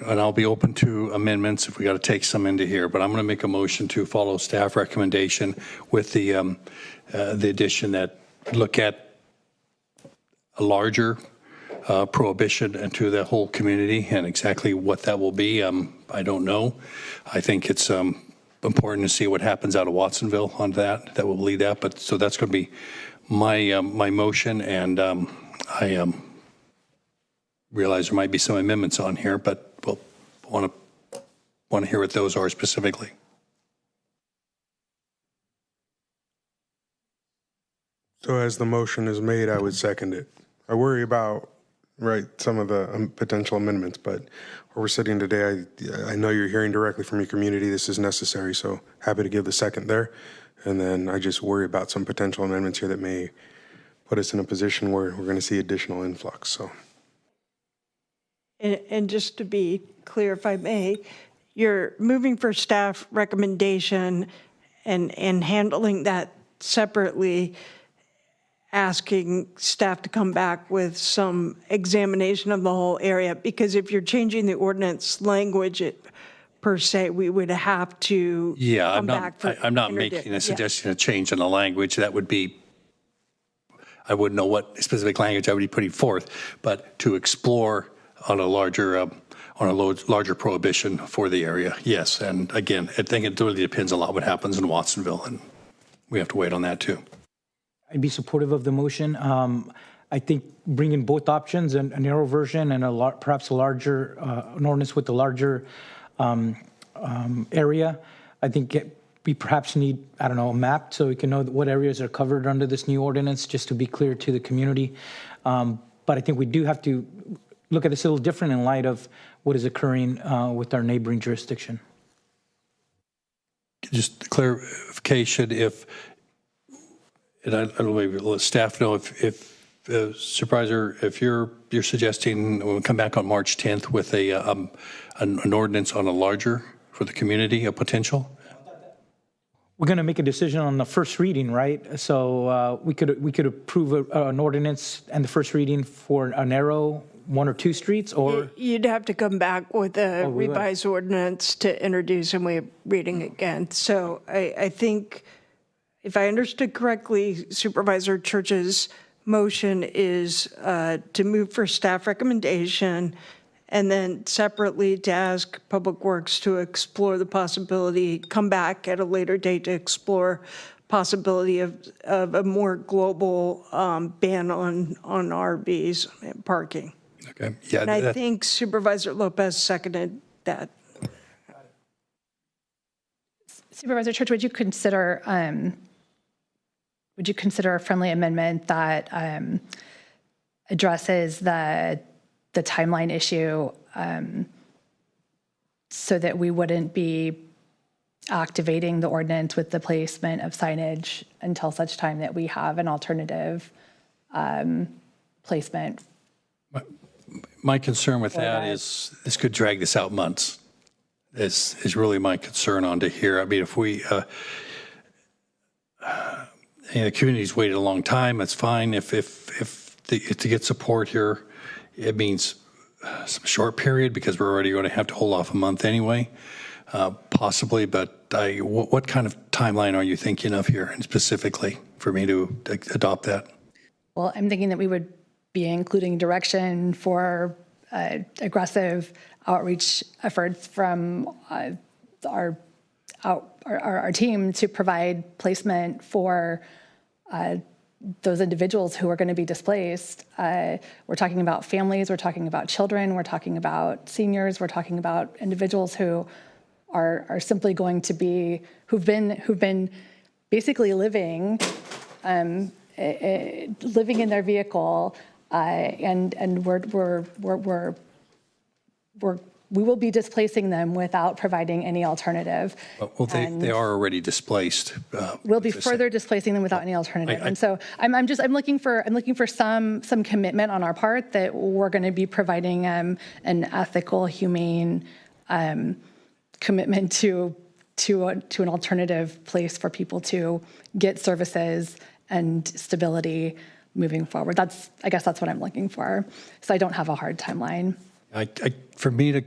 and I'll be open to amendments if we got to take some into here, but I'm going to make a motion to follow staff recommendation with the addition that look at a larger prohibition into the whole community, and exactly what that will be, I don't know. I think it's important to see what happens out of Watsonville on that will lead that. But so that's going to be my my motion, and I realize there might be some amendments on here, but we'll want to hear what those are specifically. So as the motion is made, I would second it. I worry about some of the potential amendments, but where we're sitting today, I know you're hearing directly from your community. This is necessary, so happy to give the second there. And then I just worry about some potential amendments here that may put us in a position where we're going to see additional influx. So, And just to be clear, if I may, you're moving for staff recommendation and handling that separately, asking staff to come back with some examination of the whole area, because if you're changing the ordinance language per se, we would have to I'm not making a suggestion of change in the language. That would be, I wouldn't know what specific language I would be putting forth, but to explore on a larger prohibition for the area, yes. And again, I think it really depends a lot what happens in Watsonville, and we have to wait on that too. I'd be supportive of the motion. I think bringing both options, a narrow version and perhaps a larger, an ordinance with a larger area. I think we perhaps need, I don't know, a map so we can know what areas are covered under this new ordinance, just to be clear to the community. But I think we do have to look at this a little different in light of what is occurring with our neighboring jurisdiction. Just clarification, and I don't know, maybe let staff know if Supervisor, if you're suggesting we'll come back on March 10th with an ordinance on a larger for the community, a potential. We're going to make a decision on the first reading, right? So we could approve an ordinance and the first reading for a narrow 1 or 2 streets, or you'd have to come back with a revised ordinance to introduce and we're reading again. So I think, if I understood correctly, Supervisor Church's motion is to move for staff recommendation and then separately to ask Public Works to explore the possibility, come back at a later date to explore possibility of a more global ban on RVs and parking. Okay. Yeah. And I think Supervisor Lopez seconded that. Supervisor Church, would you consider a friendly amendment that addresses the timeline issue so that we wouldn't be activating the ordinance with the placement of signage until such time that we have an alternative placement? My concern with that is this could drag this out months. Is really my concern on to here. I mean, if we the community's waited a long time, that's fine. If to get support here, it means some short period because we're already going to have to hold off a month anyway, possibly. But what kind of timeline are you thinking of here, and specifically for me to adopt that? Well, I'm thinking that we would be including direction for aggressive outreach efforts from our team to provide placement for those individuals who are going to be displaced. We're talking about families, we're talking about children, we're talking about seniors, we're talking about individuals who are simply going to be, who've been basically living in their vehicle, and we will be displacing them without providing any alternative. Well, they are already displaced. We'll be further displacing them without any alternative. And so I'm looking for some commitment on our part that we're going to be providing an ethical, humane commitment to an alternative place for people to get services and stability moving forward. I guess that's what I'm looking for. So I don't have a hard timeline. For me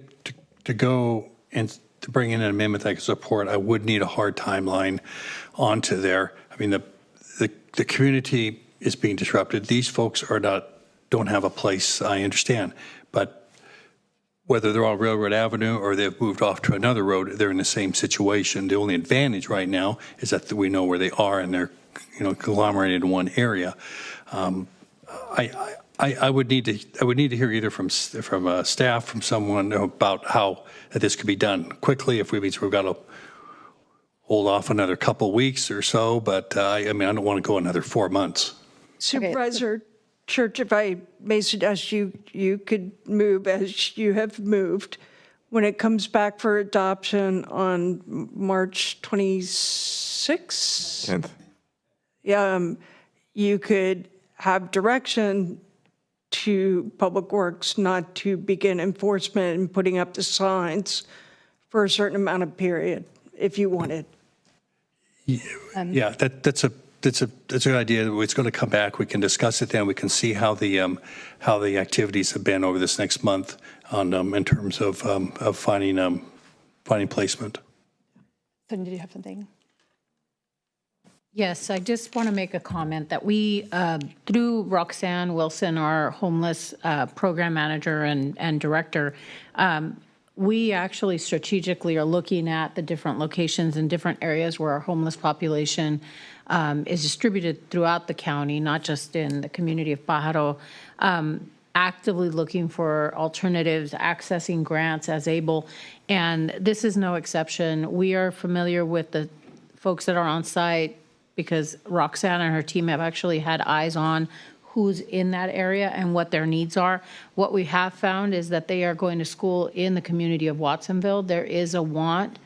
to go and to bring in an amendment that I can support, I would need a hard timeline onto there. I mean, the community is being disrupted. These folks don't have a place, I understand, but whether they're on Railroad Avenue or they've moved off to another road, they're in the same situation. The only advantage right now is that we know where they are and they're conglomerated in one area. I would need to hear either from staff, from someone about how this could be done quickly. If we've got to hold off another couple weeks or so, but I don't want to go another 4 months. Supervisor Church, if I may suggest you could move as you have moved. When it comes back for adoption on March 26th, 10th. You could have direction to Public Works not to begin enforcement and putting up the signs for a certain amount of period, if you wanted. Yeah, that's a good idea. It's going to come back. We can discuss it then. We can see how the activities have been over this next month in terms of finding placement. So did you have something? Yes, I just want to make a comment that we, through Roxanne Wilson, our homeless program manager and director, we actually strategically are looking at the different locations in different areas where our homeless population is distributed throughout the county, not just in the community of Pájaro, actively looking for alternatives, accessing grants as able, and this is no exception. We are familiar with the folks that are on site because Roxanne and her team have actually had eyes on who's in that area and what their needs are. What we have found is that they are going to school in the community of Watsonville. There is a want,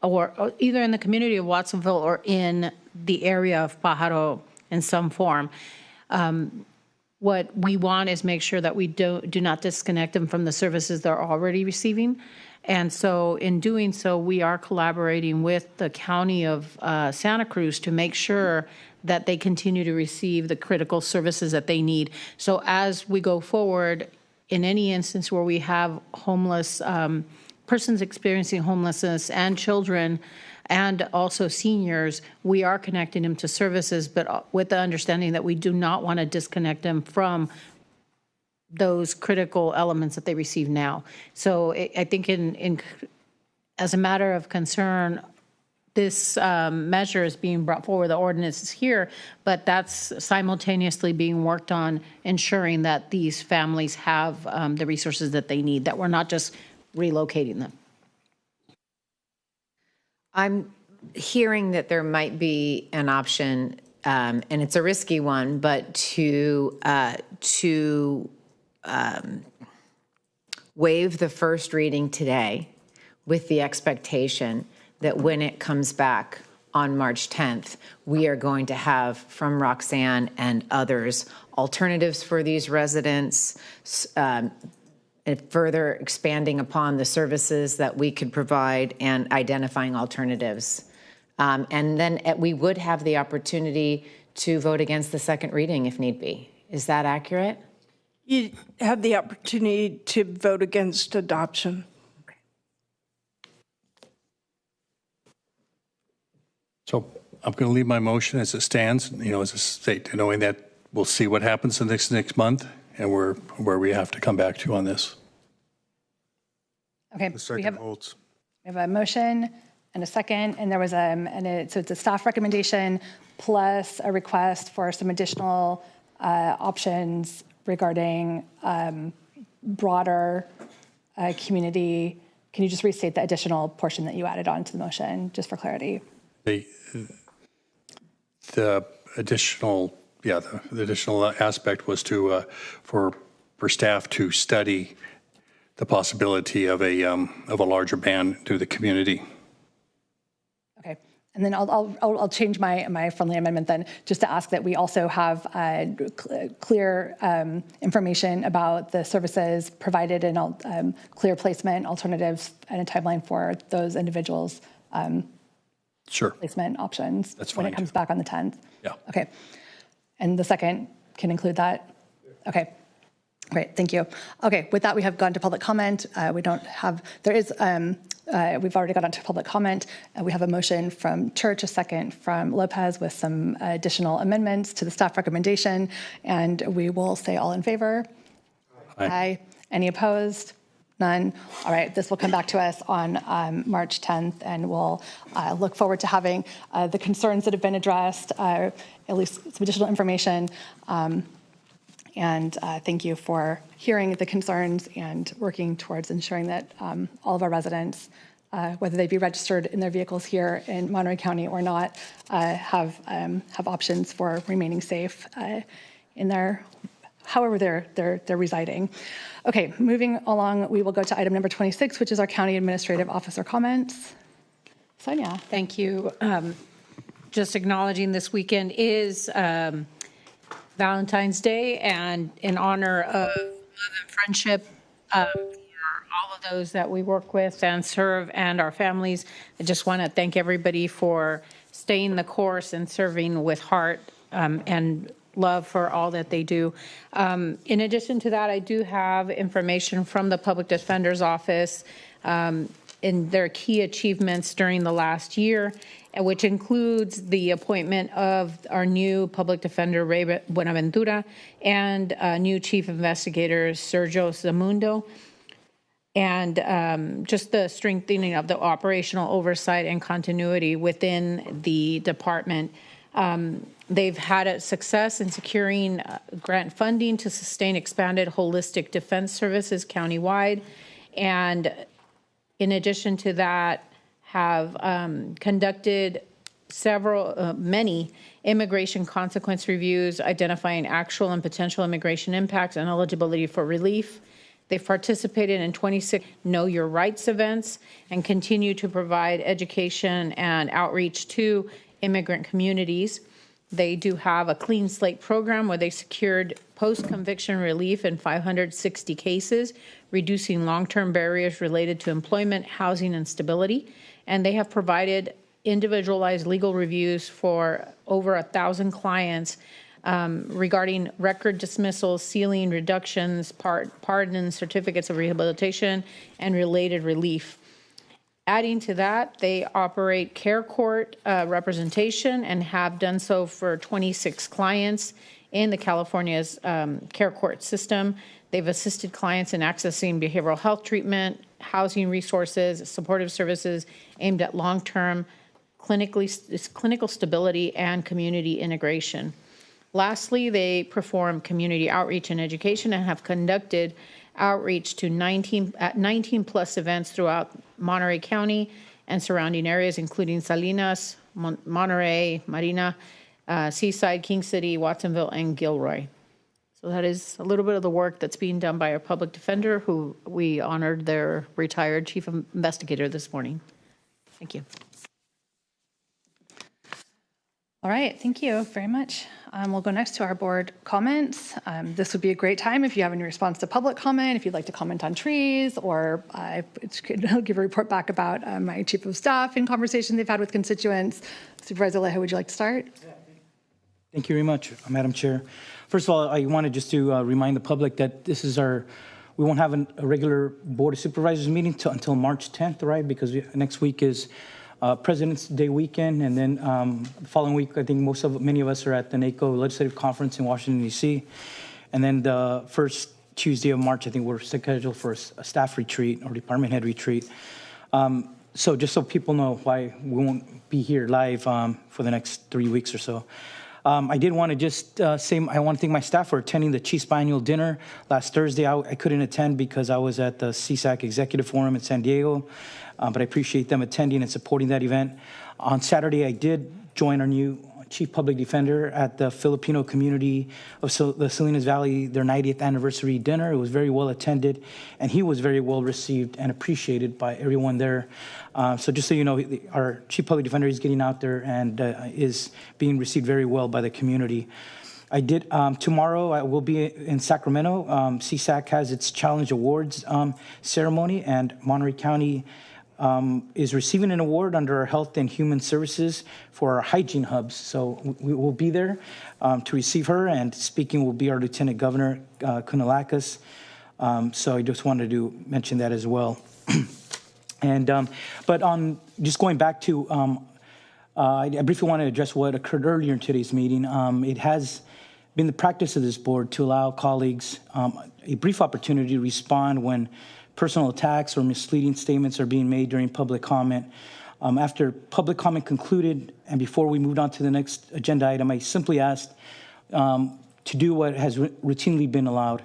or either in the community of Watsonville or in the area of Pájaro in some form. What we want is make sure that we do not disconnect them from the services they're already receiving. And so in doing so, we are collaborating with the County of Santa Cruz to make sure that they continue to receive the critical services that they need. So as we go forward, in any instance where we have homeless persons experiencing homelessness and children and also seniors, we are connecting them to services, but with the understanding that we do not want to disconnect them from those critical elements that they receive now. So I think as a matter of concern, this measure is being brought forward, the ordinance is here, but that's simultaneously being worked on ensuring that these families have the resources that they need, that we're not just relocating them. I'm hearing that there might be an option, and it's a risky one, but to waive the first reading today with the expectation that when it comes back on March 10th, we are going to have from Roxanne and others alternatives for these residents, and further expanding upon the services that we could provide and identifying alternatives. And then we would have the opportunity to vote against the second reading if need be. Is that accurate? You have the opportunity to vote against adoption. Okay. So I'm going to leave my motion as it stands, as a state, knowing that we'll see what happens in next month and where we have to come back to on this. Okay. The second holds. We have a motion and a second, and there was so it's a staff recommendation plus a request for some additional options regarding broader community. Can you just restate the additional portion that you added on to the motion, just for clarity? The additional, the additional aspect was to for staff to study the possibility of a larger ban to the community. Okay, and then I'll change my friendly amendment then, just to ask that we also have clear information about the services provided and clear placement alternatives and a timeline for those individuals. Sure. Placement options. That's when fine, it comes back on the 10th. Yeah. Okay. And the second can include that? Okay. Great, thank you. Okay, with that, we have gone to public comment. We've already gone on to public comment. We have a motion from Church, a second from Lopez with some additional amendments to the staff recommendation. And we will say all in favor. Aye. Any opposed? None. All right, this will come back to us on March 10th, and we'll look forward to having the concerns that have been addressed, at least some additional information. And thank you for hearing the concerns and working towards ensuring that all of our residents, whether they be registered in their vehicles here in Monterey County or not, have options for remaining safe in their, however they're residing. Okay, moving along, we will go to item number 26, which is our county administrative officer comments. Sonia. Thank you. Just acknowledging this weekend is Valentine's Day, and in honor of love and friendship for all of those that we work with and serve and our families, I just want to thank everybody for staying the course and serving with heart and love for all that they do. In addition to that, I do have information from the Public Defender's Office in their key achievements during the last year, which includes the appointment of our new public defender, Ray Buenaventura, and new chief investigator, Sergio Zamundo, and just the strengthening of the operational oversight and continuity within the department. They've had a success in securing grant funding to sustain expanded holistic defense services countywide, and in addition to that, have conducted many immigration consequence reviews identifying actual and potential immigration impacts and eligibility for relief. They've participated in 26 Know Your Rights events and continue to provide education and outreach to immigrant communities. They do have a clean slate program where they secured post-conviction relief in 560 cases, reducing long-term barriers related to employment, housing, and stability. And they have provided individualized legal reviews for over 1,000 clients regarding record dismissals, sealing, reductions, pardons, certificates of rehabilitation, and related relief. Adding to that, they operate care court representation and have done so for 26 clients in the California's care court system. They've assisted clients in accessing behavioral health treatment, housing resources, supportive services aimed at long-term clinical stability and community integration. Lastly, they perform community outreach and education and have conducted outreach to 19 plus events throughout Monterey County and surrounding areas, including Salinas, Monterey, Marina, Seaside, King City, Watsonville, and Gilroy. So that is a little bit of the work that's being done by our public defender, who we honored their retired chief investigator this morning. Thank you. All right, thank you very much. We'll go next to our board comments. This would be a great time if you have any response to public comment, if you'd like to comment on trees, or give a report back about my chief of staff in conversation they've had with constituents. Supervisor Alejo, would you like to start? Thank you very much, Madam Chair. First of all, I wanted just to remind the public that this is we won't have a regular Board of Supervisors meeting until March 10th, right? Because next week is President's Day weekend, and then the following week, I think many of us are at the NACO Legislative Conference in Washington, D.C. And then the first Tuesday of March, I think we're scheduled for a staff retreat or department head retreat. So just so people know why we won't be here live for the next 3 weeks or so. I did want to just say I want to thank my staff for attending the Chiefs Biennial Dinner last Thursday. I couldn't attend because I was at the CSAC Executive Forum in San Diego, but I appreciate them attending and supporting that event. On Saturday, I did join our new Chief Public Defender at the Filipino community of the Salinas Valley, their 90th anniversary dinner. It was very well attended, and he was very well received and appreciated by everyone there. So just so you know, our Chief Public Defender is getting out there and is being received very well by the community. I did, tomorrow I will be in Sacramento. CSAC has its Challenge Awards ceremony, and Monterey County is receiving an award under our Health and Human Services for our hygiene hubs. So we will be there to receive her, and speaking will be our Lieutenant Governor, Kunalakis. So I just wanted to mention that as well. And but just going back to, I briefly want to address what occurred earlier in today's meeting. It has been the practice of this board to allow colleagues a brief opportunity to respond when personal attacks or misleading statements are being made during public comment. After public comment concluded and before we moved on to the next agenda item, I simply asked to do what has routinely been allowed,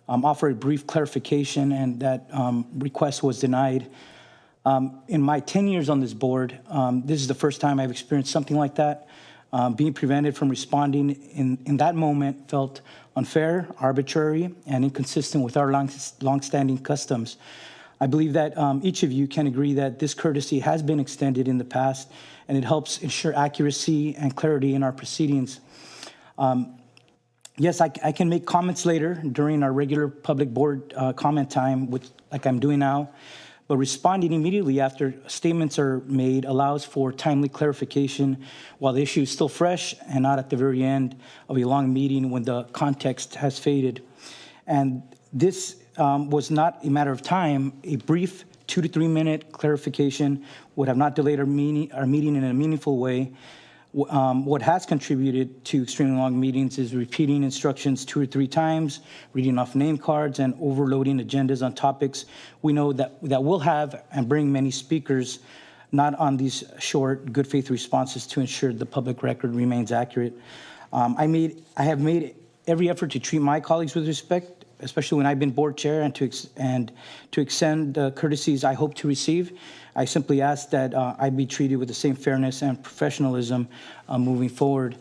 offer a brief clarification, and that request was denied. In my 10 years on this board, this is the first time I've experienced something like that. Being prevented from responding in that moment felt unfair, arbitrary, and inconsistent with our long-standing customs. I believe that each of you can agree that this courtesy has been extended in the past, and it helps ensure accuracy and clarity in our proceedings. Yes, I can make comments later during our regular public board comment time, which, like I'm doing now, but responding immediately after statements are made allows for timely clarification while the issue is still fresh and not at the very end of a long meeting when the context has faded. And this was not a matter of time. A brief 2 to 3 minute clarification would have not delayed our meeting in a meaningful way. What has contributed to extremely long meetings is repeating instructions 2 or 3 times, reading off name cards, and overloading agendas on topics we know that will have and bring many speakers, not on these short, good faith responses to ensure the public record remains accurate. I have made every effort to treat my colleagues with respect, especially when I've been board chair, and to extend the courtesies I hope to receive. I simply ask that I be treated with the same fairness and professionalism moving forward.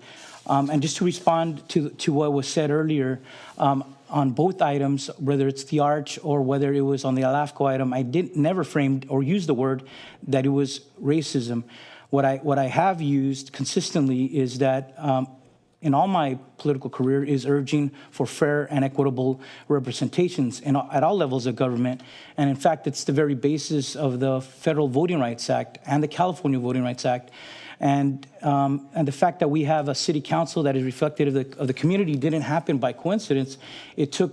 And just to respond to what was said earlier, on both items, whether it's the arch or whether it was on the ALAFCO item, I never framed or used the word that it was racism. What I have used consistently is that in all my political career is urging for fair and equitable representations at all levels of government. And in fact, it's the very basis of the Federal Voting Rights Act and the California Voting Rights Act. And the fact that we have a city council that is reflective of the community didn't happen by coincidence. It took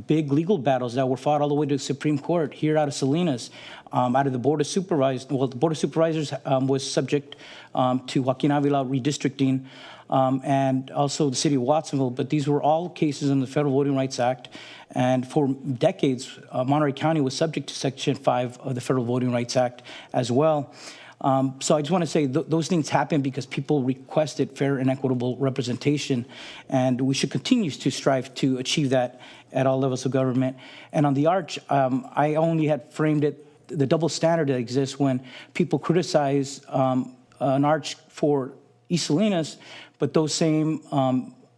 big legal battles that were fought all the way to the Supreme Court here out of Salinas, out of the Board of Supervisors. Well, the Board of Supervisors was subject to Joaquin Avila redistricting, and also the city of Watsonville, but these were all cases in the Federal Voting Rights Act. And for decades, Monterey County was subject to Section 5 of the Federal Voting Rights Act as well. So I just want to say those things happen because people requested fair and equitable representation, and we should continue to strive to achieve that at all levels of government. And on the arch, I only had framed it, the double standard that exists when people criticize an arch for East Salinas, but those same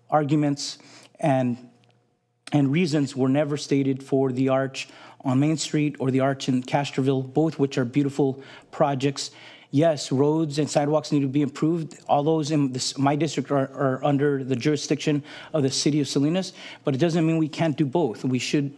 arguments and reasons were never stated for the arch on Main Street or the arch in Castroville, both which are beautiful projects. Yes, roads and sidewalks need to be improved. All those in my district are under the jurisdiction of the city of Salinas, but it doesn't mean we can't do both. We should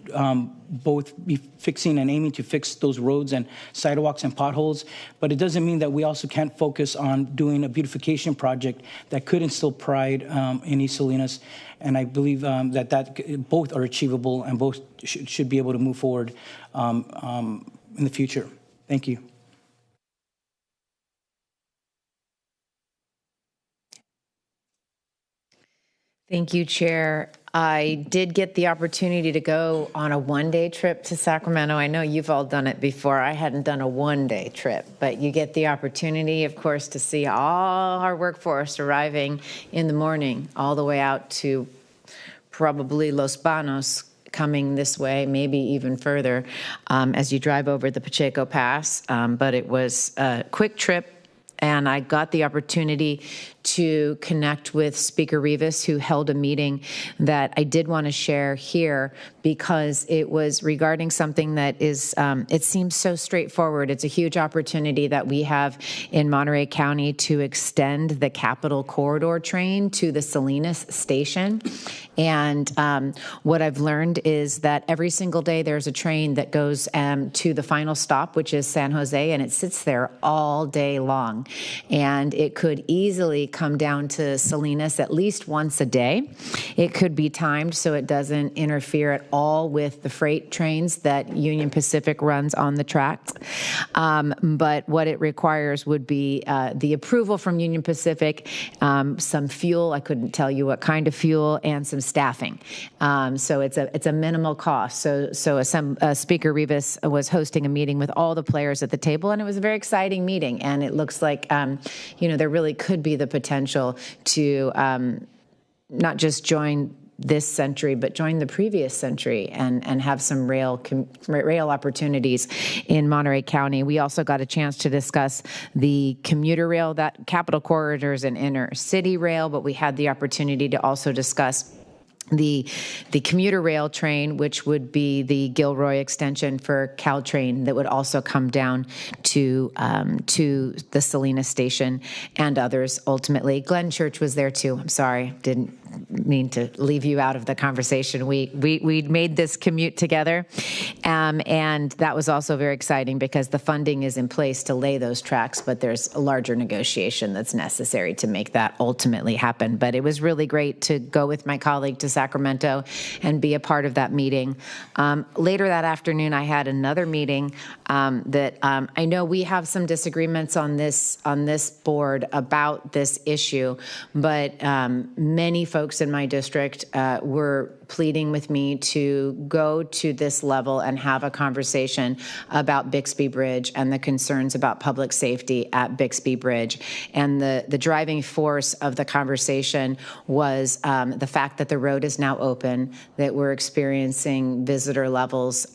both be fixing and aiming to fix those roads and sidewalks and potholes, but it doesn't mean that we also can't focus on doing a beautification project that could instill pride in East Salinas. And I believe that both are achievable and both should be able to move forward in the future. Thank you. Thank you, Chair. I did get the opportunity to go on a one-day trip to Sacramento. I know you've all done it before. I hadn't done a one-day trip, but you get the opportunity, of course, to see all our workforce arriving in the morning, all the way out to probably Los Banos, coming this way, maybe even further, as you drive over the Pacheco Pass. But it was a quick trip, and I got the opportunity to connect with Speaker Rivas, who held a meeting that I did want to share here because it was regarding something that is, it seems so straightforward. It's a huge opportunity that we have in Monterey County to extend the Capitol Corridor train to the Salinas station. And what I've learned is that every single day there's a train that goes to the final stop, which is San Jose, and it sits there all day long. And it could easily come down to Salinas at least once a day. It could be timed so it doesn't interfere at all with the freight trains that Union Pacific runs on the tracks. But what it requires would be the approval from Union Pacific, some fuel, I couldn't tell you what kind of fuel, and some staffing. So it's a minimal cost. So Speaker Rivas was hosting a meeting with all the players at the table, and it was a very exciting meeting. And it looks like, there really could be the potential to not just join this century, but join the previous century and have some rail opportunities in Monterey County. We also got a chance to discuss the commuter rail, that Capitol Corridors and inner city rail, but we had the opportunity to also discuss the commuter rail train, which would be the Gilroy extension for Caltrain, that would also come down to the Salinas station and others. Ultimately, Glenn Church was there too. I'm sorry, didn't mean to leave you out of the conversation. We made this commute together, and that was also very exciting because the funding is in place to lay those tracks, but there's a larger negotiation that's necessary to make that ultimately happen. But it was really great to go with my colleague to Sacramento and be a part of that meeting. Later that afternoon, I had another meeting that I know we have some disagreements on this board about this issue, but many folks in my district were pleading with me to go to this level and have a conversation about Bixby Bridge and the concerns about public safety at Bixby Bridge. And the driving force of the conversation was the fact that the road is now open, that we're experiencing visitor levels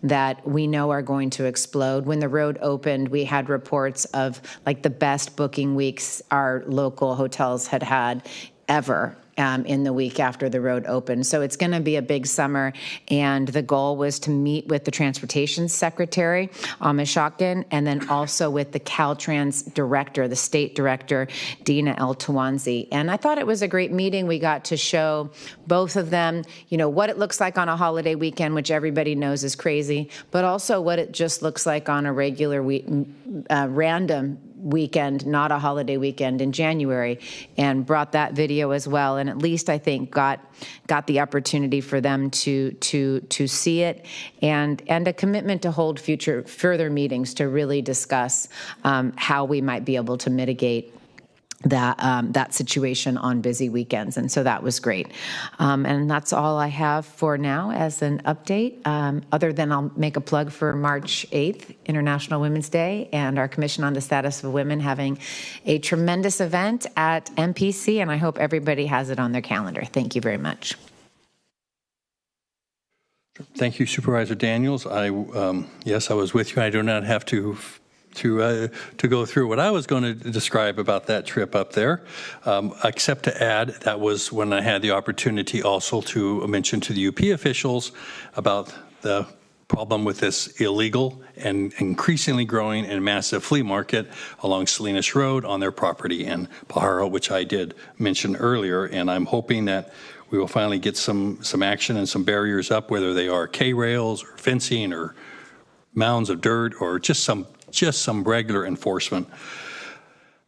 that we know are going to explode. When the road opened, we had reports of like the best booking weeks our local hotels had ever. In the week after the road opened. So it's going to be a big summer, and the goal was to meet with the Transportation Secretary, Amish Shotkin, and then also with the Caltrans director, the state director, Dina El Tawanzi. And I thought it was a great meeting. We got to show both of them, what it looks like on a holiday weekend, which everybody knows is crazy, but also what it just looks like on a regular random weekend, not a holiday weekend in January, and brought that video as well. And at least I think got the opportunity for them to see it, and a commitment to hold further meetings to really discuss how we might be able to mitigate that situation on busy weekends. And so that was great. And that's all I have for now as an update, other than I'll make a plug for March 8th, International Women's Day, and our Commission on the Status of Women having a tremendous event at MPC, and I hope everybody has it on their calendar. Thank you very much. Thank you, Supervisor Daniels. Yes, I was with you. I do not have to go through what I was going to describe about that trip up there, except to add that was when I had the opportunity also to mention to the UP officials about the problem with this illegal and increasingly growing and massive flea market along Salinas Road on their property in Pajaro, which I did mention earlier, and I'm hoping that we will finally get some action and some barriers up, whether they are K-rails or fencing or mounds of dirt or just some regular enforcement.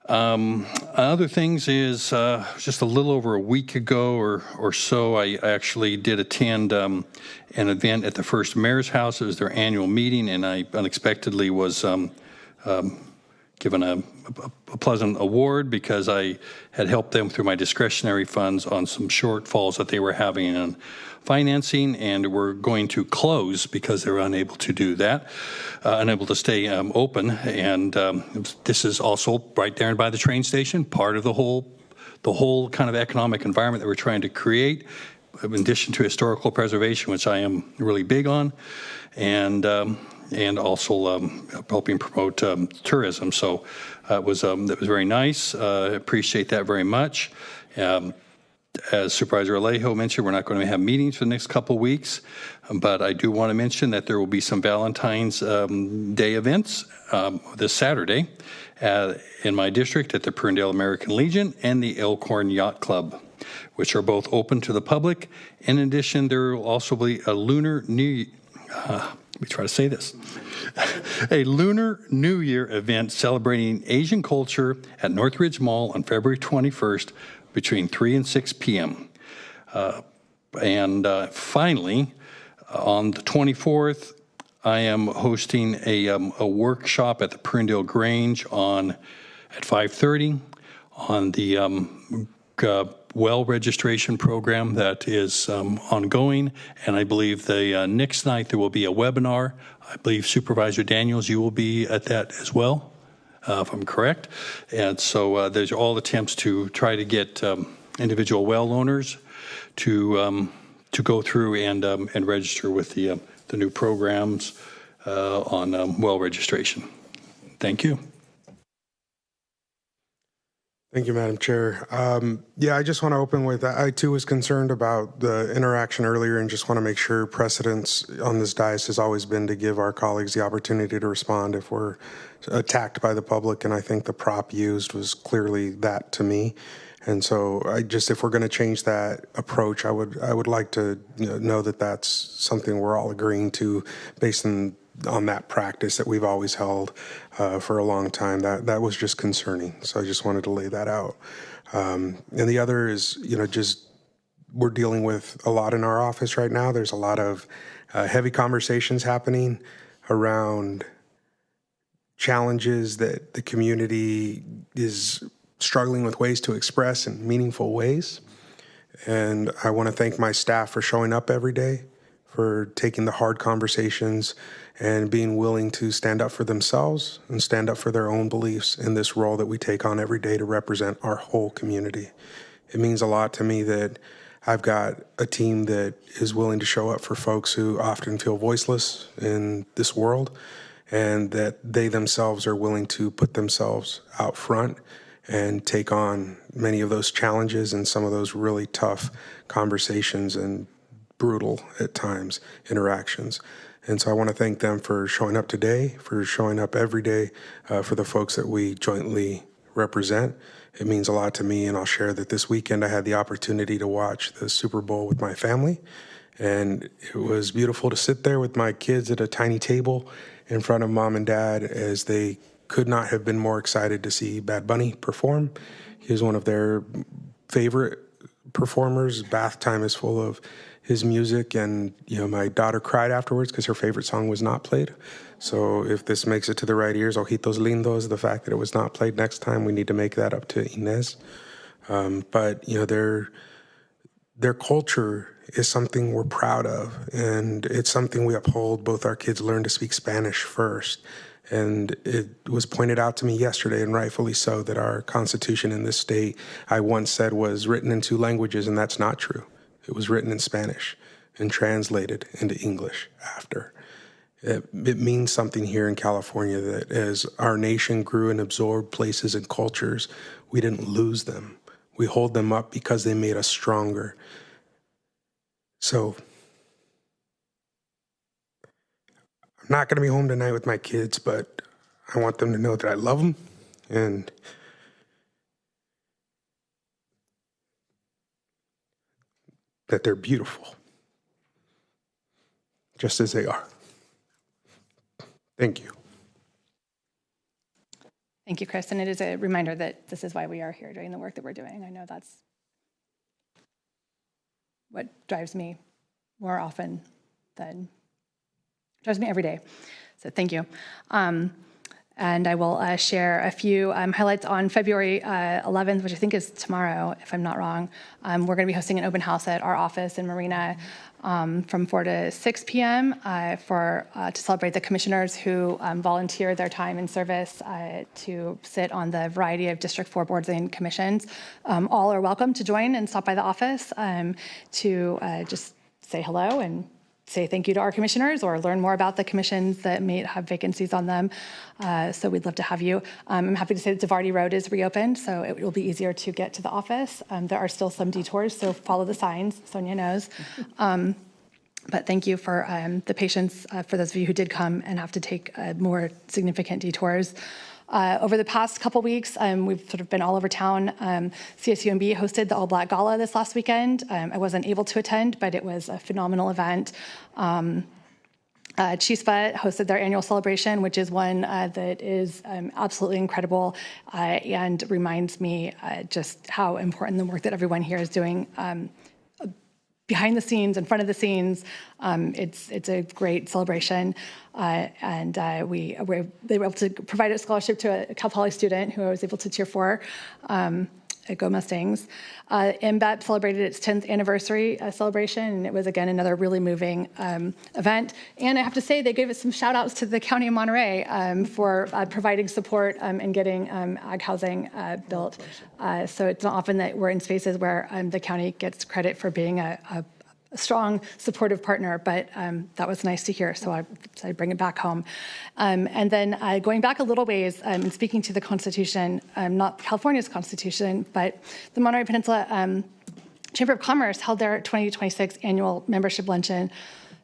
Other things is just a little over a week ago or so, I actually did attend an event at the First Mayor's House. It was their annual meeting, and I unexpectedly was given a pleasant award because I had helped them through my discretionary funds on some shortfalls that they were having in financing, and were going to close because they were unable to do that, unable to stay open. And this is also right there by the train station, part of the whole kind of economic environment that we're trying to create, in addition to historical preservation, which I am really big on. And and also helping promote tourism. So that was very nice. Appreciate that very much. As Supervisor Alejo mentioned, we're not going to have meetings for the next couple of weeks, but I do want to mention that there will be some Valentine's Day events this Saturday in my district at the Ferndale American Legion and the Elkhorn Yacht Club, which are both open to the public. In addition, there will also be a Lunar New a Lunar New Year event celebrating Asian culture at Northridge Mall on February 21st between 3 and 6 p.m. Finally, on the 24th, I am hosting a workshop at the Ferndale Grange at 5:30 on the well registration program that is ongoing. And I believe the next night there will be a webinar. I believe Supervisor Daniels, you will be at that as well, if I'm correct. And so there's all attempts to try to get individual well owners to go through and register with the new programs on well registration. Thank you. Thank you, Madam Chair. I just want to open with, I too was concerned about the interaction earlier and just want to make sure precedence on this dais has always been to give our colleagues the opportunity to respond if we're attacked by the public, and I think the prop used was clearly that to me. And so if we're going to change that approach, I would like to know that that's something we're all agreeing to based on that practice that we've always held for a long time. That was just concerning. So I just wanted to lay that out. And the other is, we're dealing with a lot in our office right now. There's a lot of heavy conversations happening around challenges that the community is struggling with ways to express in meaningful ways. And I want to thank my staff for showing up every day, for taking the hard conversations and being willing to stand up for themselves and stand up for their own beliefs in this role that we take on every day to represent our whole community. It means a lot to me that I've got a team that is willing to show up for folks who often feel voiceless in this world, and that they themselves are willing to put themselves out front and take on many of those challenges and some of those really tough conversations and brutal, at times, interactions. And so I want to thank them for showing up today, for showing up every day for the folks that we jointly represent. It means a lot to me, and I'll share that this weekend I had the opportunity to watch the Super Bowl with my family, and it was beautiful to sit there with my kids at a tiny table in front of mom and dad as they could not have been more excited to see Bad Bunny perform. He was one of their favorite performers. Bath time is full of his music, and my daughter cried afterwards because her favorite song was not played. So if this makes it to the right ears, Ojitos Lindos, the fact that it was not played next time, we need to make that up to Inez. But their culture is something we're proud of, and it's something we uphold. Both our kids learn to speak Spanish first. And it was pointed out to me yesterday, and rightfully so, that our Constitution in this state, I once said, was written in 2 languages, and that's not true. It was written in Spanish and translated into English after. It means something here in California that as our nation grew and absorbed places and cultures, we didn't lose them. We hold them up because they made us stronger. So I'm not going to be home tonight with my kids, but I want them to know that I love them and that they're beautiful, just as they are. Thank you. Thank you, Chris. And it is a reminder that this is why we are here doing the work that we're doing. I know that's what drives me more often than drives me every day. So thank you. And I will share a few highlights on February 11th, which I think is tomorrow, if I'm not wrong. We're going to be hosting an open house at our office in Marina from 4 to 6 p.m. To celebrate the commissioners who volunteer their time and service to sit on the variety of District 4 boards and commissions. All are welcome to join and stop by the office to just say hello and say thank you to our commissioners or learn more about the commissions that may have vacancies on them. So we'd love to have you. I'm happy to say that Zavardi Road is reopened, so it will be easier to get to the office. There are still some detours, so follow the signs. Sonia knows. But thank you for the patience for those of you who did come and have to take more significant detours. Over the past couple weeks, we've sort of been all over town. CSUMB hosted the All Black Gala this last weekend. I wasn't able to attend, but it was a phenomenal event. Chispa hosted their annual celebration, which is one that is absolutely incredible and reminds me just how important the work that everyone here is doing behind the scenes, in front of the scenes. It's a great celebration. And they were able to provide a scholarship to a Cal Poly student who I was able to cheer for at Go Mustangs. MBEP celebrated its 10th anniversary celebration, and it was, again, another really moving event. And I have to say, they gave us some shout outs to the County of Monterey for providing support and getting ag housing built. So it's not often that we're in spaces where the county gets credit for being a strong, supportive partner, but that was nice to hear, so I bring it back home. And then going back a little ways and speaking to the Constitution, not California's Constitution, but the Monterey Peninsula Chamber of Commerce held their 2026 annual membership luncheon.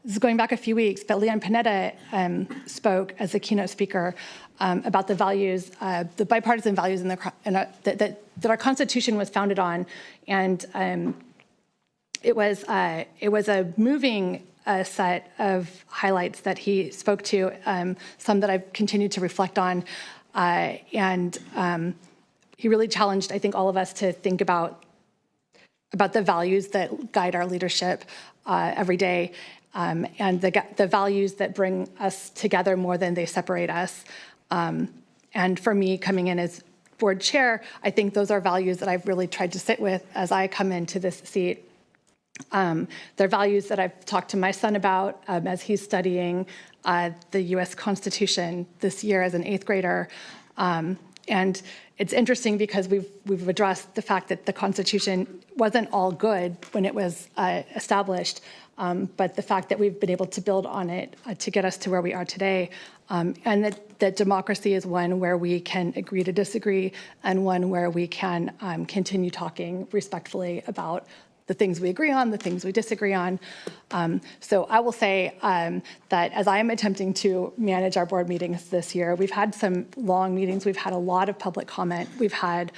This is going back a few weeks, but Leon Panetta spoke as the keynote speaker about the values, the bipartisan values that our Constitution was founded on, and it was a moving set of highlights that he spoke to, some that I've continued to reflect on, and he really challenged, I think, all of us to think about the values that guide our leadership every day, and the values that bring us together more than they separate us. And for me, coming in as board chair, I think those are values that I've really tried to sit with as I come into this seat. They're values that I've talked to my son about as he's studying the U.S. Constitution this year as an 8th grader. And it's interesting because we've addressed the fact that the Constitution wasn't all good when it was established, but the fact that we've been able to build on it to get us to where we are today, and that democracy is one where we can agree to disagree and one where we can continue talking respectfully about the things we agree on, the things we disagree on. So I will say that as I am attempting to manage our board meetings this year, we've had some long meetings. We've had a lot of public comment. We've had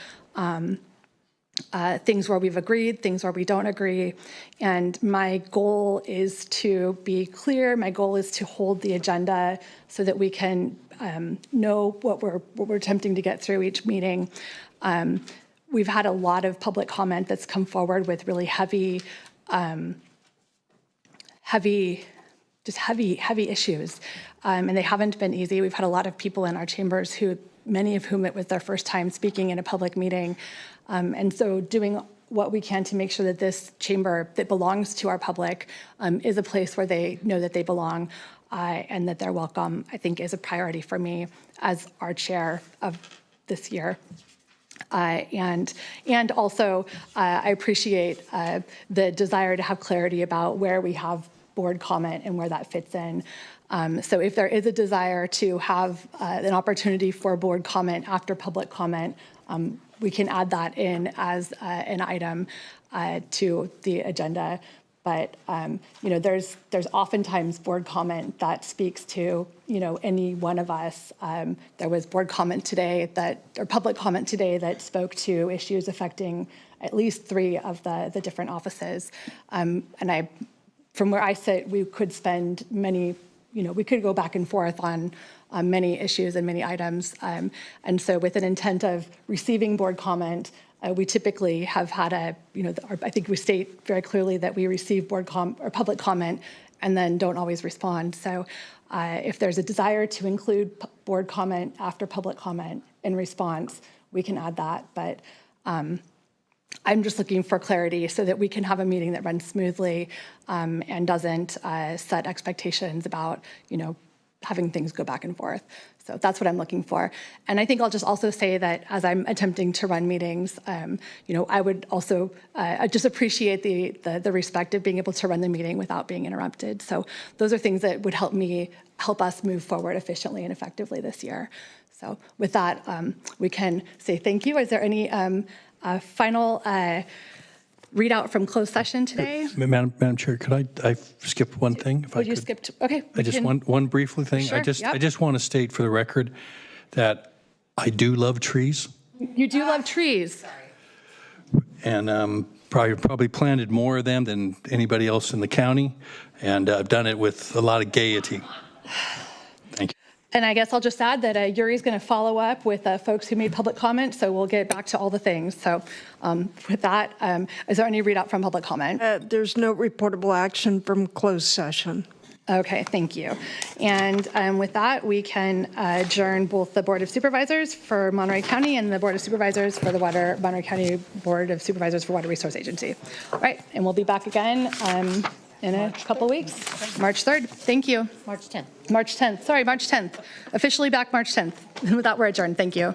things where we've agreed, things where we don't agree. And my goal is to be clear. My goal is to hold the agenda so that we can know what we're attempting to get through each meeting. We've had a lot of public comment that's come forward with really heavy issues, and they haven't been easy. We've had a lot of people in our chambers many of whom it was their first time speaking in a public meeting, and so doing what we can to make sure that this chamber that belongs to our public is a place where they know that they belong and that they're welcome, I think is a priority for me as our chair of this year. And also, I appreciate the desire to have clarity about where we have board comment and where that fits in. So if there is a desire to have an opportunity for board comment after public comment, we can add that in as an item to the agenda. But there's oftentimes board comment that speaks to any one of us. There was board comment today or public comment today that spoke to issues affecting at least 3 of the different offices. And from where I sit, we could spend we could go back and forth on many issues and many items. And so with an intent of receiving board comment, we typically have had I think we state very clearly that we receive board or public comment and then don't always respond. So if there's a desire to include board comment after public comment in response, we can add that. But I'm just looking for clarity so that we can have a meeting that runs smoothly and doesn't set expectations about, having things go back and forth. So that's what I'm looking for. And I think I'll just also say that as I'm attempting to run meetings, I would also just appreciate the respect of being able to run the meeting without being interrupted. So those are things that would help us move forward efficiently and effectively this year. So with that, we can say thank you. Is there any final readout from closed session today? Madam Chair, could I skip one thing? If Would you skip? Okay. I just one briefly thing. Sure, I just want to state for the record that I do love trees, You do love trees. and probably planted more of them than anybody else in the county, and I've done it with a lot of gaiety. Thank you. And I guess I'll just add that Yuri's going to follow up with folks who made public comment, so we'll get back to all the things. So with that, is there any readout from public comment? There's no reportable action from closed session. Okay, thank you. And with that, we can adjourn both the Board of Supervisors for Monterey County and the Board of Supervisors for the Monterey County Board of Supervisors for Water Resource Agency. All right, and we'll be back again in a couple weeks. March 3rd. Thank you. March 10th. March 10th. Sorry, March 10th. Officially back March 10th. And with that, we're adjourned. Thank you.